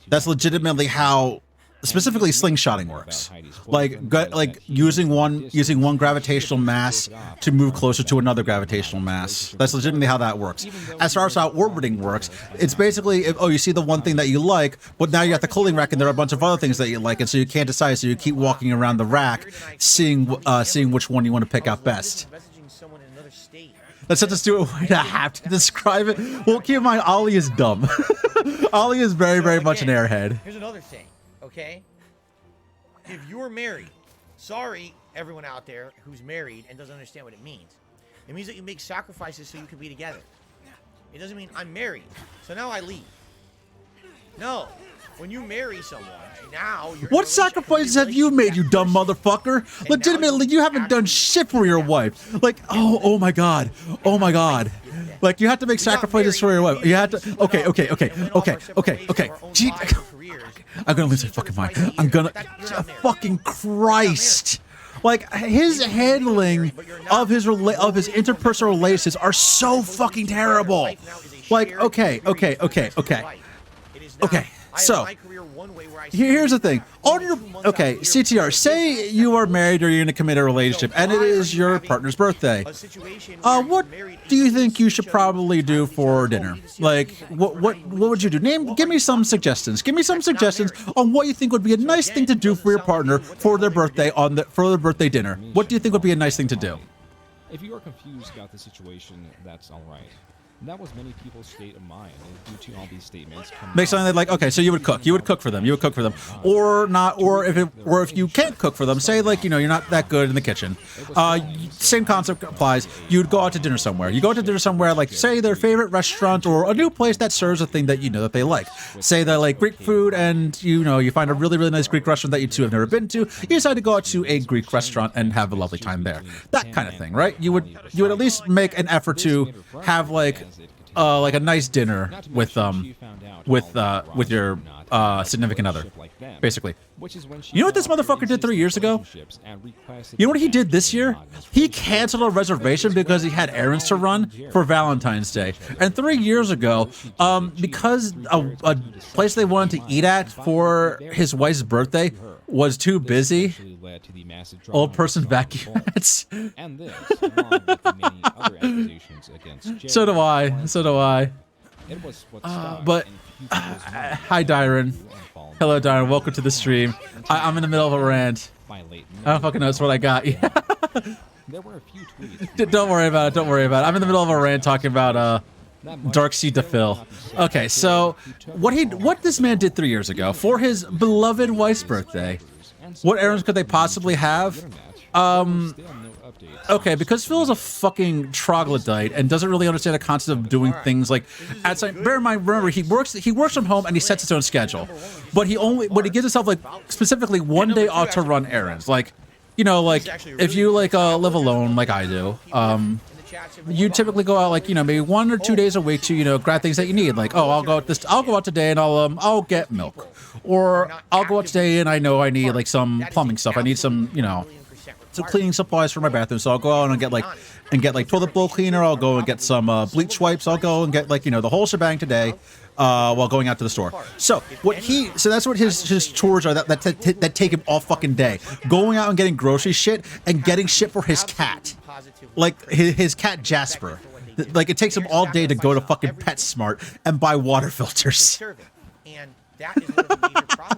That's legitimately how. Specifically, slingshotting works, like using one gravitational mass to move closer to another gravitational mass. That's legitimately how that works. As far as how orbiting works, it's basically you see the one thing that you like, but now you're at the clothing rack and there are a bunch of other things that you like, and so you can't decide. So you keep walking around the rack, seeing which one you want to pick out best. Messaging someone in another That's such a stupid way to have to describe it. Well, keep in mind, Ollie is dumb. Ollie is very, very much an airhead. Here's another thing, okay? If you're married, sorry, everyone out there who's married and doesn't understand what it means. It means that you make sacrifices so you can be together. It doesn't mean I'm married, so now I leave. No. When you marry someone, now you're... What sacrifices have you made, you dumb motherfucker? Legitimately, you haven't done shit for your wife. Like, oh my god. Oh my god. Like, you have to make sacrifices for your wife. You have to... Okay. Gee, I'm gonna lose my fucking mind. I'm gonna... Fucking Christ. Like, his handling of his interpersonal relations are so fucking terrible. Like, okay. So, here's the thing. On your CTR, say you are married or you're in a committed relationship, and it is your partner's birthday. What do you think you should probably do for dinner? Like, what would you do? Give me some suggestions. Give me some suggestions on what you think would be a nice thing to do for your partner for their birthday for their birthday dinner. What do you think would be a nice thing to do? If you are confused about the situation, that's all right. That was many people's state of mind, and due to all these statements, make something that, like, okay, so you would cook for them, or not, or if you can't cook for them, say, like, you know, you're not that good in the kitchen. Same concept applies. You'd go out to dinner somewhere. You go out to dinner somewhere, like, say their favorite restaurant or a new place that serves a thing that you know that they like. Say they like Greek food, and you know you find a really, really nice Greek restaurant that you two have never been to. You decide to go out to a Greek restaurant and have a lovely time there. That kind of thing, right? You would at least make an effort to have like a nice dinner with your significant other, basically. You know what this motherfucker did 3 years ago? You know what he did this year? He canceled a reservation because he had errands to run for Valentine's Day. And 3 years ago, because a place they wanted to eat at for his wife's birthday was too busy, old person vacuum hats. So do I. But hi, Dyron. Hello, Dyron. Welcome to the stream. I'm in the middle of a rant. I don't fucking know what I got. There were a few tweets. Don't worry about it. I'm in the middle of a rant talking about Darkseid to Phil. Okay, so what this man did 3 years ago for his beloved wife's birthday. What errands could they possibly have? Okay, because Phil is a fucking troglodyte and doesn't really understand the concept of doing things like outside. Bear in mind, remember, he works from home and he sets his own schedule, but he gives himself like specifically one day off to run errands. Like, you know, like if you like live alone like I do, you typically go out like, you know, maybe 1 or 2 days a week to, you know, grab things that you need. Like, oh, I'll go out today and I'll get milk, or I'll go out today and I know I need like some plumbing stuff. I need some, you know, some cleaning supplies for my bathroom. So I'll go out and get like toilet bowl cleaner. I'll go and get some bleach wipes. I'll go and get like, you know, the whole shebang today. While going out to the store. So that's what his chores are that take him all fucking day. Going out and getting grocery shit and getting shit for his cat. Like his cat Jasper. Like it takes him all day to go to fucking PetSmart and buy water filters.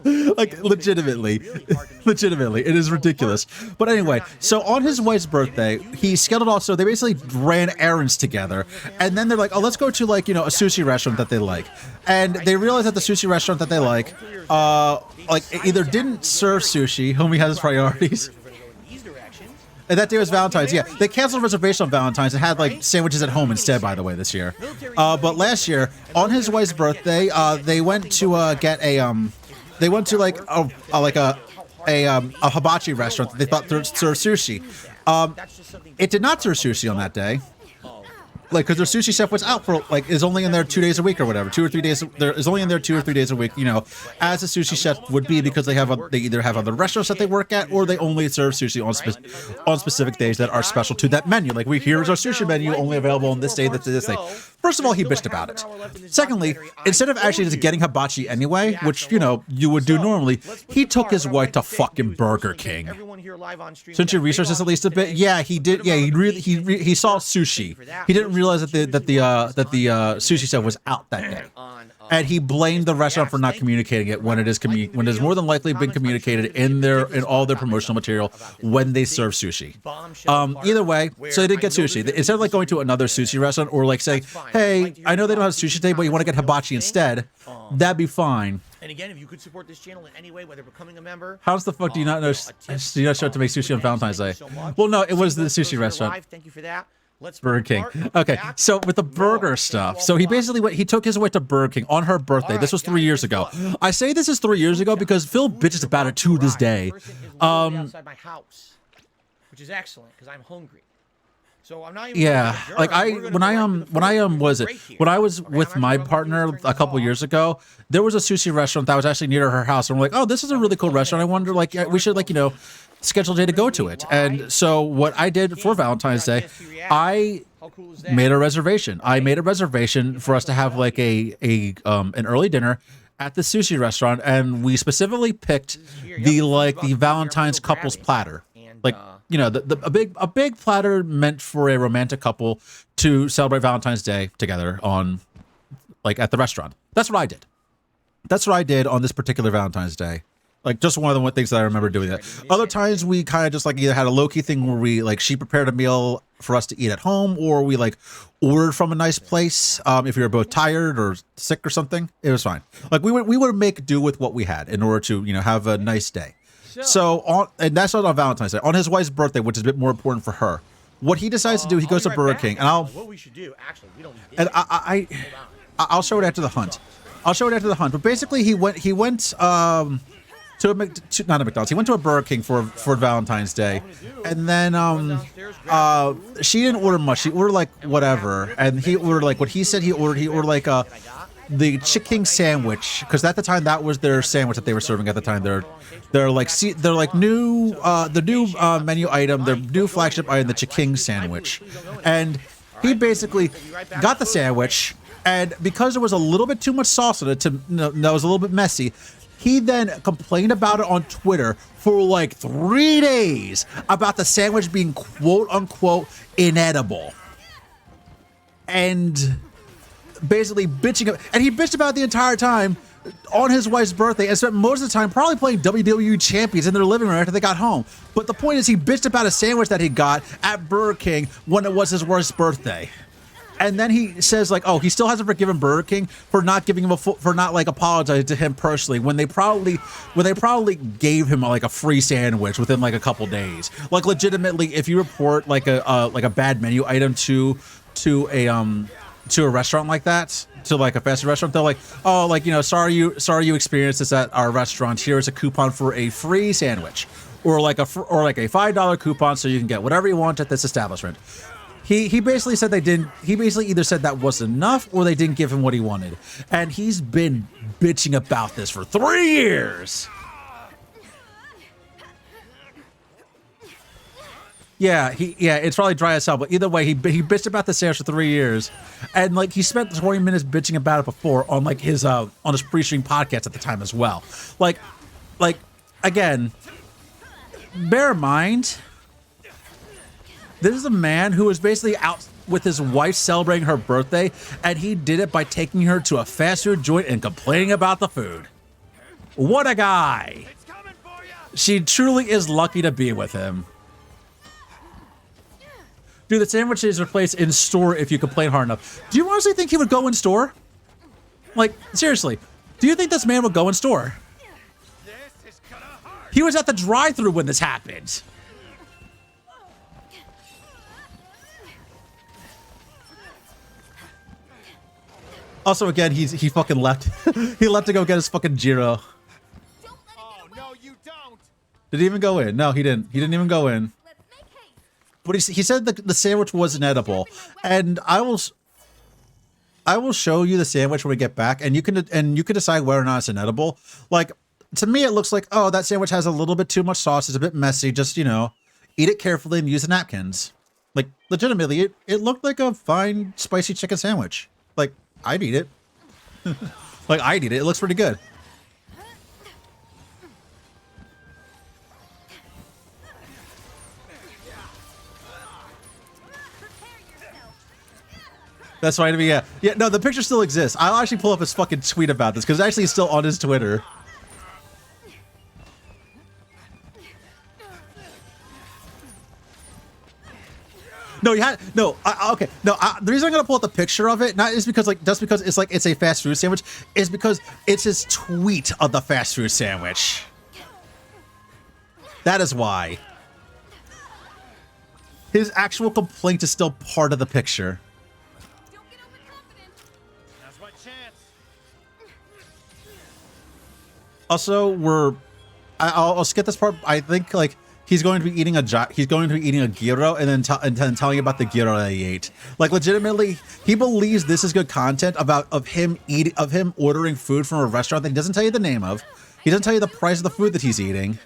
Like legitimately, it is ridiculous. But anyway, so on his wife's birthday, he scheduled off. So they basically ran errands together, and then they're like, "Oh, let's go to like, you know, a sushi restaurant that they like." And they realized that the sushi restaurant that they like either didn't serve sushi. Homie has his priorities. And that day was Valentine's. Yeah, they canceled a reservation on Valentine's and had like sandwiches at home instead. By the way, this year, but last year on his wife's birthday, they went to get a they went to like a hibachi restaurant that they thought served sushi. It did not serve sushi on that day. Like, because their sushi chef was out for like is only in there 2 days a week or whatever, 2 or 3 days. There is only in there 2 or 3 days a week, you know, as a sushi chef would be, because they either have other restaurants that they work at, or they only serve sushi on specific days that are special to that menu. Like, here's our sushi menu, only available on this day, this day. First of all, he bitched about it. Secondly, instead of actually just getting hibachi anyway, which, you know, you would do normally, he took his wife to fucking Burger King. Since you researched this at least a bit, yeah, he did. Yeah, he saw sushi. He didn't realize that the sushi chef was out that day, and he blamed the restaurant for not communicating it when it is when it has more than likely been communicated in all their promotional material when they serve sushi. Either way, so they didn't get sushi. Instead of like going to another sushi restaurant or like saying, "Hey, I know they don't have sushi today, but you want to get hibachi instead," that'd be fine. And again, if you could support this channel in any way, whether becoming a member, How's the fuck do you not know? Do you not show up to make sushi on Valentine's Day? Well, no, it was the sushi restaurant. Thank you for that. Let's Burger King. Okay, so with the burger stuff, so he basically he took his wife to Burger King on her birthday. This was 3 years ago. I say this is 3 years ago because Phil bitches about it to this day. Outside my house, which is excellent because I'm hungry. So I'm not even like when I was with my partner a couple years ago, there was a sushi restaurant that was actually near her house, and we're like, oh, this is a really cool restaurant. I wonder, like, we should, like, schedule a day to go to it. And so what I did for Valentine's Day, I made a reservation. I made a reservation for us to have like an early dinner at the sushi restaurant, and we specifically picked the Valentine's couples platter, like. A big platter meant for a romantic couple to celebrate Valentine's Day together at the restaurant. That's what I did. That's what I did on this particular Valentine's Day. Like, just one of the things that I remember doing that. Other times we kind of just like either had a low-key thing where we she prepared a meal for us to eat at home, or we ordered from a nice place. If we were both tired or sick or something, it was fine. Like we would make do with what we had in order to have a nice day. So and that's not on Valentine's Day. On his wife's birthday, which is a bit more important for her, what he decides to do, he goes to Burger King, and what we should do, actually, we don't. And I'll show it after the hunt. But basically, he went to not a McDonald's. He went to a Burger King for Valentine's Day, and then she didn't order much. She ordered like whatever, and he ordered like what he said he ordered. He ordered like the chicken sandwich, because at the time that was their sandwich that they were serving at the time. They're new menu item, their new flagship item, the chicken sandwich. And he basically got the sandwich, and because there was a little bit too much sauce in it, that was a little bit messy, he then complained about it on Twitter for like 3 days about the sandwich being quote unquote inedible. And basically bitching, and he bitched about it the entire time on his wife's birthday, and spent most of the time probably playing WWE Champions in their living room after they got home. But the point is, he bitched about a sandwich that he got at Burger King when it was his wife's birthday. And then he says like, oh, he still hasn't forgiven Burger King for not giving him for not like apologizing to him personally when they probably gave him like a free sandwich within like a couple days. Like legitimately, if you report like a bad menu item to a restaurant like that, to like a fast food restaurant, they're like, oh, like, sorry you experienced this at our restaurant. Here is a coupon for a free sandwich, or like a $5 coupon so you can get whatever you want at this establishment. He basically said he basically either said that wasn't enough or they didn't give him what he wanted. And he's been bitching about this for 3 years. Yeah, it's probably dry as hell, but either way, he bitched about the sandwich for 3 years, and like he spent 20 minutes bitching about it before on like his pre-stream podcast at the time as well. Like again, bear in mind, this is a man who was basically out with his wife celebrating her birthday, and he did it by taking her to a fast food joint and complaining about the food. What a guy! She truly is lucky to be with him. Dude, the sandwich is replaced in store if you complain hard enough. Do you honestly think he would go in store? Like, seriously, do you think this man would go in store? He was at the drive-thru when this happened. Also, again, he fucking left. He left to go get his fucking Jiro. Oh, no, you don't. Did he even go in? No, he didn't. He didn't even go in. But he said the sandwich wasn't edible, and I will show you the sandwich when we get back, and you can decide whether or not it's inedible. Like, to me, it looks like, oh, that sandwich has a little bit too much sauce. It's a bit messy. Just eat it carefully and use the napkins. Like, legitimately, it looked like a fine spicy chicken sandwich. Like, I'd eat it. Like, I'd eat it. It looks pretty good. That's right. I mean, yeah. Yeah, no, the picture still exists. I'll actually pull up his fucking tweet about this because actually it's still on his Twitter. No, you had no. Okay, no. The reason I'm gonna pull up the picture of it, not is because like just because it's like it's a fast food sandwich, is because it's his tweet of the fast food sandwich. That is why. His actual complaint is still part of the picture. That's my chance. Also, I'll skip this part. I think like he's going to be eating a gyro and then telling about the gyro that he ate. Like legitimately, he believes this is good content of him ordering food from a restaurant that he doesn't tell you the name of. He doesn't tell you the price of the food that he's eating,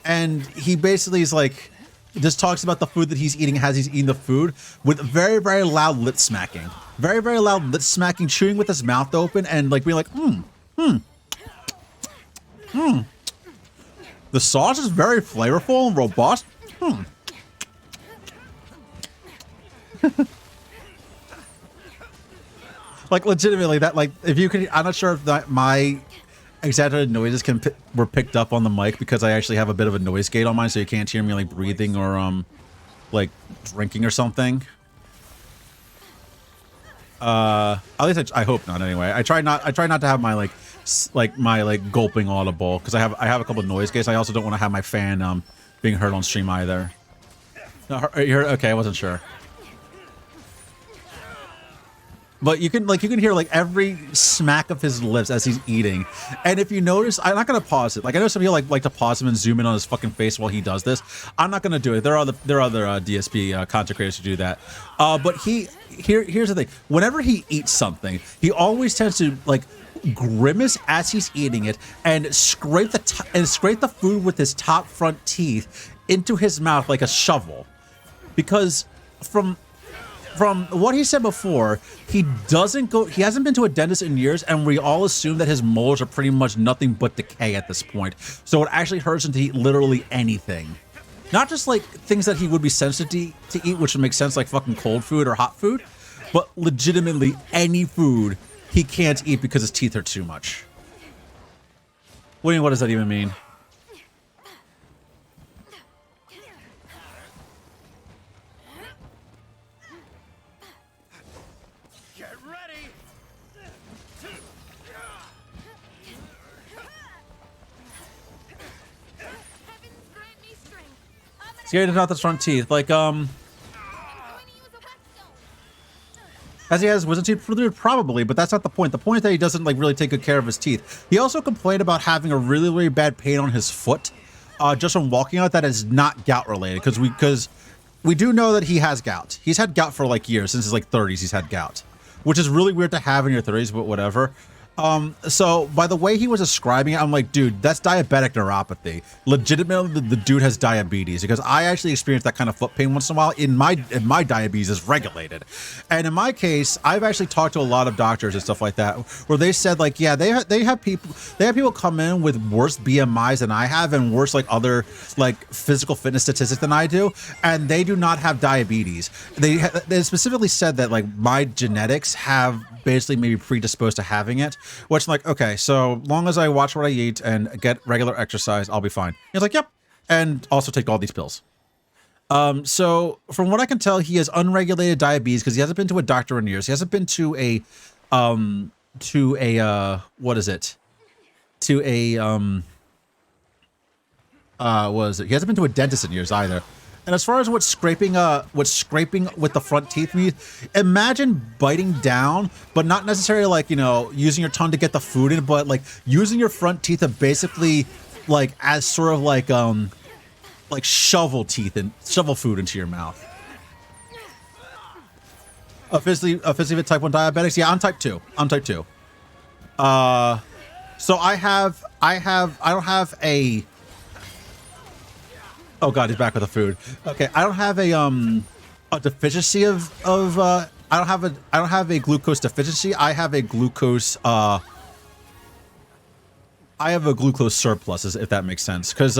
and he basically is like just talks about the food that he's eating as he's eating the food with very, very loud lip smacking. Very, very loud lip smacking, chewing with his mouth open and like being like, The sauce is very flavorful and robust. Like legitimately that like if you could, I'm not sure if that my exaggerated noises were picked up on the mic because I actually have a bit of a noise gate on mine, so you can't hear me like breathing or like drinking or something. At least I hope not. Anyway, I try not to have my my gulping audible because I have a couple of noise gates. I also don't want to have my fan being heard on stream either. No, you heard? Okay, I wasn't sure. But you can hear like every smack of his lips as he's eating. And if you notice, I'm not gonna pause it. Like I know some people like to pause him and zoom in on his fucking face while he does this. I'm not gonna do it. There are other DSP content creators who do that. But here's the thing. Whenever he eats something, he always tends to like grimace as he's eating it and scrape the food with his top front teeth into his mouth like a shovel. Because from what he said before, he hasn't been to a dentist in years, and we all assume that his molars are pretty much nothing but decay at this point. So it actually hurts him to eat literally anything. Not just like things that he would be sensitive to eat, which would make sense, like fucking cold food or hot food, but legitimately any food he can't eat because his teeth hurt too much. What does that even mean? Scared to not the front teeth, like as he has wisdom teeth, probably, but that's not the point. The point is that he doesn't like really take good care of his teeth. He also complained about having a really, really bad pain on his foot, just from walking out. That is not gout related, because we do know that he has gout. He's had gout for like years, since his like 30s. He's had gout, which is really weird to have in your 30s, but whatever. So by the way he was describing it, I'm like, dude, that's diabetic neuropathy. Legitimately, the dude has diabetes, because I actually experience that kind of foot pain once in a while. In my diabetes is regulated, and in my case, I've actually talked to a lot of doctors and stuff like that, where they said like, yeah, they have people come in with worse BMIs than I have and worse like other like physical fitness statistics than I do, and they do not have diabetes. They specifically said that like my genetics have basically maybe predisposed to having it, which I'm like, okay, so long as I watch what I eat and get regular exercise, I'll be fine. He's like, yep, and also take all these pills. So from what I can tell, he has unregulated diabetes because he hasn't been to a doctor in years. He hasn't been to a what is it? To a what is it? He hasn't been to a dentist in years either. And as far as what's scraping with the front teeth means, imagine biting down, but not necessarily like, you know, using your tongue to get the food in, but like using your front teeth to basically like as sort of like shovel teeth and shovel food into your mouth. Officially with type 1 diabetics? Yeah, I'm type 2. I'm type 2. So I don't have a... Oh god, he's back with the food. Okay, I don't have a deficiency of I don't have a glucose deficiency. I have a glucose surplus, if that makes sense. Because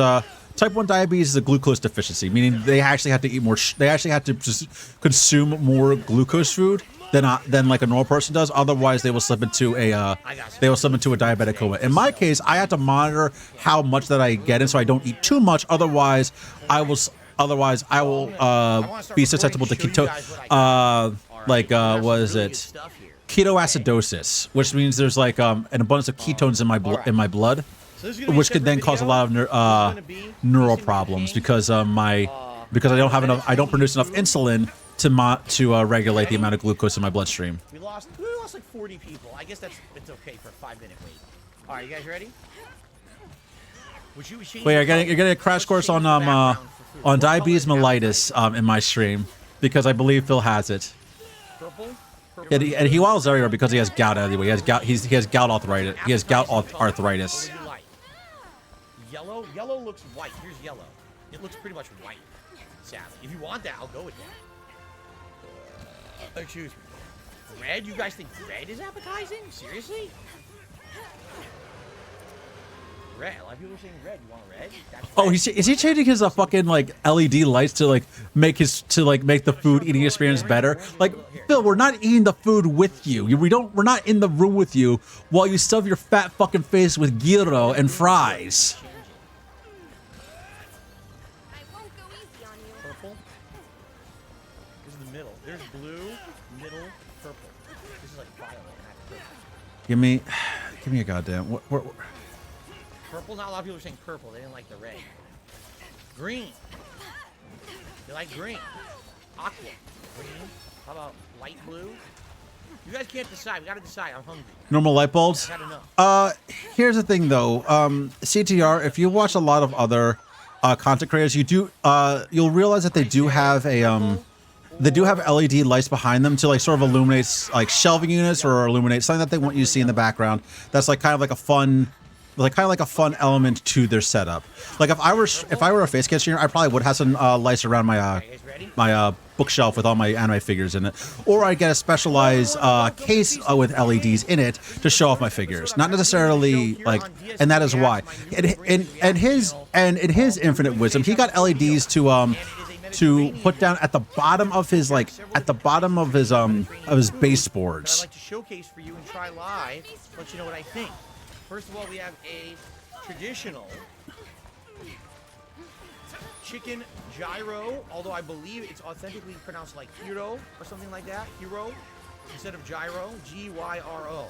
Type 1 diabetes is a glucose deficiency, meaning they actually have to eat more. They actually have to just consume more glucose food than like a normal person does. Otherwise, they will slip into a diabetic coma. In my case, I have to monitor how much that I get in, so I don't eat too much. Otherwise, I will be susceptible to ketoacidosis, which means there's like an abundance of ketones in my blood, which could then cause a lot of neural problems because I don't produce enough insulin to regulate the amount of glucose in my bloodstream. We lost like 40 people. I guess it's okay for a 5-minute wait. All right, you guys ready? Wait, you're getting a crash course on diabetes mellitus in my stream because I believe Phil has it. Purple? And he waddles everywhere because he has gout anyway. He has gout. He has gout arthritis. He has gout arthritis. Yellow? Yellow looks white. Here's yellow. It looks pretty much white. Sadly. If you want that, I'll go with that. Excuse me. Red? You guys think red is appetizing? Seriously? Red. A lot of people are saying red. You want red? That's Oh, is he changing his fucking like LED lights to make the food eating experience better? Like, Phil, we're not eating the food with you. We're not in the room with you while you stuff your fat fucking face with gyro and fries. Purple. This is the middle. There's blue, middle, purple. This is like violet, not purple. Give me a goddamn what Purple? Not a lot of people are saying purple. They didn't like the red. Green. They like green. Aqua. Green. How about light blue? You guys can't decide. We gotta decide. I'm hungry. Normal light bulbs? I've had enough. Here's the thing though. CTR, if you watch a lot of other content creators, you'll realize that they do have LED lights behind them to like sort of illuminate like shelving units or illuminate something that they want you to see in the background. That's like kind of like a fun element to their setup. Like if I were a face streamer, I probably would have some lights around my bookshelf with all my anime figures in it, or I'd get a specialized case with LEDs in it to show off my figures. Not necessarily like, and that is why. And in his infinite wisdom, he got LEDs to put down at the bottom of his baseboards. I'd like to showcase for you and try live. Let you know what I think. First of all, we have a traditional chicken gyro, although I believe it's authentically pronounced like hero or something like that. Hero instead of gyro, G-Y-R-O. Right?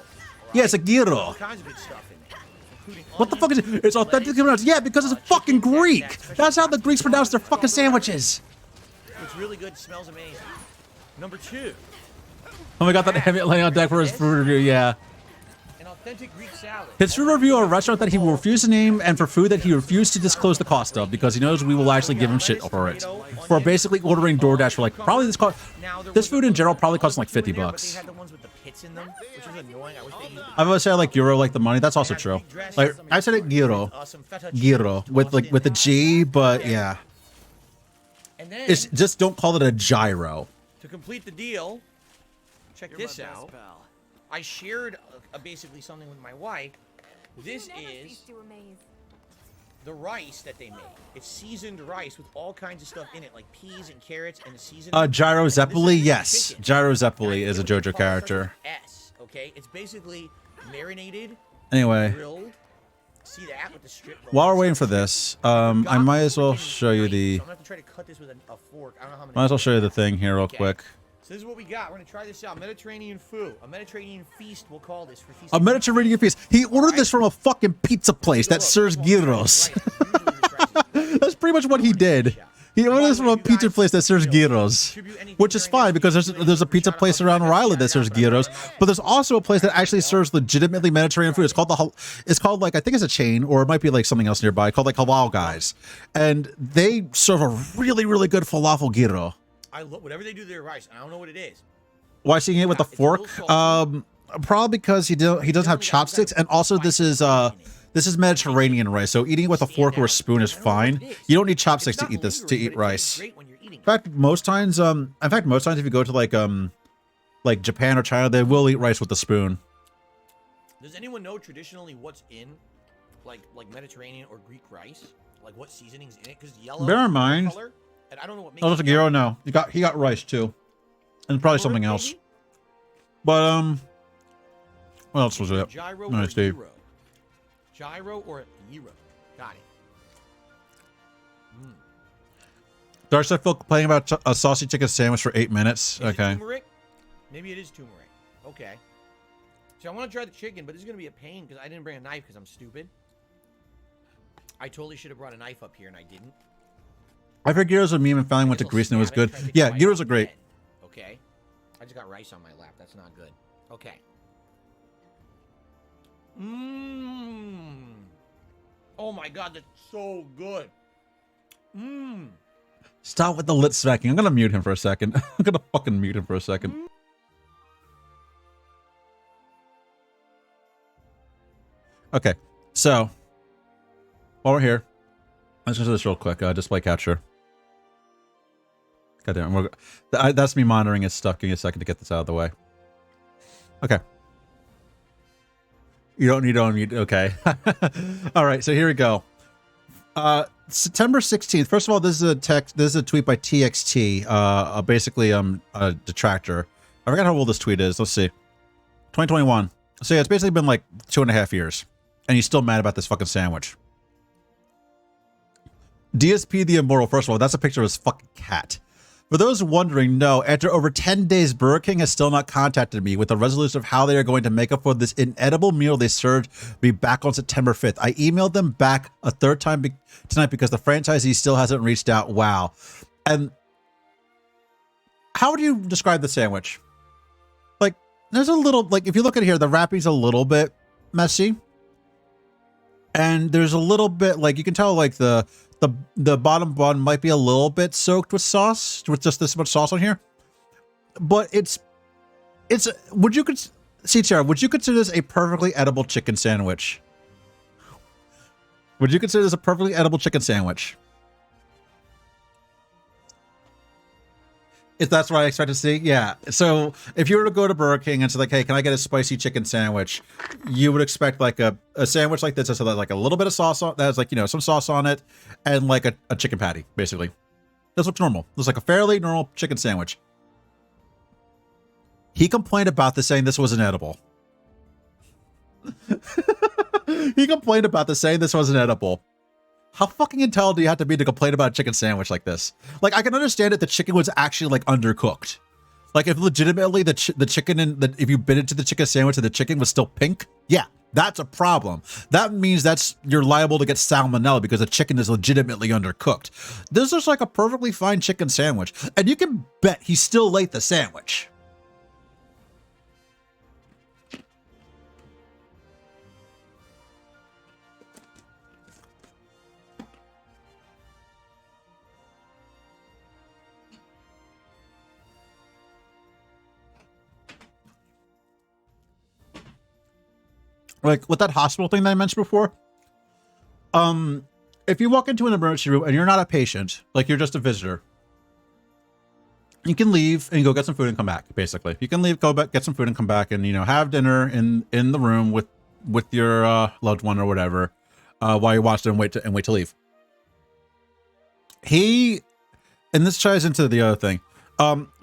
Yeah, it's a gyro. All kinds of good stuff in there, including What the fuck is it? It's authentically pronounced. Yeah, because it's fucking Greek. That's how the Greeks pronounce their fucking sandwiches. It's really good. It smells amazing. Number 2. Oh my god, that Emmett laying on deck for his food review. Yeah. Authentic Greek salad. His food review of a restaurant that he will refuse to name and for food that he refused to disclose the cost of because he knows we will actually give him shit for it. For basically ordering DoorDash for like probably this food in general probably costs like $50. They had the ones with the pits in them, which is annoying. I wish they used I'm gonna say I like euro like the money. That's also true. Like I said it gyro with the G, but yeah. It's just don't call it a gyro. To complete the deal, check this out. I shared basically something with my wife. This is the rice that they made. It's seasoned rice with all kinds of stuff in it, like peas and carrots and the seasoning. Gyro Zeppeli, yes. Gyro Zeppeli is a JoJo character. Okay, it's basically marinated. Anyway. Grilled. See that with the strip. While we're waiting for this, I might as well show you the. I'm gonna have to try to cut this with a fork. I don't know how many. Might as well show you the thing here real quick. So this is what we got. We're gonna try this out. Mediterranean food. A Mediterranean feast, we'll call this for feast. A Mediterranean feast. He ordered this from a fucking pizza place that serves gyros. That's pretty much what he did. He ordered this from a pizza place that serves gyros, which is fine because there's a pizza place around where I live that serves gyros, but there's also a place that actually serves legitimately Mediterranean food. It's called like I think it's a chain or it might be like something else nearby called like Halal Guys, and they serve a really really good falafel gyro. I love whatever they do to their rice. I don't know what it is. Why seeing it with a fork? Probably because he doesn't have chopsticks, and also this is Mediterranean rice, so eating it with a fork or a spoon is fine. You don't need chopsticks to eat rice. In fact, most times if you go to like Japan or China, they will eat rice with a spoon. Does anyone know traditionally what's in like Mediterranean or Greek rice? like what seasonings in it, because yellow. Bear in is the mind. color, and I don't know what makes. Oh, it that's a yellow. gyro. No, he got rice too, and probably something else. Maybe? But what else was it? Gyro Nice, or Steve. gyro? Gyro or gyro? Got it. Dark Side Phil complaining about a saucy chicken sandwich for 8 minutes. Is it Okay. turmeric? Maybe it is turmeric. Okay. So I want to try the chicken, but this is going to be a pain because I didn't bring a knife because I'm stupid. I totally should have brought a knife up here and I didn't. I heard gyros a meme and finally went to Greece and it was good. Yeah, gyros are great. Okay. I just got rice on my lap. That's not good. Okay. Mmm. Oh my god, that's so good. Mmm. Stop with the lit smacking. I'm gonna mute him for a second. I'm gonna fucking mute him for a second. Okay, so while we're here, let's just do this real quick. Display capture. God damn it, that's me monitoring it. Stuck. Give me a second to get this out of the way. Okay. You don't need to unmute. Okay. All right. So here we go. September 16th. First of all, this is a text. This is a tweet by TXT. Basically, a detractor. I forgot how old this tweet is. Let's see. 2021. So yeah, it's basically been like 2.5 years, and he's still mad about this fucking sandwich. DSP the Immortal. First of all, that's a picture of his fucking cat. For those wondering, no, after over 10 days, Burger King has still not contacted me with a resolution of how they are going to make up for this inedible meal they served me back on September 5th. I emailed them back a third time tonight because the franchisee still hasn't reached out. Wow. And how would you describe the sandwich? Like, there's a little, like, if you look at here, the wrapping's a little bit messy. And there's a little bit, like, you can tell, like, the bottom bun might be a little bit soaked with sauce, with just this much sauce on here. But would you consider this a perfectly edible chicken sandwich? Would you consider this a perfectly edible chicken sandwich? If that's what I expect to see, yeah. So if you were to go to Burger King and say like, hey, can I get a spicy chicken sandwich? You would expect like a sandwich like this, so that like a little bit of sauce on that has like, you know, some sauce on it and like a chicken patty, basically. That's what's normal. It's like a fairly normal chicken sandwich. He complained about this, saying this wasn't edible. He complained about this, saying this wasn't edible. How fucking intelligent do you have to be to complain about a chicken sandwich like this? Like, I can understand it. The chicken was actually like undercooked. Like, if legitimately the chicken if you bit into the chicken sandwich and the chicken was still pink, yeah, that's a problem. That means you're liable to get salmonella because the chicken is legitimately undercooked. This is like a perfectly fine chicken sandwich, and you can bet he still ate the sandwich. Like with that hospital thing that I mentioned before, if you walk into an emergency room and you're not a patient, like you're just a visitor, you can leave and go get some food and come back. Basically, you can leave, go back, get some food and come back, and you know have dinner in the room with your loved one or whatever, while you watch it and wait to leave. And this ties into the other thing.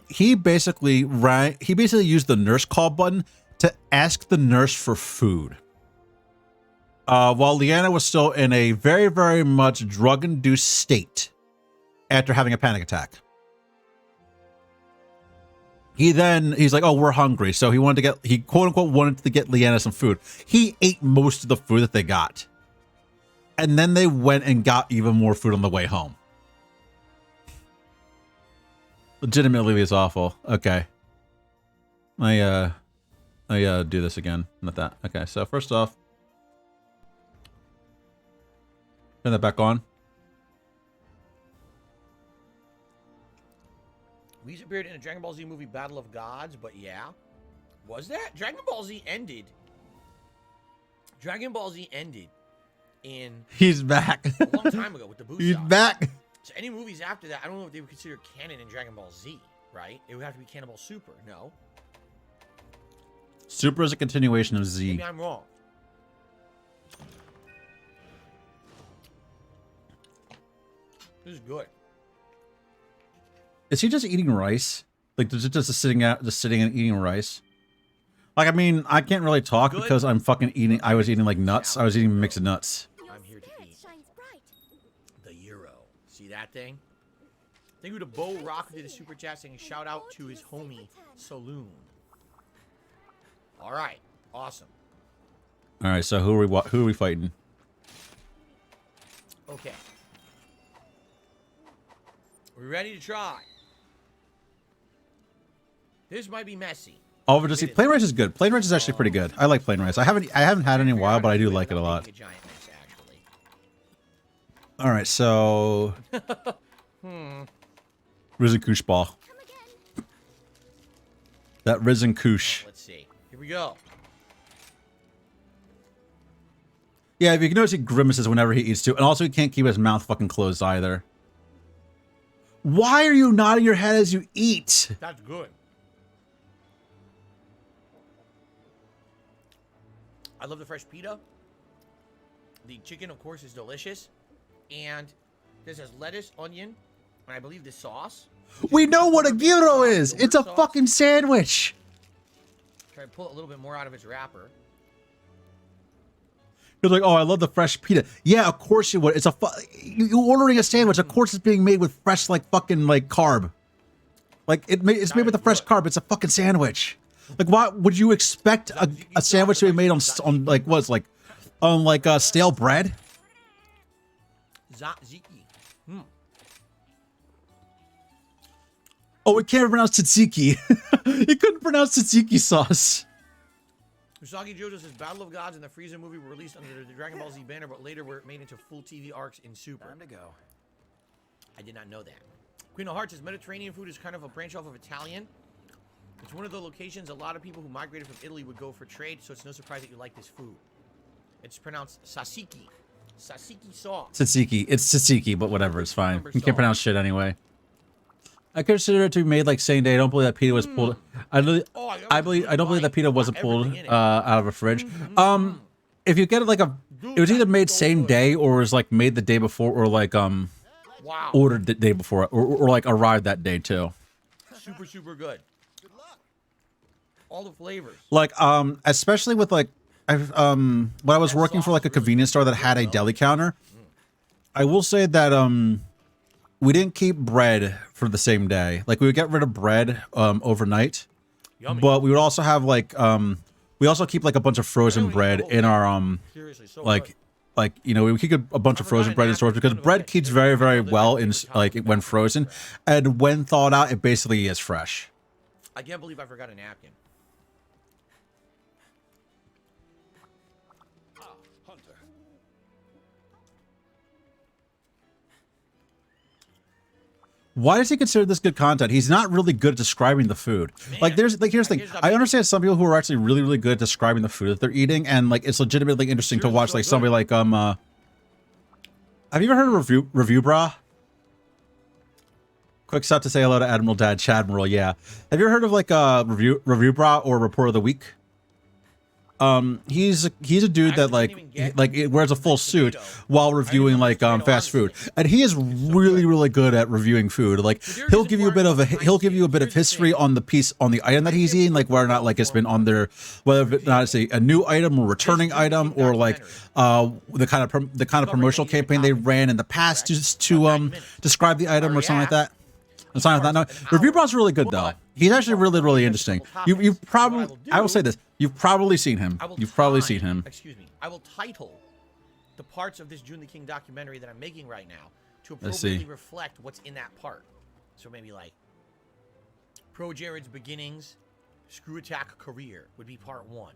He basically used the nurse call button to ask the nurse for food. While Leanna was still in a very, very much drug-induced state after having a panic attack. He's like, oh, we're hungry. So he quote unquote wanted to get Leanna some food. He ate most of the food that they got. And then they went and got even more food on the way home. Legitimately, it's awful. Okay. I do this again. Not that. Okay, so first off, turn that back on. Weez appeared in a Dragon Ball Z movie, Battle of Gods, but yeah. Was that? Dragon Ball Z ended. Dragon Ball Z ended in... He's back. A long time ago with the boost. He's back. So any movies after that, I don't know if they would consider canon in Dragon Ball Z, right? It would have to be Cannibal Super, no? Super is a continuation of Z. Maybe I'm wrong. good. Is he just eating rice? Like just sitting and eating rice? Like, I mean, I can't really talk because I'm fucking eating. I was eating like nuts. I was eating mixed nuts. I'm here to eat. The Euro. See that thing? Thank you to Bo Rock who did a super chat saying shout out to his homie Saloon. All right, awesome. All right, so who are we fighting? Okay. We're ready to try. This might be messy. Oh, just see, plane rice is good. Plane rice is actually pretty good. I like plane rice. I haven't had it in a while, but I do like it a lot. All right, so Risen Kush ball. That Risen Kush. Let's see. Here we go. Yeah, if you can notice, he grimaces whenever he eats too, and also he can't keep his mouth fucking closed either. Why are you nodding your head as you eat? That's good. I love the fresh pita. The chicken, of course, is delicious. And this has lettuce, onion, and I believe the sauce. We know what a gyro is. It's a fucking sandwich. Try to pull a little bit more out of its wrapper. You're like, oh, I love the fresh pita. Yeah, of course you would. It's you ordering a sandwich. Of course, it's being made with fresh, like fucking like carb. Like it's made with a fresh carb. It's a fucking sandwich. Like, why would you expect a sandwich to be made on like what's like on like stale bread? Tzatziki. Oh, we can't pronounce tzatziki. He couldn't pronounce tzatziki sauce. Usagi Jojo says Battle of Gods and the Frieza movie were released under the Dragon Ball Z banner, but later were made into full TV arcs in Super. Time to go. I did not know that. Queen of Hearts says Mediterranean food is kind of a branch off of Italian. It's one of the locations a lot of people who migrated from Italy would go for trade, so it's no surprise that you like this food. It's pronounced tzatziki. Tzatziki sauce. Tzatziki. It's tzatziki, but whatever. It's fine. You can't pronounce shit anyway. I consider it to be made like same day. I don't believe that pita was pulled. I don't believe that pita wasn't pulled out of a fridge. If you get it like it was either made same day or was like made the day before or like ordered the day before or like arrived that day too. Super, super good. All the flavors. Like especially with like when I was working for like a convenience store that had a deli counter, I will say that we didn't keep bread for the same day. Like we would get rid of bread overnight. Yummy. But we would also have like we also keep like a bunch of frozen bread in our Seriously, so like you know, we keep a bunch of frozen bread in stores because bread keeps very, very well in like when frozen, and when thawed out it basically is fresh. I can't believe I forgot a napkin. Why does he consider this good content? He's not really good at describing the food. Man, like here's the thing. I understand some people who are actually really, really good at describing the food that they're eating, and like it's legitimately interesting to watch like somebody like have you ever heard of Review Bra? Quick stop to say hello to Admiral Dad Chadmiral, yeah. Have you ever heard of like Review Bra or Report of the Week? He's a dude that like wears a full suit while reviewing like fast food, and he is really, really good at reviewing food. Like he'll give you a bit of history on the item that he's eating, like whether or not like it's been on there, whether or not it's a new item or returning item, or like the kind of promotional campaign they ran in the past to describe the item or something like that. No, Review Bra's really good though. He's actually really, really interesting. You've probably, I will say this, you've probably seen him. Excuse me. I will title the parts of this June the King documentary that I'm making right now to appropriately reflect what's in that part. So maybe like Pro Jared's beginnings, Screw Attack career would be part 1.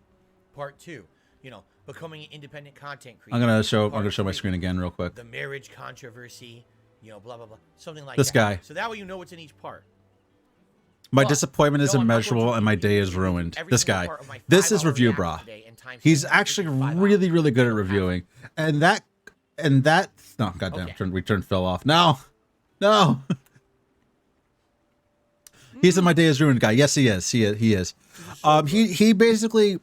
Part 2, you know, becoming an independent content creator. I'm gonna show my screen again real quick. The marriage controversy. You know, blah, blah, blah. Something like this guy. So that way you know what's in each part. My disappointment is immeasurable and my day is ruined. This guy. This is Review Bra. He's actually really, really good at reviewing. And that, no, goddamn, return fell off. No. He's in my day is ruined guy. Yes, he is. He is. He basically,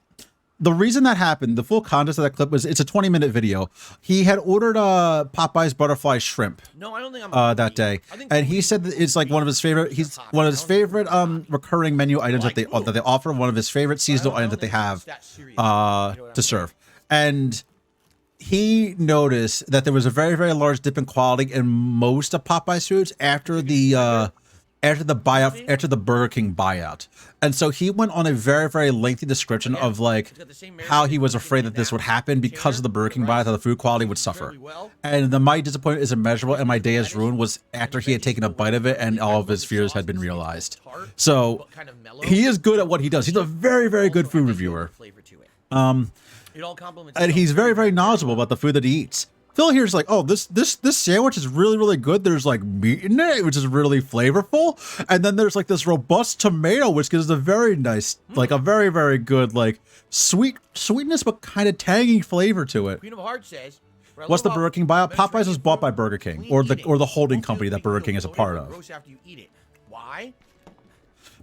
the reason that happened, the full context of that clip was it's a 20-minute video. He had ordered Popeye's butterfly shrimp No, I don't think I'm that day, and he said that it's like one of his favorite. He's one of his favorite recurring menu items that they offer. One of his favorite seasonal items that they have to serve, and he noticed that there was a very, very large dip in quality in most of Popeye's foods after the Burger King buyout. And so he went on a very, very lengthy description of like how he was afraid that this would happen because of the Burger King buyout, that the food quality would suffer. And my disappointment is immeasurable, and my day is ruined was after he had taken a bite of it and all of his fears had been realized. So he is good at what he does. He's a very, very good food reviewer. And he's very, very knowledgeable about the food that he eats. Phil here's like, oh, this sandwich is really, really good. There's like meat in it, which is really flavorful. And then there's like this robust tomato, which gives a very nice, like a very, very good, like sweetness, but kind of tangy flavor to it. Queen of Hearts says, what's the Burger King buyout? Popeyes was bought by Burger King, or the holding company that Burger King is a part of. Why?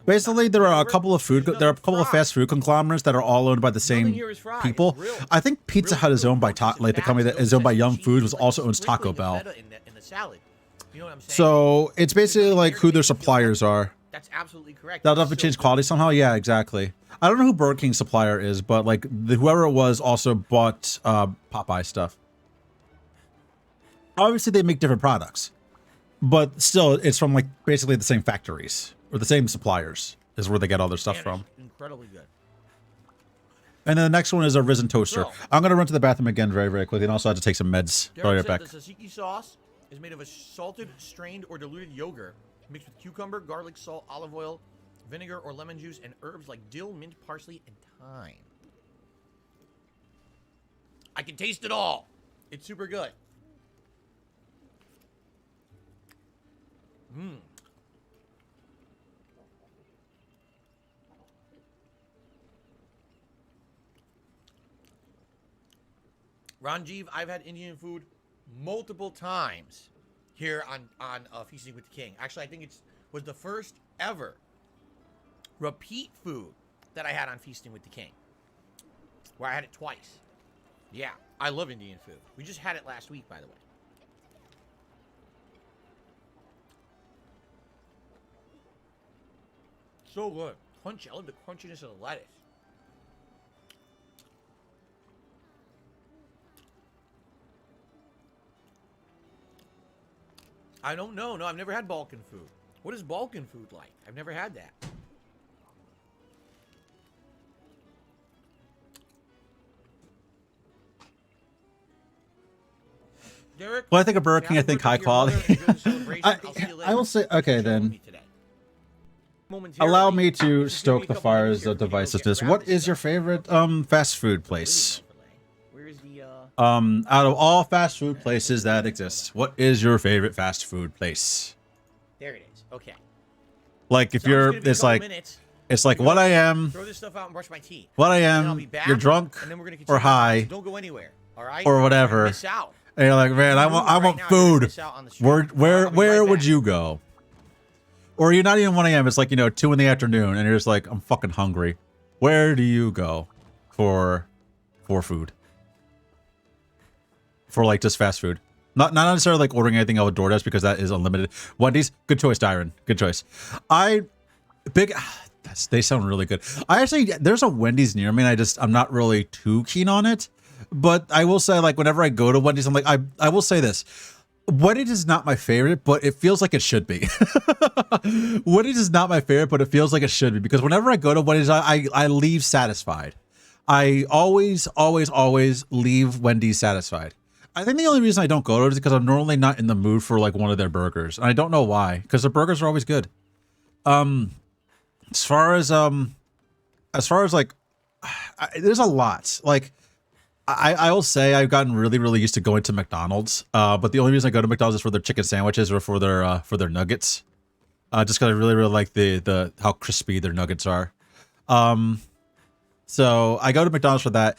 Basically, there are a couple of fast food conglomerates that are all owned by the same people. I think Pizza Hut is owned by the company that is owned by Young Foods, which also owns Taco Bell. So it's basically like who their suppliers are. That's absolutely correct. That'll have to change quality somehow. Yeah, exactly. I don't know who Burger King's supplier is, but like whoever it was also bought Popeye stuff. Obviously, they make different products, but still, it's from like basically the same factories. Or the same suppliers is where they get all their stuff from. Incredibly good. And then the next one is a risen toaster. I'm going to run to the bathroom again very, very quickly, and also have to take some meds. I'll be right back. The tzatziki sauce is made of a salted, strained, or diluted yogurt mixed with cucumber, garlic, salt, olive oil, vinegar, or lemon juice, and herbs like dill, mint, parsley, and thyme. I can taste it all. It's super good. Mmm. Ranjiv, I've had Indian food multiple times here on Feasting with the King. Actually, I think it was the first ever repeat food that I had on Feasting with the King, where I had it twice. Yeah, I love Indian food. We just had it last week, by the way. So good. Crunchy. I love the crunchiness of the lettuce. I don't know. No, I've never had Balkan food. What is Balkan food like? I've never had that. Derek, well, I think of Burger King, I think high quality. I will say, okay, then. Allow me to stoke the fires of divisiveness. What is your favorite fast food place? Out of all fast food places that exist, what is your favorite fast food place? There it is. Okay. Like if you're, it's like what I am. Throw this stuff out and brush my teeth. What I am. You're drunk or high. Don't go anywhere. All right. Or whatever. Miss out. And you're like, man, I want food. Where would you go? Or you're not even 1 a.m. It's like, 2 in the afternoon, and you're just like, I'm fucking hungry. Where do you go for food? For like just fast food. Not necessarily like ordering anything out of DoorDash because that is unlimited. Wendy's, good choice, Dyron. Good choice. They sound really good. There's a Wendy's near me, and I'm not really too keen on it. But I will say, like, whenever I go to Wendy's, I'm like, I will say this. Wendy's is not my favorite, but it feels like it should be. Wendy's is not my favorite, but it feels like it should be. Because whenever I go to Wendy's, I leave satisfied. I always leave Wendy's satisfied. I think the only reason I don't go to it is because I'm normally not in the mood for like one of their burgers. And I don't know why, because the burgers are always good. As far as like, there's a lot. Like, I will say I've gotten really, really used to going to McDonald's. But the only reason I go to McDonald's is for their chicken sandwiches or for their nuggets. Just because I really, really like the how crispy their nuggets are. So I go to McDonald's for that.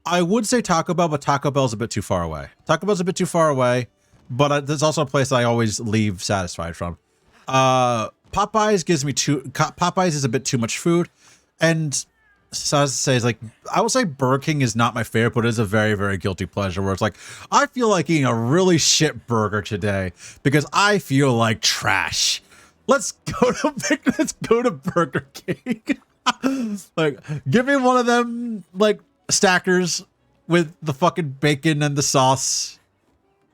I would say Taco Bell, but Taco Bell's a bit too far away. Taco Bell's a bit too far away, but there's also a place I always leave satisfied from. Popeyes is a bit too much food, and so I was to say is like I will say Burger King is not my favorite, but it is a very, very guilty pleasure where it's like I feel like eating a really shit burger today because I feel like trash. Let's go to Burger King. Like, give me one of them like stackers with the fucking bacon and the sauce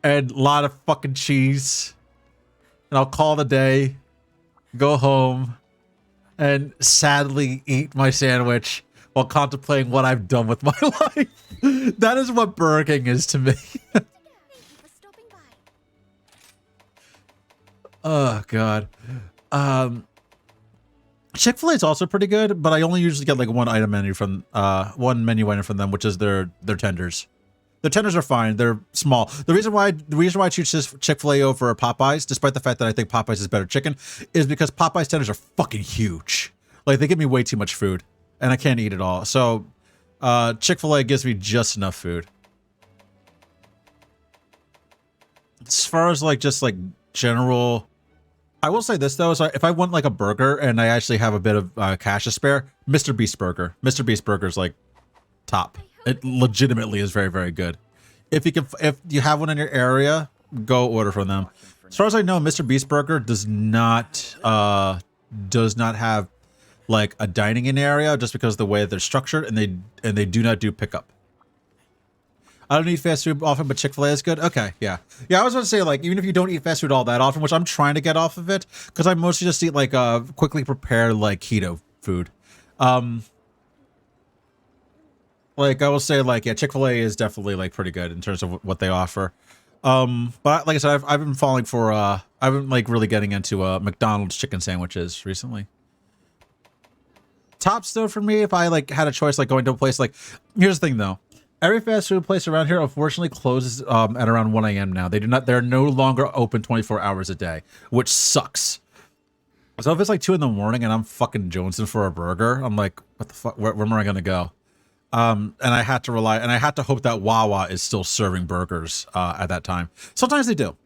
and a lot of fucking cheese, and I'll call it a day. Go home and sadly eat my sandwich while contemplating what I've done with my life. That is what Burger King is to me. Oh God. Chick-fil-A is also pretty good, but I only usually get like one menu item from them, which is their tenders. Their tenders are fine. They're small. The reason why I choose Chick-fil-A over Popeyes, despite the fact that I think Popeyes is better chicken, is because Popeyes tenders are fucking huge. Like they give me way too much food, and I can't eat it all. So Chick-fil-A gives me just enough food. As far as like just like general, I will say this though: is if I want like a burger and I actually have a bit of cash to spare, Mr. Beast Burger. Mr. Beast Burger is like top. It legitimately is very, very good. If you have one in your area, go order from them. As far as I know, Mr. Beast Burger does not have like a dining in area just because of the way that they're structured, and they do not do pickup. I don't eat fast food often, but Chick-fil-A is good. Okay, yeah. I was about to say, like, even if you don't eat fast food all that often, which I'm trying to get off of it, because I mostly just eat like quickly prepared like keto food. Like I will say, like, yeah, Chick-fil-A is definitely like pretty good in terms of what they offer. But like I said, I've been falling for I've been like really getting into McDonald's chicken sandwiches recently. Top still for me if I like had a choice, like going to a place like, here's the thing though. Every fast food place around here unfortunately closes at around 1 a.m. now. They're no longer open 24 hours a day, which sucks. So if it's like 2 in the morning and I'm fucking jonesing for a burger, I'm like, what the fuck, where am I gonna go? And I had to hope that Wawa is still serving burgers at that time. Sometimes they do.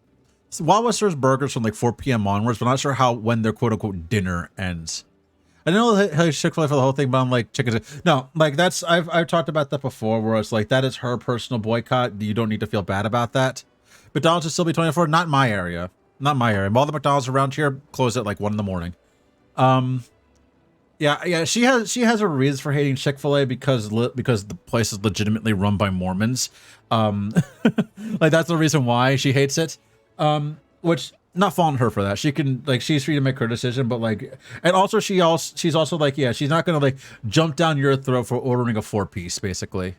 So Wawa serves burgers from like 4 p.m. onwards, but I'm not sure when their quote unquote dinner ends. I know Chick-fil-A for the whole thing, but I'm like, chicken. No, like that's I've talked about that before, where it's like that is her personal boycott. You don't need to feel bad about that. McDonald's will still be 24. Not my area. Not my area. All the McDonald's around here close at like 1 in the morning. Yeah. She has her reasons for hating Chick-fil-A because the place is legitimately run by Mormons. Like that's the reason why she hates it. Which not faulting her for that. She can like she's free to make her decision, but like, and also she's also like, yeah, she's not gonna like jump down your throat for ordering a 4-piece basically.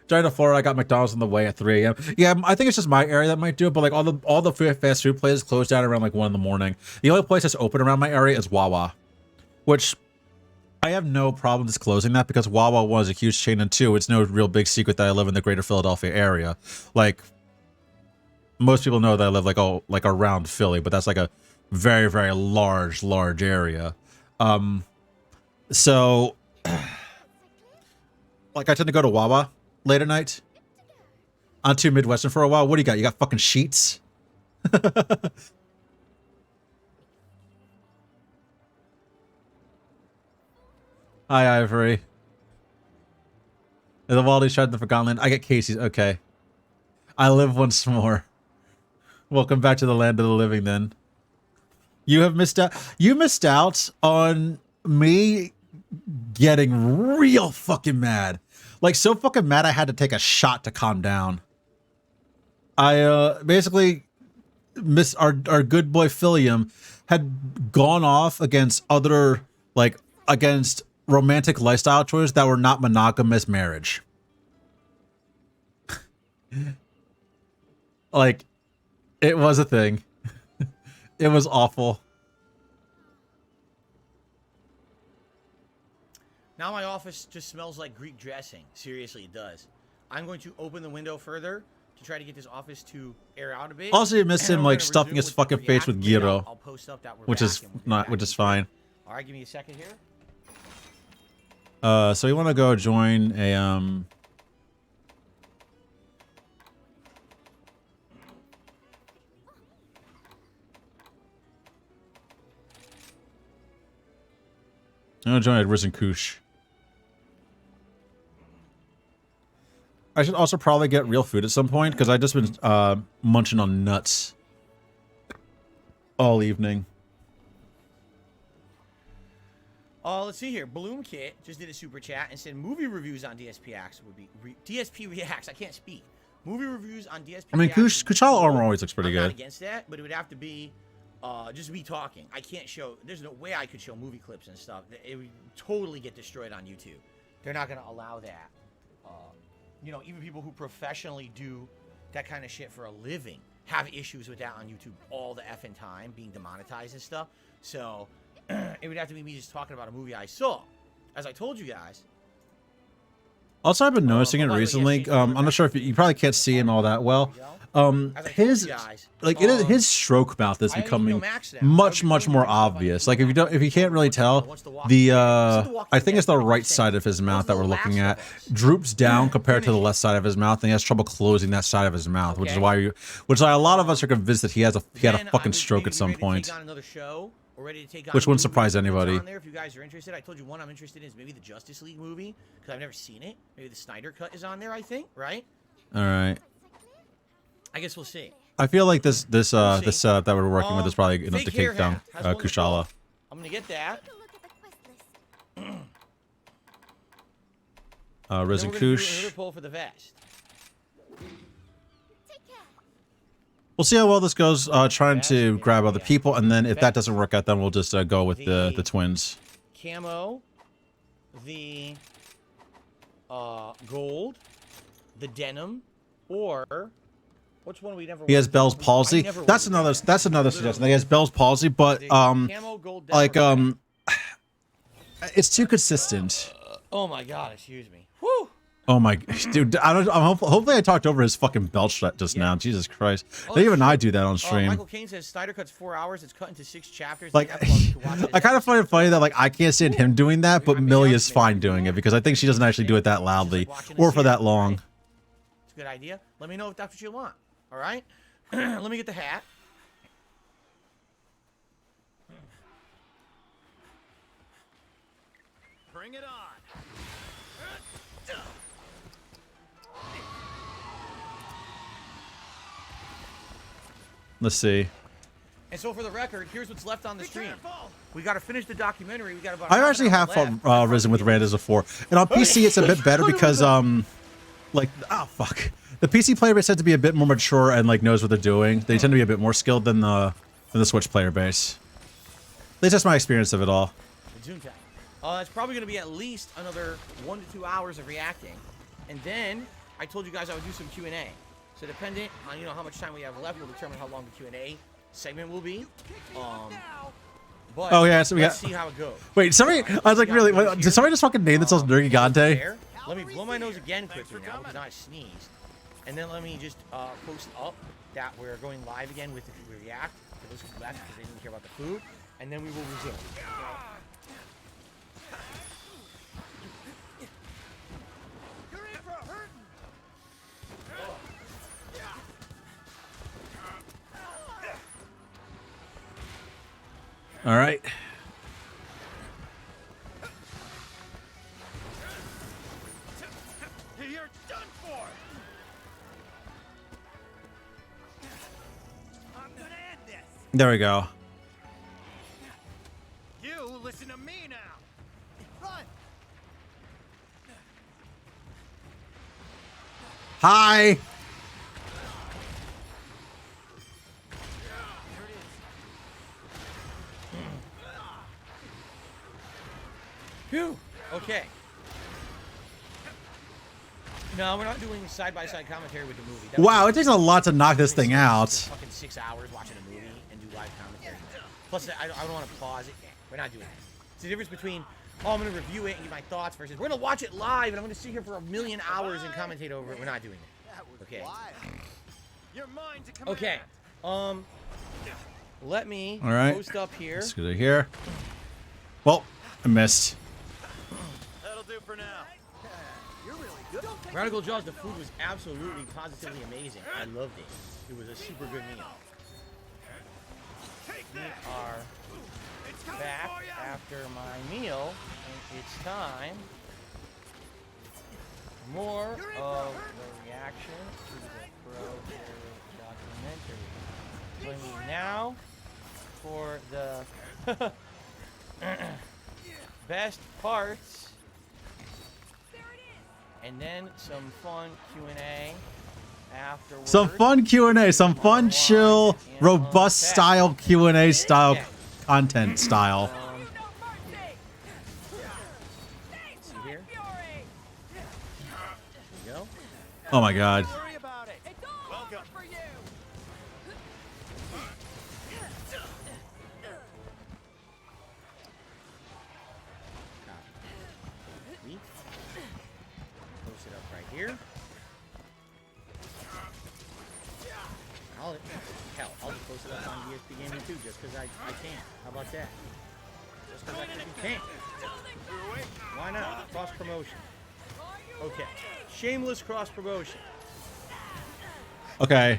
During the floor, I got McDonald's on the way at 3 a.m. Yeah, I think it's just my area that might do it, but like all the fast food places close down around like 1 in the morning. The only place that's open around my area is Wawa, which I have no problem disclosing that because Wawa was a huge chain, and 2, it's no real big secret that I live in the greater Philadelphia area. Like most people know that I live like around Philly, but that's like a very, very large area. So like I tend to go to Wawa late at night. On to Midwestern for a while. What do you got? You got fucking sheets? Hi, Ivory. The Waldy's tried the Forgotten Land. I get Casey's. Okay. I live once more. Welcome back to the land of the living then. You have missed out. You missed out on me getting real fucking mad. Like so fucking mad I had to take a shot to calm down. I basically miss our good boy Philium had gone off against other against romantic lifestyle choices that were not monogamous marriage. Like it was a thing. It was awful. Now my office just smells like Greek dressing. Seriously, it does. I'm going to open the window further to try to get this office to air out a bit. Also, you miss him like stuffing his fucking face with gyro, which is fine. All right, give me a second here. So you want to go join a I'm gonna join Risen Koosh. I should also probably get real food at some point because I've just been munching on nuts all evening. Let's see here. Bloom Kit just did a super chat and said movie reviews on DSPX would be DSP Reacts. I can't speak. Movie reviews on DSP. I mean, Kushala armor always looks pretty I'm not good. against that, but it would have to be just me talking. I can't show. There's no way I could show movie clips and stuff. It would totally get destroyed on YouTube. They're not going to allow that. You know, even people who professionally do that kind of shit for a living have issues with that on YouTube all the effing time, being demonetized and stuff. So it would have to be me just talking about a movie I saw. As I told you guys. Also, I've been noticing it recently. I'm not sure if you probably can't see him all that well. His his stroke mouth is becoming much more obvious. Like if you can't really tell, I think it's the right side of his mouth that we're looking at droops down compared to the left side of his mouth, and he has trouble closing that side of his mouth, which is why a lot of us are convinced that he had a fucking stroke at some point. Which wouldn't surprise anybody. On there if you guys are interested. I told you one I'm interested in is maybe the Justice League movie because I've never seen it. Maybe the Snyder Cut is on there. I think, right? All right. I guess we'll see. I feel like this setup that we're working with is probably enough to take down Kushala. I'm gonna get that. Risen Koosh. Another pull for the vest. We'll see how well this goes, trying to grab other people, and then if that doesn't work out, then we'll just go with the twins. Camo, the gold, the denim, or which one we never. He has Bell's palsy. That's another suggestion. He has Bell's palsy, but like it's too consistent. Oh my god! Excuse me. Whew. Oh my, dude! Hopefully I talked over his fucking belch just now. Jesus Christ! Even I do that on stream. Michael Caine says Snyder Cut's 4 hours. It's cut into 6 chapters. Like, I kind of find it funny that like I can't stand him doing that, but Millie is fine doing it because I think she doesn't actually do it that loudly or for that long. It's a good idea. Let me know if that's what you want. All right. Let me get the hat. Bring it on. Let's see. And so for the record, here's what's left on the stream. We got to finish the documentary. We got about. I actually have fought Risen with Rand as before, and on PC it's a bit better because like fuck, the PC player base tends to be a bit more mature and like knows what they're doing. They tend to be a bit more skilled than the Switch player base. At least that's my experience of it all. It's probably going to be at least another 1 to 2 hours of reacting, and then I told you guys I would do some Q&A. So dependent on how much time we have left, will determine how long the Q&A segment will be. But oh yeah, so let's see how it goes. Wait, somebody! I was like, really? Did somebody just fucking name themselves Nergy Gante? Let me blow my nose again quickly now because I sneezed, and then let me just post up that we're going live again with the react for those who left because they didn't care about the food, and then we will resume. All right. You're done for. I'm gonna end this. There we go. You listen to me now. Run. Hi. Phew. Okay. No, we're not doing side-by-side commentary with the movie. Wow, it takes a lot to knock this thing out. Fucking 6 hours watching a movie and do live commentary. Plus, I don't want to pause it. We're not doing that. It's the difference between, I'm going to review it and give my thoughts versus we're going to watch it live and I'm going to sit here for 1,000,000 hours and commentate over it. We're not doing that. Okay. Okay. Let me post up here. Let's go to here. Well, I missed. That'll do for now. You're really good. Radical Jaws, the food was absolutely, positively amazing. I loved it. It was a super good meal. We are back after my meal, and it's time for more of the reaction to the Pro Jared documentary. Join me now for the best parts, and then some fun Q&A afterwards. Some fun Q&A, some fun, chill, robust style Q&A style content style. See here? There you go. Oh my god. Post it up right here. I'll just post it up on DSP Gaming too, just because I can. How about that? Just because I can. Why not? Cross promotion. Okay. Shameless cross promotion. Okay.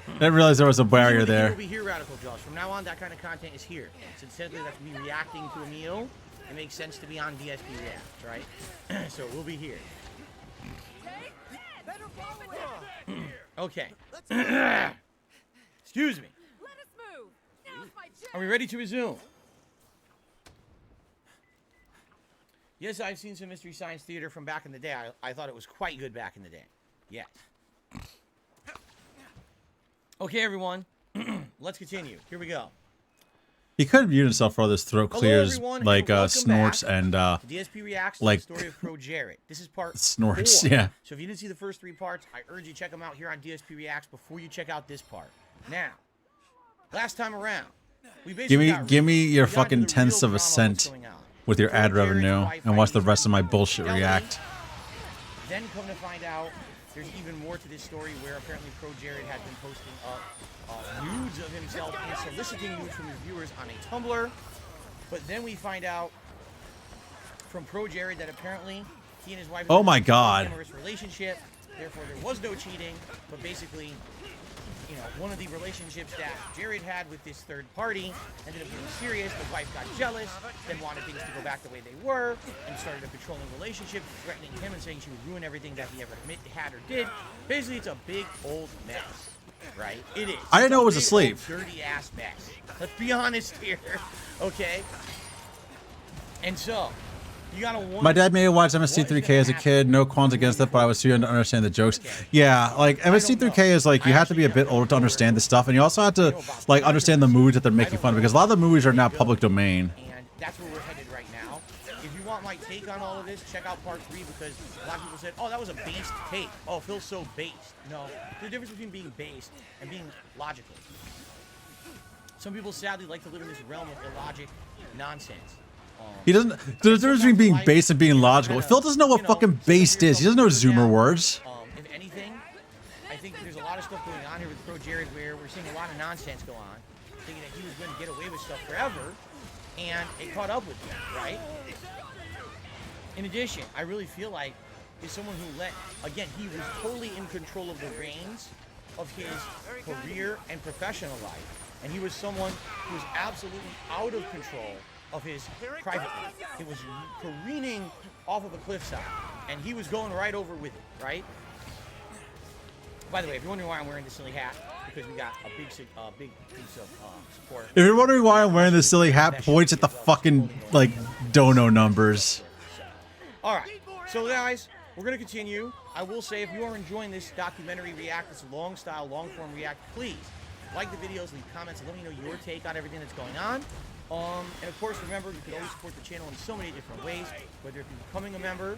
I didn't realize there was a barrier there. Will be here, Radical Josh. From now on, that kind of content is here. Since simply that's me reacting to a meal, it makes sense to be on DSP React, right? So we'll be here. Okay. Excuse me. Are we ready to resume? Yes, I've seen some Mystery Science Theater from back in the day. I thought it was quite good back in the day. Yes. Okay, everyone. Let's continue. Here we go. He could have used himself for all this throat clears, everyone, like and snorts back and to DSP Reacts to like the story of Pro Jared. This is part snorts, 4. yeah. So if you didn't see the first 3 parts, I urge you to check them out here on DSP Reacts before you check out this part. Now, last time around, we basically give me your fucking tenths of a cent with your ad revenue and watch the rest of my bullshit react. Then come to find out, there's even more to this story where apparently Pro Jared had been posting up nudes of himself and soliciting nudes from his viewers on a Tumblr. But then we find out from Pro Jared that apparently he and his wife Oh my god. a polyamorous relationship. Therefore, there was no cheating. But basically, you know, one of the relationships that Jared had with this third party ended up being serious. The wife got jealous, then wanted things to go back the way they were, and started a controlling relationship, threatening him and saying she would ruin everything that he ever had or did. Basically, it's a big old mess, right? It is. I didn't know it was asleep. Dirty ass mess. Let's be honest here, okay? And so, you gotta wonder. My dad made me watch MST3K as a kid. No qualms against it, but I was too young to understand the jokes. Yeah, like MST3K is like you have to be a bit older to understand this stuff, and you also have to like understand the movies that they're making fun of because a lot of the movies are now public domain. And that's where we're headed right now. If you want my take on all of this, check out part 3 because a lot of people said, "Oh, that was a based take. Oh, Phil's so based." No, there's a difference between being based and being logical. Some people sadly like to live in this realm of illogic nonsense. He doesn't. There's a difference between being based and being logical. Phil doesn't know what fucking based is. He doesn't know Zoomer words. If anything, I think there's a lot of stuff going on here with Pro Jared where we're seeing a lot of nonsense go on, thinking that he was going to get away with stuff forever, and it caught up with him, right? In addition, I really feel like he's someone who again, he was totally in control of the reins of his career and professional life, and he was someone who was absolutely out of control of his private life. It was careening off of a cliffside, and he was going right over with it, right? By the way, if you're wondering why I'm wearing this silly hat, because we got a big piece of support. If you're wondering why I'm wearing this silly hat, points at the fucking like dono numbers. All right, so guys, we're gonna continue. I will say, if you are enjoying this documentary react, this long form react, please like the videos, leave comments, and let me know your take on everything that's going on. And of course, remember, you can always support the channel in so many different ways, whether it be becoming a member,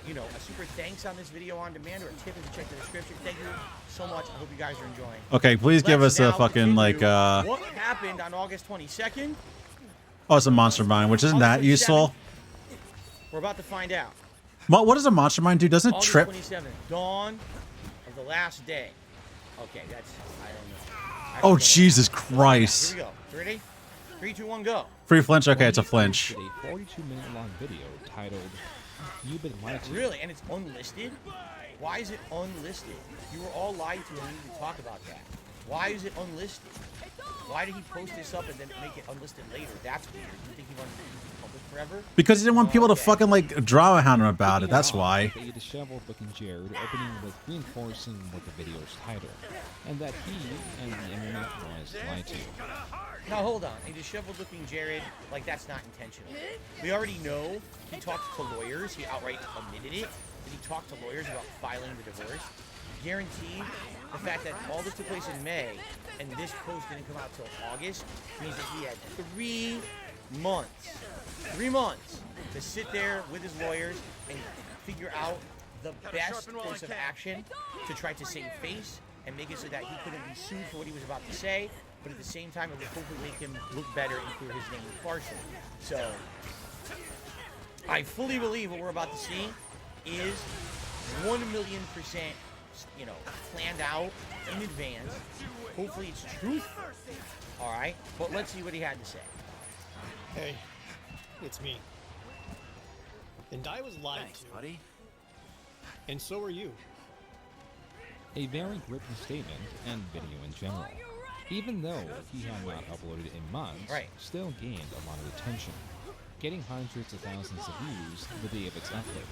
you know, a super thanks on this video on demand, or a tip if you check the description. Thank you so much. I hope you guys are enjoying. Okay, please give us a fucking like what happened on August 22nd? Oh, it's a monster mine, which isn't that useful. We're about to find out. What does a monster mine do? Doesn't it August trip? 27th, dawn of the last day. Okay, that's, I don't know. Oh, Jesus Christ. Here we go. Ready? 3, 2, 1, go. Free flinch? Okay, it's a flinch. A 42-minute long video titled "You've Been Lied to." Really? And it's unlisted? Why is it unlisted? You were all lied to and we need to talk about that. Why is it unlisted? Why did he post this up and then make it unlisted later? That's weird. You think he wanted to be published forever? Because he didn't want people to fucking like drama hound him about it. That's why. A disheveled-looking Jared opening with reinforcing what the video's title, and that he and the internet was lied to. Now hold on, a disheveled-looking Jared, like that's not intentional. We already know he talked to lawyers. He outright admitted it. That he talked to lawyers about filing the divorce. Guaranteed, the fact that all this took place in May and this post didn't come out till August means that he had 3 months to sit there with his lawyers and figure out the best course of action to try to save face and make it so that he couldn't be sued for what he was about to say, but at the same time it would hopefully make him look better and clear his name impartially. So I fully believe what we're about to see is 1,000,000%, you know, planned out in advance. Hopefully it's truth. All right, but let's see what he had to say. Hey, it's me. And I was lied to. buddy. And so are you. A very gripping statement and video in general. Even though he had not uploaded in months, still gained a lot of attention, getting hundreds of thousands of views the day of its upload.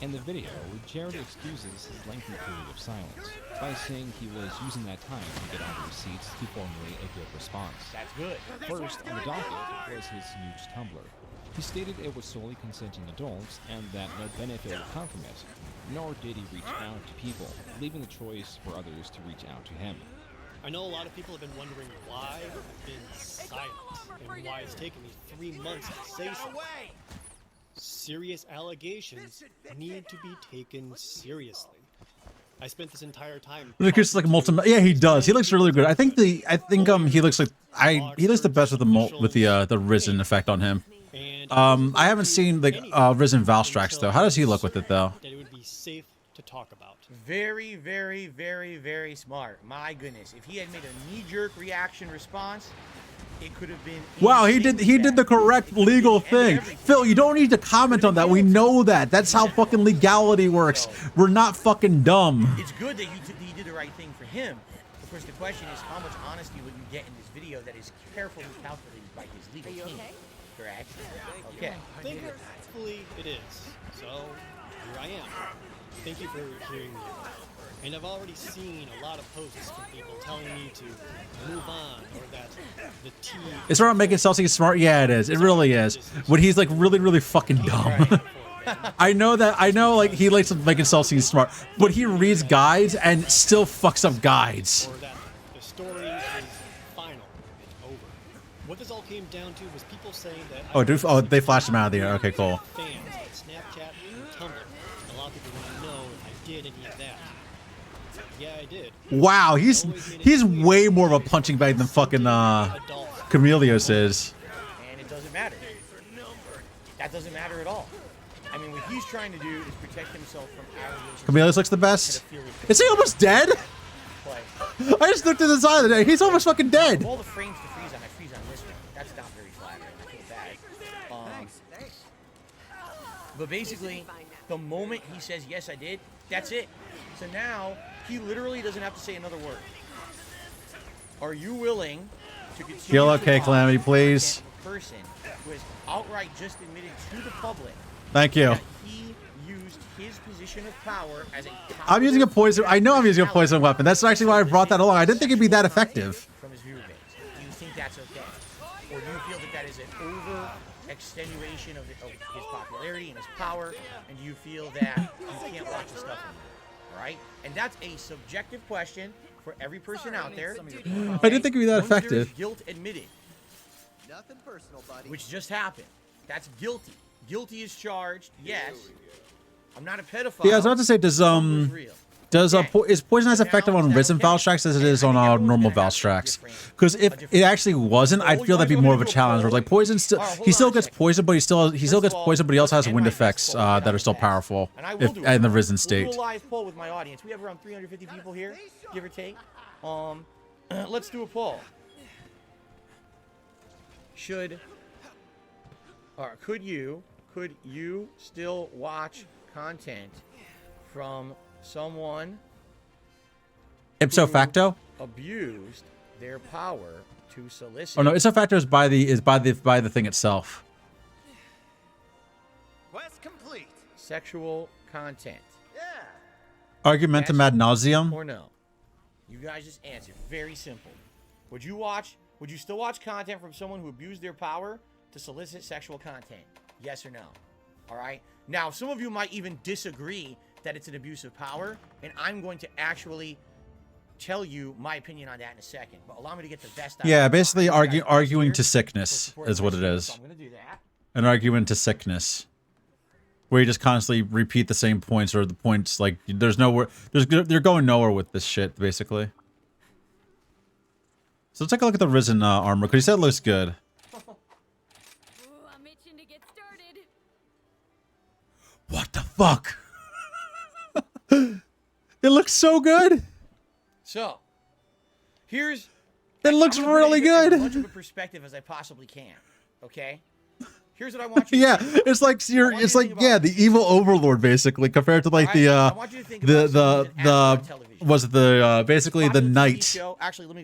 In the video, Jared excuses his lengthy period of silence by saying he was using that time to get all the receipts to formulate a good response. That's good. First on the docket was his huge Tumblr. He stated it was solely consenting adults and that no benefit would come from it, nor did he reach out to people, leaving the choice for others to reach out to him. I know a lot of people have been wondering why I've been silent and why it's taken me 3 months to say something. Serious allegations need to be taken seriously. I spent this entire time. Looks like yeah, he does. He looks really good. I think he looks like he looks the best with the Risen effect on him. I haven't seen the Risen Valstrax though. How does he look with it though? That it would be safe to talk about. Very, very, very, very smart. My goodness, if he had made a knee-jerk reaction response, it could have been. Wow, he did the correct legal thing. Phil, you don't need to comment on that. We know that. That's how fucking legality works. We're not fucking dumb. It's good that he did the right thing for him. Of course, the question is how much honesty will you get in this video that is carefully calculated by his legal team. Okay? Correct? Okay. Thankfully, it is. So, here I am. Thank you for hearing me. And I've already seen a lot of posts from people telling me to move on, or that the tea... It's not making Celsius smart. Yeah, it is. It really is. When he's like really, really fucking dumb. I know like he likes making Celsius smart, but he reads guides and still fucks up guides. Or that the story is final. It's over. What this all came down to was people saying that... Oh, they flashed him out of the air. Okay, cool. Fans on Snapchat and Tumblr. A lot of people want to know if I did any of that. Yeah, I did. Wow, he's way more of a punching bag than fucking Chameleos is. And it doesn't matter. That doesn't matter at all. I mean, what he's trying to do is protect himself from allegations. Chameleos looks the best. Is he almost dead? I just looked at the side of the day. He's almost fucking dead. All the frames to freeze on, I freeze on this one. That's not very flattering. I feel bad. But basically, the moment he says, yes, I did, that's it. So now, he literally doesn't have to say another word. Are you willing to continue Feel okay, Calamity, please. a person who has outright just admitted to the public Thank you. that he used his position of power as a I'm using a poison. I know I'm using a poison weapon. That's actually why I brought that along. I didn't think it'd be that effective. From his viewer base. Do you think that's okay? Or do you feel that that is an over-extenuation of his popularity and his power? And do you feel that you can't watch his stuff anymore? All right? And that's a subjective question for every person out there. I didn't think it'd be that Once there is effective. Guilt admitted. Nothing personal, buddy. Which just happened. That's guilty. Guilty is charged. Yes. I'm not a pedophile. Yeah, I was about to say, is poison as effective on Risen Valstrax as it is on normal Valstrax? Because if it actually wasn't, I'd feel that'd be more of a challenge. Where like poison still, he still gets poisoned, but he still gets poisoned, but he also has wind effects that are still powerful in the Risen state. We'll do a live poll with my audience. We have around 350 people here, give or take. Let's do a poll. Could you still watch content from someone Ipso facto? abused their power to solicit. Oh no, ipso facto is by the thing itself. Quest complete. Sexual content. Argumentum Yes ad nauseum. or no? You guys just answer. Very simple. Would you still watch content from someone who abused their power to solicit sexual content? Yes or no? All right. Now, some of you might even disagree that it's an abuse of power, and I'm going to actually tell you my opinion on that in a second. But allow me to get the best. Yeah, basically arguing to sickness is what it is. So I'm going to do that. An argument to sickness, where you just constantly repeat the same points, or the points like they're going nowhere with this shit, basically. So let's take a look at the Risen armor, because he said it looks good. I'm itching to get started. What the fuck? It looks so good. So, it looks really good. As much of a perspective as I possibly can. Okay. Here's what I want you. Yeah, it's like the evil overlord basically compared to like basically the knight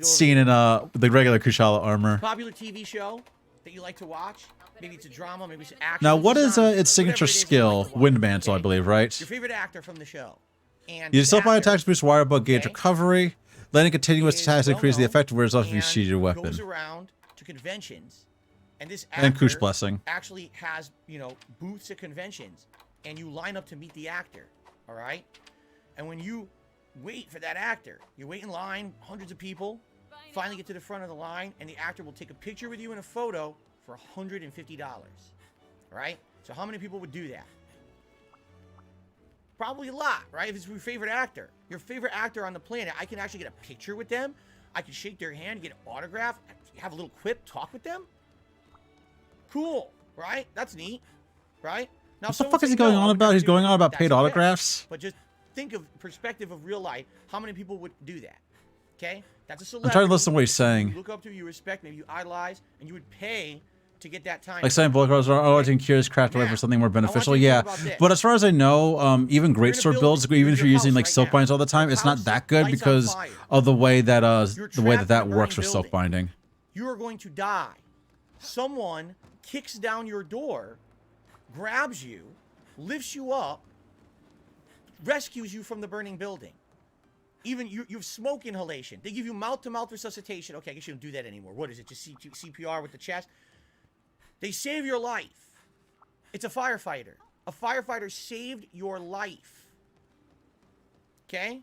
scene in the regular Kushala armor. Popular TV show that you like to watch. Maybe it's a drama. Maybe it's action. Now, what is its signature Whatever it is skill? Wind mantle, I believe, right? Your favorite actor from the show. And You self-fire attacks boost wire bug gauge recovery. Letting continuous attacks increase the effect of whereas off you sheath your weapon. Goes around to conventions, and this And actor Kush blessing. actually has booths at conventions, and you line up to meet the actor. All right, and when you wait for that actor, you wait in line, hundreds of people, finally get to the front of the line, and the actor will take a picture with you in a photo for $150. All right, so how many people would do that? Probably a lot, right? If it's your favorite actor on the planet, I can actually get a picture with them. I can shake their hand, get an autograph, have a little quip, talk with them. Cool, right? That's neat, right? Now, What the fuck is he going on about? He's going on about paid autographs? But just think of perspective of real life. How many people would do that? Okay, that's a I'm celebrity. trying to listen to what he's You saying. look up to, you respect, maybe you idolize, and you would pay to get that time. Like saying bullet cards are always curious craft away for something more beneficial. Yeah, but as far as I know, even great sword builds, even if you're using like silk binds all the time, it's not that good because of the way that that works for silk binding. You are going to die. Someone kicks down your door, grabs you, lifts you up, rescues you from the burning building. Even you have smoke inhalation. They give you mouth-to-mouth resuscitation. Okay, I guess you don't do that anymore. What is it? Just CPR with the chest? They save your life. It's a firefighter. A firefighter saved your life. Okay?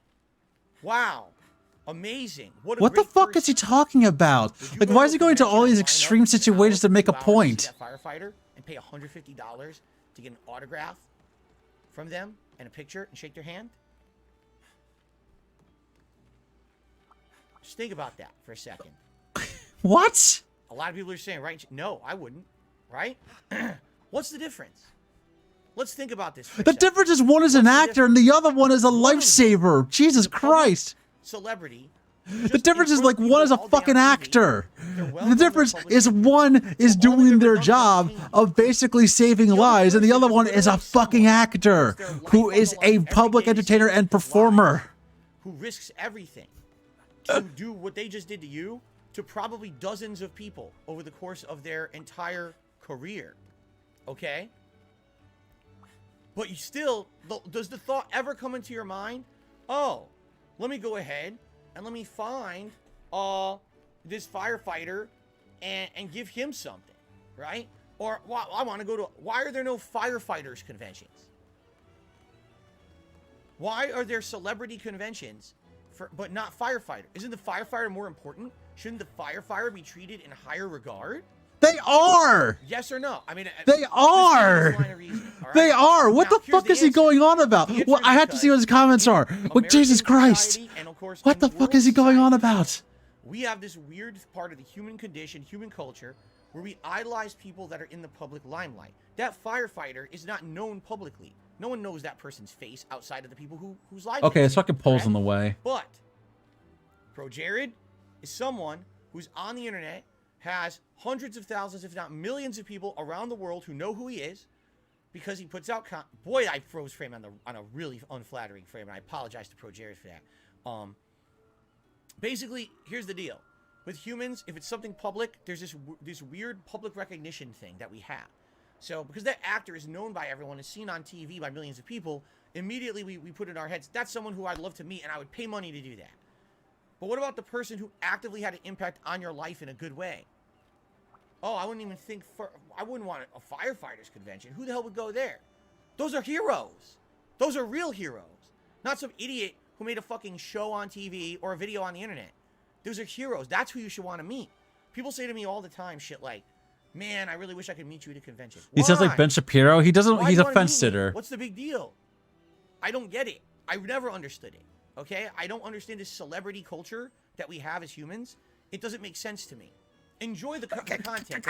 Wow. Amazing. What the fuck is he talking about? Like, why is he going to all these extreme situations to make a point? That firefighter and pay $150 to get an autograph from them and a picture and shake their hand? Just think about that for a second. What? A lot of people are saying, right? No, I wouldn't. Right? What's the difference? Let's think about this. The difference is one is an actor and the other one is a lifesaver. Jesus Christ. Celebrity. The difference is like one is a fucking actor. The difference is one is doing their job of basically saving lives and the other one is a fucking actor who is a public entertainer and performer. Who risks everything to do what they just did to you to probably dozens of people over the course of their entire career. Okay? But you still, does the thought ever come into your mind? Oh, let me go ahead and let me find this firefighter and give him something, right? Or I want to go to, why are there no firefighters conventions? Why are there celebrity conventions but not firefighter? Isn't the firefighter more important? Shouldn't the firefighter be treated in higher regard? They are. Yes or no? I mean, they are. They are. What the fuck is he going on about? Well, I have to see what his comments are. Well, Jesus Christ. What the fuck is he going on about? We have this weird part of the human condition, human culture, where we idolize people that are in the public limelight. That firefighter is not known publicly. No one knows that person's face outside of the people whose lives. Okay, this fucking poll's on the way. But Pro Jared is someone who's on the internet, has hundreds of thousands, if not millions of people around the world who know who he is because he puts out boy, I froze frame on a really unflattering frame, and I apologize to Pro Jared for that. Basically, here's the deal. With humans, if it's something public, there's this weird public recognition thing that we have. So because that actor is known by everyone, is seen on TV by millions of people, immediately we put in our heads, that's someone who I'd love to meet, and I would pay money to do that. But what about the person who actively had an impact on your life in a good way? Oh, I wouldn't even think I wouldn't want a firefighters convention. Who the hell would go there? Those are heroes. Those are real heroes. Not some idiot who made a fucking show on TV or a video on the internet. Those are heroes. That's who you should want to meet. People say to me all the time shit like, man, I really wish I could meet you at a convention. He sounds like Ben Shapiro. He doesn't. Why He's do you a wanna fence meet me? sitter. What's the big deal? I don't get it. I've never understood it. Okay? I don't understand this celebrity culture that we have as humans. It doesn't make sense to me. Enjoy the content.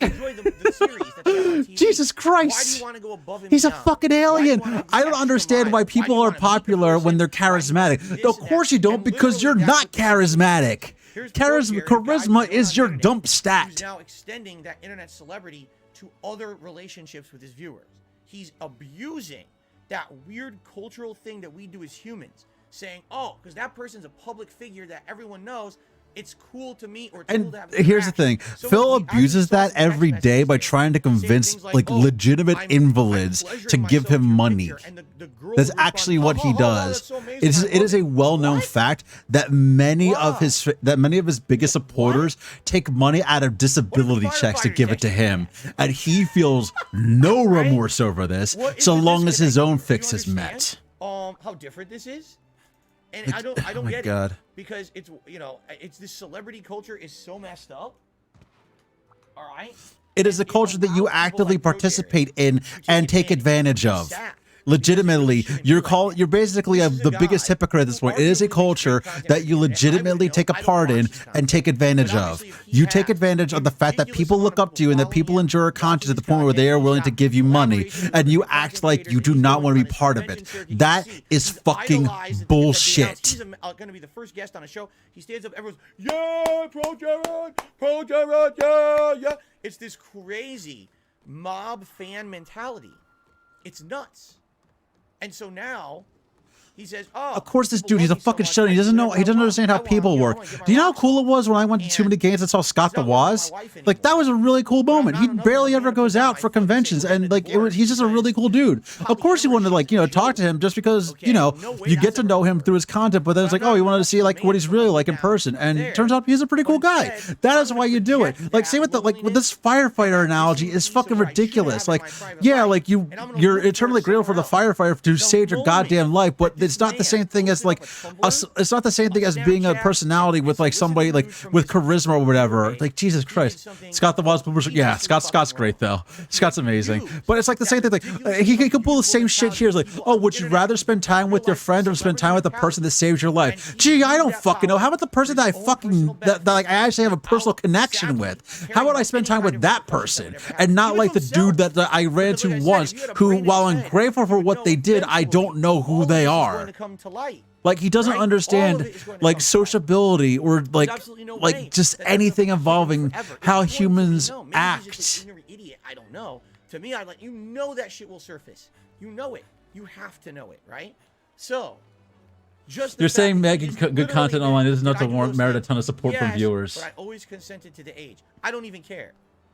Enjoy the series that's on TV. Jesus Christ. Why do you want to go above and He's a beyond? fucking alien. I don't understand why people are popular when they're charismatic. Of course you don't, because you're not charismatic. Charisma is your dump stat. He's now extending that internet celebrity to other relationships with his viewers. He's abusing that weird cultural thing that we do as humans, saying, oh, because that person's a public figure that everyone knows, it's cool to meet or it's cool And to have here's the thing, interaction. So Phil we actually abuses saw that some every text day messages by there trying to saying convince things like, like oh, legitimate I'm invalids pleasuring to give myself him to a money. picture, and the girl That's would respond, actually what he "Oh, wow, does. that's so amazing, I It is love a well-known fact that many of his biggest supporters take money out of disability checks to give it to him, and he feels no remorse over this, so long as his own fix is met. How different this is? And I don't oh my get God. it because it's, you know, it's this celebrity culture is so messed up. All right? It is a culture that you actively participate in and take advantage of. Legitimately, you're basically the biggest hypocrite at this point. It is a culture that you legitimately take a part in and take advantage of. You take advantage of the fact that people look up to you and that people enjoy your content to the point where they are willing to give you money, and you act like you do not want to be part of it. That is fucking bullshit. He's going to be the first guest on a show. He stands up, everyone's, yeah, pro Jared, yeah, yeah. It's this crazy mob fan mentality. It's nuts. And so now he says, oh, of course this dude, he's a fucking shit. He doesn't understand how people work. Do you know how cool it was when I went to too many games and saw Scott the Woz? Like, that was a really cool moment. He barely ever goes out for conventions, and like he's just a really cool dude. Of course you wanted to, like, you know, talk to him just because, you know, you get to know him through his content, but then it's like, oh, you wanted to see like what he's really like in person, and it turns out he's a pretty cool guy. That is why you do it. Like, same with with this firefighter analogy is fucking ridiculous. Like, yeah, like you're eternally grateful for the firefighter who saved your goddamn life, but it's not the same thing as like it's not the same thing as being a personality with like somebody like with charisma or whatever. Like, Jesus Christ, Scott the Woz, yeah, Scott's great though. Scott's amazing, but it's like the same thing. Like he could pull the same shit here. It's like, oh, would you rather spend time with your friend or spend time with the person that saved your life? Gee, I don't fucking know. How about the person that that like I actually have a personal connection with? How about I spend time with that person and not like the dude that I ran into once, who, while I'm grateful for what they did, I don't know who they are. Like, he doesn't understand like sociability or like just anything involving how humans act. I don't know. To me, I like, you know, that shit will surface. You know it. You have to know it, right? So, just you're saying making good content online is enough to merit a ton of support from viewers. But I always consented to the age. I don't even care.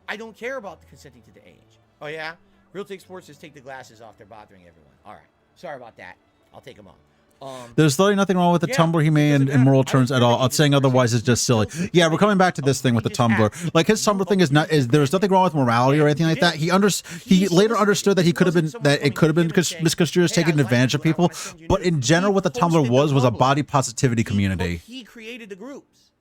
I don't care about the consenting to the age. Oh yeah, Real Take Sports says take the glasses off. They're bothering everyone. All right, sorry about that. I'll take them off. There's literally nothing wrong with the Tumblr he made in moral terms at all. Saying otherwise is just silly. Yeah, we're coming back to this thing with the Tumblr. Like, his Tumblr thing is there's nothing wrong with morality or anything like that. He later understood that it could have been misconstrued as taking advantage of people. But in general, what the Tumblr was a body positivity community. He created the groups.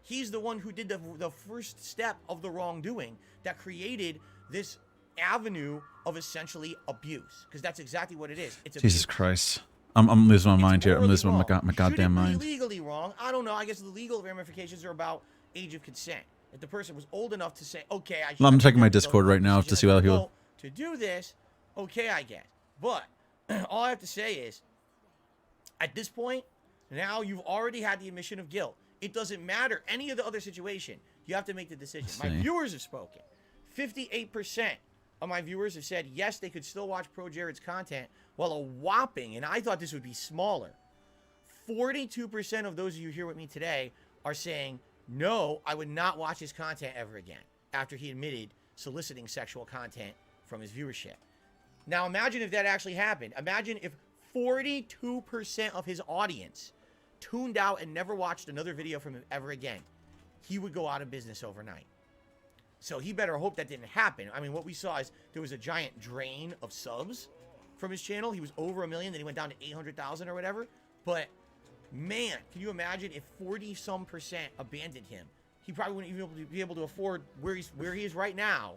He's the one who did the first step of the wrongdoing that created this avenue of essentially abuse, because that's exactly what it is. It's abuse. Jesus Christ. I'm losing my mind here. I'm losing my goddamn mind. Legally wrong. I don't know. I guess the legal ramifications are about age of consent. If the person was old enough to say, okay, I'm checking my Discord right now to see how he'll to do this. Okay, I guess. But all I have to say is, at this point, now you've already had the admission of guilt. It doesn't matter any of the other situation. You have to make the decision. My viewers have spoken. 58% of my viewers have said yes, they could still watch Pro Jared's content, while a whopping, and I thought this would be smaller, 42% of those of you here with me today are saying no, I would not watch his content ever again after he admitted soliciting sexual content from his viewership. Now imagine if that actually happened. Imagine if 42% of his audience tuned out and never watched another video from him ever again. He would go out of business overnight. So he better hope that didn't happen. I mean, what we saw is there was a giant drain of subs from his channel. He was over 1 million, then he went down to 800,000 or whatever. But man, can you imagine if 40-some% abandoned him? He probably wouldn't even be able to afford where he is right now.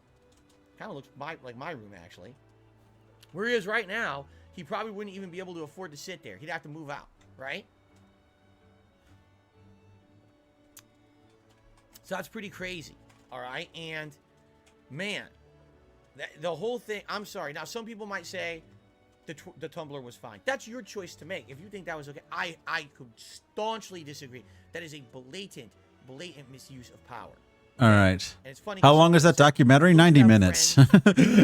Kind of looks like my room, actually. Where he is right now, he probably wouldn't even be able to afford to sit there. He'd have to move out, right? So that's pretty crazy, all right? And, man, the whole thing, I'm sorry. Now, some people might say the Tumblr was fine. That's your choice to make. If you think that was okay, I could staunchly disagree. That is a blatant misuse of power. All right. And it's funny. How long is that documentary? 90 minutes.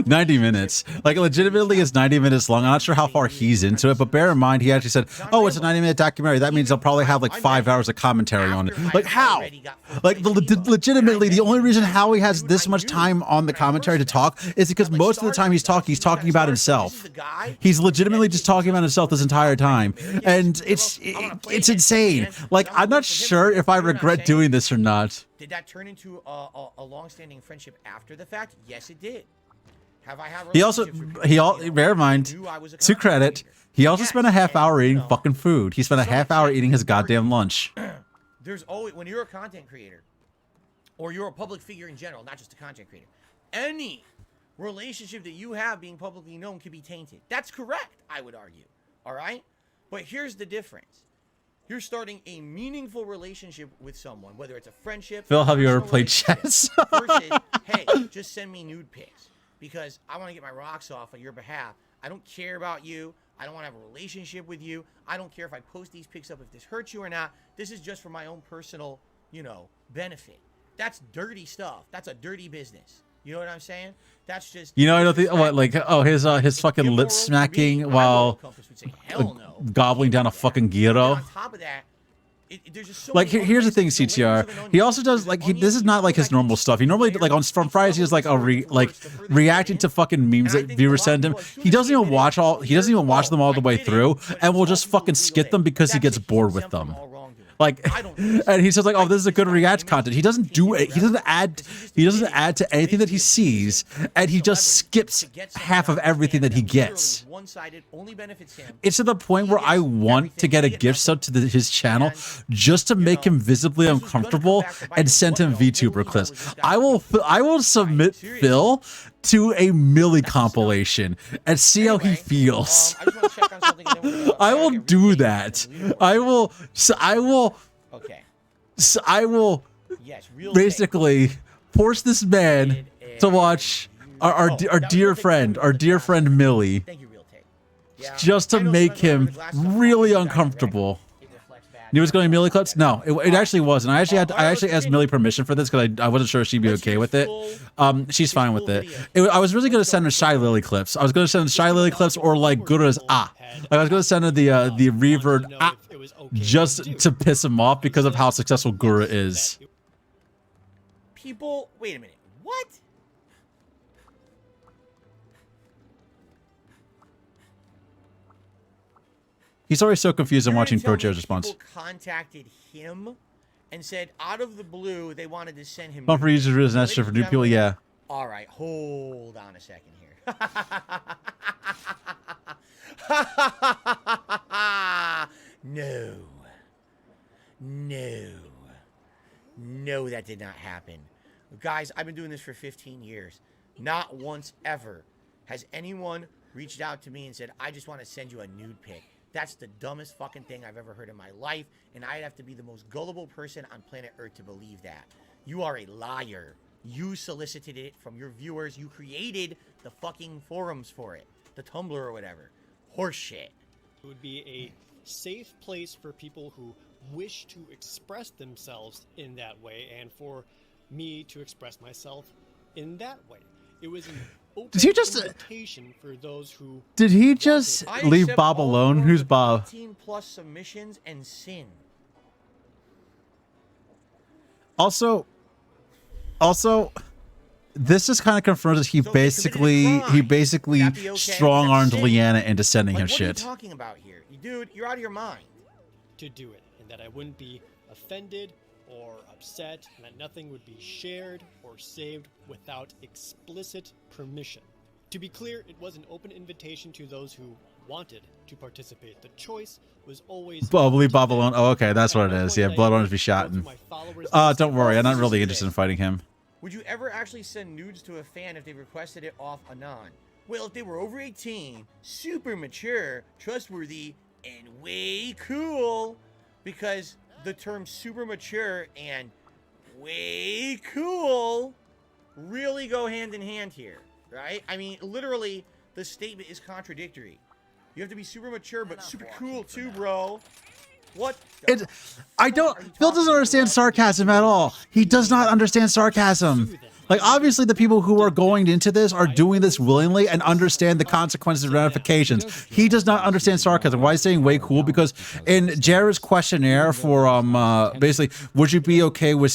90 minutes. Like, legitimately, it's 90 minutes long. I'm not sure how far he's into it, but bear in mind, he actually said, oh, it's a 90-minute documentary. That means they'll probably have like 5 hours of commentary on it. Like, how? Like, legitimately, the only reason Howie has this much time on the commentary to talk is because most of the time he's talking about himself. He's legitimately just talking about himself this entire time. And it's insane. Like, I'm not sure if I regret doing this or not. Did that turn into a long-standing friendship after the fact? Yes, it did. Have I had bear in mind, to credit, he also spent a half hour eating fucking food. He spent a half hour eating his goddamn lunch. There's always, when you're a content creator, or you're a public figure in general, not just a content creator, any relationship that you have being publicly known can be tainted. That's correct, I would argue. All right? But here's the difference. You're starting a meaningful relationship with someone, whether it's a friendship. Phil, have you ever played chess? Versus, hey, just send me nude pics because I want to get my rocks off on your behalf. I don't care about you. I don't want to have a relationship with you. I don't care if I post these pics up if this hurts you or not. This is just for my own personal, benefit. That's dirty stuff. That's a dirty business. You know what I'm saying? That's just. I don't think his fucking lip smacking while gobbling down a fucking gyro. On top of that, there's just so like here's the thing, CTR. He also does this is not like his normal stuff. He normally from Fridays he does reacting to fucking memes that viewers send him. He doesn't even watch them all the way through, and will just fucking skip them because he gets bored with them. And he says oh, this is a good react content. He doesn't do it. He doesn't add to anything that he sees, and he just skips half of everything that he gets. It's to the point where I want to get a gift sub to his channel just to make him visibly uncomfortable and send him VTuber clips. I will submit Phil to a Millie compilation and see how he feels. I will do that. I will basically force this man to watch our dear friend Millie, just to make him really uncomfortable. Knew it was going to be Millie clips? No, it actually wasn't. I actually asked Millie permission for this because I wasn't sure she'd be okay with it. She's fine with it. I was really going to send her Shy Lily clips. I was going to send Shy Lily clips or like Gura's I was going to send her the revert just to piss him off because of how successful Gura is. People, wait a minute. What? He's already so confused in watching ProJared's response. People contacted him and said out of the blue they wanted to send him. Fun for users and for new people, yeah. All right, hold on a second here. No, that did not happen. Guys, I've been doing this for 15 years. Not once ever has anyone reached out to me and said, I just want to send you a nude pic. That's the dumbest fucking thing I've ever heard in my life, and I'd have to be the most gullible person on planet Earth to believe that. You are a liar. You solicited it from your viewers. You created the fucking forums for it. The Tumblr or whatever. Horseshit. It would be a safe place for people who wish to express themselves in that way, and for me to express myself in that way. It was an open invitation for those who. Did he just leave Bob alone? Who's Bob? 15+ submissions and sin. Also, this just kind of confirms that he basically strong-armed Leanna into sending him What are you shit. talking about here? Dude, you're out of your mind. To do it, and that I wouldn't be offended or upset, and that nothing would be shared or saved without explicit permission. To be clear, it was an open invitation to those who wanted to participate. The choice was always Bubbly Babylon. Oh, okay, that's what it is. Yeah, Blood Orange be shot. Don't worry, I'm not really interested in fighting him. Would you ever actually send nudes to a fan if they requested it off Anon? Well, if they were over 18, super mature, trustworthy, and way cool, because the term super mature and way cool really go hand in hand here, right? I mean, literally, the statement is contradictory. You have to be super mature, but super cool too, bro. What? Phil doesn't understand sarcasm at all. He does not understand sarcasm. Like, obviously, the people who are going into this are doing this willingly and understand the consequences and ramifications. He does not understand sarcasm. Why is saying way cool? Because in Jared's questionnaire for basically, would you be okay with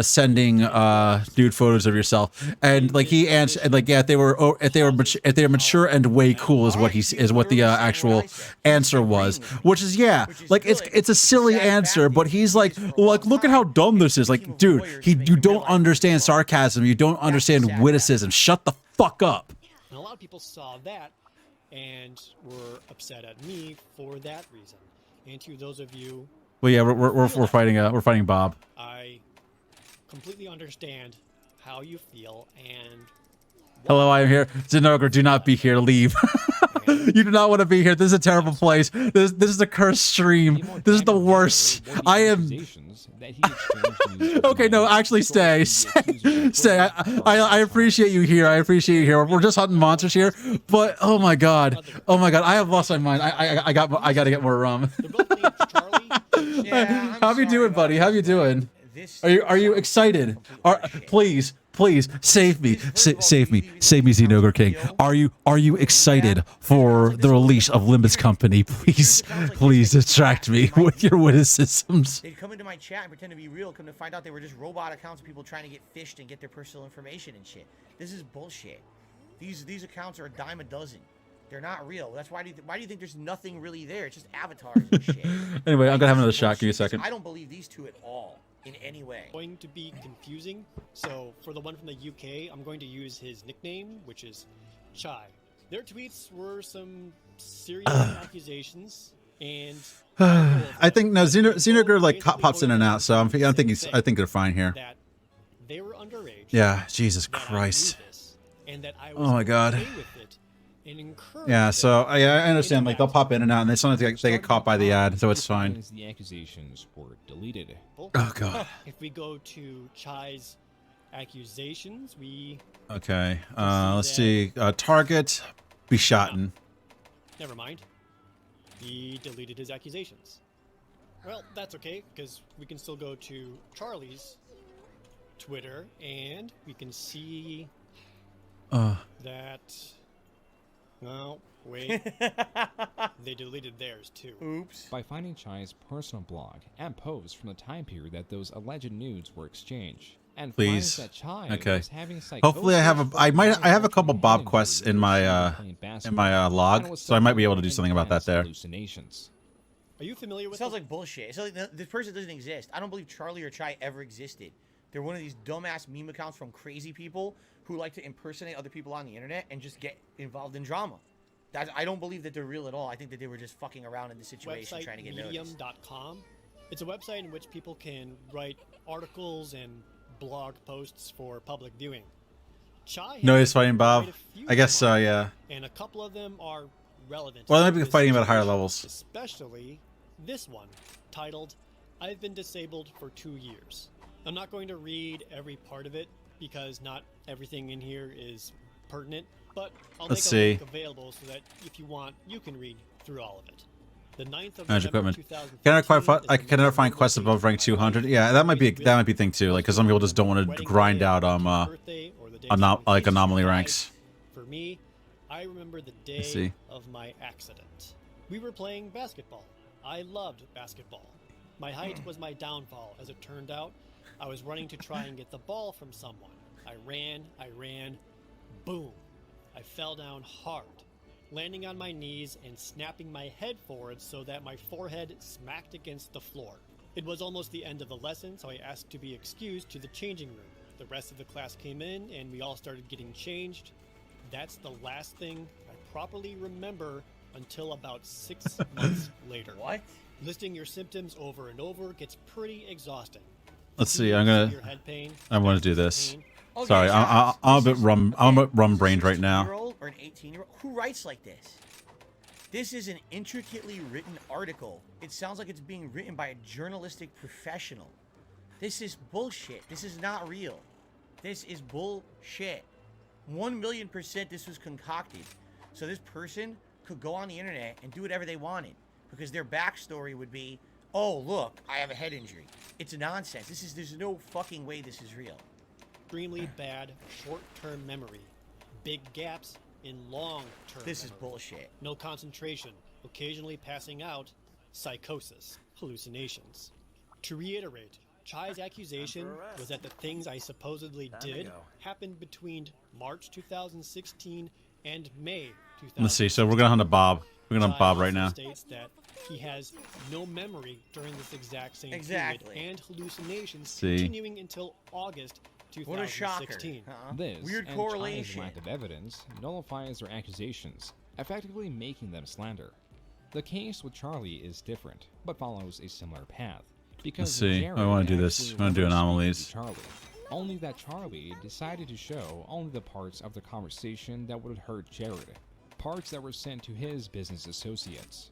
sending nude photos of yourself? And like he answered, and like, yeah, if they were mature and way cool is what the actual answer was, which is like it's a silly answer, but he's like look at how dumb this is. Like, dude, you don't understand sarcasm, you don't understand witticism. Shut the fuck up. And a lot of people saw that and were upset at me for that reason. And to those of you, well, yeah, we're fighting Bob. I completely understand how you feel, and hello, I am here. Zinogre, do not be here. Leave. You do not want to be here. This is a terrible place. This is a cursed stream. This is the worst. I am. Okay, no, actually, stay. I appreciate you here. I appreciate you here. We're just hunting monsters here, but oh my god, I have lost my mind. I got to get more rum. How you doing, buddy? How you doing? Are you excited? Please save me, save me, Xenogre King. Are you excited for the release of Limbus Company? Please distract me with your witticisms. They'd come into my chat and pretend to be real, come to find out they were just robot accounts of people trying to get fished and get their personal information and shit. This is bullshit. These accounts are a dime a dozen. They're not real. That's why do you think there's nothing really there? It's just avatars and shit. Anyway, I'm gonna have another shot. Give you a second. I don't believe these two at all. In any way. Going to be confusing, so for the one from the UK, I'm going to use his nickname, which is Chai. Their tweets were some serious accusations, and I think no, Xenogre like pops in and out, so I think they're fine here. That they were underage. Yeah, Jesus Christ. And that I was my God. okay with it and yeah, so I understand. Like they'll pop in and out, and they sometimes they get caught by the ad, so it's fine. The accusations were deleted. Oh God. If we go to Chai's accusations, we okay. Let's see. Target be shotten. Never mind. He deleted his accusations. Well, that's okay because we can still go to Charlie's Twitter and we can see that. No, wait. They deleted theirs too. Oops. By finding Chai's personal blog and posts from the time period that those alleged nudes were exchanged, and finds that Chai was having hopefully, I have a couple Bob quests in my log, so I might be able to do something about that there. Hallucinations. Are you familiar with? Sounds like bullshit. It sounds like this person doesn't exist. I don't believe Charlie or Chai ever existed. They're one of these dumbass meme accounts from crazy people who like to impersonate other people on the internet and just get involved in drama. I don't believe that they're real at all. I think that they were just fucking around in the situation trying to get noticed. Medium.com. It's a website in which people can write articles and blog posts for public viewing. Chai no, he's fighting Bob. I guess so, yeah. And a couple of them are relevant. Well, they might be fighting about higher levels. Especially this one, titled, I've been disabled for 2 years. I'm not going to read every part of it because not everything in here is pertinent, but I'll make a link available so that if you want, you can read through all of it. The 9th of November 2015. I can never find quests above rank 200. Yeah, that might be a thing too. Like, because some people just don't want to grind out like anomaly ranks. For me, I remember the day of my accident. We were playing basketball. I loved basketball. My height was my downfall, as it turned out. I was running to try and get the ball from someone. I ran, boom. I fell down hard, landing on my knees and snapping my head forward so that my forehead smacked against the floor. It was almost the end of the lesson, so I asked to be excused to the changing room. The rest of the class came in and we all started getting changed. That's the last thing I properly remember until about 6 months later. What? Listing your symptoms over and over gets pretty exhausting. Let's see. I want to do this. Okay, Sorry, so I'm a bit rum-brained right now. Or an 18-year-old who writes like this. This is an intricately written article. It sounds like it's being written by a journalistic professional. This is bullshit. This is not real. This is bullshit. 1,000,000% this was concocted. So this person could go on the internet and do whatever they wanted because their backstory would be, oh, look, I have a head injury. It's nonsense. There's no fucking way this is real. Extremely bad short-term memory. Big gaps in long-term This is memory. bullshit. No concentration. Occasionally passing out. Psychosis. Hallucinations. To reiterate, Chai's accusation was that the things I supposedly did happened between March 2016 and May 2016. Let's see. So we're gonna hunt a Bob. We're gonna hunt Bob right now. States that he has no memory during this exact same Exactly. period and hallucinations See. continuing until August 2016. What a shocker. This Weird and correlation. Chai's lack of evidence nullifies their accusations, effectively making them slander. The case with Charlie is different, but follows a similar path. Because Let's see. Jared I want to do this. actually I want to do remembers anomalies. speaking to Charlie. Only that Charlie decided to show only the parts of the conversation that would hurt Jared, parts that were sent to his business associates.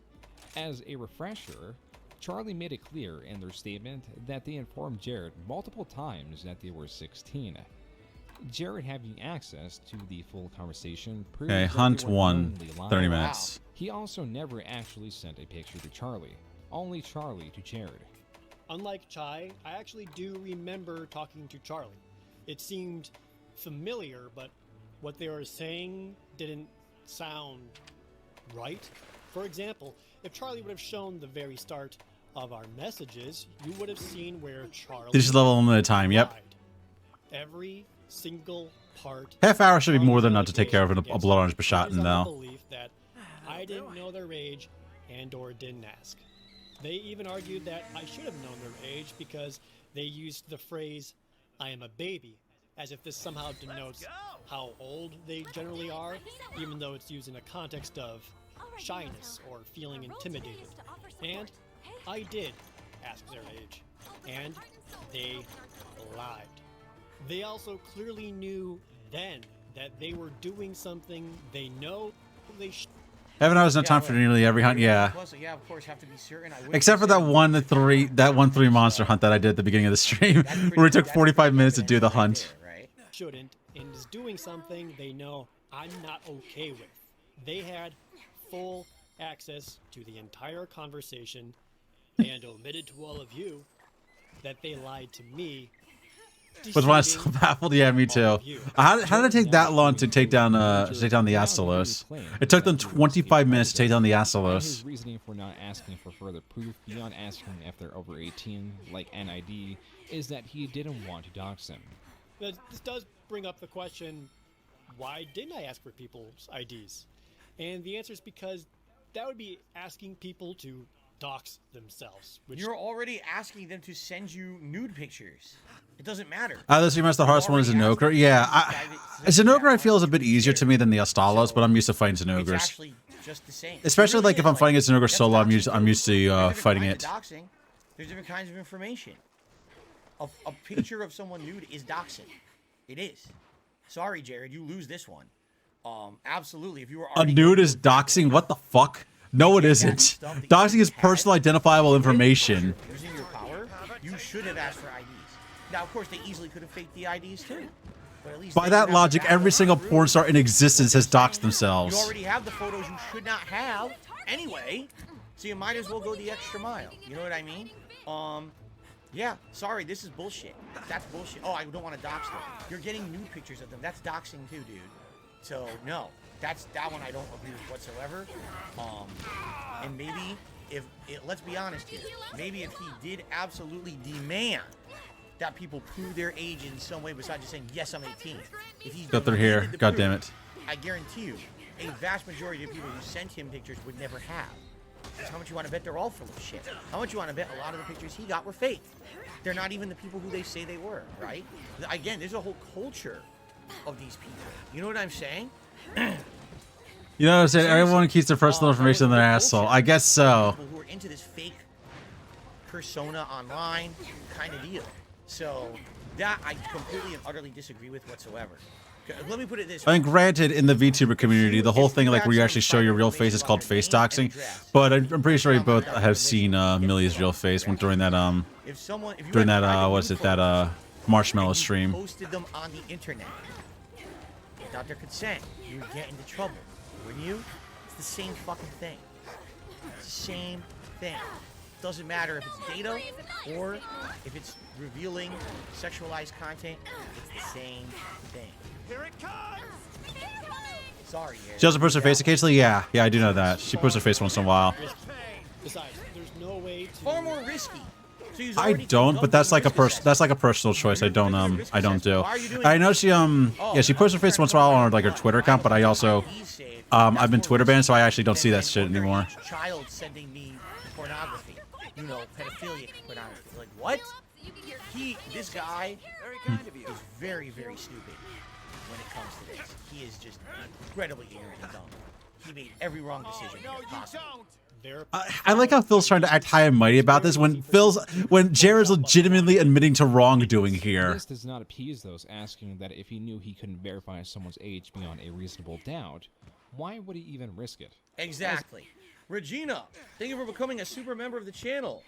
As a refresher, Charlie made it clear in their statement that they informed Jared multiple times that they were 16. Jared having access to the full conversation proves Okay, that hunt they were one. knowingly lying. 30 minutes. He also never actually sent a picture to Charlie, only Charlie to Jared. Unlike Chai, I actually do remember talking to Charlie. It seemed familiar, but what they were saying didn't sound right. For example, if Charlie would have shown the very start of our messages, you would have seen where Charlie This is level 1 at a time. Yep. lied. Every single part. Half hour should be more than enough to take care of a blood orange Bashatin, though. Belief that I didn't know their age and/or didn't ask. They even argued that I should have known their age because they used the phrase "I am a baby," as if this somehow denotes how old they generally are, even though it's used in a context of shyness or feeling intimidated. And I did ask their age, and they lied. They also clearly knew then that they were doing something they know they should. Haven't always done time for nearly every hunt. Yeah. Plus, yeah, of course, have to be certain. I would Except for that 1-3 monster hunt that I did at the beginning of the stream, where it took 45 minutes to do the hunt. Shouldn't and is doing something they know I'm not okay with. They had full access to the entire conversation and omitted to all of you that they lied to me. Was when I was so baffled. Yeah, me too. How did it take that long to take down the Astalos? It took them 25 minutes to take down the Astalos. His reasoning for not asking for further proof beyond asking if they're over 18, like NID, is that he didn't want to dox them. This does bring up the question, why didn't I ask for people's IDs? And the answer is because that would be asking people to dox themselves. You're already asking them to send you nude pictures. It doesn't matter. This reminds the hardest one is Zinogre. Yeah, Zinogre I feel is a bit easier to me than the Astalos, but I'm used to fighting It's Zinogres. actually just the same. Especially It really like if is, I'm fighting a Zinogre solo, I'm used to different fighting kinds it. of doxing. There's different kinds of information. A picture of someone nude is doxing. It is. Sorry, Jared, you lose this one. Absolutely. If you were A nude is doxing? What the fuck? No, it isn't. Doxing is personal identifiable information. using your power, you should have asked for IDs. Now, of course, they easily could have faked the IDs too. But at least By they that didn't have logic, to back every up. single porn star in existence has doxed You themselves. already have the photos you should not have anyway, so you might as well go the extra mile. You know what I mean? Yeah, sorry, this is bullshit. That's bullshit. Oh, I don't want to dox them. You're getting nude pictures of them. That's doxing too, dude. So, no. That one I don't agree with whatsoever. And maybe let's be honest here, maybe if he did absolutely demand that people prove their age in some way besides just saying, yes, I'm 18. If he's Got their hair. demanded the God proof, damn it. I guarantee you, a vast majority of people who sent him pictures would never have. Because how much you want to bet they're all full of shit? How much you want to bet a lot of the pictures he got were fake? They're not even the people who they say they were, right? Again, there's a whole culture of these people. You know what I'm saying? You know what I'm saying? Everyone keeps their personal information in their asshole. I guess so. People who are into this fake persona online kind of deal. So that I completely and utterly disagree with whatsoever. Let me put it this way. I mean, granted, in the VTuber community, the whole thing, like, where you actually show your real face is called face doxing. But I'm pretty sure you both have seen Millie's real face during that, Marshmallow stream. Posted them on the internet without their consent, you would get into trouble, wouldn't you? It's the same fucking thing. It's the same thing. Doesn't matter if it's data or if it's revealing sexualized content. It's the same thing. Here it comes! Sorry. She doesn't post her face occasionally? Yeah, I do know that. She posts her face once in a while. Besides, there's no way to... Far more risky. So I don't, but that's like a personal choice. I don't do. I know she she posts her face once in a while on her Twitter account, but I also I've been Twitter banned, so I actually don't see that shit anymore. Child sending me pornography, pedophilia pornography. Like what? This guy is very, very stupid when it comes to this. He is just incredibly ignorant and dumb. He made every wrong decision possible. I like how Phil's trying to act high and mighty about this when Jared's legitimately admitting to wrongdoing here. This does not appease those asking that if he knew he couldn't verify someone's age beyond a reasonable doubt, why would he even risk it? Exactly. Regina, thank you for becoming a super member of the channel.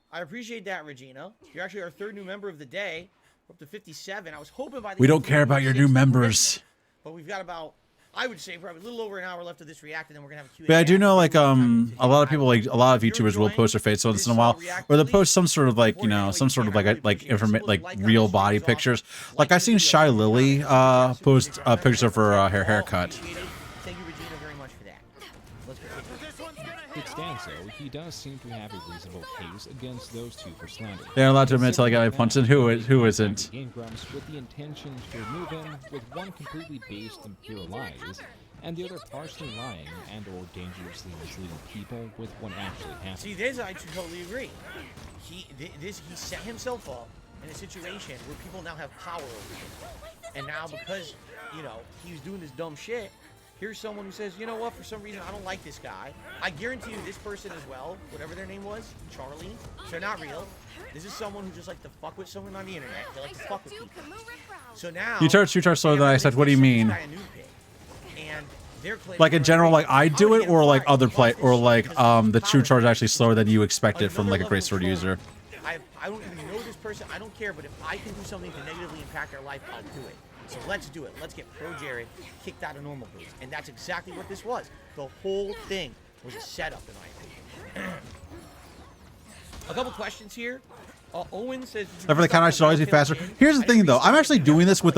I appreciate that, Regina. You're actually our third new member of the day. We're up to 57. I was hoping by the We don't care about your new members. But we've got about, I would say, probably a little over an hour left of this react, and then we're gonna have a Q&A. But I do know a lot of people, a lot of YouTubers will post their face once in a while, or they'll post some sort of real body pictures. Like I've seen Shy Lily post pictures of her haircut. Thank you, Regina, very much for that. Let's continue. It stands though, he does seem to have a reasonable case against those two for slander. They're allowed to admit until I got my punch in. Who isn't? Game Grumps with the intention to remove him, with one completely based in pure lies, and the other partially lying and or dangerously misleading people with one actually happening. See, this I totally agree. He set himself up in a situation where people now have power over him, and now because he was doing this dumb shit. Here's someone who says, you know what, for some reason, I don't like this guy. I guarantee you this person as well, whatever their name was, Charlie, they're not real. This is someone who just like to fuck with someone on the internet. They like to fuck with people. So now... You charge slower than I said, what do you mean? And they're like in general, like I do it, or like other play, or like the true charge actually slower than you expected from like a great sword user. I don't even know this person. I don't care, but if I can do something to negatively impact their life, I'll do it. So let's do it. Let's get Pro Jared kicked out of normal boots. And that's exactly what this was. The whole thing was a setup, in my opinion. A couple questions here. Owen says... For the count, I should always be faster. Here's the thing, though. I'm actually doing this with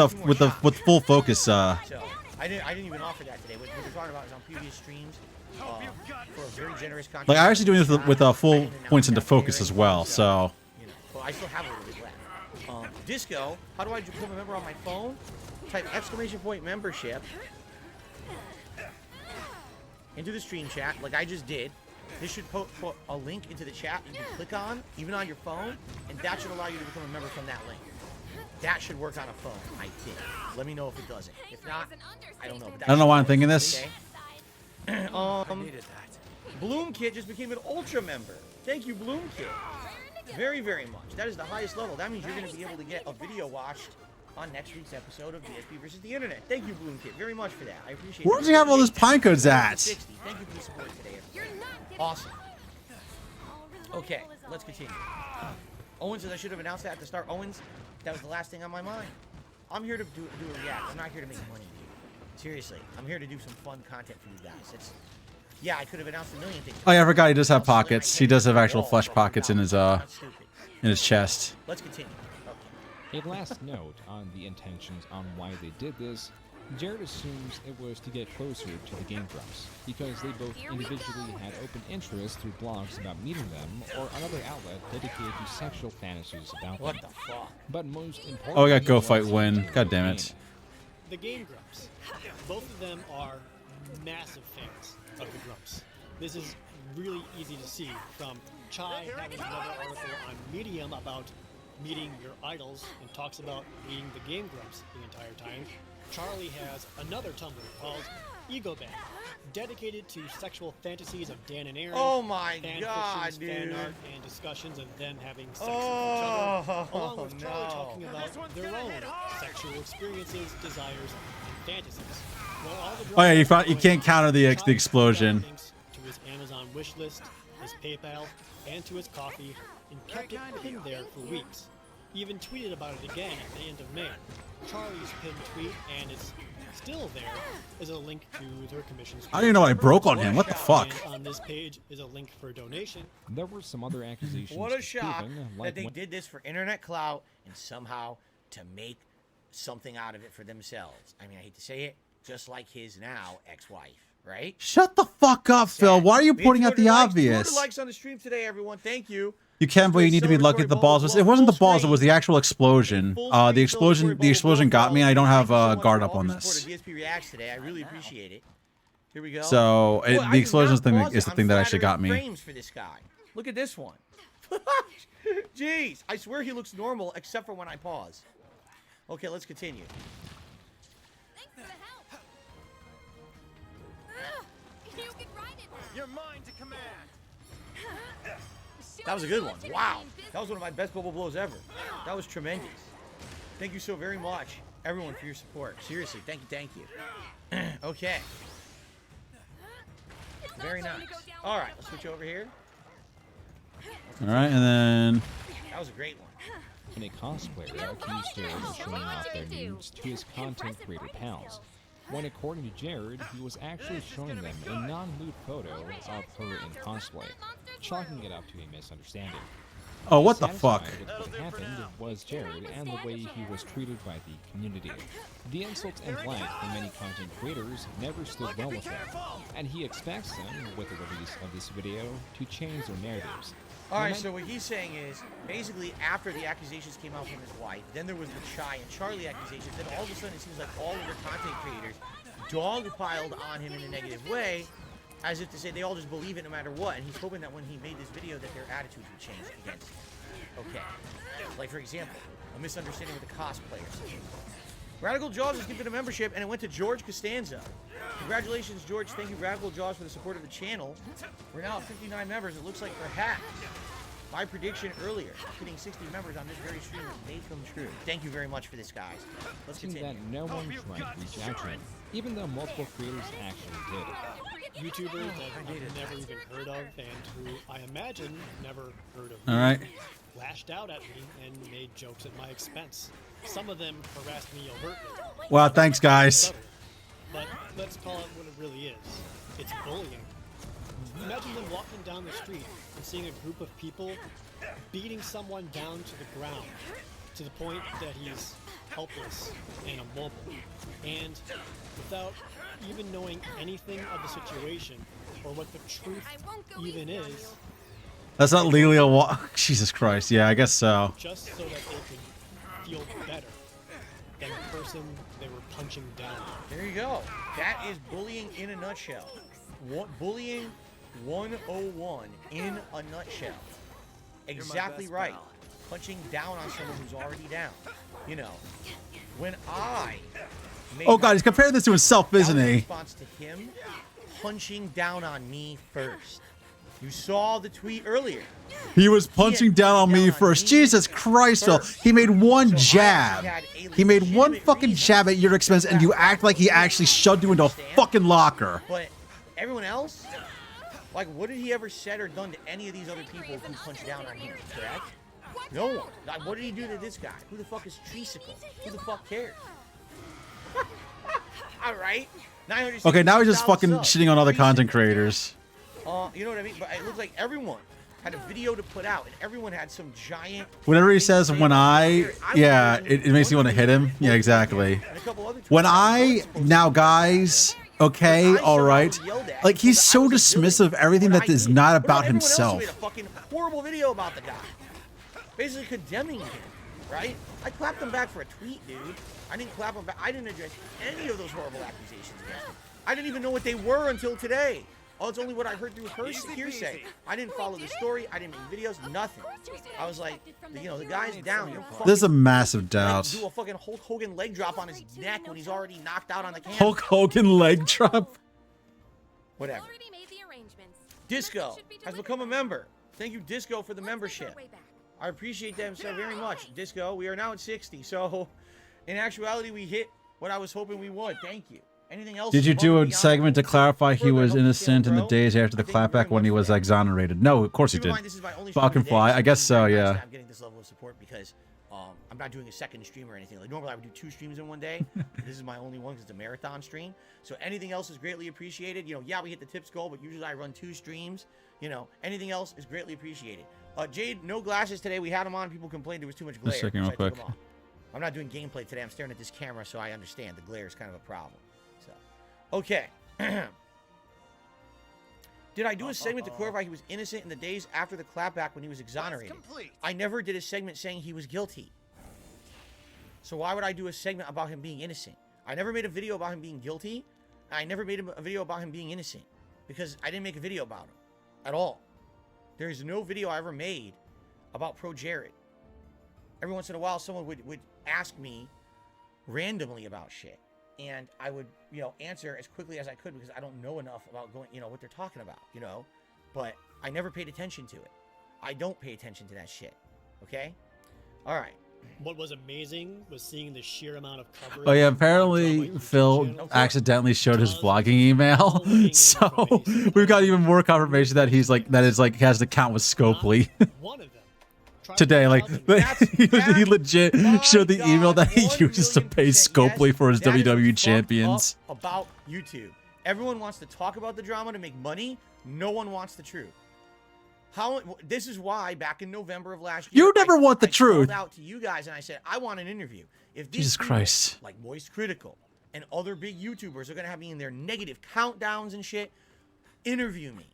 full focus. So, I didn't even offer that today. What we're talking about is on previous streams. For a very generous content. Like, I'm actually doing this with full points into focus as well, so... Well, I still have a little bit left. Disco, how do I become a member on my phone? Type ! membership into the stream chat like I just did. This should put a link into the chat you can click on, even on your phone, and that should allow you to become a member from that link. That should work on a phone, I think. Let me know if it doesn't. If not, I don't know. I don't know why I'm thinking this. Okay. Bloom Kid just became an Ultra member. Thank you, Bloom Kid. Very, very much. That is the highest level. That means you're going to be able to get a video watched on next week's episode of DSP versus the Internet. Thank you, Bloom Kid, very much for that. I appreciate it. Where does he have all those pine codes at? 60. Thank you for the support today, everybody. Awesome. Okay, let's continue. Owens says I should have announced that at the start. Owens, that was the last thing on my mind. I'm here to do a react. I'm not here to make money, dude. Seriously, I'm here to do some fun content for you guys. Yeah, I could have announced a million things. Oh yeah, I forgot he does have pockets. He does have actual flesh pockets in his chest. Let's continue. A last note on the intentions on why they did this. Jared assumes it was to get closer to the Game Grumps, because they both individually had open interest through blogs about meeting them, or another outlet dedicated to sexual fantasies about them. What the fuck? But most importantly, Oh, we got Go Fight Win. God damn it. The Game Grumps. Both of them are massive fans of the Grumps. This is really easy to see from Chai having another article on Medium about meeting your idols and talks about meeting the Game Grumps the entire time. Charlie has another Tumblr called Ego Bang, dedicated to sexual fantasies of Dan and Aaron. Oh my fan god, fictions, dude. fan art, and discussions of them having sex with each other, along with Charlie no. talking about their own sexual experiences, desires, and fantasies. While all the Oh yeah, drama you can't counter the explosion. links to his Amazon wish list, his PayPal, and to his coffee, and kept it pinned there for weeks. Even tweeted about it again at the end of May. Charlie's pinned tweet, and it's still there, is a link to their commissions. I didn't know I broke on him. What the fuck? And on this page is a link for a donation. There were some other accusations. What a shock like that they did this for internet clout and somehow to make something out of it for themselves. I mean, I hate to say it, just like his now ex-wife, right? Shut the fuck up, Phil. Why are you pointing out the 200 obvious? likes on the stream today, everyone. Thank you. You can, but you need to be lucky at the balls. It wasn't the balls. It was the actual explosion. The explosion got me. I don't have guard up on this. DSP reacts today. I really appreciate it. Here we go. So the explosion thing is the thing that actually got me. Frames for this guy. Look at this one. Jeez, I swear he looks normal except for when I pause. Okay, let's continue. Thanks for the help. You can ride it now. You're mine to command. That was a good one. Wow. That was one of my best bubble blows ever. That was tremendous. Thank you so very much, everyone, for your support. Seriously, thank you. Okay. Very nice. All right, let's switch over here. All right, and then That was a great one. And a cosplayer accused Jared of showing off their nudes to his content creator pals, when according to Jared, he was actually showing them a non-nude photo of her in cosplay, chalking it up to a misunderstanding. Oh, what the fuck? What happened was Jared and the way he was treated by the community. The insults and flack from many content creators never stood well with him, and he expects them, with the release of this video, to change their narratives. All right, so what he's saying is, basically, after the accusations came out from his wife, then there was the Chai and Charlie accusations, then all of a sudden it seems like all of their content creators dogpiled on him in a negative way, as if to say they all just believe it no matter what, and he's hoping that when he made this video that their attitudes would change against him. Okay. Like, for example, a misunderstanding with the cosplayers. Radical Jaws has given a membership, and it went to George Costanza. Congratulations, George. Thank you, Radical Jaws, for the support of the channel. We're now at 59 members. It looks like perhaps my prediction earlier, hitting 60 members on this very stream, may come true. Thank you very much for this, guys. Let's continue. That no one tried to reach out to him, even though multiple creators actually did. YouTubers that I've never even heard of and who I imagine never heard of All right. lashed out at me and made jokes at my expense. Some of them harassed me overtly. Wow, thanks, guys. But let's call it what it really is. It's bullying. Imagine them walking down the street and seeing a group of people beating someone down to the ground to the point that he's helpless and immobile. And without even knowing anything of the situation or what the truth even is. That's not legally a Jesus Christ. Yeah, I guess so. Just so that they could feel better than the person they were punching down. There you go. That is bullying in a nutshell. Bullying 101 in a nutshell. Exactly right. Punching down on someone who's already down. You know, when I Oh god, he's comparing this to himself, isn't he? Response to him punching down on me first. You saw the tweet earlier. He was punching down on me first. Jesus Christ, Phil. He made one jab. He made one fucking jab at your expense, and you act like he actually shoved you into a fucking locker. But everyone else, like, what did he ever said or done to any of these other people who punched down on him, correct? No one. Like, what did he do to this guy? Who the fuck is Treesicle? Who the fuck cares? All right. Okay, now he's just fucking shitting on other content creators. You know what I mean? But it looks like everyone had a video to put out, and everyone had some giant. Whenever he says "when I," yeah, it makes you want to hit him. Yeah, exactly. When I now, guys, okay, all right. Like he's so dismissive of everything that is not about himself. Made a fucking horrible video about the guy, basically condemning him. Right? I clapped him back for a tweet, dude. I didn't clap him back. I didn't address any of those horrible accusations against him. I didn't even know what they were until today. Oh, it's only what I heard through hearsay. I didn't follow the story. I didn't make videos. Nothing. I was like, you know, the guy's down. You're fucking, There's a massive doubt. Do a fucking Hulk Hogan leg drop on his neck when he's already knocked out on the camera. Hulk Hogan leg drop. Whatever. Disco has become a member. Thank you, Disco, for the membership. I appreciate them so very much. Disco, we are now at 60. So, in actuality, we hit what I was hoping we would. Thank you. Anything else? Did you do a segment to clarify he was innocent in the days after the clapback when he was exonerated? No, of course he did. Falcon Fly, I guess so, yeah. I'm getting this level of support because I'm not doing a second stream or anything. Like normally I would do 2 streams in one day. This is my only one because it's a marathon stream. So anything else is greatly appreciated. You know, yeah, we hit the tips goal, but usually I run 2 streams. You know, anything else is greatly appreciated. Jade, no glasses today. We had them on. People complained there was too much glare. Just checking real quick. I'm not doing gameplay today. I'm staring at this camera, so I understand the glare is kind of a problem. So, okay. Did I do a segment to clarify he was innocent in the days after the clapback when he was exonerated? I never did a segment saying he was guilty. So why would I do a segment about him being innocent? I never made a video about him being guilty. I never made a video about him being innocent because I didn't make a video about him at all. There's no video I ever made about Pro Jared. Every once in a while, someone would ask me randomly about shit. And I would, you know, answer as quickly as I could because I don't know enough about going, you know, what they're talking about, you know. But I never paid attention to it. I don't pay attention to that shit. Okay? All right. What was amazing was seeing the sheer amount of coverage. Oh yeah, apparently Phil accidentally showed his vlogging email, so we've got even more confirmation that he's like he has an account with Scopely. Today, like he legit showed the email that he uses to pay Scopely for his WWE champions. About YouTube, everyone wants to talk about the drama to make money. No one wants the truth. This is why back in November of last year, you never want the truth. I called out to you guys and I said I want an interview. If these Jesus Christ, like Moist Critical and other big YouTubers are gonna have me in their negative countdowns and shit, interview me,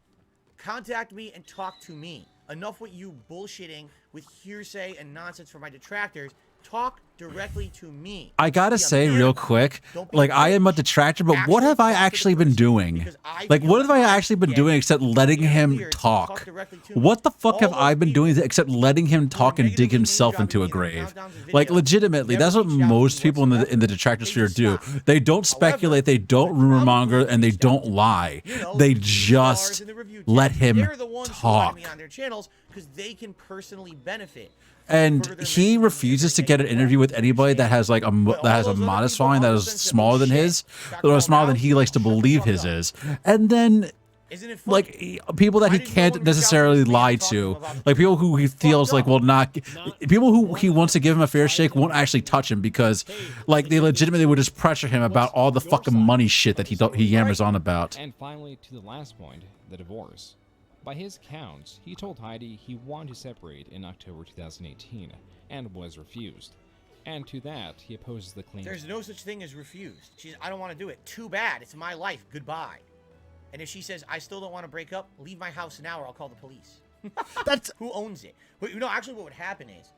contact me, and talk to me. Enough with you bullshitting with hearsay and nonsense from my detractors. Talk directly to me. I gotta say real quick, like I am a detractor, but what have I actually been doing? Like what have I actually been doing except letting him talk? What the fuck have I been doing except letting him talk and dig himself into a grave? Like legitimately, that's what most people in the detractor sphere do. They don't speculate, they don't rumor monger, and they don't lie. They just let him talk. On their channels because they can personally benefit. And he refuses to get an interview with anybody that has like a modest following that is smaller than his, or smaller than he likes to believe his is. And then like people that he can't necessarily lie to, like people who he feels like will not, people who he wants to give him a fair shake won't actually touch him because like they legitimately would just pressure him about all the fucking money shit that he yammers on about. And finally, to the last point, the divorce. By his counts, he told Heidi he wanted to separate in October 2018 and was refused. And to that, he opposes the claim. There's no such thing as refused. I don't want to do it. Too bad. It's my life. Goodbye. And if she says, I still don't want to break up, leave my house now or I'll call the police. That's who owns it. But you know, actually what would happen is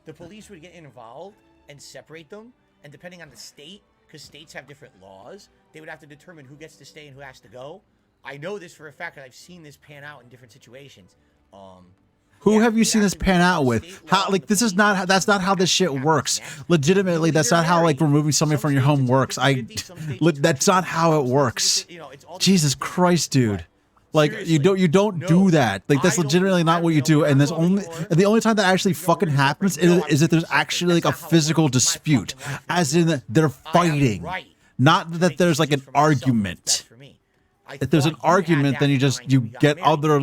the police would get involved and separate them. And depending on the state, because states have different laws, they would have to determine who gets to stay and who has to go. I know this for a fact, and I've seen this pan out in different situations. Who have you seen this pan out with? How, like, this is not, that's not how this shit works. Legitimately, that's not how, like, removing somebody from your home works. That's not how it works. Jesus Christ, dude. Like, you don't do that. Like, that's legitimately not what you do. And the only time that actually fucking happens is if there's actually, like, a physical dispute. As in, they're fighting. Not that there's, like, an argument. If there's an argument, then you get other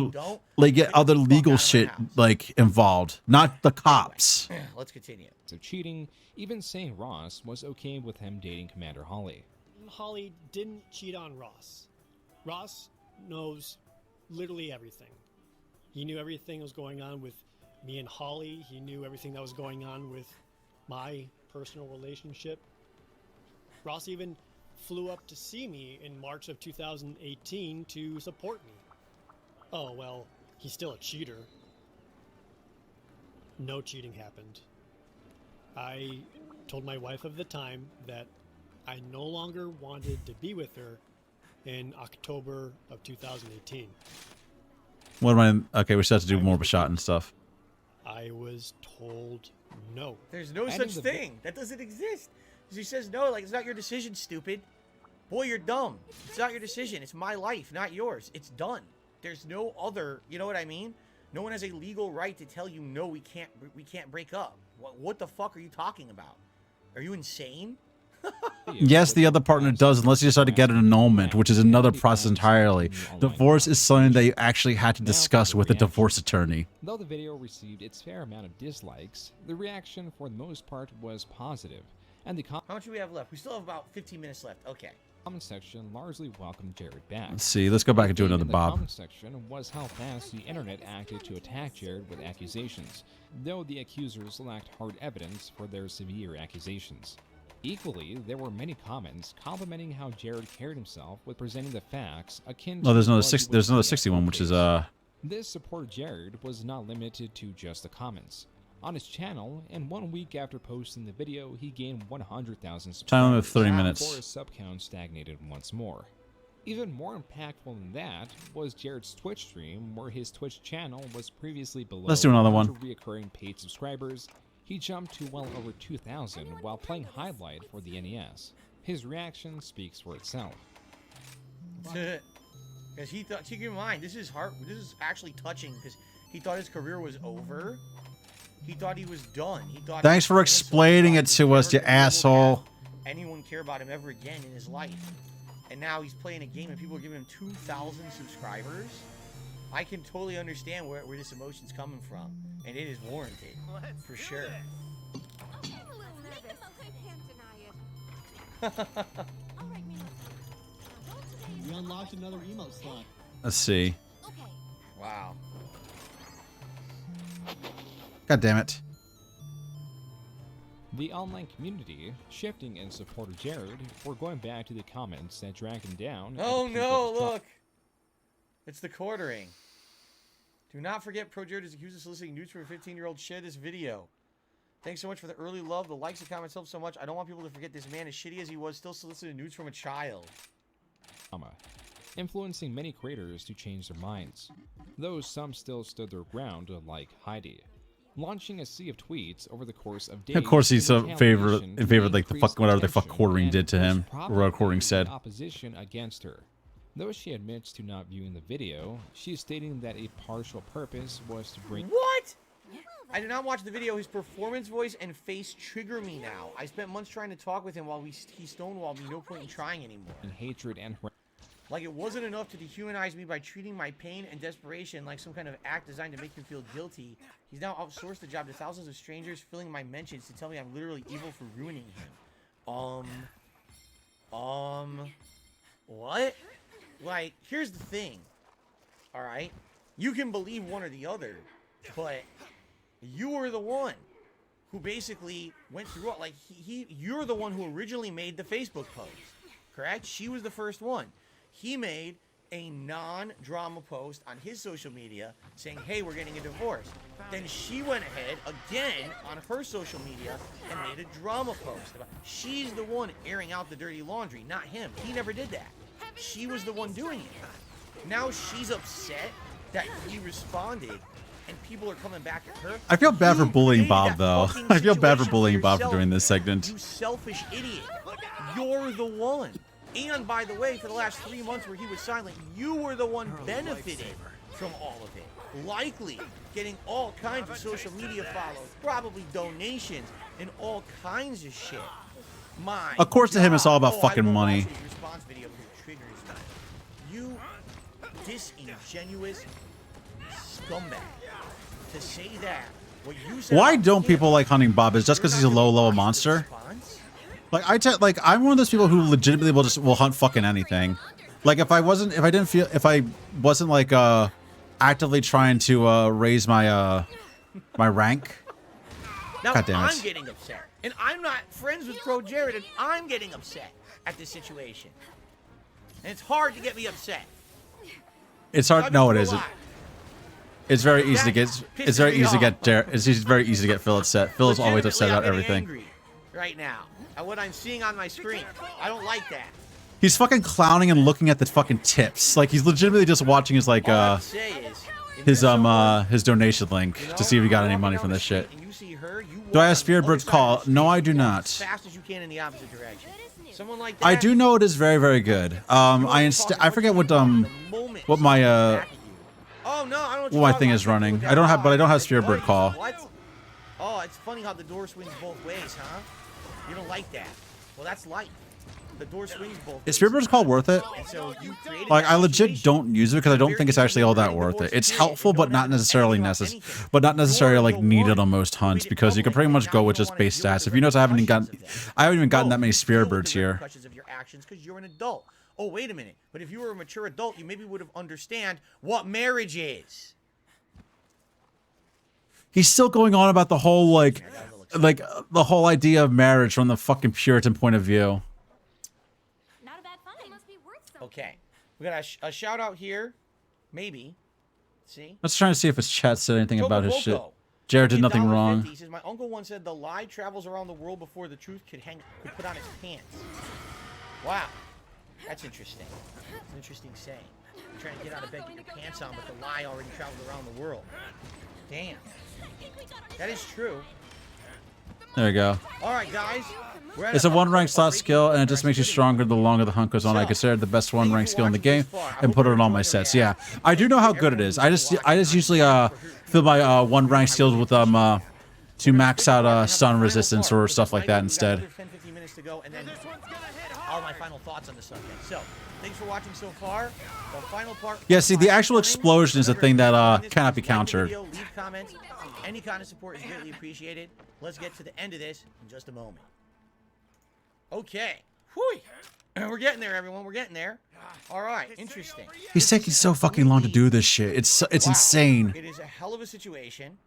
legal shit like involved, not the cops. Let's continue. So cheating, even saying Ross was okay with him dating Commander Holly. Holly didn't cheat on Ross. Ross knows literally everything. He knew everything that was going on with me and Holly. He knew everything that was going on with my personal relationship. Ross even flew up to see me in March of 2018 to support me. Oh, well, he's still a cheater. No cheating happened. I told my wife of the time that I no longer wanted to be with her in October of 2018. What am I? Okay, we still have to do more of a shot and stuff. I was told no. There's no such thing. That doesn't exist. She says no, like, it's not your decision, stupid. Boy, you're dumb. It's not your decision. It's my life, not yours. It's done. There's no other, you know what I mean? No one has a legal right to tell you, no, we can't break up. What the fuck are you talking about? Are you insane? Yes, the other partner does, unless you decide to get an annulment, which is another process entirely. Divorce is something that you actually had to discuss with a divorce attorney. Though the video received its fair amount of dislikes, the reaction for the most part was positive, and the How much do we have left? We still have about 15 minutes left. Okay. comment section largely welcomed Jared back. Let's see, let's go back and do another The Bob. comment section was how fast the internet acted to attack Jared with accusations, though the accusers lacked hard evidence for their severe accusations. Equally, there were many comments complimenting how Jared carried himself with presenting the facts akin to Oh, there's another what he 60. There's would another see 61, which is This support Jared was not limited to just the comments. On his channel, and 1 week after posting the video, he gained 100,000 subscribers. Time limit 30 minutes. Before his sub count stagnated once more. Even more impactful than that was Jared's Twitch stream, where his Twitch channel was previously below Let's do another one. 100 reoccurring paid subscribers. He jumped to well over 2,000 while playing Highlight for the NES. His reaction speaks for itself. Because he thought, keep in mind, this is hard. This is actually touching because he thought his career was over. He thought he was done. He thought. Thanks for explaining it to us, you asshole. Anyone care about him ever again in his life? And now he's playing a game and people are giving him 2,000 subscribers. I can totally understand where this emotion's coming from, and it is warranted for sure. We unlocked another emote slot. Let's see. Wow. God damn it. The online community, shifting in support of Jared, were going back to the comments that dragged him down. Oh no, look! It's the quartering. Do not forget Pro Jared is accused of soliciting nudes from a 15-year-old. Share this video. Thanks so much for the early love. The likes and comments help so much. I don't want people to forget this man, as shitty as he was, still soliciting nudes from a child. Influencing many creators to change their minds, though some still stood their ground, like Heidi. Launching a sea of tweets over the course of days. Of course, he's in in favor retaliation of like the fuck whatever the fuck quartering did to him, or quartering said. Opposition against her. Though she admits to not viewing the video, she is stating that a partial purpose was to bring. What? I did not watch the video. His performance, voice, and face trigger me now. I spent months trying to talk with him while he stonewalled me. No point in trying anymore. Hatred and. Like it wasn't enough to dehumanize me by treating my pain and desperation like some kind of act designed to make me feel guilty. He's now outsourced the job to thousands of strangers filling my mentions to tell me I'm literally evil for ruining him. What? Like, here's the thing. Alright? You can believe one or the other, but you were the one who basically went through it. Like, you're the one who originally made the Facebook post. Correct? She was the first one. He made a non-drama post on his social media saying, hey, we're getting a divorce. Then she went ahead again on her social media and made a drama post. She's the one airing out the dirty laundry, not him. He never did that. She was the one doing it. Now she's upset that he responded and people are coming back at her. I feel bad for bullying Bob, that though. fucking I feel bad for situation bullying Bob yourself, for doing this segment. You selfish idiot. You're the one. And by the way, for the last 3 months where he was silent, you were the one benefiting from all of it. Likely getting all kinds of social media follows, probably donations, and all kinds of shit. My Of course, to him, it's all about God. fucking I will money. watch his response video because it triggers me. You disingenuous scumbag. To say that, what you said Why about don't him, people like hunting Bob? Is just because he's a low level monster? Like I'm one of those people who legitimately will hunt fucking anything. Like if I wasn't like actively trying to raise my my rank. Now God damn it. I'm getting upset. And I'm not friends with Pro Jared, and I'm getting upset at this situation. And it's hard to get me upset. It's hard. No, it isn't. It's very easy to get. It's very easy to get Jared. It's very easy to get Phil upset. Phil is always upset about everything. Angry right now at what I'm seeing on my screen. I don't like that. He's fucking clowning and looking at the fucking tips. Like he's legitimately just watching his like his donation link to see if he got any money from this shit. Do I have Spiritbird's call? No, I do not. Fast as you can in the opposite direction. Someone like that. I do know it is very, very good. I forget what my what my thing is running. I don't have Spiritbird call. What? Oh, it's funny how the door swings both ways, huh? You don't like that. Well, that's life. The door swings both ways. Is Spiritbird's call worth it? Like, I legit don't use it because I don't think it's actually all that worth it. It's helpful, but not necessarily necessarily like needed on most hunts because you can pretty much go with just base stats. If you notice, I haven't even gotten that many Spiritbirds here. Of your actions because you're an adult. Oh, wait a minute. But if you were a mature adult, you maybe would have understand what marriage is. He's still going on about the whole like the whole idea of marriage from the fucking Puritan point of view. Okay, we got a shout out here, maybe. See. Let's try to see if his chat said anything about his shit. Jared did nothing wrong. He says, my uncle once said the lie travels around the world before the truth could put on its pants. Wow, that's interesting. It's an interesting saying. You're trying to get out of bed, get your pants on, but the lie already traveled around the world. Damn, that is true. There we go. All right, guys. It's a 1-rank slot skill, and it just makes you stronger the longer the hunt goes on. I consider it the best 1-rank skill in the game, and put it on all my sets. Yeah, I do know how good it is. I just usually fill my 1-rank skills with to max out stun resistance or stuff like that instead. 10-15 minutes to go, and then all my final thoughts on the subject. So, thanks for watching so far. The final part. Yeah, see, the actual explosion is a thing that cannot be countered. Leave comments. Any kind of support is greatly appreciated. Let's get to the end of this in just a moment. Okay. Whew. We're getting there, everyone. We're getting there. All right. Interesting. He's taking so fucking long to do this shit. It's insane. It is a hell of a situation.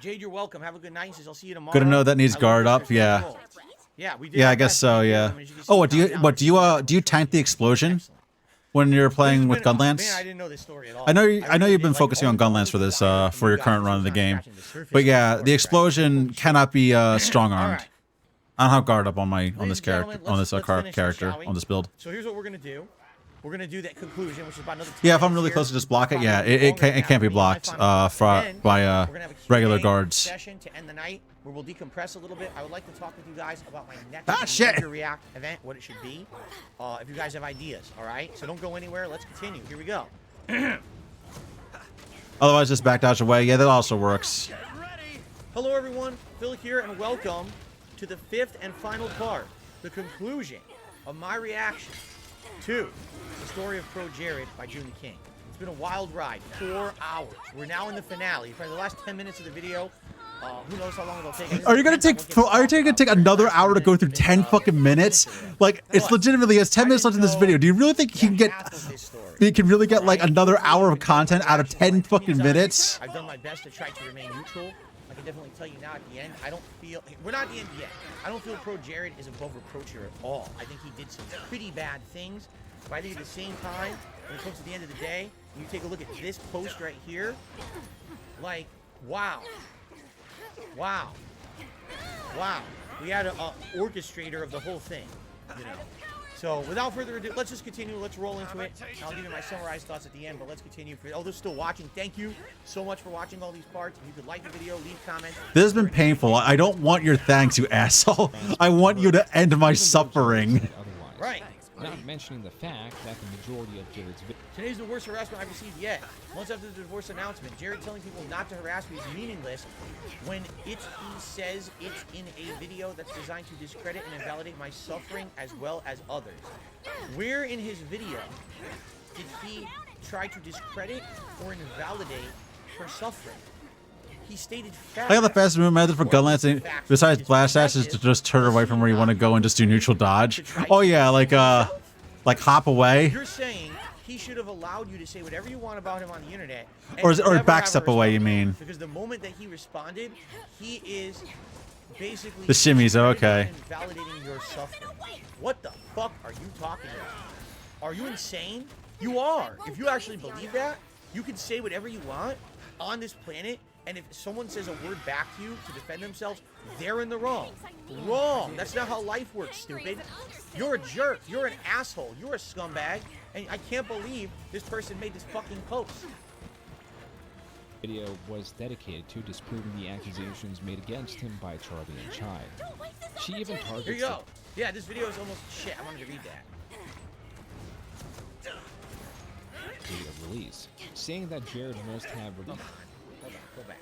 Jade, you're welcome. Have a good night. He says, I'll see you tomorrow. Good to know that needs guard up. Yeah. Yeah, we did. Yeah, I guess so. Yeah. Oh, do you tank the explosion when you're playing with Gunlance? Man, I didn't know this story at all. I know you've been focusing on Gunlance for this for your current run of the game, but yeah, the explosion cannot be strong armed. I don't have guard up on this character on this build. So here's what we're gonna do. We're gonna do that conclusion, which is about another. Yeah, if I'm really close to just block it, yeah, it can't be blocked by regular guards. Session to end the night where we'll decompress a little bit. I would like to talk with you guys about my next React event, what it should be. If you guys have ideas, all right. So don't go anywhere. Let's continue. Here we go. Otherwise, just back dodge away. Yeah, that also works. Hello, everyone. Phil here, and welcome to the 5th and final part, the conclusion of my reaction to the story of Pro Jared by June King. It's been a wild ride, 4 hours. We're now in the finale. Probably the last 10 minutes of the video. Who knows how long it'll take. Are you gonna take another hour to go through 10 fucking minutes? Like, it's legitimately, it's 10 minutes left in this video. Do you really think he can really get like another hour of content out of 10 fucking minutes? I've done my best to try to remain neutral. I can definitely tell you now at the end, I don't feel, we're not at the end yet. I don't feel Pro Jared is above reproach here at all. I think he did some pretty bad things, but I think at the same time, when it comes to the end of the day, when you take a look at this post right here, like, wow. Wow. Wow. We had an orchestrator of the whole thing, you know. So, without further ado, let's just continue. Let's roll into it. I'll give you my summarized thoughts at the end, but let's continue. Oh, they're still watching. Thank you so much for watching all these parts. If you could like the video, leave comments. This has been painful. I don't want your thanks, you asshole. I want you to end my suffering. Right. Not mentioning the fact that the majority of Jared's Today's the worst harassment I've received yet. Months after the divorce announcement, Jared telling people not to harass me is meaningless when he says it's in a video that's designed to discredit and invalidate my suffering as well as others. Where in his video did he try to discredit or invalidate her suffering? He stated facts. I got the fastest move method for Gunlance besides blast dash is to just turn away from where you want to go and just do neutral dodge. Oh yeah, like hop away. You're saying he should have allowed you to say whatever you want about him on the internet. Or never back have a step away, you response. mean? Because the moment that he responded, he is basically The shimmies, okay. validating your suffering. What the fuck are you talking about? Are you insane? You are. If you actually believe that, you can say whatever you want on this planet, and if someone says a word back to you to defend themselves, they're in the wrong. Wrong. That's not how life works, stupid. You're a jerk. You're an asshole. You're a scumbag, and I can't believe this person made this fucking post. Video was dedicated to disproving the accusations made against him by Charlie and Chai. She even targets Here you go. Yeah, this video is almost shit. I wanted to read that. the date of release, saying that Jared must have released. Go back.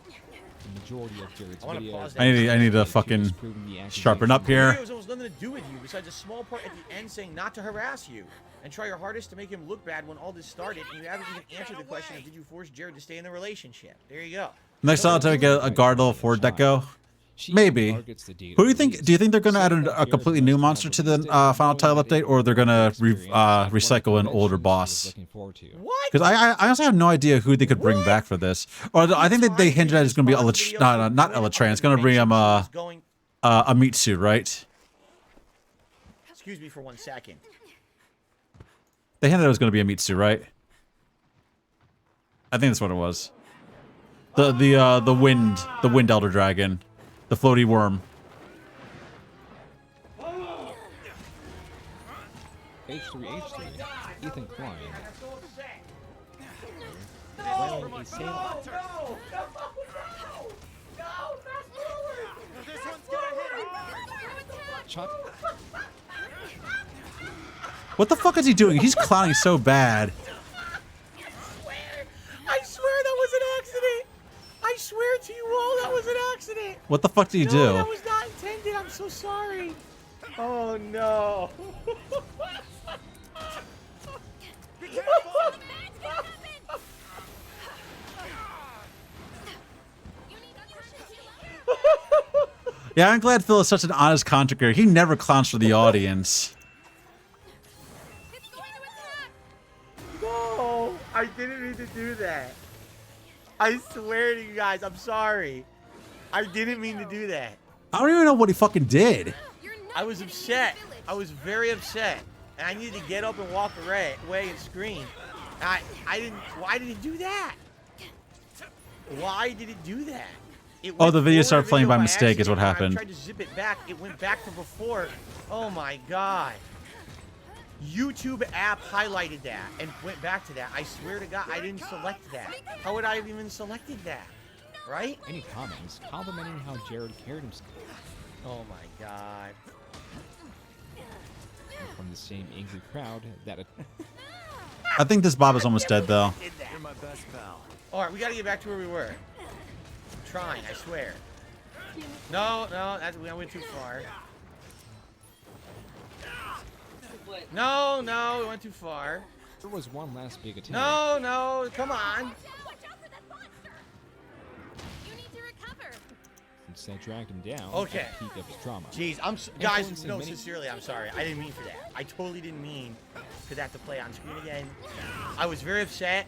The majority of Jared's I videos. I need to fucking sharpen up here. The video has almost nothing to do with you besides a small part at the end saying not to harass you and try your hardest to make him look bad when all this started, and you haven't even answered the question of did you force Jared to stay in the relationship. There you go. Next time I'll take a guard level 4 deco. Maybe. Who do you think? Do you think they're going to add a completely new monster to the final title update, or they're going to recycle an older boss? What? Because I honestly have no idea who they could bring back for this. Or I think that they hinted at it's going to be not Elytra. It's going to bring him a meat suit, right? Excuse me for 1 second. They hinted it was going to be a meat suit, right? I think that's what it was. The wind elder dragon. The floaty worm. H3H3, Ethan Klein. What the fuck is he doing? He's clowning so bad. I swear that was an accident. I swear to you all that was an accident. What the fuck did he do? No, that was not intended. I'm so sorry. Oh no. Yeah, I'm glad Phil is such an honest content creator. He never clowns for the audience. No, I didn't mean to do that. I swear to you guys, I'm sorry. I didn't mean to do that. I don't even know what he fucking did. I was upset. I was very upset. And I needed to get up and walk away and scream. I didn't. Why did it do that? Why did it do that? Oh, the video started playing by mistake is what I happened. tried to zip it back. It went back to before. Oh my god. YouTube app highlighted that and went back to that. I swear to God, I didn't select that. How would I have even selected that? Right? Any comments complimenting how Jared carried himself? Oh my god. From the same angry crowd that. I think this Bob is almost dead though. You're my best pal. Alright, we gotta get back to where we were. I'm trying, I swear. No, we went too far. No, we went too far. There was one last big attempt. No, come on. Instead, dragged him down. Okay. At the peak of his trauma. Jeez, guys, no, sincerely, I'm sorry. I didn't mean for that. I totally didn't mean for that to play on screen again. I was very upset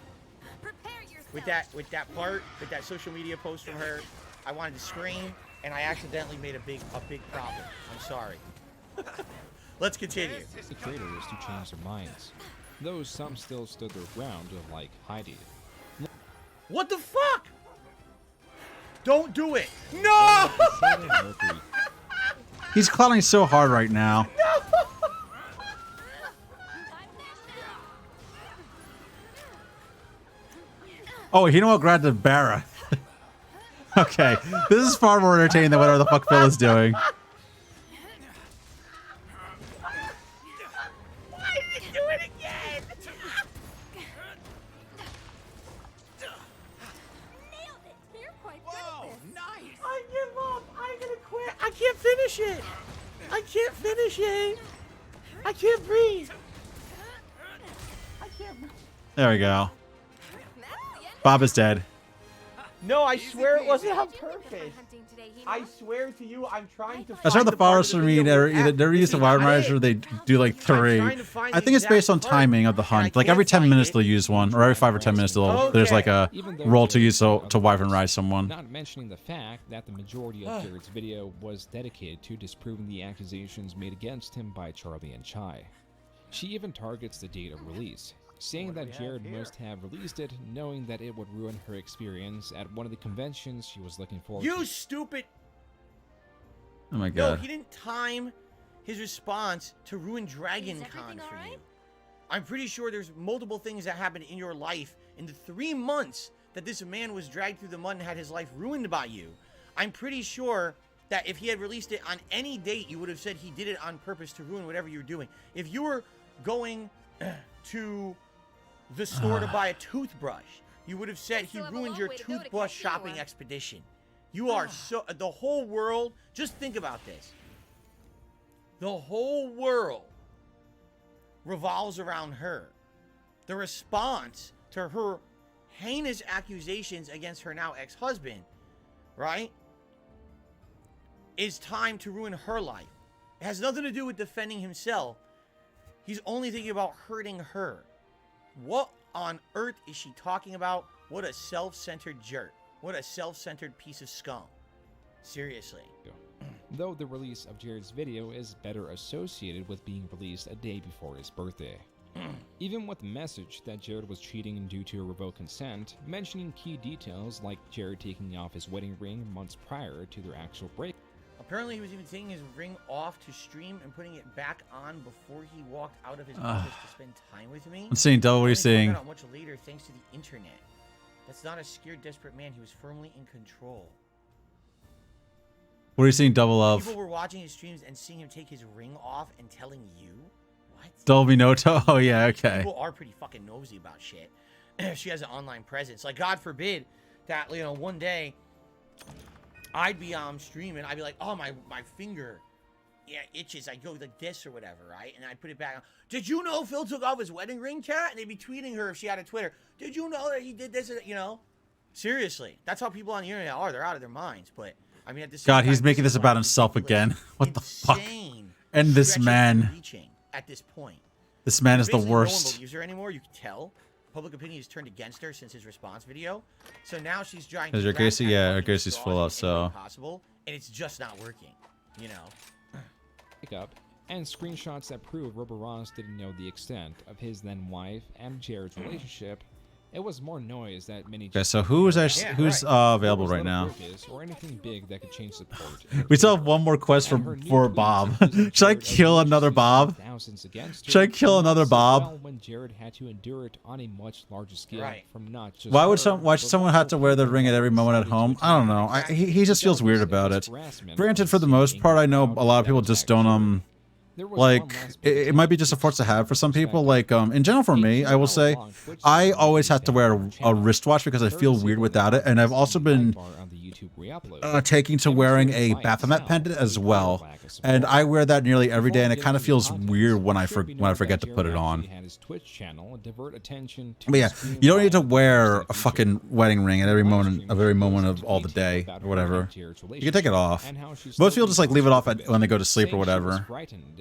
with that part, with that social media post from her. I wanted to scream, and I accidentally made a big problem. I'm sorry. Let's continue. The traitors to change their minds, though some still stood their ground, like Heidi. What the fuck? Don't do it. No! He's clowning so hard right now. Oh, you know what? Grab the Barra. Okay, this is far more entertaining than whatever the fuck Phil is doing. Why did you do it again? Whoa, nice. I give up. I'm gonna quit. I can't finish it. I can't finish it. I can't breathe. I can't breathe. There we go. Bob is dead. No, I swear it wasn't on purpose. I swear to you, I'm trying to I find saw the the part of followers the for me video either where use the Wild Riders or they do like 3. trying to find I the think it's based on exact part, timing of the and I hunt. Like every can't 10 find minutes it. they'll use one, or every 5 or 10 minutes there's like a Even though roll to Jared use and to other Wyvern Ride posts, someone. Not mentioning the fact that the majority of Jared's video was dedicated to disproving the accusations made against him by Charlie and Chai. She even targets the date of release, saying that Jared must have released it knowing that it would ruin her experience at one of the conventions she was looking forward to. You stupid. Oh my No, god. he didn't time his response to ruin Dragon Con for you. I'm pretty sure there's multiple things that happened in your life in the 3 months that this man was dragged through the mud and had his life ruined by you. I'm pretty sure that if he had released it on any date, you would have said he did it on purpose to ruin whatever you were doing. If you were going to the store to buy a toothbrush, you would have said he ruined your toothbrush shopping expedition. You are so... The whole world... Just think about this. The whole world revolves around her. The response to her heinous accusations against her now ex-husband, right, is time to ruin her life. It has nothing to do with defending himself. He's only thinking about hurting her. What on earth is she talking about? What a self-centered jerk. What a self-centered piece of scum. Seriously. Though the release of Jared's video is better associated with being released a day before his birthday. Even with the message that Jared was cheating due to a revoked consent, mentioning key details like Jared taking off his wedding ring months prior to their actual break. Apparently he was even taking his ring off to stream and putting it back on before he walked out of his office to spend time with me. I'm seeing double. What are you Only found seeing? out much later thanks to the internet. That's not a scared, desperate man. He was firmly in control. What are you seeing double of? People were watching his streams and seeing him take his ring off and telling you? What? Dolby Noto? Oh yeah, okay. People are pretty fucking nosy about shit. She has an online presence. Like, God forbid that, you know, one day I'd be streaming. I'd be like, oh, my finger, yeah, itches. I go like this or whatever, right? And I put it back on. Did you know Phil took off his wedding ring, cat? And they'd be tweeting her if she had a Twitter. Did you know that he did this? You know? Seriously. That's how people on the internet are. They're out of their minds. But, I mean, at the same God, time, he's making this this is about like himself again. What the fuck? insane And this stretches man. reaching at this point. This man is the Basically, no one worst. believes her anymore. You can tell. Public opinion has turned against her since his response video. So now she's trying to Is your grab Gracie? at Yeah, fucking our Gracie's straws full in up, any way so. possible, and it's just not working. You know. Up, and screenshots that prove Rubber Ross didn't know the extent of his then wife and Jared's relationship. It was more noise that many. Okay, so who's available right now? Or anything big that could change support. We still have one more quest for Bob. Should I kill another Bob? Should I kill another Bob? When Jared had to endure it on a much larger scale from not just Why would someone have to wear the ring at every moment at home? I don't know. He just feels weird about it. Granted, for the most part, I know a lot of people just don't like it might be just a force to have for some people. Like in general, for me, I will say I always have to wear a wristwatch because I feel weird without it, and I've also been taking to wearing a Baphomet pendant as well, and I wear that nearly every day, and it kind of feels weird when I forget to put it on. But yeah, you don't need to wear a fucking wedding ring at every moment of all the day or whatever. You can take it off. Most people just like leave it off when they go to sleep or whatever.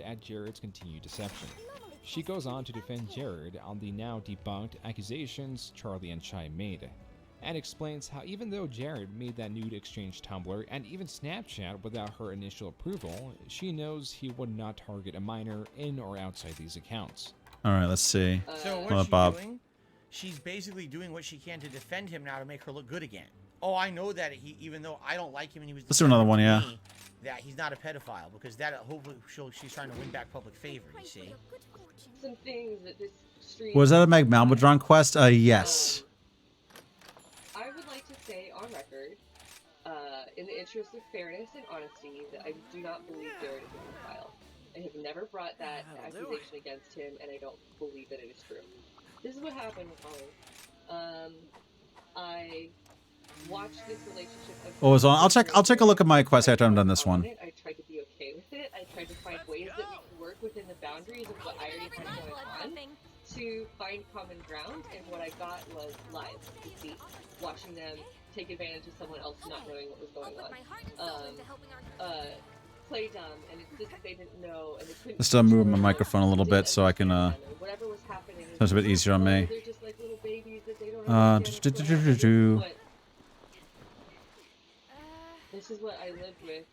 At Jared's continued deception. She goes on to defend Jared on the now debunked accusations Charlie and Chai made, and explains how even though Jared made that nude exchange Tumblr and even Snapchat without her initial approval, she knows he would not target a minor in or outside these accounts. Alright, let's see. So what's she doing? She's basically doing what she can to defend him now to make her look good again. Oh, I know that even though I don't like him and he was... Let's do another one, yeah. That he's not a pedophile, because that hopefully she's trying to win back public favor, you see? Some things that this stream... Was that a Meg Malmadron quest? Yes. I would like to say on record, in the interest of fairness and honesty, that I do not believe Jared is a pedophile. I have never brought that accusation against him, and I don't believe that it is true. This is what happened with Holly. I watched this relationship. What was on? I'll take a look at my quest after I'm done this one. I tried to be okay with it. I tried to find ways that we could work within the boundaries of what I already had going on to find common ground, and what I got was lies, deceit, watching them take advantage of someone else not knowing what was going on. Play dumb, and it's just that they didn't know, and they couldn't. Let's move my microphone a little bit so I can. Whatever was happening. Sounds a bit easier on me. They're just like little babies that they don't understand. This is what I lived with.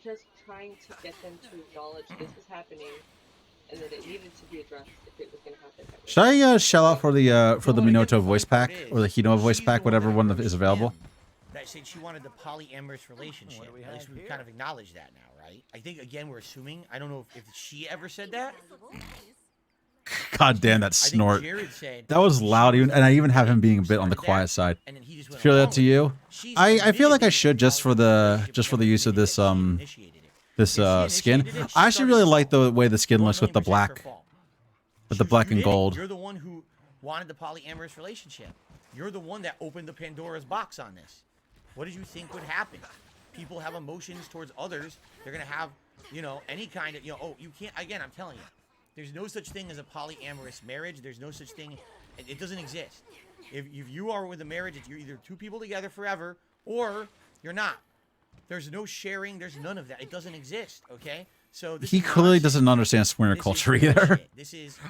Just trying to get them to acknowledge this was happening, and that it needed to be addressed if it was going to happen. Should I shell out for the Minato voice pack or the Hino voice pack, whatever one is available? That said she wanted the polyamorous relationship. At least we kind of acknowledge that now, right? I think again we're assuming. I don't know if she ever said that. God damn that snort! Jared said That was loud, and I even have him being a bit on the quiet side. Feel that to you? I feel like I should just for the use of this skin. I actually really like the way the skin looks with the black, and gold. You're the one who wanted the polyamorous relationship. You're the one that opened the Pandora's box on this. What did you think would happen? People have emotions towards others. They're gonna have, any kind of, oh, you can't. Again, I'm telling you, there's no such thing as a polyamorous marriage. There's no such thing. It doesn't exist. If you are with a marriage, you're either two people together forever or you're not. There's no sharing. There's none of that. It doesn't exist. Okay. So He clearly doesn't understand swinger culture either.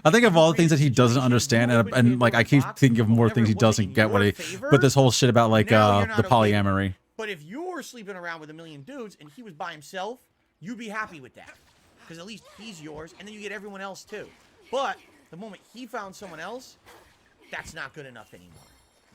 I think of all the things that he doesn't understand, and like I keep thinking of more things he doesn't get. But this whole shit about like the polyamory. But if you were sleeping around with a million dudes and he was by himself, you'd be happy with that, because at least he's yours, and then you get everyone else too. But the moment he found someone else, that's not good enough anymore.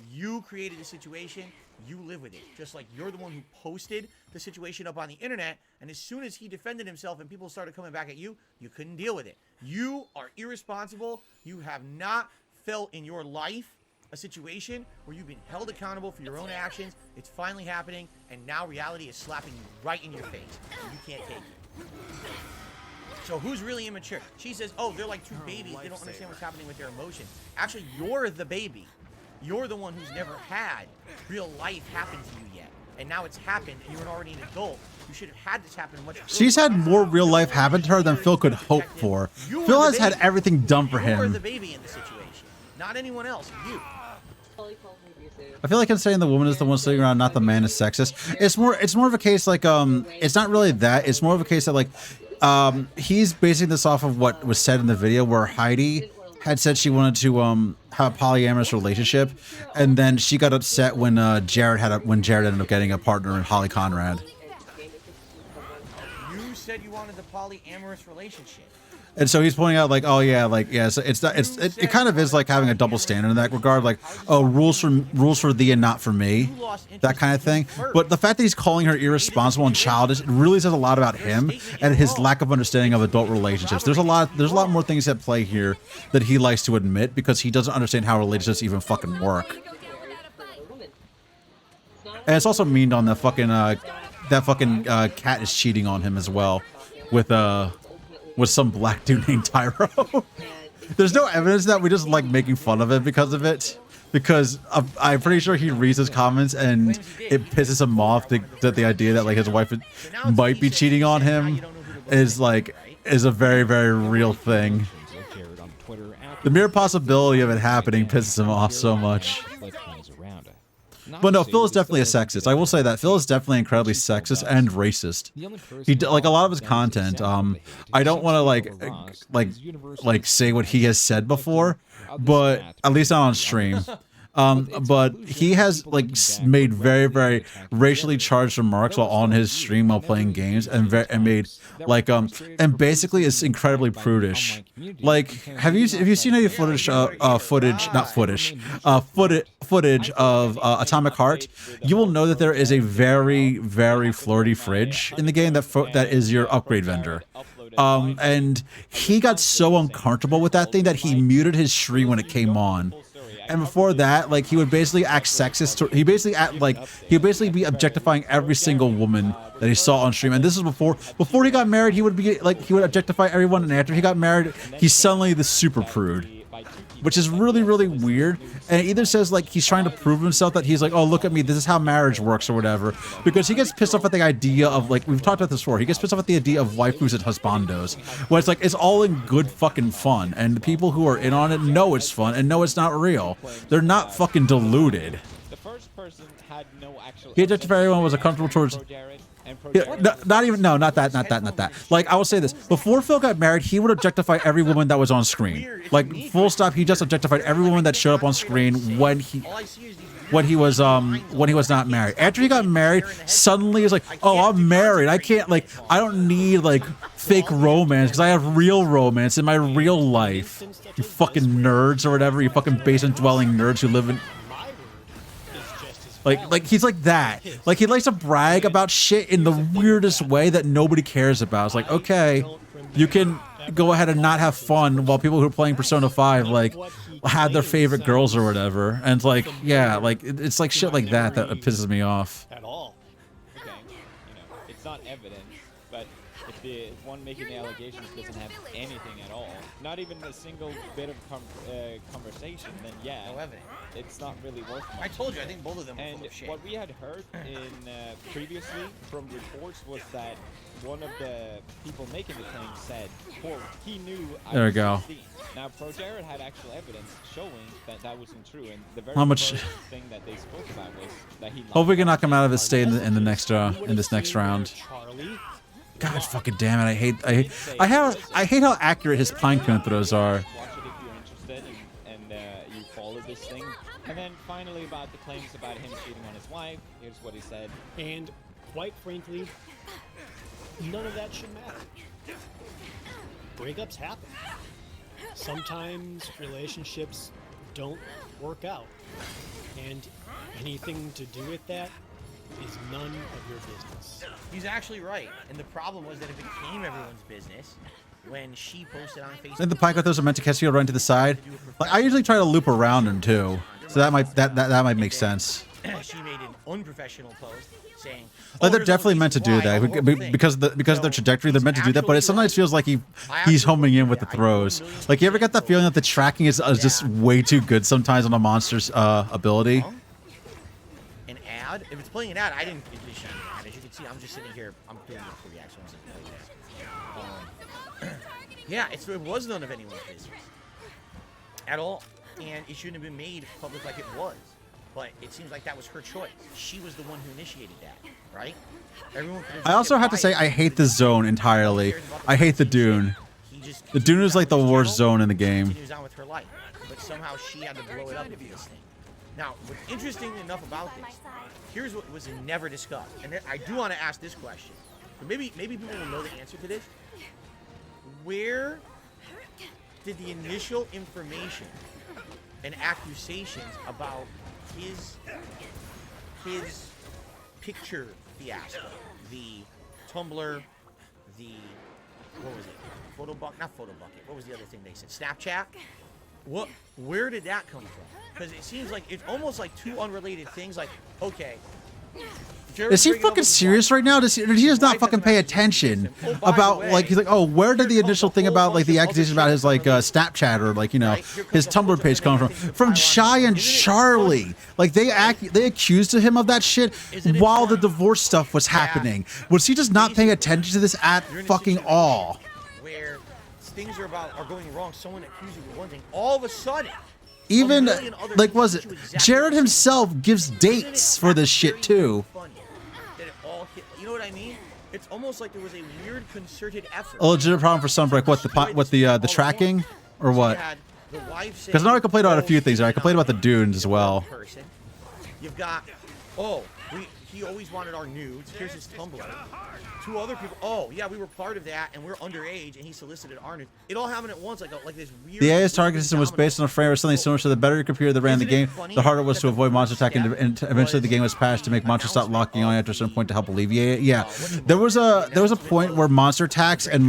You created a situation, you live with it. Just like you're the one who posted the situation up on the internet, and as soon as he defended himself and people started coming back at you, you couldn't deal with it. You are irresponsible. You have not felt in your life a situation where you've been held accountable for your own actions. It's finally happening, and now reality is slapping you right in your face, and you can't take it. So who's really immature? She says, oh, they're like two babies. They don't understand what's happening with their emotions. Actually, you're the baby. You're the one who's never had real life happen to you yet. And now it's happened, and you're already an adult. You should have had this happen much earlier. She's had more real life happen to her than Phil could hope for. Phil has had everything done for him. You're the baby in the situation, not anyone else. You. I feel like I'm saying the woman is the one sitting around, not the man is sexist. It's more of a case like it's not really that. It's more of a case that like he's basing this off of what was said in the video where Heidi had said she wanted to have a polyamorous relationship, and then she got upset when Jared ended up getting a partner in Holly Conrad. You said you wanted the polyamorous relationship. And so he's pointing out like, oh yeah, like yeah, so it kind of is like having a double standard in that regard, like oh rules for thee and not for me, that kind of thing. But the fact that he's calling her irresponsible and childish, it really says a lot about him and his lack of understanding of adult relationships. There's a lot more things at play here that he likes to admit because he doesn't understand how relationships even fucking work. And it's also mean on the fucking cat is cheating on him as well with some black dude named Tyro. There's no evidence that we just like making fun of it because of it. Because I'm pretty sure he reads his comments and it pisses him off that the idea that like his wife might be cheating on him is a very, very real thing. The mere possibility of it happening pisses him off so much. But no, Phil is definitely a sexist. I will say that Phil is definitely incredibly sexist and racist. He like a lot of his content. I don't want to like say what he has said before, but at least not on stream. But he has like made very, very racially charged remarks while on his stream while playing games, and made like and basically is incredibly prudish. Like, have you seen any footage of Atomic Heart? You will know that there is a very, very flirty fridge in the game that is your upgrade vendor. And he got so uncomfortable with that thing that he muted his stream when it came on. And before that, like he would basically act sexist. He would basically be objectifying every single woman that he saw on stream. And this is before he got married. He would objectify everyone, and after he got married, he's suddenly the super prude, which is really, really weird. And it either says like he's trying to prove himself that he's like, oh look at me, this is how marriage works or whatever, because he gets pissed off at the idea of like we've talked about this before. He gets pissed off at the idea of waifus and husbandos, where it's like it's all in good fucking fun, and the people who are in on it know it's fun and know it's not real. They're not fucking deluded. person had no actual. He objectified everyone, was comfortable towards. Not even, no, not that. Like, I will say this: before Phil got married, he would objectify every woman that was on screen. Like, full stop. He just objectified every woman that showed up on screen when he was not married. After he got married, suddenly he's like, oh, I'm married. I can't, like, I don't need like fake romance because I have real romance in my real life. You fucking nerds or whatever. You fucking basement dwelling nerds who live in. Like he's like that. Like he likes to brag about shit in the weirdest way that nobody cares about. It's like, okay, you can go ahead and not have fun while people who are playing Persona 5 like have their favorite girls or whatever. And it's like, yeah, like it's like shit like that that pisses me off. At all. Okay, it's not evidence, but if the one making the allegations doesn't have anything at all, not even a single bit of conversation, then yeah, it's not really worth much. I told you, I think both of them were and full of shit. What we had heard in previously from reports was that one of the people making the claim said, quote, he knew I there we was go. 16. Now, ProJared had actual evidence showing that that wasn't true, and the very How much? first thing that they spoke about was that he Hope we can knock him out of his stay in the next in this next round. God fucking damn it! I hate how accurate his pinecone throws are. Watch it if you're interested and you follow this thing. And then finally about the claims about him cheating on his wife, here's what he said. And quite frankly, none of that should matter. Breakups happen. Sometimes relationships don't work out. And anything to do with that is none of your business. He's actually right. And the problem was that it became everyone's business when she posted on Facebook. Then the pinecone throws are meant to catch you right to the side. Like I usually try to loop around him too, so that might make sense. She made an unprofessional post saying, Like they're definitely meant to do that because of their trajectory. They're meant to do that, but it sometimes feels like he's homing in with the throws. Like you ever get that feeling that the tracking is just way too good sometimes on a monster's ability? An ad? If it's playing an ad, I didn't condition an ad. As you can see, I'm just sitting here. I'm doing it for reaction. Yeah, it was none of anyone's business at all, and it shouldn't have been made public like it was. But it seems like that was her choice. She was the one who initiated that, right? Everyone. I also have to say I hate the zone entirely. I hate the Dune. The Dune is like the worst zone in the game. Continues on with her life, but somehow she had to blow it up with this thing. Now, what's interesting enough about this, here's what was never discussed, and I do want to ask this question. But maybe people will know the answer to this. Where did the initial information and accusations about his picture fiasco, the Tumblr, the what was it? Not photo bucket. What was the other thing they said? Snapchat. Where did that come from? Because it seems like it's almost like two unrelated things. Like, okay. Is he fucking serious right now? Does he just not fucking pay attention about like he's like, oh, where did the initial thing about like the accusation about his like Snapchat or like his Tumblr page come from Shy and Charlie? Like they accused him of that shit while the divorce stuff was happening. Was he just not paying attention to this at fucking all? Where things are going wrong, someone accuses you of one thing, all of a sudden. Even like was it Jared himself gives dates for this shit too. You know what I mean? It's almost like there was a weird concerted effort. A legitimate problem for Sunbreak. What the tracking or what? Because now I complained about a few things. I complained about the dunes as well. You've got he always wanted our nudes. Here's his Tumblr. Two other people. Oh yeah, we were part of that, and we're underage, and he solicited our nudes. It all happened at once, like this weird. The AI's target system was based on a frame of something similar to the better your computer that ran the game, the harder it was to avoid monster attack, and eventually the game was patched to make monsters stop locking on after a certain point to help alleviate it. Yeah, there was a point where monster attacks and the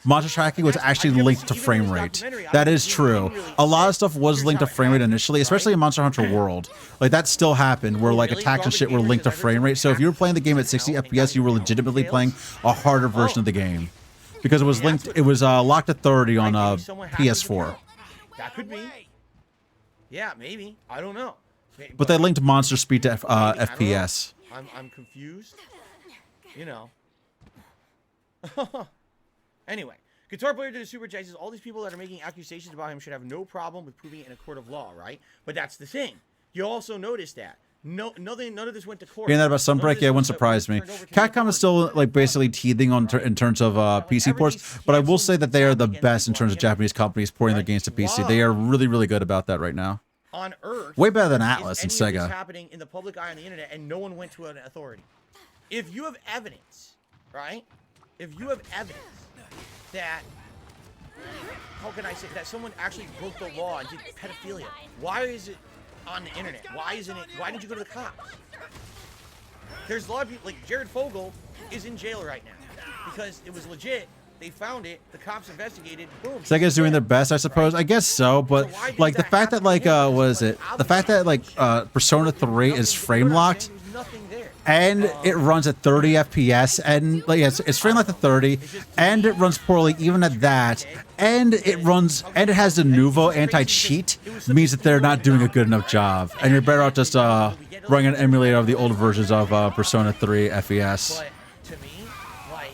monster tracking was actually linked to frame rate. That is true. A lot of stuff was linked to frame rate initially, especially in Monster Hunter World. Like that still happened, where like attacks and shit were linked to frame rate. So if you were playing the game at 60 FPS, you were legitimately playing a harder version of the game because it was linked. It was locked at 30 on PS4. That could be. Yeah, maybe. I don't know. But they linked monster speed to FPS. I'm confused. You know. Anyway, Guitar Player did a super chat. Says all these people that are making accusations about him should have no problem with proving it in a court of law, right? But that's the thing. You also notice that. None of this went to court. Hearing that about None of Sunbreak, this yeah, it was wouldn't surprise me. turned over to the Capcom is authorities. still like basically teething on in terms of PC ports, but I will say that they are the best in terms of Japanese companies porting their games to PC. They are really, really good about that right now. On Earth, Way better than is Atlas and any of this Sega. happening in the public eye on the internet, and no one went to an authority. If you have evidence, right? If you have evidence that, how can I say, that someone actually broke the law and did pedophilia, why is it on the internet? Why isn't it? Why didn't you go to the cops? There's a lot of people, like Jared Fogle is in jail right now because it was legit. They found it. The cops investigated. Boom. Sega's doing their best, I suppose. I guess so, but like the fact that like what is it? The fact that like Persona 3 is frame locked and it runs at 30 FPS and like it's frame locked at 30 and it runs poorly even at that and it has the Nuvo anti-cheat means that they're not doing a good enough job and you're better off just running an emulator of the old versions of Persona 3 FES. But to me, like,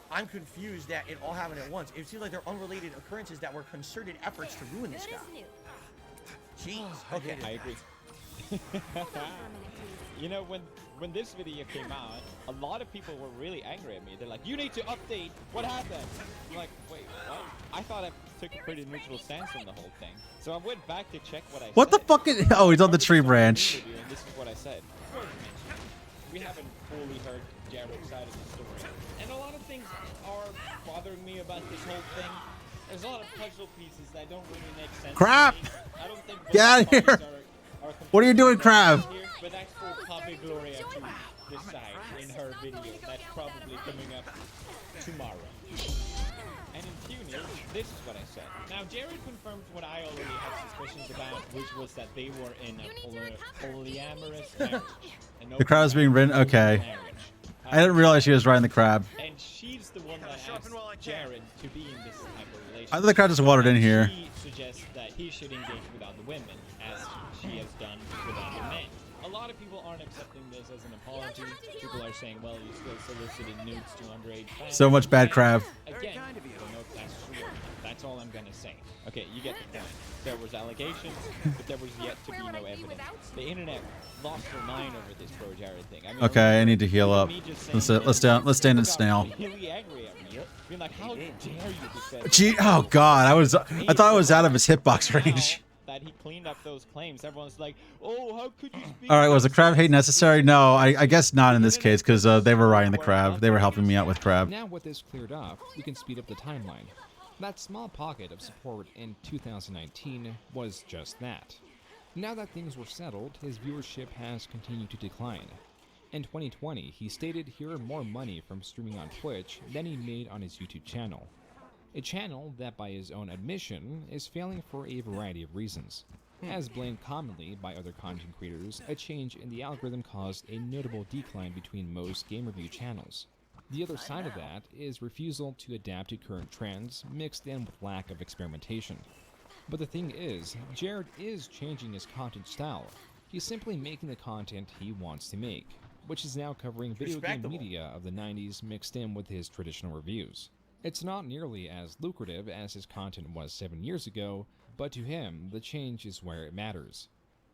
I'm confused that it all happened at once. It seems like they're unrelated occurrences that were concerted efforts to ruin this guy. Jeez. Okay. I agree. You know, when this video came out, a lot of people were really angry at me. They're like, you need to update. What happened? I'm like, wait, what? I thought I took a pretty neutral stance on the whole thing. So I went back to check what I said. What the fuck is... Oh, he's on the tree branch. And this is what I said. We haven't fully heard Jared's side of the story. And a lot of things are bothering me about this whole thing. There's a lot of puzzle pieces that don't really make sense. Crap! To me. I don't think Get out of here! What are you doing, Crab? But that's for Poppy Gloria to decide in her video. That's probably coming up tomorrow. And in few news, this is what I said. Now, Jared confirmed what I already had suspicions about, which was that they were in a polyamorous marriage. The crab is being ridden? Okay. I didn't realize she was riding the crab. And she's the one that asked Jared to be in this type of relationship. I thought the crab just watered in here. She suggests that he should engage with other women, as she has done with other men. A lot of people aren't accepting this as an apology. People are saying, well, you still solicited nudes to underage fans. So much bad crab. Again, I don't know if that's true or not. That's all I'm gonna say. Okay, you get the point. There was allegations, but there was yet to be no evidence. The internet lost their mind over this pro Jared thing. I mean, Okay, I need to heal up. Let's stand in snail. Really angry at me. Being like, how dare you defend? Gee, oh god, I thought I was out of his hitbox range. That he cleaned up those claims. Everyone's like, oh, how could you speak? All right, was the crab hate necessary? No, I guess not in this case because they were riding the crab. They were helping me out with crab. Now with this cleared up, we can speed up the timeline. That small pocket of support in 2019 was just that. Now that things were settled, his viewership has continued to decline. In 2020, he stated he earned more money from streaming on Twitch than he made on his YouTube channel. A channel that, by his own admission, is failing for a variety of reasons. As blamed commonly by other content creators, a change in the algorithm caused a notable decline between most game review channels. The other side of that is refusal to adapt to current trends, mixed in with lack of experimentation. But the thing is, Jared is changing his content style. He's simply making the content he wants to make, which is now covering video game media of the 90s mixed in with his traditional reviews. It's not nearly as lucrative as his content was 7 years ago, but to him, the change is where it matters.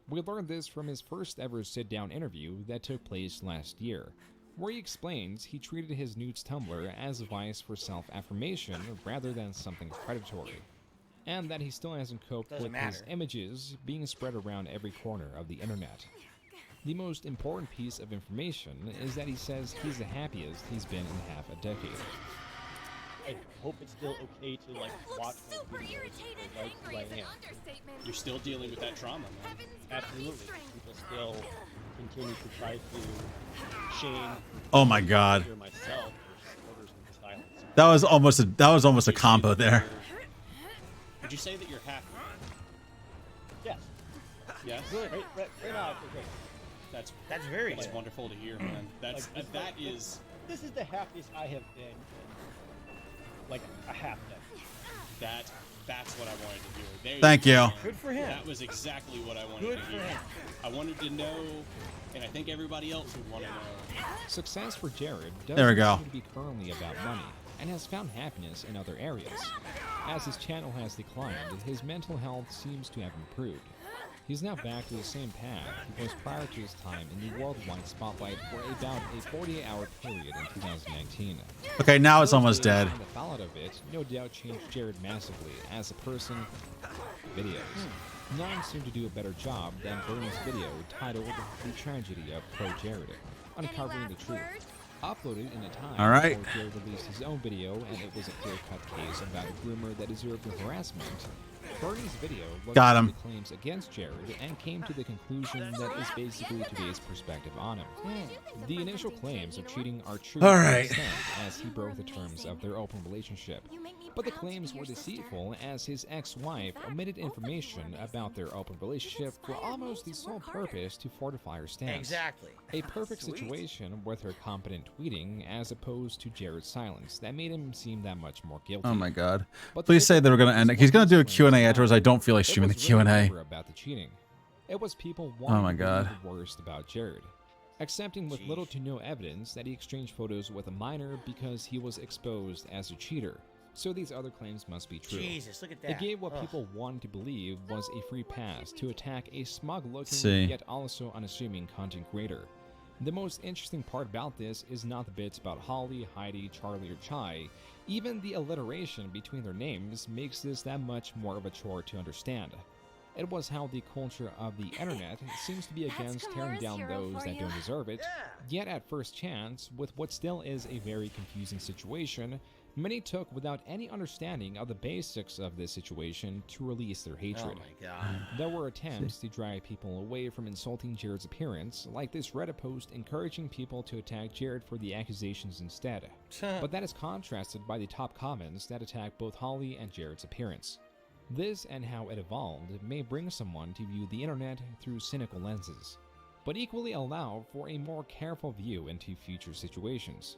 We learned this from his first ever sit-down interview that took place last year, where he explains he treated his nudes Tumblr as a vice for self-affirmation rather than something predatory, and that he still hasn't coped with his images being spread around every corner of the internet. The most important piece of information is that he says he's the happiest he's been in half a decade. I hope it's still okay to like watch those videos like I am. You're still dealing with that trauma, man. Absolutely. People still continue to try to shame. Oh my god. Myself That was almost a combo there. Would you say that you're happy? Yes. Yes. Good. Right now, I feel great. That's very good. good. Wonderful to hear, man. That's that is. This is the happiest I have been in like a half decade. That's what I wanted to hear. There Thank you. Good for him. That was exactly what I wanted to hear. I wanted to know, and I think everybody else would want to know. Success for Jared There we doesn't go. seem to be currently about money, and has found happiness in other areas. As his channel has declined, his mental health seems to have improved. He's now back to the same path he was prior to his time in the worldwide spotlight for about a 48-hour period in 2019. Okay, now it's almost dead. And the fallout of it no doubt changed Jared massively as a person. Videos. None seem to do a better job than Bernie's video titled "The Tragedy of Pro Jared," uncovering the truth. Uploaded in a time All right. before Jared released his own video, and it was a clear-cut case about a groomer that deserved harassment. Bernie's video looked Got at him. the claims against Jared and came to the conclusion that is basically today's perspective on him. The initial claims of cheating are true All to an right. extent, as he broke the terms of their open relationship. But the claims were deceitful, as his ex-wife omitted information about their open relationship for almost the sole purpose to fortify her stance. Exactly. A perfect situation with her competent tweeting, as opposed to Jared's silence, that made him seem that much more guilty. Oh my god. But Please say they were going to end it. He's going to do a Q&A afterwards. I don't feel like streaming the it was really Q&A. never about the cheating. It was people Oh wanting my to God. believe the worst about Jared, accepting with little to no evidence that he exchanged photos with a minor because he was exposed as a cheater. So these other claims must be true. Jesus, look at that. It gave what Ugh. people wanted to believe was a free pass to attack a See. smug-looking yet also unassuming content creator. The most interesting part about this is not the bits about Holly, Heidi, Charlie, or Chai. Even the alliteration between their names makes this that much more of a chore to understand. It was how the culture of the internet seems to be against tearing down those that don't deserve it, yet at first chance, with what still is a very confusing situation, many took without any understanding of the basics of this situation to release their hatred. Oh my god. There were attempts to drive people away from insulting Jared's appearance, like this Reddit post encouraging people to attack Jared for the accusations instead. But that is contrasted by the top comments that attack both Holly and Jared's appearance. This and how it evolved may bring someone to view the internet through cynical lenses, but equally allow for a more careful view into future situations.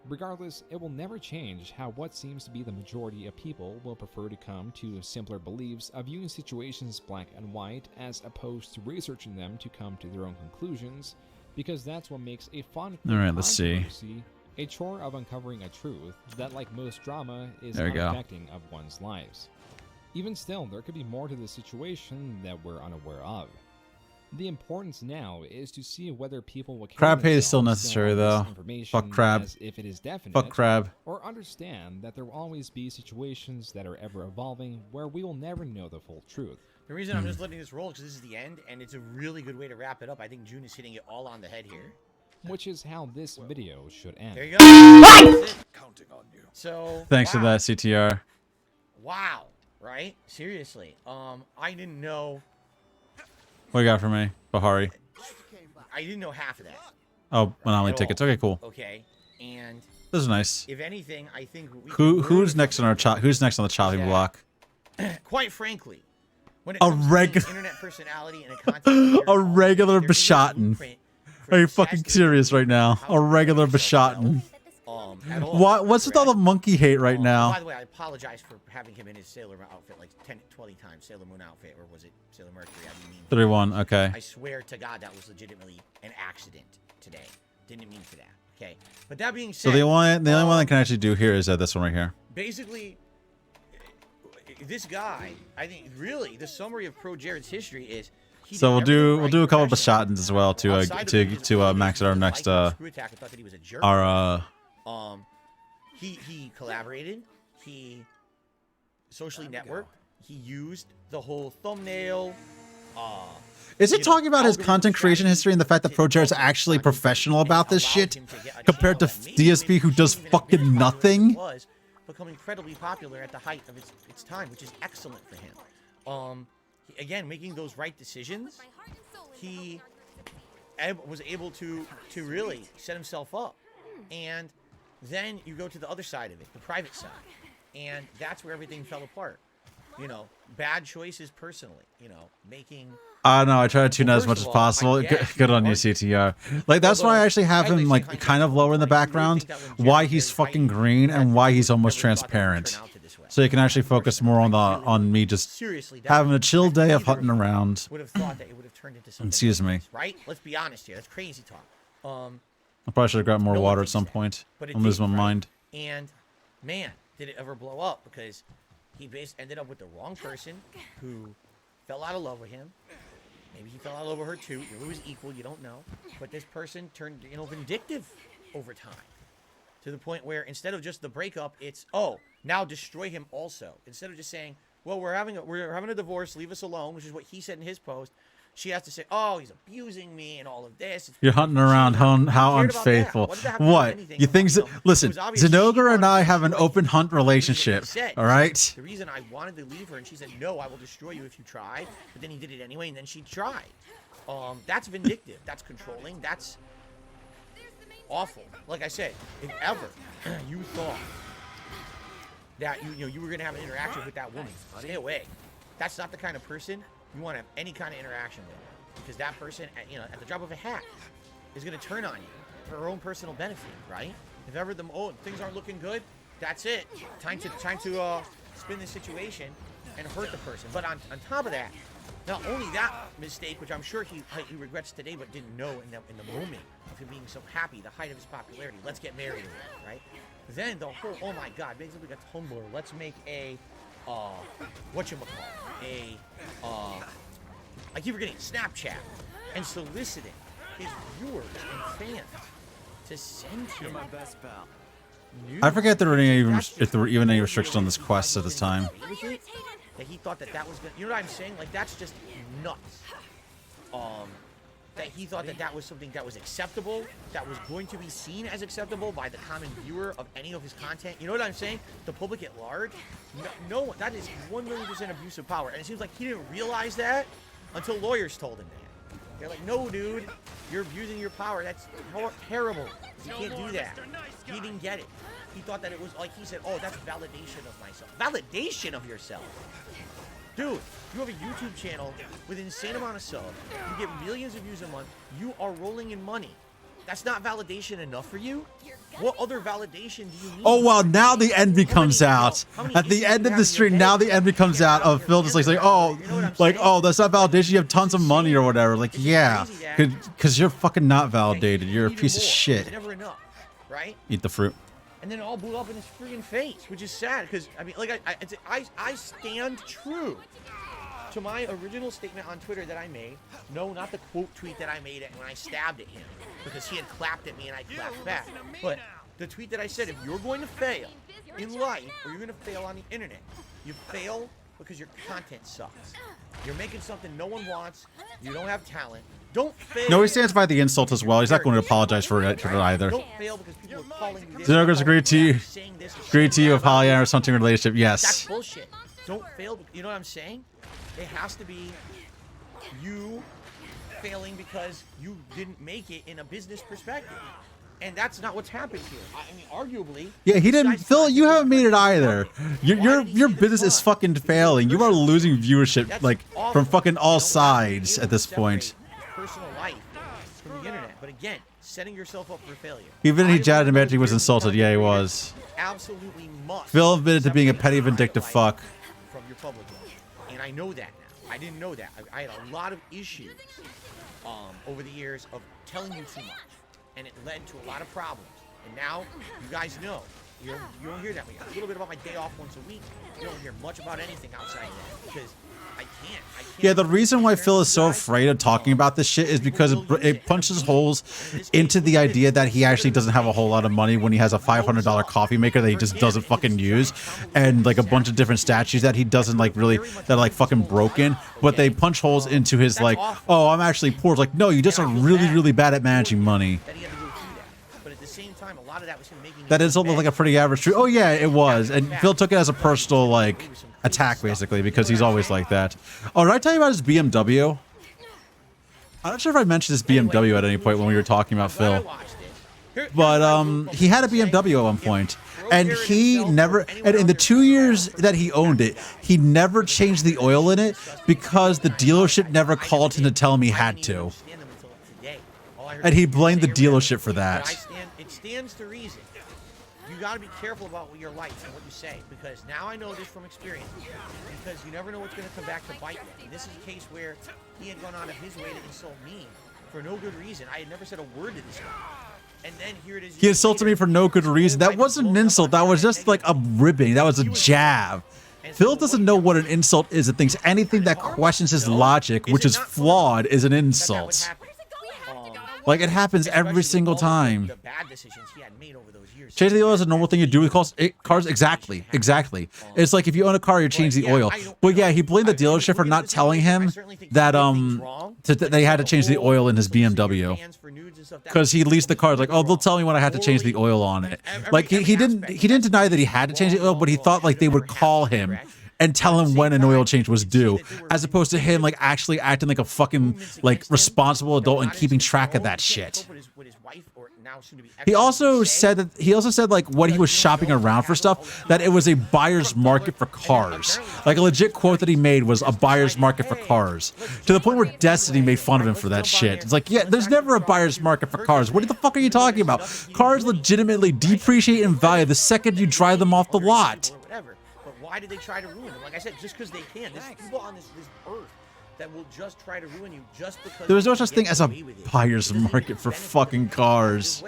Regardless, it will never change how what seems to be the majority of people will prefer to come to simpler beliefs of viewing situations black and white as opposed to researching them to come to their own conclusions, because that's what makes a fun Alright, let's see. controversy a chore of uncovering a truth that, like most drama, is There we go. unaffecting of one's lives. Even still, there could be more to the situation that we're unaware of. The importance now is to see whether people will carry Crab hate is still themselves necessary, on this though. information Fuck crab. as if it is definite, Fuck crab. or understand that there will always be situations that are ever evolving where we will never know the full truth. The reason I'm just letting this roll is because this is the end, and it's a really good way to wrap it up. I think June is hitting it all on the head here. Which is how this video should end. There you go. That's it. Counting on you. So Thanks for wow. that, CTR. Wow. Right? Seriously. I didn't know. What you got for me, Bahari? I didn't know half of that. Oh, Monopoly At all. tickets. Okay, cool. Okay. And This is nice. if anything, I think we Who's next on our Who's next on the chopping block? quite frankly, when it A comes to regular- being internet personality and a content creator, A regular there is no Bashatin. blueprint for Are you success fucking to serious right now? how A to regular present yourself, Bashatin. at all. What's with all the monkey hate right By now? the way, I apologize for having him in his Sailor Moon outfit like 10, 20 times. Sailor Moon outfit, or was it Sailor Mercury? I didn't mean 3-1, okay. I swear to God that was legitimately an accident today. Didn't mean for that. Okay. But that being So said, the only one I can actually do here is this one right here. basically, this guy, I think, really, the summary of Pro Jared's history is. He So did we'll everything do right a couple of professionally. Bashatins as well to Outside of being max out our next Screw Attack, I thought that he was a jerk. He collaborated. He socially networked. He used the whole thumbnail. Is it talking about his content creation history and the fact that Pro Jared's actually professional about this shit compared to DSP who does fucking nothing? Was become incredibly popular at the height of its time, which is excellent for him. Again, making those right decisions, he was able to really set himself up. And then you go to the other side of it, the private side, and that's where everything fell apart. You know, bad choices personally. You know, making. No, I try to tune out as much as First of all, possible. I guess Good you on you, are- CTR. Like that's why I actually have him like kind of lower in the background. Why he's fucking green and why he's almost transparent. So you can actually focus more on me just having a chill day of hunting around. Would have thought that it would have turned into something. Excuse me. Right? Let's be honest here. That's crazy talk. I probably should have grabbed more No one water at thinks some that, point. but it I'm losing did, my right? mind. And man, did it ever blow up because he ended up with the wrong person who fell out of love with him, Maybe he fell out over her too. It was equal. You don't know. But this person turned, vindictive over time. To the point where instead of just the breakup, it's, oh, now destroy him also. Instead of just saying, well, we're having a divorce, leave us alone, which is what he said in his post. She has to say, oh, he's abusing me and all of this. You're hunting around how unfaithful. What? You think? Listen, Zenogre and I have an open hunt relationship. All right. The reason I wanted to leave her, and she said, no, I will destroy you if you try. But then he did it anyway, and then she tried. That's vindictive. That's controlling. That's awful. Like I said, if ever you thought that you were gonna have an interaction with that woman, stay away. That's not the kind of person you want to have any kind of interaction with, because that person, at the drop of a hat, is gonna turn on you for her own personal benefit, right? If ever things aren't looking good, that's it. Time to spin the situation and hurt the person. But on top of that, not only that mistake, which I'm sure he regrets today, but didn't know in the moment of him being so happy, the height of his popularity. Let's get married, right? Then the whole, oh my God, basically got Tumblr. Let's make a I keep forgetting, Snapchat, and soliciting his viewers and fans to send him. You're my best pal. I forget if there were even any restrictions on this quest at this time. That he thought that was gonna, you know what I'm saying? Like, that's just nuts. That he thought that was something that was acceptable, that was going to be seen as acceptable by the common viewer of any of his content. You know what I'm saying? The public at large. No one. That is 1,000,000% abuse of power, and it seems like he didn't realize that until lawyers told him that. They're like, no, dude, you're abusing your power. That's terrible. You can't do that. He didn't get it. He thought that it was, like he said, oh, that's validation of myself. Validation of yourself? Dude, you have a YouTube channel with an insane amount of subs. You get millions of views a month. You are rolling in money. That's not validation enough for you? What other validation do you need? Oh, wow, now the envy comes out. At the end of the stream, now the envy comes out of Phil just like, oh, that's not validation. You have tons of money or whatever. Like, yeah, because you're fucking not validated. You're a piece of shit. It's never enough, right? Eat the fruit. And then it all blew up in his freaking face, which is sad, because, I mean, like, I stand true to my original statement on Twitter that I made. No, not the quote tweet that I made when I stabbed at him, because he had clapped at me and I clapped back. But the tweet that I said, if you're going to fail in life, or you're going to fail on the internet, you fail because your content sucks. You're making something no one wants. You don't have talent. Don't fail. No, he stands by the insult as well. He's not going to apologize for it either. Don't fail because people are calling you this. Zenogre's agreed to you of polyamorous or something relationship. Yes. That's bullshit. Don't fail. You know what I'm saying? It has to be you failing because you didn't make it in a business perspective. And that's not what's happened here. I mean, arguably. Yeah, he didn't. Phil, you haven't made it either. Your business is fucking failing. You are losing viewership like from fucking all sides at this point. Personal life from the internet, but again, setting yourself up for failure. Even he chatted about he was insulted. Yeah, he was. Absolutely must. Phil admitted to being a petty, vindictive fuck. From your public life, and I know that now. I didn't know that. I had a lot of issues over the years of telling you too much, and it led to a lot of problems. And now you guys know. You don't hear that. We got a little bit about my day off once a week. You don't hear much about anything outside that because I can't. Yeah, the reason why Phil is so afraid of talking about this shit is because it punches holes into the idea that he actually doesn't have a whole lot of money when he has a $500 coffee maker that he just doesn't fucking use, and like a bunch of different statues that he doesn't like really, that are like fucking broken, but they punch holes into his like, oh, I'm actually poor. It's like, no, you just are really, really bad at managing money. But at the same time, a lot of that was him making. That is like a pretty average truth. Oh yeah, it was, and Phil took it as a personal like attack basically because he's always like that. Oh, did I tell you about his BMW? I'm not sure if I mentioned his BMW at any point when we were talking about Phil, but he had a BMW at one point, and he never, and in the 2 years that he owned it, he never changed the oil in it because the dealership never called him to tell him he had to, and he blamed the dealership for that. It stands to reason. You got to be careful about your life and what you say, because now I know this from experience, because you never know what's going to come back to bite you. And this is a case where he had gone out of his way to insult me for no good reason. I had never said a word to this guy. And then here it is. He insulted me for no good reason. That wasn't an insult. That was just like a ribbing. That was a jab. Phil doesn't know what an insult is and thinks anything that questions his logic, which is flawed, is an insult. Like, it happens every single time. Changing the oil is a normal thing you do with cars. Exactly. It's like if you own a car, you change the oil. But yeah, he blamed the dealership for not telling him that they had to change the oil in his BMW. Because he leased the car, like, oh, they'll tell me when I had to change the oil on it. Like he didn't deny that he had to change the oil, but he thought like they would call him and tell him when an oil change was due, as opposed to him like actually acting like a fucking like responsible adult and keeping track of that shit. He also said like when he was shopping around for stuff that it was a buyer's market for cars. Like a legit quote that he made was a buyer's market for cars. To the point where Destiny made fun of him for that shit. It's like, yeah, there's never a buyer's market for cars. What the fuck are you talking about? Cars legitimately depreciate in value the second you drive them off the lot. Why did they try to ruin them? Like I said, just because they can. There's people on this earth that will just try to ruin you just because there's no such thing as a buyer's market for fucking cars.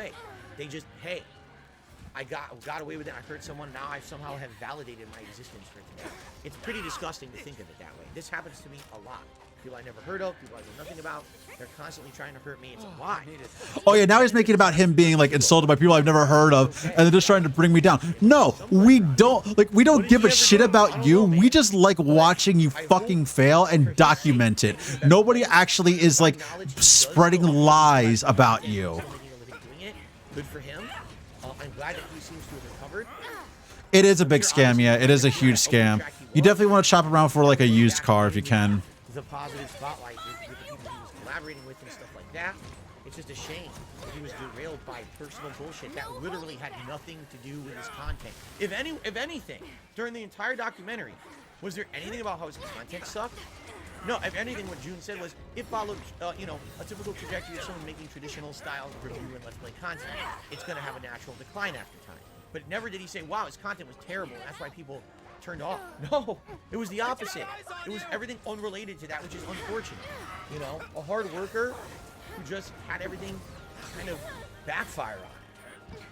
They just, hey, I got away with it. I hurt someone. Now I somehow have validated my existence for today. It's pretty disgusting to think of it that way. This happens to me a lot. People I never heard of, people I know nothing about. They're constantly trying to hurt me. It's why. Oh yeah, now he's making it about him being like insulted by people I've never heard of, and they're just trying to bring me down. No, we don't give a shit about you. We just like watching you fucking fail and document it. Nobody actually is like spreading lies about you. Good for him. I'm glad that he seems to have recovered. It is a big scam, yeah. It is a huge scam. You definitely want to shop around for like a used car if you can. The positive spotlight with the people he was collaborating with and stuff like that. It's just a shame that he was derailed by personal bullshit that literally had nothing to do with his content. If anything, during the entire documentary, was there anything about how his content sucked? No, if anything, what June said was it followed, a typical trajectory of someone making traditional styles of review and let's play content. It's going to have a natural decline after time. But never did he say, wow, his content was terrible, and that's why people turned off. No, it was the opposite. It was everything unrelated to that, which is unfortunate. You know, a hard worker who just had everything kind of backfire on him.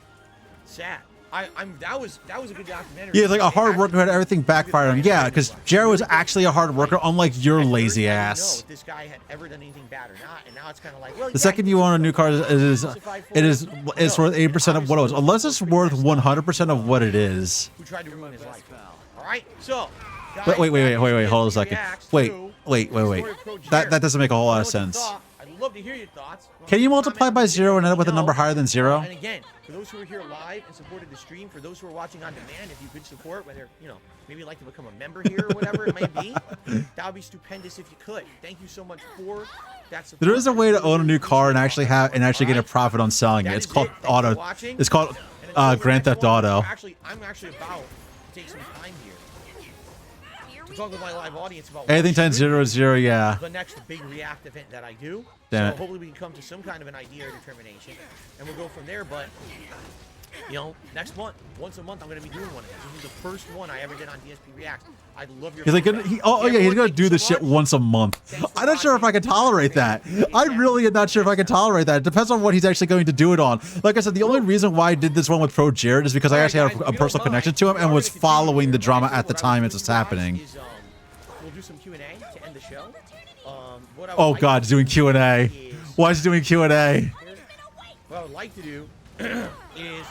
Sad. That was a good documentary. Yeah, like a hard worker who had everything backfire on him. Yeah, because Jared was actually a hard worker, unlike your lazy ass. If this guy had ever done anything bad or not, and now it's kind of like, well, the second you own a new car, it's worth 80% of what it was, unless it's worth 100% of what it is. Who tried to ruin his life? All right, so. Wait, hold on a second. Wait. That doesn't make a whole lot of sense. I'd love to hear your thoughts. Can you multiply by 0 and end up with a number higher than 0? And again, for those who are here live and supported the stream, for those who are watching on demand, if you could support, whether, maybe you'd like to become a member here or whatever it may be, that would be stupendous if you could. Thank you so much for that support. There is a way to own a new car and actually get a profit on selling it. It's called Grand Theft Auto. I'm actually about to take some time here. Talk with my live audience about anything times 0 is 0, yeah. The next big React event that I do. Damn so hopefully we can come to some kind of an idea or determination, and we'll go from there. But next month, once a month, I'm going to be doing one of these. This is the first one I ever did on DSP React. I love your. He's like, he's going to do this shit once a month. I'm not sure if I can tolerate that. I really am not sure if I can tolerate that. It depends on what he's actually going to do it on. Like I said, the only reason why I did this one with Pro Jared is because I actually had a personal connection to him and was following the drama at the time it was happening. We'll do some Q&A to end the show. Oh God, he's doing Q&A. Why is he doing Q&A? What I would like to do is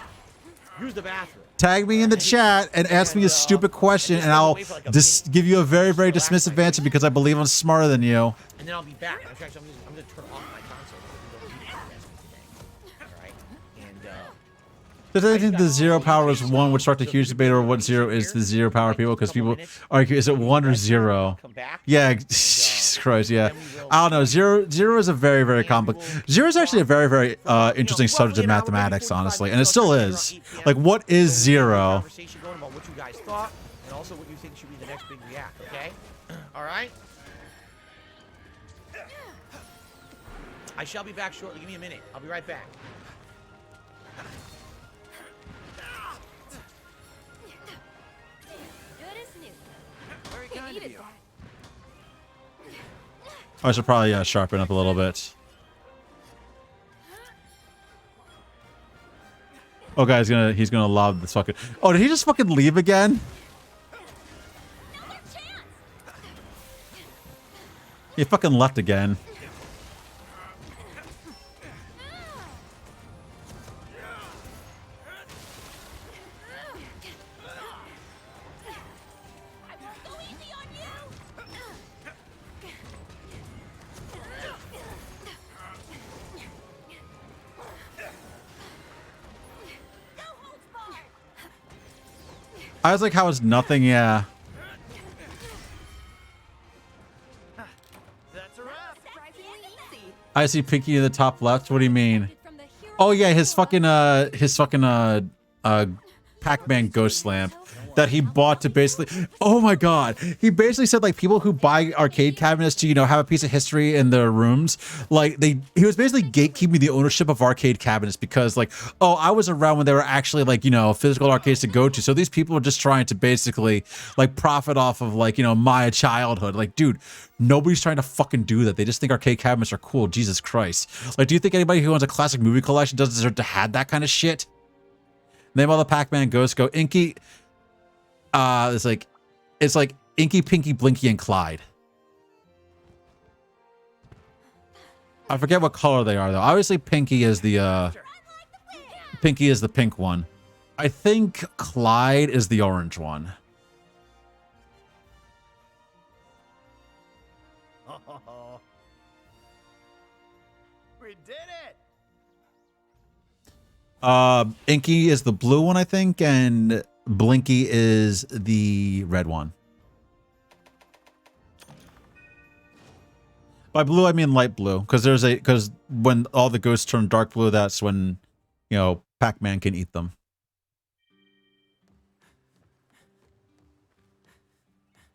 use the bathroom. Tag me in the chat and ask me a stupid question, and I'll give you a very, very dismissive answer because I believe I'm smarter than you. And then I'll be back. I'm going to turn off my console because we don't need it today. All right? And does anything the 0 power is 1 would start a huge debate over what 0 is to the 0 power people, because people argue, is it 1 or 0? Yeah, Jesus Christ, yeah. I don't know. 0 is a very, very complex. 0 is actually a very, very interesting subject of mathematics, honestly, and it still is. Like, what is 0? Conversation going about what you guys thought, and also what you think should be the next big React. Okay? All right. I shall be back shortly. Give me a minute. I'll be right back. I should probably sharpen up a little bit. Oh, guys, he's gonna lob this fucking. Oh, did he just fucking leave again? He fucking left again. I was like, how is nothing? Yeah. I see Pinky in the top left. What do you mean? Oh yeah, his fucking Pac-Man Ghost Lamp that he bought to basically, oh my god, he basically said like people who buy arcade cabinets to, you know, have a piece of history in their rooms, like he was basically gatekeeping the ownership of arcade cabinets because like, oh, I was around when they were actually like, you know, physical arcades to go to, so these people are just trying to basically like profit off of like, you know, my childhood. Like, dude, nobody's trying to fucking do that. They just think arcade cabinets are cool. Jesus Christ. Like, do you think anybody who owns a classic movie collection doesn't deserve to have that kind of shit? Name all the Pac-Man ghosts. Go Inky. It's like Inky, Pinky, Blinky, and Clyde. I forget what color they are though. Obviously, Pinky is the pink one. I think Clyde is the orange one. We did it. Inky is the blue one, I think, and Blinky is the red one. By blue, I mean light blue, because when all the ghosts turn dark blue, that's when, you know, Pac-Man can eat them.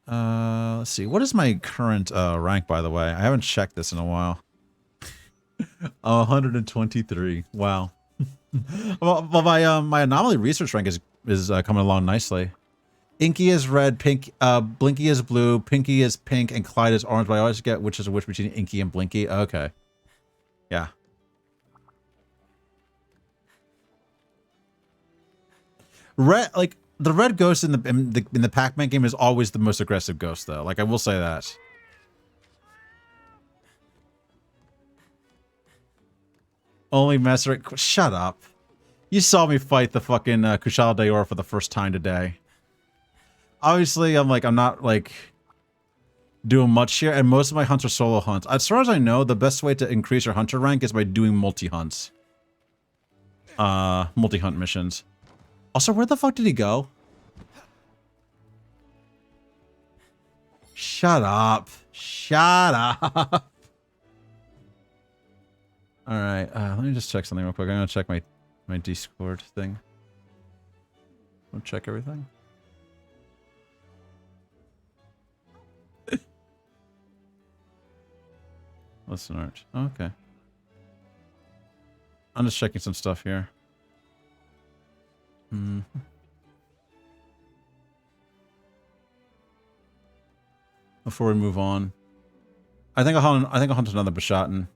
Let's see. What is my current rank, by the way? I haven't checked this in a while. 123. Wow. Well, my anomaly research rank is coming along nicely. Inky is red, Blinky is blue, Pinky is pink, and Clyde is orange. But I always get which is which between Inky and Blinky. Okay, yeah. Red, like the red ghost in the Pac-Man game is always the most aggressive ghost, though. Like, I will say that. Only master. Shut up. You saw me fight the fucking Kushal Dayor for the first time today. Obviously, I'm not like doing much here, and most of my hunts are solo hunts. As far as I know, the best way to increase your hunter rank is by doing multi-hunts. Multi-hunt missions. Also, where the fuck did he go? Shut up. Shut up. Alright, let me just check something real quick. I'm gonna check my Discord thing. I'll check everything. Listen, Arch. Okay. I'm just checking some stuff here. Before we move on, I think I'll hunt another Bashatin.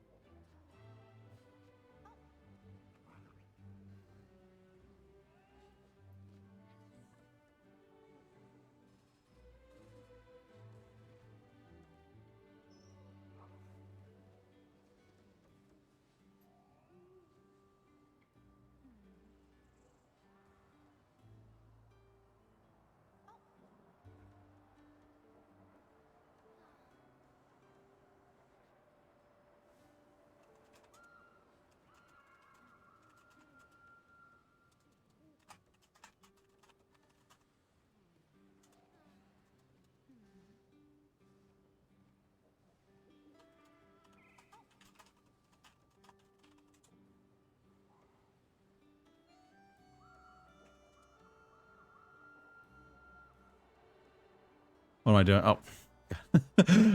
What am I doing? Oh.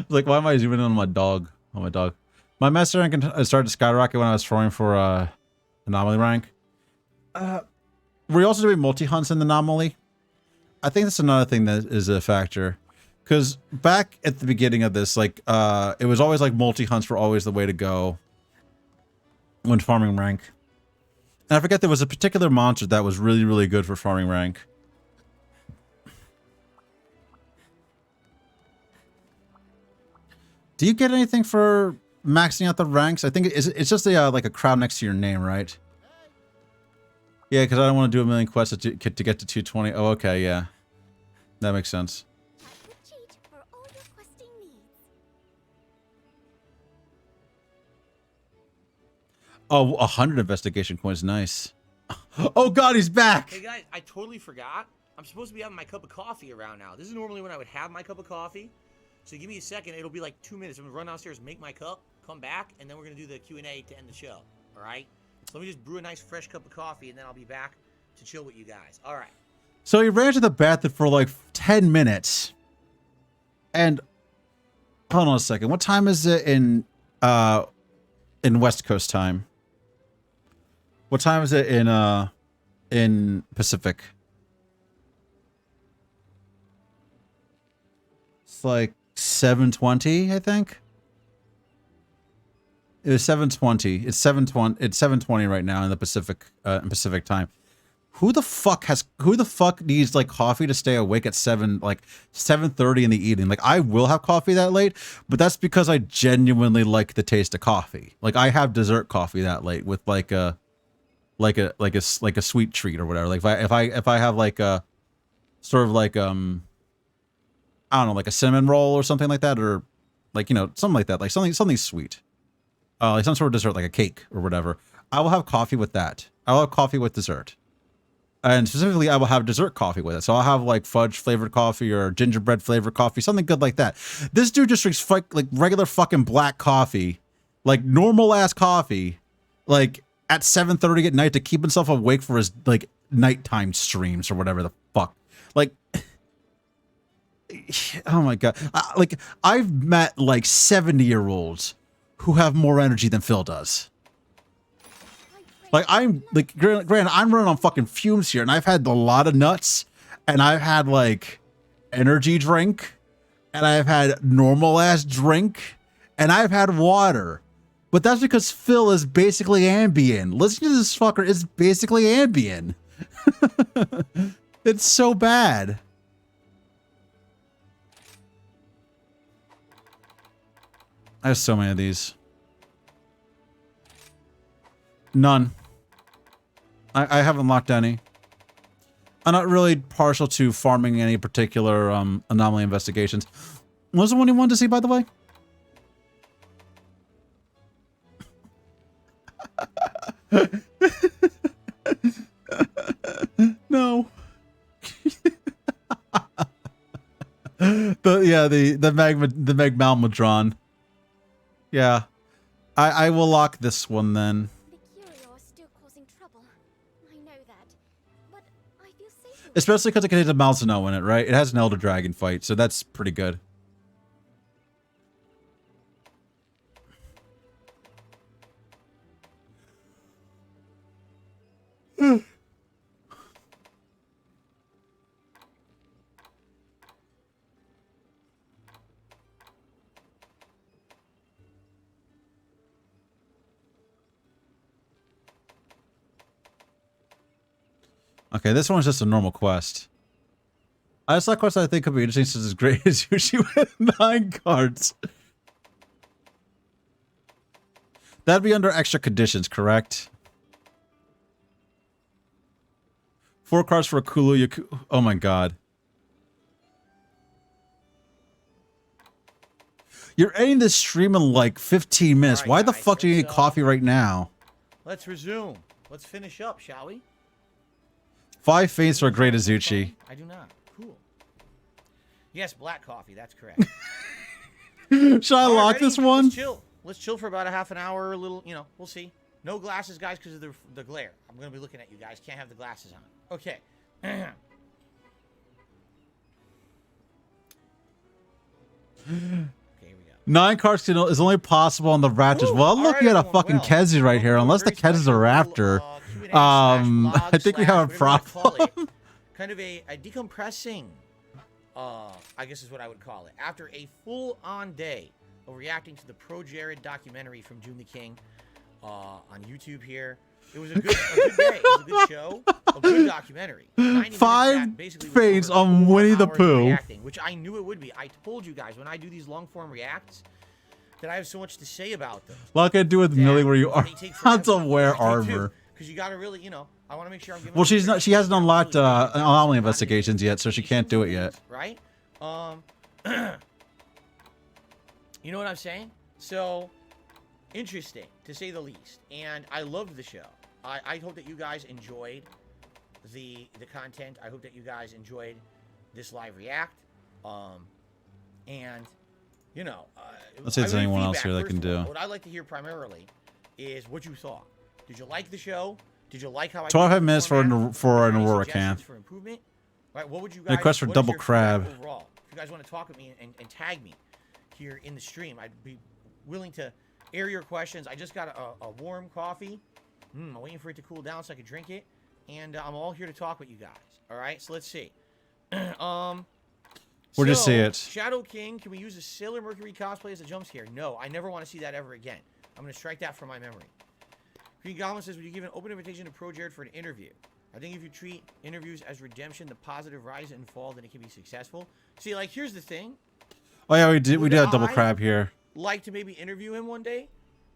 Like, why am I zooming in on my dog? On my dog. My master rank started to skyrocket when I was throwing for anomaly rank. Were you also doing multi-hunts in the anomaly? I think that's another thing that is a factor. Because back at the beginning of this, like, it was always like multi-hunts were always the way to go when farming rank. And I forget there was a particular monster that was really, really good for farming rank. Do you get anything for maxing out the ranks? I think it's just a like a crown next to your name, right? Yeah, because I don't want to do a million quests to get to 220. Oh, okay, yeah. That makes sense. Oh, 100 investigation coins. Nice. Oh, God, he's back. Hey, guys, I totally forgot. I'm supposed to be having my cup of coffee around now. This is normally when I would have my cup of coffee. So give me a second. It'll be like 2 minutes. I'm going to run downstairs, make my cup, come back, and then we're going to do the Q&A to end the show. All right? So let me just brew a nice fresh cup of coffee, and then I'll be back to chill with you guys. All right. So he ran to the bathroom for like 10 minutes. And hold on a second. What time is it in West Coast time? What time is it in Pacific? It's like 7:20, I think. It was 7:20. It's 7:20. It's 7:20 right now in the Pacific time. Who the fuck needs like coffee to stay awake at 7:30 in the evening? Like I will have coffee that late, but that's because I genuinely like the taste of coffee. Like I have dessert coffee that late with like a sweet treat or whatever. Like if I have like a sort of like I don't know, like a cinnamon roll or something like that, or like, you know, something like that, like something sweet, like some sort of dessert, like a cake or whatever. I will have coffee with that. I will have coffee with dessert. And specifically, I will have dessert coffee with it. So I'll have like fudge flavored coffee or gingerbread flavored coffee, something good like that. This dude just drinks like regular fucking black coffee, like normal ass coffee, like at 7:30 at night to keep himself awake for his like nighttime streams or whatever the fuck. Like, oh my God. Like I've met like 70-year-olds who have more energy than Phil does. Like I'm like, granted, I'm running on fucking fumes here, and I've had a lot of nuts, and I've had like energy drink, and I've had normal ass drink, and I've had water, but that's because Phil is basically Ambien. Listening to this fucker is basically Ambien. It's so bad. I have so many of these. None. I haven't locked any. I'm not really partial to farming any particular anomaly investigations. What was the one you wanted to see, by the way? No. the Magmalmadron. Yeah. I will lock this one then. Especially because it contains a Malzeno in it, right? It has an Elder Dragon fight, so that's pretty good. Okay, this one's just a normal quest. I just saw a quest that I think could be interesting since it's great as Yushi with 9 cards. That'd be under extra conditions, correct? 4 cards for a Kulu Yaku. Oh my God. You're ending this stream in like 15 minutes. Right, why the guys, fuck do you need coffee right now? Let's resume. Let's finish up, shall we? 5 feints for a great Azuchi. I do not. Cool. Yes, black coffee. That's correct. Should I lock this one? Let's chill. Let's chill for about a half an hour. A little, you know, we'll see. No glasses, guys, because of the glare. I'm going to be looking at you guys. Can't have the glasses on. Okay. Okay, here we go. 9 cards is only possible on the Raptors. Well, I'm looking at a fucking Kezi right here. Unless the Kezi is a Raptor, I think we have a problem. Kind of a decompressing, I guess is what I would call it. After a full-on day of reacting to the Pro Jared documentary from June the King on YouTube here. It was a good day. It was a good show. A good documentary. 5 feints on Winnie the Pooh. Reacting, which I knew it would be. I told you guys, when I do these long-form reacts, that I have so much to say about them. A lot to do with Millie where you are They take not to forever. wear They do, armor. Because you got to really, I want to make sure I'm giving. Well, them she's not. She hasn't unlocked anomaly investigations yet, so she can't do it yet. right? You know what I'm saying? So, interesting, to say the least. And I loved the show. I hope that you guys enjoyed the content. I hope that you guys enjoyed this live react. And, Let's see if there's anyone else here that can do. What I'd like to hear primarily is what you thought. Did you like the show? Did you like how I 12 minutes for an Aurora can. for improvement? Right, what would you And guys? a quest for what is double your crab. feedback overall? If you guys want to talk with me and tag me here in the stream, I'd be willing to air your questions. I just got a warm coffee. I'm waiting for it to cool down so I can drink it, and I'm all here to talk with you guys. All right, so let's see. We'll just see it. Shadow King, can we use a Sailor Mercury cosplay as a jump scare? No, I never want to see that ever again. I'm going to strike that from my memory. Green Goblin says, would you give an open invitation to Pro Jared for an interview? I think if you treat interviews as redemption, the positive rise and fall, then it can be successful. See, like, here's the thing. Oh yeah, we did a double crab here. Like to maybe interview him one day,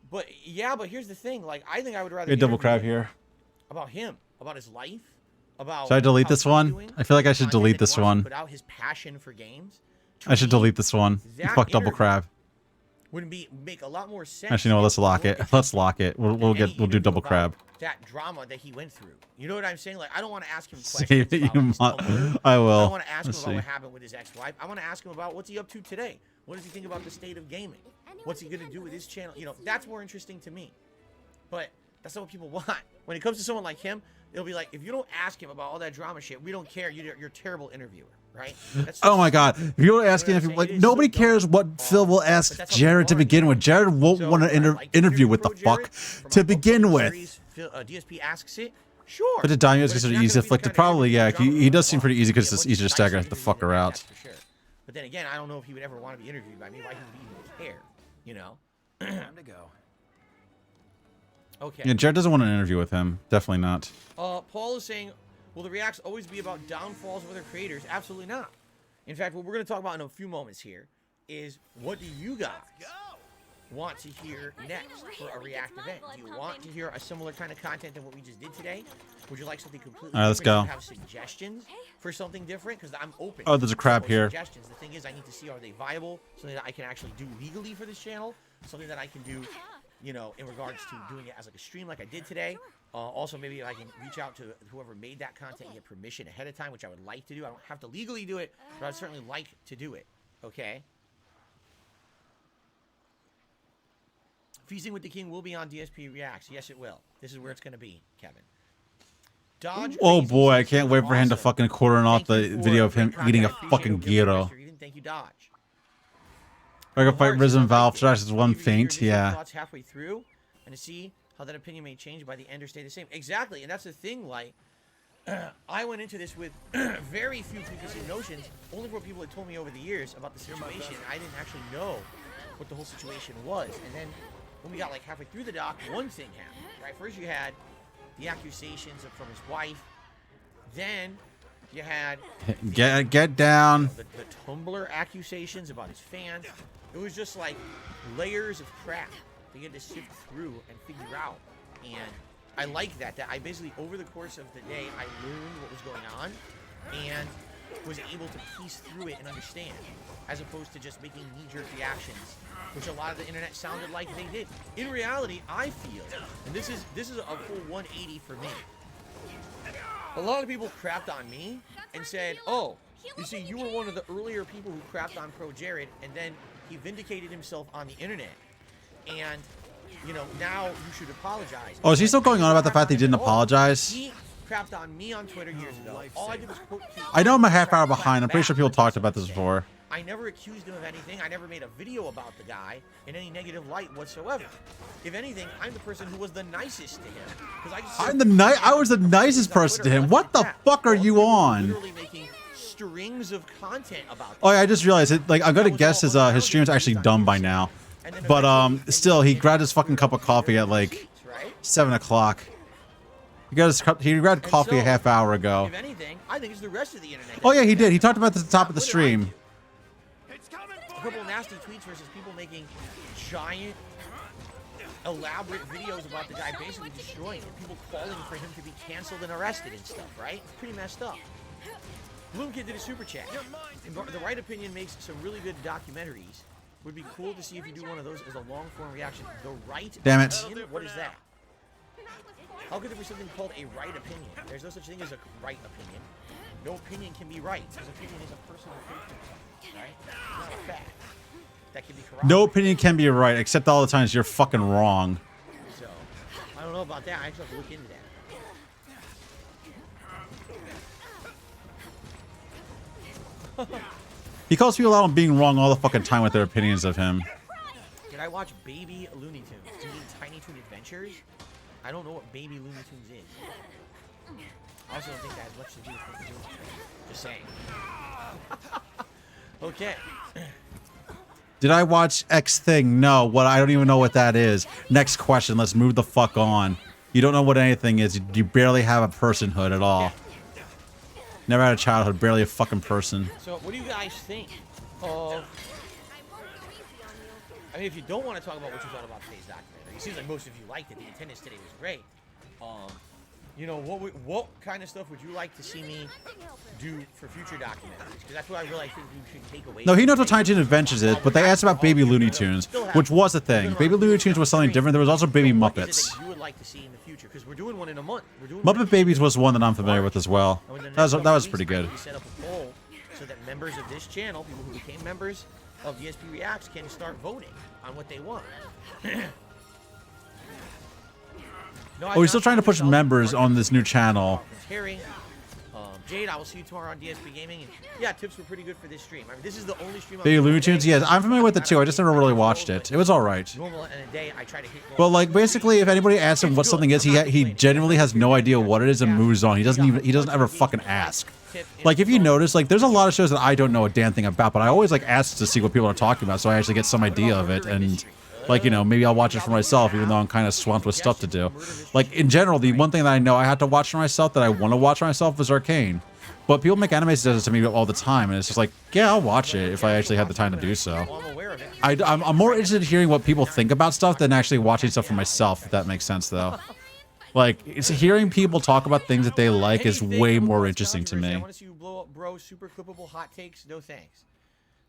but here's the thing. Like, I think I would rather We had double crab interview here. about him, about his life, about. Should I delete how this he's one? doing, I feel like I should content delete that he this wants to one. Put out his passion for games. To I should me, delete this one. that Fuck double interview crab. Would make a lot more sense. Actually, no. Let's lock it. Let's lock it. We'll do double crab. That drama that he went through. You know what I'm saying? Like, I don't want to ask him Save questions it, about you his Tumblr. I will. I don't want to ask Let's him about see. what happened with his ex-wife. I want to ask him about what's he up to today. What does he think about the state of gaming? What's he gonna do with his channel? That's more interesting to me. But that's not what people want. When it comes to someone like him, it'll be like, if you don't ask him about all that drama shit, we don't care. You're a terrible interviewer, right? Oh my god! If you were asking, nobody cares what Phil will ask Jared to begin with. Jared won't want to interview with the fuck to begin with. DSP asks it. Sure. But the Daimyo is considered easy afflicted. Probably, yeah. He does seem pretty easy because it's easier to stagger the fucker out. But then again, I don't know if he would ever want to be interviewed by me. Why he would even care? Time to go. Okay. Yeah, Jared doesn't want an interview with him. Definitely not. Paul is saying, will the reacts always be about downfalls of other creators? Absolutely not. In fact, what we're going to talk about in a few moments here is, what do you guys want to hear next for a react event? Do you want to hear a similar kind of content than what we just did today? Would you like something completely All right, let's different? go. Do you have suggestions for something different? Because I'm open. Oh, there's a crab for here. Suggestions. The thing is, I need to see, are they viable? Something that I can actually do legally for this channel. Something that I can do, in regards to doing it as like a stream like I did today. Also, maybe I can reach out to whoever made that content and get permission ahead of time, which I would like to do. I don't have to legally do it, but I'd certainly like to do it. Okay? Feasting with the King will be on DSP Reacts. Yes, it will. This is where it's going to be, Kevin. Dodge. Oh boy, I can't wait for him to fucking quarter off the video of him eating a fucking gyro. Thank you, Dodge. I can fight Risen Valve. Trash is one faint. Yeah. Thoughts halfway through, and to see how that opinion may change by the end or stay the same. Exactly, and that's the thing. Like, I went into this with very few preconceived notions, only for what people had told me over the years about the situation. I didn't actually know what the whole situation was, and then when we got like halfway through the doc, one thing happened. Right, first you had the accusations from his wife, then you had get down. The Tumblr accusations about his fans. It was just like layers of crap that you had to sift through and figure out. And I like that I basically, over the course of the day, I learned what was going on and was able to piece through it and understand, as opposed to just making knee-jerk reactions, which a lot of the internet sounded like they did. In reality, I feel, and this is a full 180 for me. A lot of people crapped on me and said, oh, you see, you were one of the earlier people who crapped on Pro Jared, and then he vindicated himself on the internet. And, now you should apologize. Oh, is he still going on about the fact that he didn't apologize? He crapped on me on Twitter years ago. All I did was quote tweet. I know I'm a half hour behind. I'm pretty sure people talked about this before. I never accused him of anything. I never made a video about the guy in any negative light whatsoever. If anything, I'm the person who was the nicest to him. I was the nicest person to him. What the fuck are you on? Literally making strings of content about. Oh yeah, I just realized it. Like, I'm gonna guess his stream's actually done by now. But still, he grabbed his fucking cup of coffee at like 7 o'clock. He grabbed coffee a half hour ago. If anything, I think it's the rest of the internet. Oh yeah, he did. He talked about this at the top of the stream. purple nasty tweets versus people making giant, elaborate videos about the guy basically destroying him. People calling for him to be canceled and arrested and stuff, right? It's pretty messed up. Bloom Kid did a super chat. The Right Opinion makes some really good documentaries. Would be cool to see if you do one of those as a long-form reaction. The Right Damn it. Opinion? What is that? How could there be something called a right opinion? There's no such thing as a right opinion. No opinion can be right, because opinion is a personal opinion, right? It's not a fact. That can be correct. No opinion can be right, except all the times you're fucking wrong. So, I don't know about that. I actually have to look into that. He calls people out on being wrong all the fucking time with their opinions of him. Did I watch Baby Looney Tunes? Do you mean Tiny Toon Adventures? I don't know what Baby Looney Tunes is. I also don't think that has much to do with what we're doing. Just saying. Okay. Did I watch X Thing? No. What? I don't even know what that is. Next question. Let's move the fuck on. You don't know what anything is. You barely have a personhood at all. Never had a childhood. Barely a fucking person. So, what do you guys think of... I mean, if you don't want to talk about what you thought about today's documentary, it seems like most of you liked it. The attendance today was great. You know, what kind of stuff would you like to see me do for future documentaries? Because that's what I really think we should take away. No, he knows what Tiny Toon Adventures is, but they asked about Baby Looney Tunes, which was a thing. Baby Looney Tunes was something different. There was also Baby Muppets. You would like to see in the future, because we're doing one in a month. Muppet Babies was one that I'm familiar with as well. That was pretty good. We set up a poll so that members of this channel, people who became members of DSP Reacts, can start voting on what they want. No, Oh, he's still trying to push members on this new channel. Harry, Jade, I will see you tomorrow on DSP Gaming. And yeah, tips were pretty good for this stream. I mean, this is the only stream. Baby Looney Tunes, yes, I'm familiar with it too. I just never really watched it. It was all right. Normal in a day, I try to hit. But like, basically, if anybody asks him what something is, he genuinely has no idea what it is and moves on. He doesn't ever fucking ask. Like, if you notice, like, there's a lot of shows that I don't know a damn thing about, but I always like ask to see what people are talking about, so I actually get some idea of it. And like, you know, maybe I'll watch it for myself, even though I'm kind of swamped with stuff to do. Like, in general, the one thing that I know I have to watch for myself, that I want to watch for myself, is Arcane. But people make anime does it to me all the time, and it's just like, yeah, I'll watch it if I actually have the time to do so. I'm more interested in hearing what people think about stuff than actually watching stuff for myself, if that makes sense, though. Like, hearing people talk about things that they like is way more interesting to me. I want to see you blow up, bro. Super clippable hot takes. No thanks.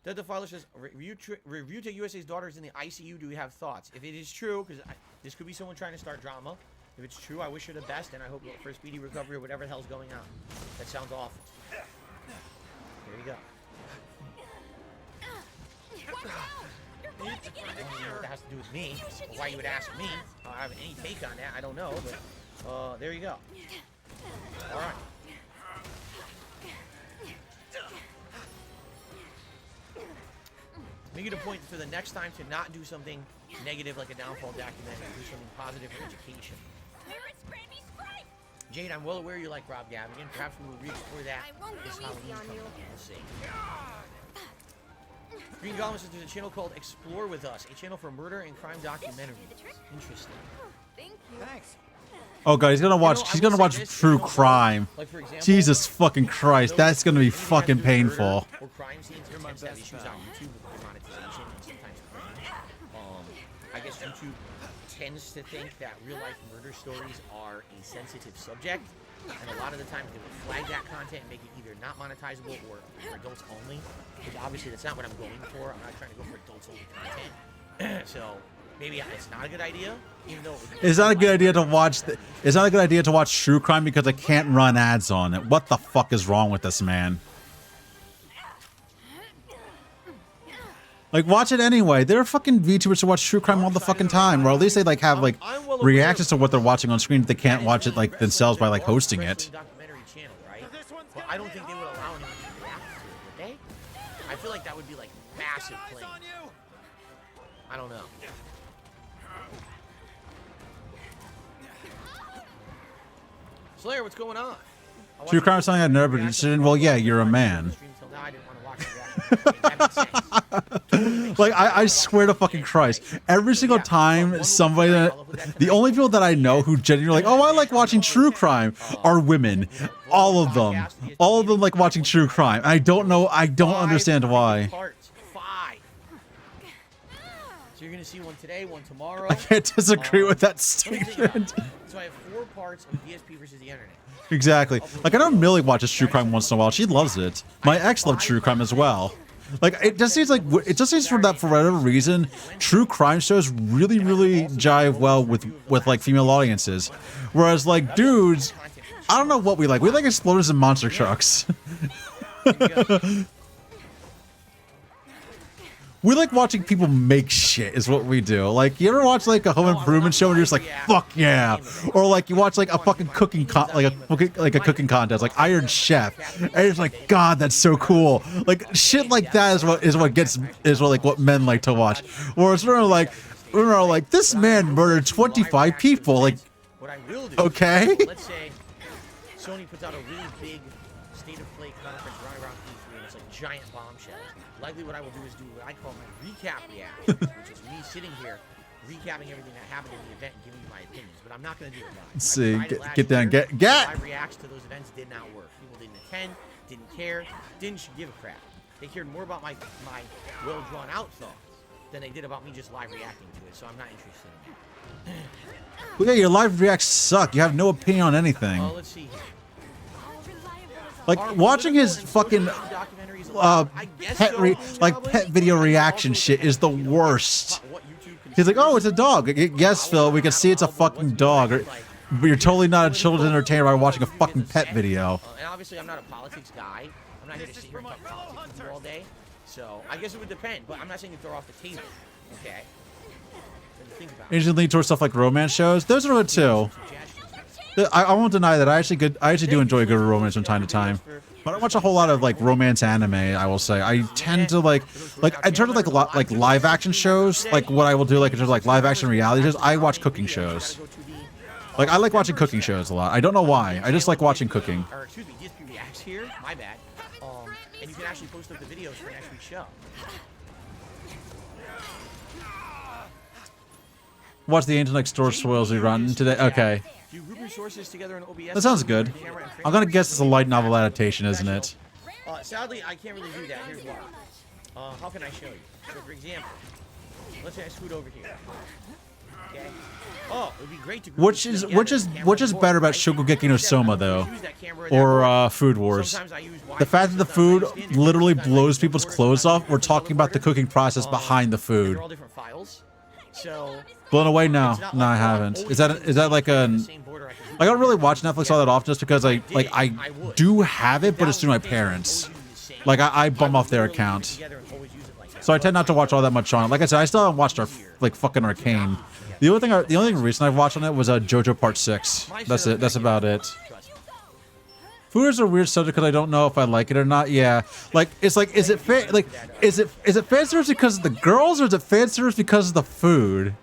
Dead Defiler says, review to USA's daughters in the ICU. Do we have thoughts? If it is true, because this could be someone trying to start drama. If it's true, I wish her the best, and I hope for a speedy recovery or whatever the hell's going on. That sounds awful. There you go. I don't know what that has to do with me, or why you would ask me. I have any take on that, I don't know, but there you go. All right. Make it a point for the next time to not do something negative like a downfall documentary, do something positive for education. Jade, I'm well aware you like Rob Gavigan. Perhaps we will re-explore that this Halloween coming up. We'll see. Green Goblin says there's a channel called Explore With Us, a channel for murder and crime documentaries. Interesting. Thank you. Thanks. Oh god, he's gonna watch. He's gonna watch true crime. Like, for example, Jesus fucking Christ, that's gonna be fucking painful. Or crime scenes tends to have issues on YouTube with demonetization and sometimes crime. I guess YouTube tends to think that real-life murder stories are a sensitive subject, and a lot of the times they will flag that content and make it either not monetizable or for adults only. Which obviously that's not what I'm going for. I'm not trying to go for adults-only content. So maybe it's not a good idea, even though It's not a good idea to watch. It's not a good idea to watch true crime because I can't run ads on it. What the fuck is wrong with this man? Like, watch it anyway. There are fucking VTubers who watch true crime all the fucking time, or at least they like have like reactions to what they're watching on screen, but they can't watch it like themselves by like hosting it. Documentary channel, right? Well, I don't think they would allow anyone to react to it, would they? I feel like that would be like massive playing. I don't know. Slayer, what's going on? True crime is something I'd never been interested in. Well, yeah, you're a man. Like, I swear to fucking Christ, every single time somebody, the only people that I know who genuinely like, oh, I like watching true crime, are women. All of them like watching true crime. I don't know, I don't understand why. So you're gonna see one today, one tomorrow. I can't disagree with that let me think about statement. it. So I have 4 parts of DSP versus the internet. Exactly. Like, I know Millie watches true crime once in a while. She loves it. My ex loved true crime as well. Like, it just seems for whatever reason, true crime shows really jive well with like female audiences. Whereas like dudes, I don't know what we like. We like exploders and monster trucks. We like watching people make shit is what we do. Like, you ever watch like a home improvement show and you're just like, fuck yeah. Or like you watch like a fucking cooking cooking contest, like Iron Chef. And it's like, God, that's so cool. Like shit like that is what men like to watch. Whereas we're like, this man murdered 25 people. Like, What I will do, okay. Let's say Sony puts out a really big State of Play conference right around E3 and it's like giant bombshells. Likely what I will do is do what I call my recap reaction, which is me sitting here recapping everything that happened in the event and giving you my opinions. But I'm not going to do it live. Let's see. Get down. Get. My reactions to those events did not work. People didn't attend, didn't care, didn't give a crap. They cared more about my well drawn out thoughts than they did about me just live reacting to it. So I'm not interested in that. Well, yeah, your live reacts suck. You have no opinion on anything. Let's see here. Like watching his fucking pet video reaction shit is the worst. He's like, oh, it's a dog. Yes, Phil, we can see it's a fucking dog. But you're totally not a children's entertainer by watching a fucking pet video. And obviously, I'm not a politics guy. I'm not here to sit here and talk politics with you all day. So I guess it would depend. But I'm not saying to throw off the table. Okay. Think about it. Asian lean towards stuff like romance shows. Those are good too. I won't deny that I actually do enjoy good romance from time to time, but I don't watch a whole lot of like romance anime. I will say I tend to like in terms of like live action shows, like what I will do like in terms of like live action reality shows. I watch cooking shows. Like I like watching cooking shows a lot. I don't know why. I just like watching cooking. Or excuse me, DSP reacts here. My bad. And you can actually post up the videos for next week's show. Watch the Angel Next Door Spoils rerun today. Okay. You group your sources together in OBS. That sounds good. I'm gonna guess it's a light novel adaptation, isn't it? Sadly, I can't really do that. Here's why. How can I show you? So, for example, let's say I scoot over here. Okay. Oh, it would be great to. Which is better about Shokugeki no Soma though, or Food Wars? The fact that the food literally blows people's clothes off. We're talking about the cooking process behind the food. They're all different files. So. Blown Away? No, I haven't. Is that like a? I don't really watch Netflix all that often, just because I do have it, but it's through my parents. Like I bum off their account, so I tend not to watch all that much on it. Like I said, I still haven't watched fucking Arcane. The only recent I've watched on it was JoJo Part 6. That's it. That's about it. Food is a weird subject because I don't know if I like it or not. Yeah, is it fan service because of the girls or is it fan service because of the food?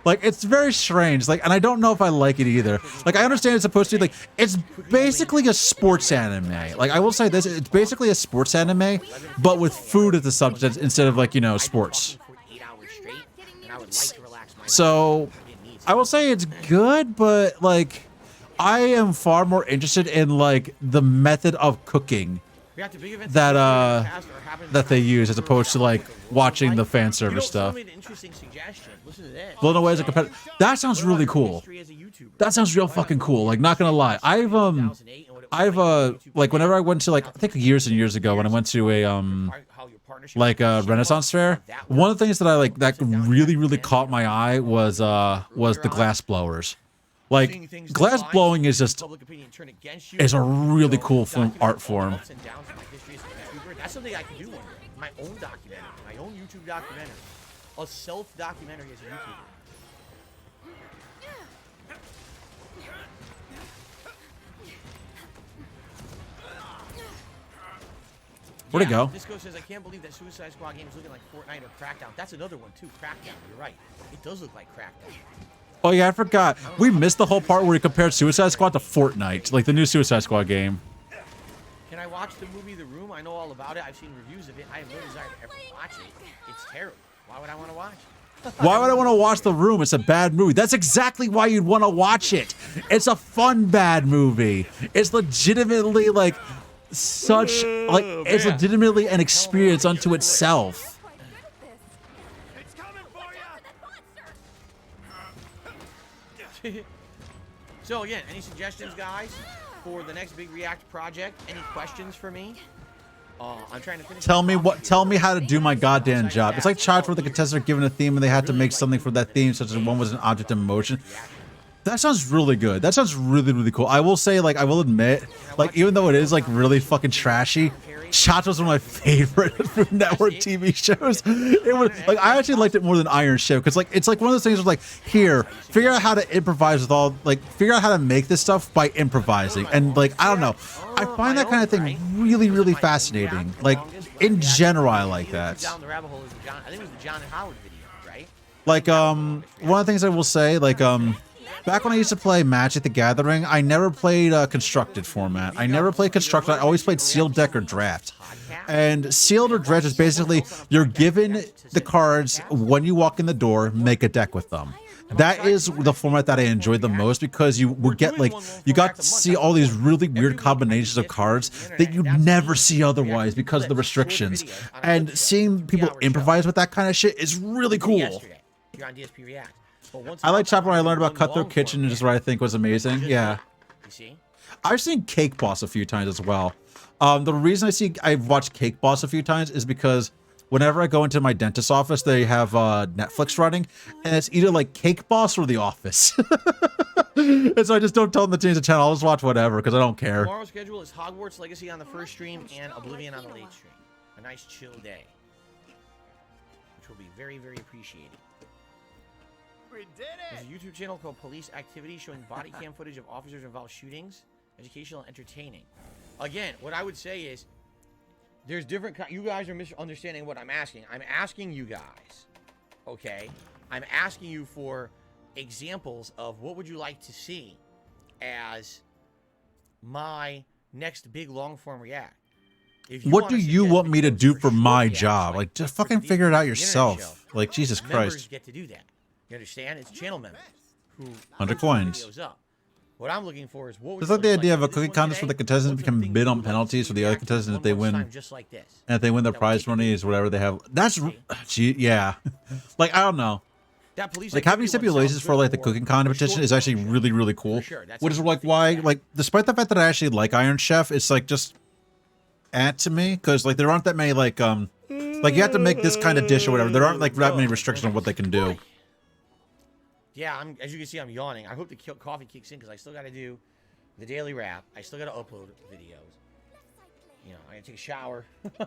Like, it's very strange. Like, and I don't know if I like it either. Like, I understand it's supposed to be like, it's basically a sports anime. Like, I will say this, it's basically a sports anime, but with food as the subject instead of like, sports. So, I will say it's good, but like, I am far more interested in like the method of cooking that they use as opposed to like watching the fan service stuff. Blown Away as a competitor. That sounds really cool. That sounds real fucking cool. Like, not gonna lie, I've like whenever I went to like I think years and years ago when I went to a a Renaissance fair, one of the things that I like that really caught my eye was the glass blowers. Like, glass blowing is just a really cool art form. That's something I can do one day. My own documentary, my own YouTube documentary, a self-documentary as a YouTuber. Where'd it go? Disco says, I can't believe that Suicide Squad game is looking like Fortnite or Crackdown. That's another one too, Crackdown. You're right. It does look like Crackdown. Oh yeah, I forgot. We missed the whole part where he compared Suicide Squad to Fortnite, like the new Suicide Squad game. Can I watch the movie The Room? I know all about it. I've seen reviews of it. I have no desire to ever watch it. It's terrible. Why would I want to watch it? Why would I want to watch The Room? It's a bad movie. That's exactly why you'd want to watch it. It's a fun bad movie. It's legitimately like legitimately an experience unto itself. So again, any suggestions, guys, for the next big React project? Any questions for me? I'm trying to finish. Tell me how to do my goddamn job. It's like charge where the contestants are given a theme and they had to make something for that theme, such as one was an object in motion. That sounds really good. That sounds really, really cool. I will say, like, I will admit, like, even though it is, like, really fucking trashy, Shots was one of my favorite Food Network TV shows. It was, like, I actually liked it more than Iron Chef, because, like, it's, like, one of those things where, like, here, figure out how to improvise with all, like, figure out how to make this stuff by improvising. And, like, I don't know. I find that kind of thing really, really fascinating. Like, in general, I like that. Down the rabbit hole is the John, I think it was the John and Howard video, right? Like, one of the things I will say, like, back when I used to play Magic the Gathering, I never played constructed format. I never played constructed. I always played sealed deck or draft. And sealed or draft is basically you're given the cards when you walk in the door, make a deck with them. That is the format that I enjoyed the most because you would get like you got to see all these really weird combinations of cards that you'd never see otherwise because of the restrictions. And seeing people improvise with that kind of shit is really cool. You're on DSP React. I like Chopper when I learned about Cutthroat Kitchen, and just what I think was amazing. Yeah. I've seen Cake Boss a few times as well. The reason I've watched Cake Boss a few times is because whenever I go into my dentist's office, they have Netflix running, and it's either like Cake Boss or The Office. And so I just don't tell them to change the channel. I'll just watch whatever because I don't care. Tomorrow's schedule is Hogwarts Legacy on the first stream and Oblivion on the late stream. A nice chill day, which will be very, very appreciated. We did it! There's a YouTube channel called Police Activity showing body cam footage of officers involved shootings, educational and entertaining. Again, what I would say is there's different you guys are misunderstanding what I'm asking. I'm asking you guys, okay? I'm asking you for examples of what would you like to see as my next big long form react. What do you want me to do for my job? Like, just fucking figure it out yourself. Like, Jesus Christ. Members get to do that. You understand? It's channel members who 100 coins. videos up. What I'm looking for is what would It's like the idea of a cooking contest where the contestants can bid on penalties for the other contestants if they win. just like this. And if they win their prize money is whatever they have. That's, gee, yeah. Like, I don't know. Like, having stipulations for, like, the cooking competition is actually really, really cool. Which is, like, why, like, despite the fact that I actually like Iron Chef, it's, like, just add to me. Because, like, there aren't that many, like, you have to make this kind of dish or whatever. There aren't, like, that many restrictions on what they can do. Yeah, as you can see, I'm yawning. I hope the coffee kicks in because I still got to do the daily wrap. I still got to upload videos. You know, I got to take a shower. I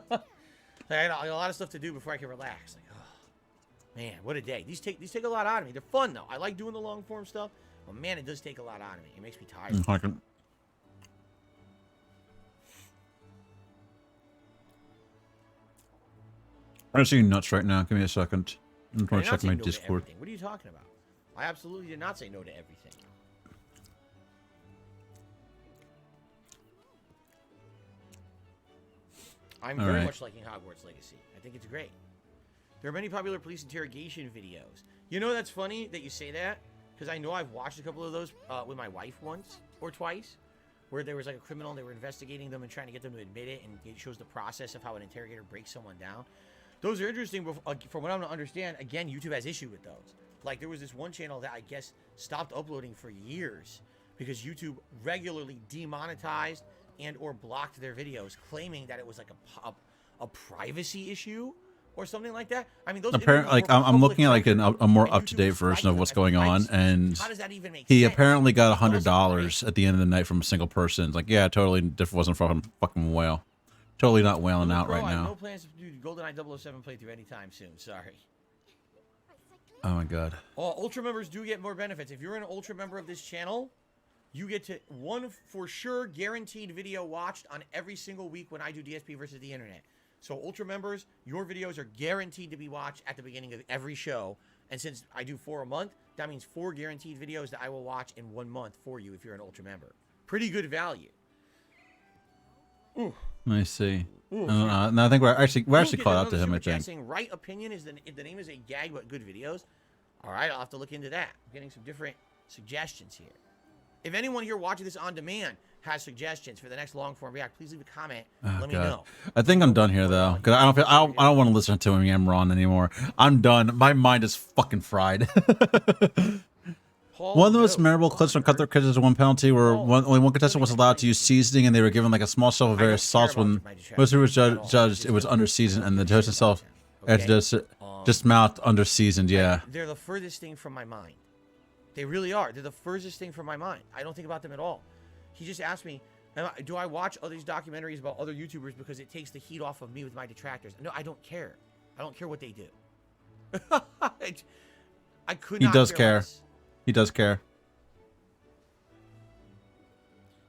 got a lot of stuff to do before I can relax. Like, oh, man, what a day. These take a lot out of me. They're fun, though. I like doing the long form stuff. But, man, it does take a lot out of me. It makes me tired. I'm seeing nuts right now. Give me a second. I'm trying to check my Discord. What are you talking about? I absolutely did not say no to everything. I'm very much liking Hogwarts Legacy. I think it's great. There are many popular police interrogation videos. You know, that's funny that you say that, because I know I've watched a couple of those with my wife once or twice, where there was like a criminal and they were investigating them and trying to get them to admit it, and it shows the process of how an interrogator breaks someone down. Those are interesting, but from what I'm to understand, again, YouTube has issue with those. Like, there was this one channel that I guess stopped uploading for years because YouTube regularly demonetized and or blocked their videos, claiming that it was like a privacy issue or something like that. I mean, those apparently, like, I'm looking at like a more up-to-date version of what's going on, and he apparently got $100 at the end of the night from a single person. It's like, yeah, totally wasn't fucking whale. Totally not whaling out right I have now. no plans to do GoldenEye 007 playthrough anytime soon. Sorry. Oh my god. Ultra members do get more benefits. If you're an Ultra member of this channel, you get to one for sure guaranteed video watched on every single week when I do DSP versus the internet. So Ultra members, your videos are guaranteed to be watched at the beginning of every show. And since I do 4 a month, that means 4 guaranteed videos that I will watch in 1 month for you if you're an Ultra member. Pretty good value. Ooh. I see. No, I think we're actually caught out to him. I think. Saying right opinion is the name is a gag, but good videos. All right, I'll have to look into that. I'm getting some different suggestions here. If anyone here watching this on demand has suggestions for the next long form react, please leave a comment. Let me know. I think I'm done here though, because I don't want to listen to him Ron anymore. I'm done. My mind is fucking fried. One of the most memorable clips from Cutthroat Kids is one penalty where only one contestant was allowed to use seasoning, and they were given like a small shelf of various sauce. When most people was judged, it was under seasoned, and the judge himself had just mouthed under seasoned. Yeah, they're the furthest thing from my mind. They really are. They're the furthest thing from my mind. I don't think about them at all. He just asked me, do I watch all these documentaries about other YouTubers because it takes the heat off of me with my detractors? No, I don't care. I don't care what they do. I could not. He does care. Less. He does care.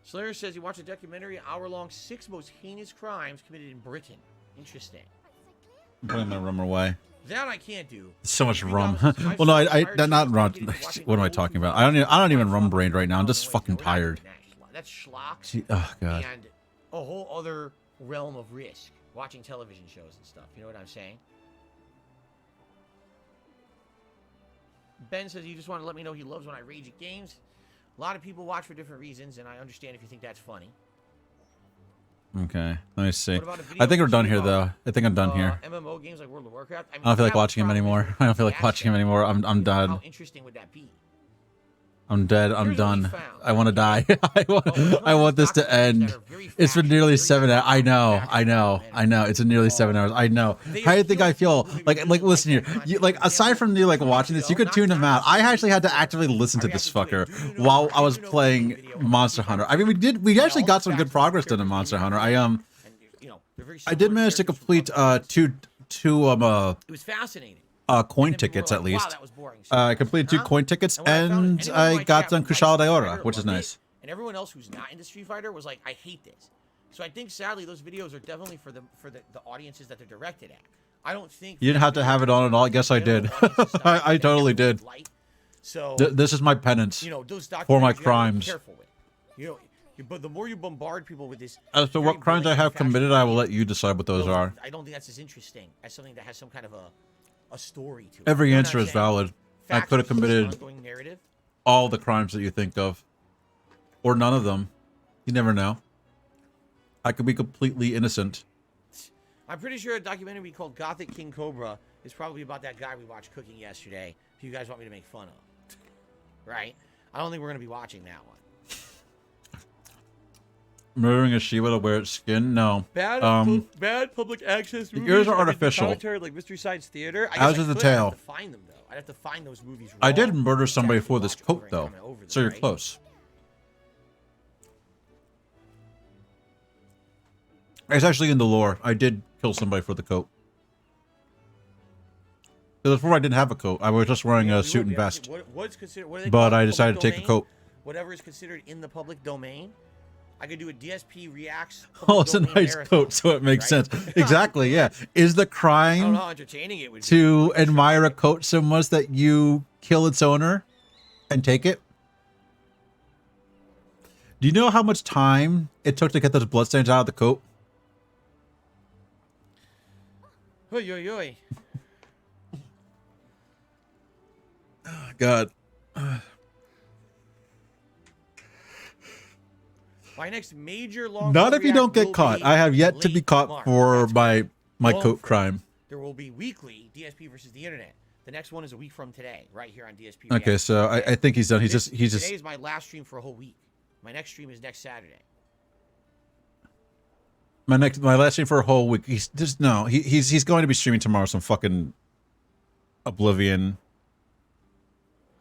Slayer says he watched a documentary, an hour-long, 6 most heinous crimes committed in Britain. Interesting. I'm putting my rum away. That I can't do. So much rum. Well, no, I not rum. What am I talking about? I don't even rum brained right now. I'm just fucking tired. That's schlock. Oh god. And a whole other realm of risk. Watching television shows and stuff. You know what I'm saying? Ben says, you just want to let me know he loves when I rage at games. A lot of people watch for different reasons, and I understand if you think that's funny. Okay, let me see. I think we're done here, though. I think I'm done here. MMO games like World of Warcraft. I don't feel like watching him anymore. I don't feel like watching him anymore. I'm done. How interesting would that be? I'm dead. I'm done. I want to die. I want this to end. It's been nearly 7 hours. I know. It's been nearly 7 hours. I know. How do you think I feel? Like listen here. Aside from you watching this, you could tune him out. I actually had to actively listen to this fucker while I was playing Monster Hunter. I mean, we actually got some good progress done in Monster Hunter. I did manage to complete two it was fascinating. Coin tickets at least. I completed 2 coin tickets, and I got done Kushala Daora, which is nice. And everyone else who's not into Street Fighter was like, I hate this. So I think sadly those videos are definitely for the audiences that they're directed at. I don't think you didn't have to have it on at all. I guess I did. I totally did. So this is my penance those for my crimes. Careful with. But the more you bombard people with this. As to what crimes I have committed, I will let you decide what those are. I don't think that's as interesting as something that has some kind of a story to it. Every answer is valid. I could have committed all the crimes that you think of, or none of them. You never know. I could be completely innocent. I'm pretty sure a documentary called Gothic King Cobra is probably about that guy we watched cooking yesterday. If you guys want me to make fun of, right? I don't think we're gonna be watching that one. Murdering a Shiva to wear its skin? No. Bad public access movies. Yours are artificial. Commentary like Mystery Science Theater. As is the tale. I'd have to find them though. I'd have to find those movies. I did murder somebody for this coat though, so you're close. It's actually in the lore. I did kill somebody for the coat. Because before I didn't have a coat. I was just wearing a suit and vest. But I decided to take a coat. Whatever is considered in the public domain. I could do a DSP reacts. Oh, it's a nice coat, so it makes sense. Exactly, yeah. Is the crime I don't know how entertaining it would be. To admire a coat so much that you kill its owner and take it? Do you know how much time it took to get those bloodstains out of the coat? Oy, oy, oy. Oh, God. My next major long. Not if you don't get caught. I have yet to be caught for my coat crime. There will be weekly DSP versus the internet. The next one is a week from today, right here on DSP. Okay, so I think he's done. He's just. Today is my last stream for a whole week. My next stream is next Saturday. My last stream for a whole week. He's just he's going to be streaming tomorrow some fucking Oblivion.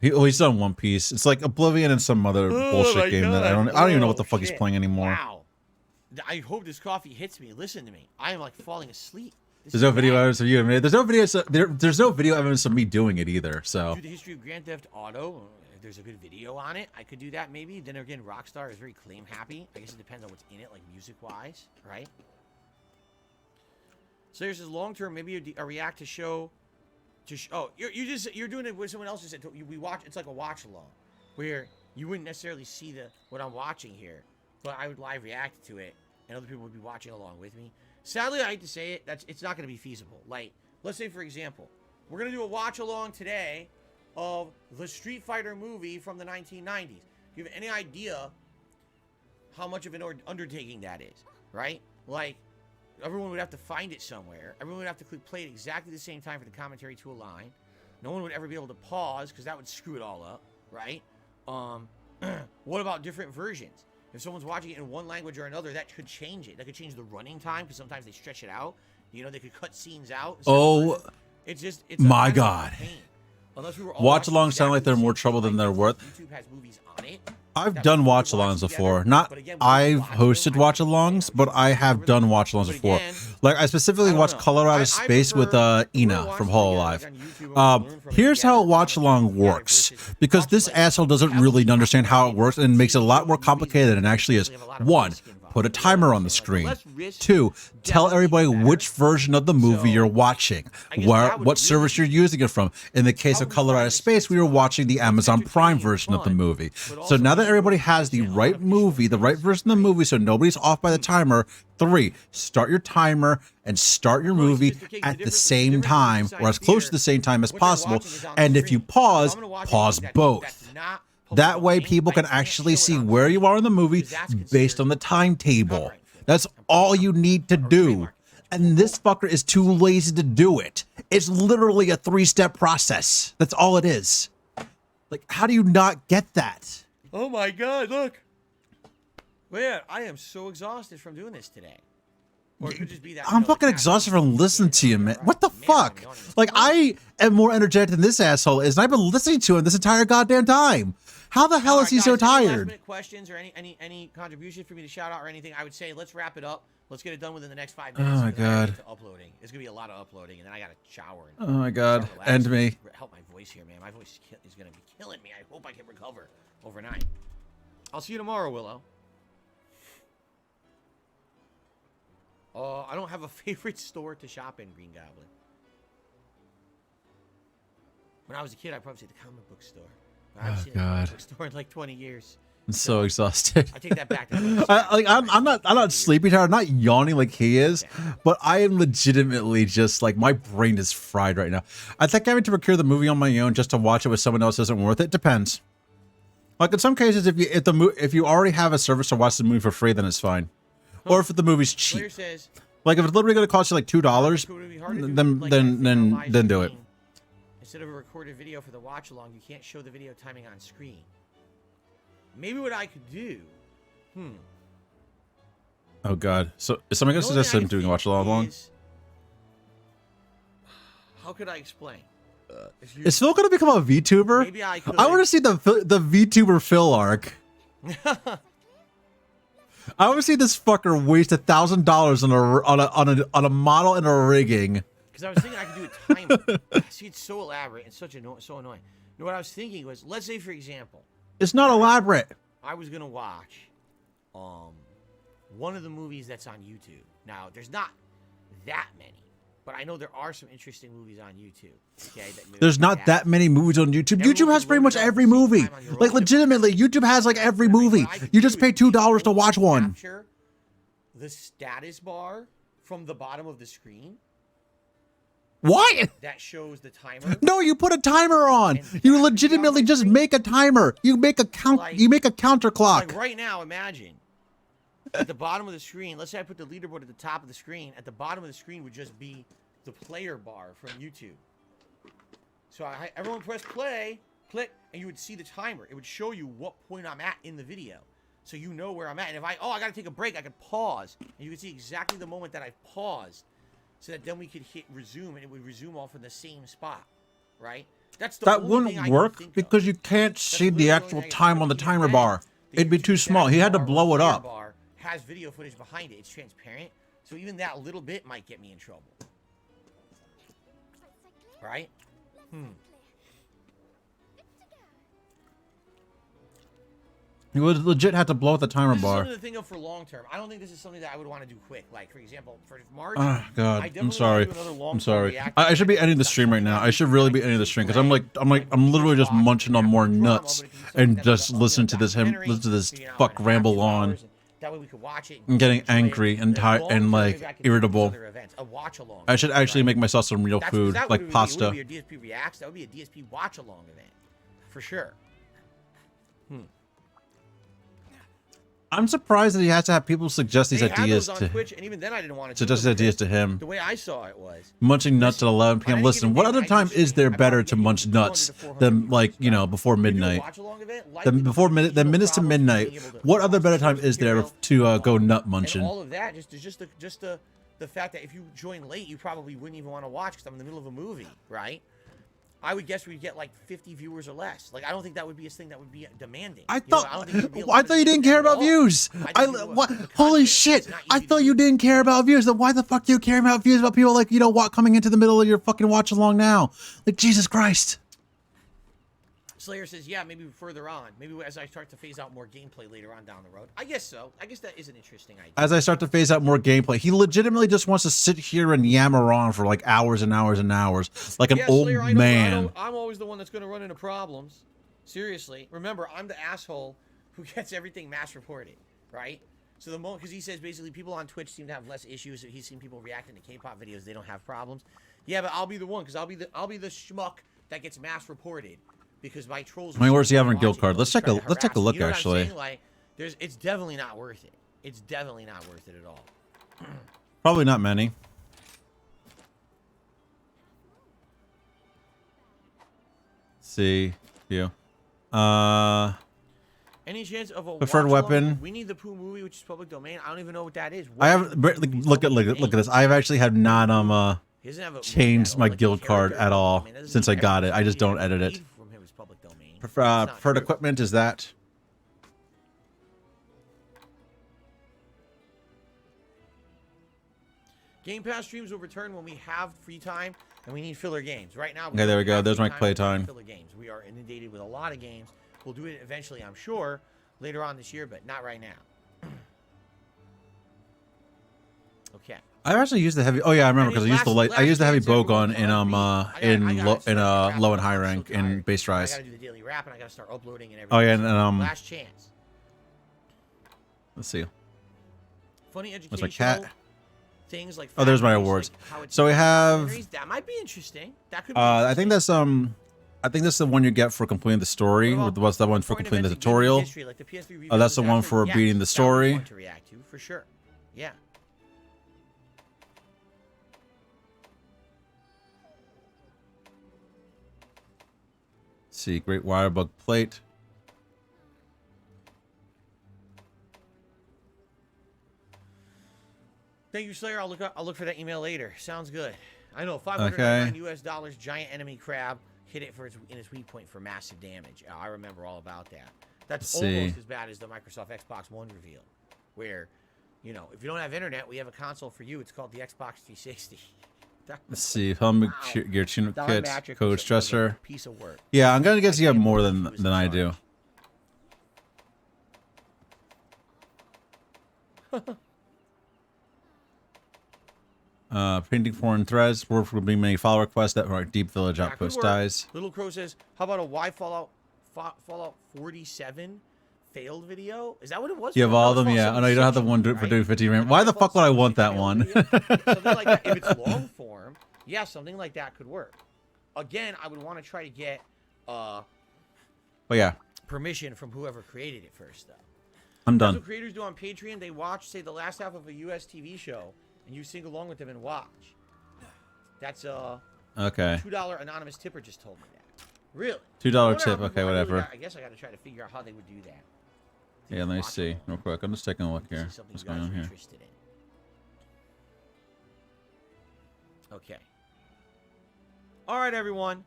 He's done One Piece. It's like Oblivion and some other bullshit game that I don't even know what the fuck he's playing anymore. Wow. I hope this coffee hits me. Listen to me. I am like falling asleep. There's no video evidence of you. I mean, there's no video evidence of me doing it either. So. Do the history of Grand Theft Auto. If there's a good video on it, I could do that maybe. Then again, Rockstar is very claim happy. I guess it depends on what's in it, like music wise, right? So there's this long term, maybe a react to show. You're doing it with someone else. Just said we watch. It's like a watch along, where you wouldn't necessarily see what I'm watching here, but I would live react to it, and other people would be watching along with me. Sadly, I hate to say it, it's not going to be feasible. Like, let's say for example, we're going to do a watch along today of the Street Fighter movie from the 1990s. Do you have any idea how much of an undertaking that is? Right? Like. Everyone would have to find it somewhere. Everyone would have to play it exactly the same time for the commentary to align. No one would ever be able to pause because that would screw it all up, right? What about different versions? If someone's watching it in one language or another, that could change it. That could change the running time because sometimes they stretch it out. You know, they could cut scenes out. Oh, it's my God. Unless we were all Watch watching alongs sound like they're more trouble than they're worth. YouTube has movies on it. I've done watch alongs before. Not I've hosted watch alongs, but I have done watch alongs before. Like I specifically watched Color Out of Space with Ina from Hololive. Here's how a watch along works, because this asshole doesn't really understand how it works and makes it a lot more complicated than it actually is. 1, put a timer on the screen. 2, tell everybody which version of the movie you're watching, what service you're using it from. In the case of Color Out of Space, we were watching the Amazon Prime version of the movie. So now that everybody has the right movie, the right version of the movie, so nobody's off by the timer, 3, start your timer and start your movie at the same time, or as close to the same time as possible. And if you pause both. That way people can actually see where you are in the movie based on the timetable. That's all you need to do. And this fucker is too lazy to do it. It's literally a 3-step process. That's all it is. Like, how do you not get that? Oh my God, look. Man, I am so exhausted from doing this today. Or it could just be that, I'm fucking exhausted from listening to you, man. What the fuck? Like, I am more energetic than this asshole is, and I've been listening to him this entire goddamn time. How the hell is he so tired? Last-minute questions or any contributions for me to shout out or anything? I would say let's wrap it up. Let's get it done within the next 5 minutes. Oh my God. Uploading. It's gonna be a lot of uploading, and then I gotta shower. Oh my God. End me. Help my voice here, man. My voice is gonna be killing me. I hope I can recover overnight. I'll see you tomorrow, Willow. I don't have a favorite store to shop in, Green Goblin. When I was a kid, I'd probably say the comic book store. I haven't seen a comic book store in like 20 years. I'm so exhausted. I take that back. I'm not sleepy tired. I'm not yawning like he is, but I am legitimately just like my brain is fried right now. I think having to procure the movie on my own just to watch it with someone else isn't worth it. Depends. Like in some cases, if you already have a service to watch the movie for free, then it's fine. Or if the movie's cheap. Like if it's literally going to cost you like $2, then do it. Instead of a recorded video for the watch along, you can't show the video timing on screen. Maybe what I could do. Oh God! So is somebody going to suggest him doing a watch along? How could I explain? Is Phil going to become a VTuber? Maybe I could. I want to see the VTuber Phil arc. I want to see this fucker waste $1,000 on a model and a rigging. Because I was thinking I could do a timer. See, it's so elaborate and so annoying. You know what I was thinking was, let's say for example, it's not elaborate. I was gonna watch, one of the movies that's on YouTube. Now, there's not that many, but I know there are some interesting movies on YouTube. Okay, there's not that many movies on YouTube. YouTube has pretty much every movie. Like legitimately, YouTube has like every movie. You just pay $2 to watch one. Capture the status bar from the bottom of the screen. What? That shows the timer. No, you put a timer on. You legitimately just make a timer. You make a count. You make a counter clock. Like right now, imagine at the bottom of the screen. Let's say I put the leaderboard at the top of the screen. At the bottom of the screen would just be the player bar from YouTube. So everyone press play, click, and you would see the timer. It would show you what point I'm at in the video, so you know where I'm at. And if I gotta take a break, I could pause, and you can see exactly the moment that I've paused. So that then we could hit resume, and it would resume all from the same spot, right? That wouldn't work because you can't see the actual time on the timer bar. It'd be too small. He had to blow it up. Bar has video footage behind it. It's transparent, so even that little bit might get me in trouble, right? You would legit have to blow up the timer bar. This is something to think of for long term. I don't think this is something that I would want to do quick. Like, for example, for March. Oh God, I'm sorry. I'm sorry. I should be ending the stream right now. I should really be ending the stream because I'm literally just munching on more nuts and just listening to this fuck ramble on. That way we could watch it. I'm getting angry and tired and like irritable. I should actually make myself some real food like pasta. That would be a DSP reacts. That would be a DSP watch along event, for sure. I'm surprised that he has to have people suggest these They had ideas those on to Twitch, and even then I didn't want to suggest ideas to him. The way I saw it was Munching nuts at 11 p.m. Listen, what other time is there better to munch nuts than, like, you know, before midnight? Than minutes to midnight. What other better time is there to go nut munching? And all of that, just the fact that if you join late, you probably wouldn't even want to watch because I'm in the middle of a movie, right? I would guess we'd get like 50 viewers or less. Like, I don't think that would be a thing that would be demanding. I thought you didn't care about views. What? Holy shit! I thought you didn't care about views. Then why the fuck do you care about views about people like, you know, what, coming into the middle of your fucking watch along now? Like, Jesus Christ. Slayer says, yeah, maybe further on. Maybe as I start to phase out more gameplay later on down the road. I guess so. I guess that is an interesting idea. As I start to phase out more gameplay, he legitimately just wants to sit here and yammer on for like hours and hours and hours, like an old Slayer, man. I'm always the one that's going to run into problems. Seriously. Remember, I'm the asshole who gets everything mass reported, right? So the moment, because he says basically people on Twitch seem to have less issues. He's seen people reacting to K-pop videos, they don't have problems. Yeah, but I'll be the one, because I'll be the schmuck that gets mass reported. Because my trolls. I mean, where's he having a guild card? Let's take a look, you know actually. Like, it's definitely not worth it. It's definitely not worth it at all. Probably not many. Let's see you. Any chance of a preferred weapon? We Need the Pooh movie, which is public domain. I don't even know what that is. I have look at this. I actually have not changed my guild card at all since I got it. I just don't edit it. Preferred equipment is that. Game Pass streams will return when we have free time and we need filler games. Right now, Okay, there we go. There's my playtime. Filler games. We are inundated with a lot of games. We'll do it eventually, I'm sure, later on this year, but not right now. Okay. I actually used the heavy. Oh yeah, I remember because I used the heavy bow gun in low and high rank in base I rise. gotta do the daily rap and I gotta start uploading and everything. Oh yeah, and last chance. Let's see. Funny educational Where's my cat? Things like oh, there's my awards. So we have. That might be interesting. That could be I think that's the one you get for completing the story. What's that one for completing the tutorial? Oh, that's the one for beating the story. To react to for sure. Yeah. See, Great Wirebug Plate. Thank you, Slayer. I'll look for that email later. Sounds good. I know, $509 US, giant enemy crab hit it in its weak point for massive damage. Oh, I remember all about that. That's almost as bad as the Microsoft Xbox One reveal, where, you know, if you don't have internet, we have a console for you. It's called the Xbox 360. Let's see, helmet, gear tune kit, code stressor. Piece of work. Yeah, I'm gonna guess you have more than I do. Painting foreign threads. Work will be many follow requests that are deep village outpost dies. Little Crow says, "How about a why Fallout 47 failed video? Is that what it was? You have all of them, yeah. Oh no, you don't have the one for doing 50 RAM. Why the fuck would I want that one? Something like that. If it's long form, yeah, something like that could work. Again, I would want to try to get permission from whoever created it first, though. I'm done. That's what creators do on Patreon. They watch, say, the last half of a US TV show, and you sing along with them and watch. That's okay. $2 anonymous tipper just told me that. Really? $2 tip. Okay, whatever. I guess I got to try to figure out how they would do that. Yeah, let me see real quick. I'm just taking a look here. What's going on here? Okay. All right, everyone.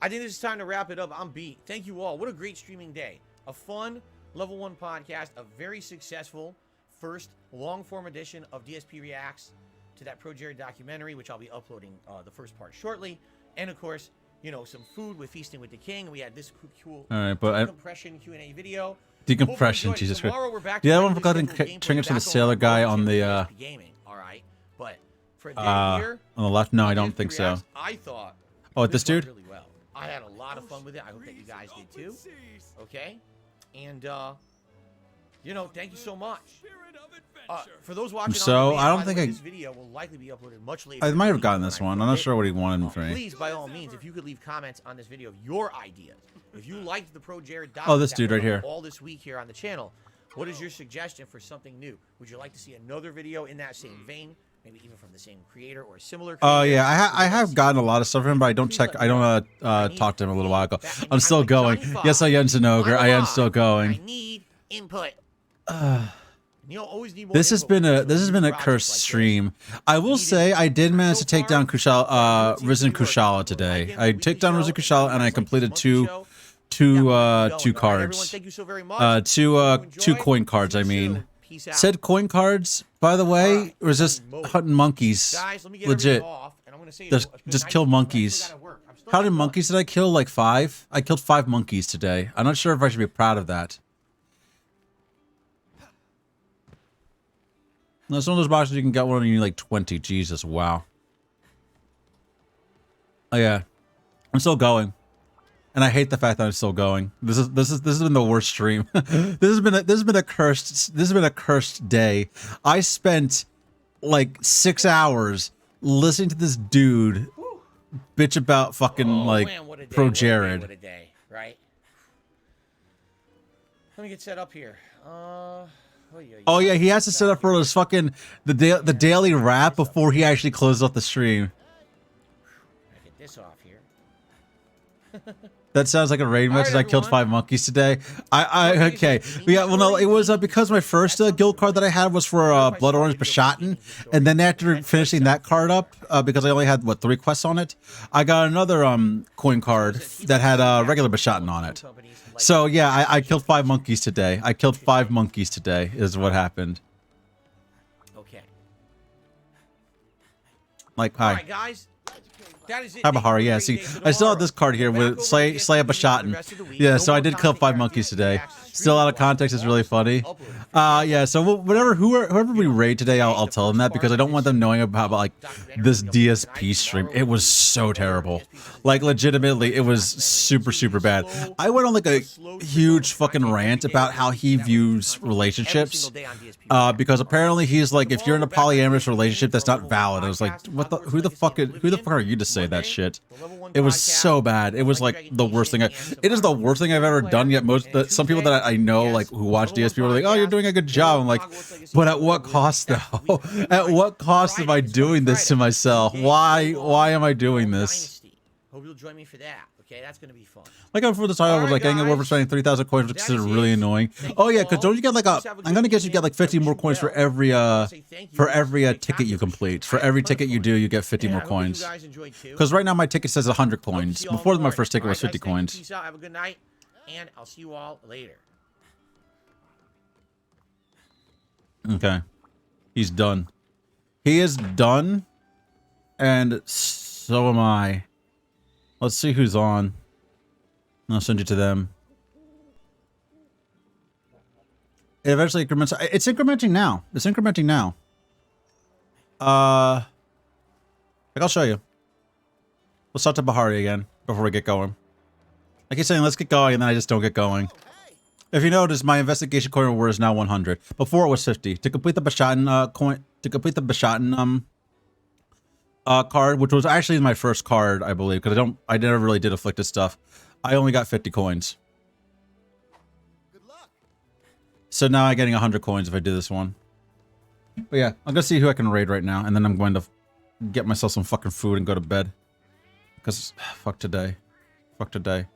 I think it's time to wrap it up. I'm beat. Thank you all. What a great streaming day. A fun Level 1 podcast. A very successful first long-form edition of DSP Reacts to that Pro Jared documentary, which I'll be uploading the first part shortly. And, of course, you know, some food with Feasting with the King. We had this cool decompression Q&A video. Decompression, Jesus Christ. Yeah, I want to go ahead and turn it to the sailor guy on the gaming. All right, but for here, on the left. No, I don't think so. I thought. Oh, this dude. Really well. I had a lot of fun with it. I hope that you guys did too. Okay, and you know, thank you so much. For those watching, so I don't think this video will likely be uploaded much later. I might have gotten this one. I'm not sure what he wanted from me. Please, by all means, if you could leave comments on this video of your ideas. If you liked the Pro Jared doc, this dude right here. All this week here on the channel, What is your suggestion for something new? Would you like to see another video in that same vein? Maybe even from the same creator or a similar creator? Oh yeah, I have gotten a lot of stuff from him, but I don't check. I don't talk to him a little while ago. I'm still going. Yes, I am Ogre. I am still going. I need input. You'll always need more This has been a projects cursed like stream. I will say I did manage to take down Risen Kushala today. I took down Risen Kushala and I completed two cards. Two coin cards. I mean, said coin cards. By the way, was just hunting monkeys. Legit. Just kill monkeys. How many monkeys did I kill? Like 5? I killed 5 monkeys today. I'm not sure if I should be proud of that. No, some of those boxes you can get one and you need like 20. Jesus, wow. Oh yeah, I'm still going, and I hate the fact that I'm still going. This has been the worst stream. this has been a cursed day. I spent like 6 hours listening to this dude bitch about fucking Pro Jared. What a day, right? Let me get set up here. Oh yeah, he has to set up for his fucking the daily wrap before he actually closes off the stream. Get this off here. That sounds like a raid match. I killed 5 monkeys today. Okay. Yeah, well, no, it was because my first guild card that I had was for Blood Orange Bashatin, and then after finishing that card up, because I only had 3 quests on it, I got another coin card that had regular Bashatin on it. So yeah, I killed 5 monkeys today. I killed 5 monkeys today. Is what happened. Okay. Like, hi. All right, guys. That is it. Hi, Bahari. Yeah, see, I still have this card here with Slay a Bashatin. Yeah, so I did kill 5 monkeys today. Still out of context is really funny. Yeah, so whoever we raid today, I'll tell them that because I don't want them knowing about like this DSP stream. It was so terrible. Like legitimately, it was super bad. I went on like a huge fucking rant about how he views relationships. Because apparently he's like, if you're in a polyamorous relationship, that's not valid. I was like, what the? Who the fuck are you to say that shit? It was so bad. It was like the worst thing. It is the worst thing I've ever done. Yet some people that I know, like who watch DSP, were like, "Oh, you're doing a good job." I'm like, but at what cost, though? At what cost am I doing this to myself? Why am I doing this? Hope you'll join me for that. Okay, that's gonna be fun. Like I'm for the title with like getting over spending 3,000 coins, which is really annoying. Oh yeah, because don't you get like I'm gonna guess you get like 50 more coins for every ticket you complete. For every ticket you do, you get 50 more coins. Because right now my ticket says 100 coins. Before my first ticket was 50 coins. Peace out. Have a good night, and I'll see you all later. Okay, he's done. He is done, and so am I. Let's see who's on. I'll send you to them. It eventually increments. It's incrementing now. It's incrementing now. Like I'll show you. Let's talk to Bahari again before we get going. I keep saying let's get going, and then I just don't get going. If you notice, my investigation coin reward is now 100. Before it was 50. To complete the Bashatin card, which was actually my first card, I believe, because I never really did afflicted stuff. I only got 50 coins. Good luck. So now I'm getting 100 coins if I do this one. But yeah, I'm gonna see who I can raid right now, and then I'm going to get myself some fucking food and go to bed. Because fuck today. Fuck today.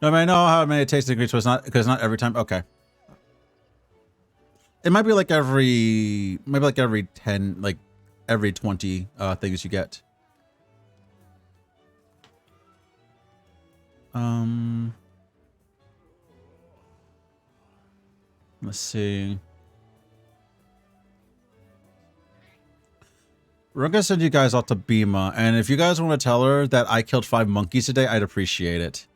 No, I mean, I know how many it takes to agree, so it's not, because not every time. Okay. It might be like every 10, like every 20 things you get. Let's see. We're gonna send you guys out to Bima, and if you guys want to tell her that I killed 5 monkeys today, I'd appreciate it.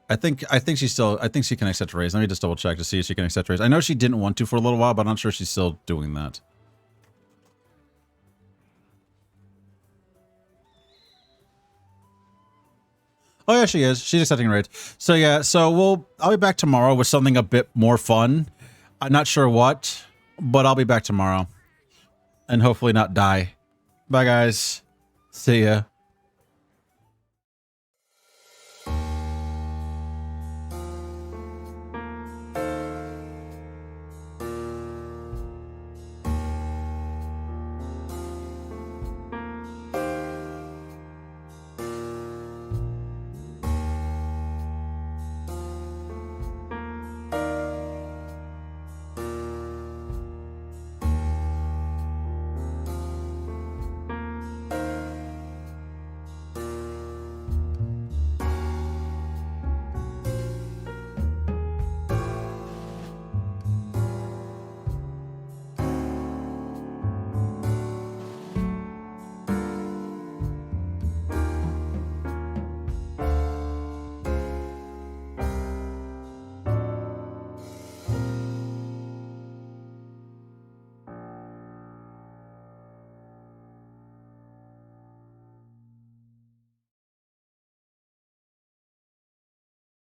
I think she can accept raise. Let me just double check to see if she can accept raise. I know she didn't want to for a little while, but I'm not sure she's still doing that. Oh yeah, she is. She's accepting raid. So yeah, so I'll be back tomorrow with something a bit more fun. I'm not sure what, but I'll be back tomorrow. And hopefully not die. Bye guys. See ya.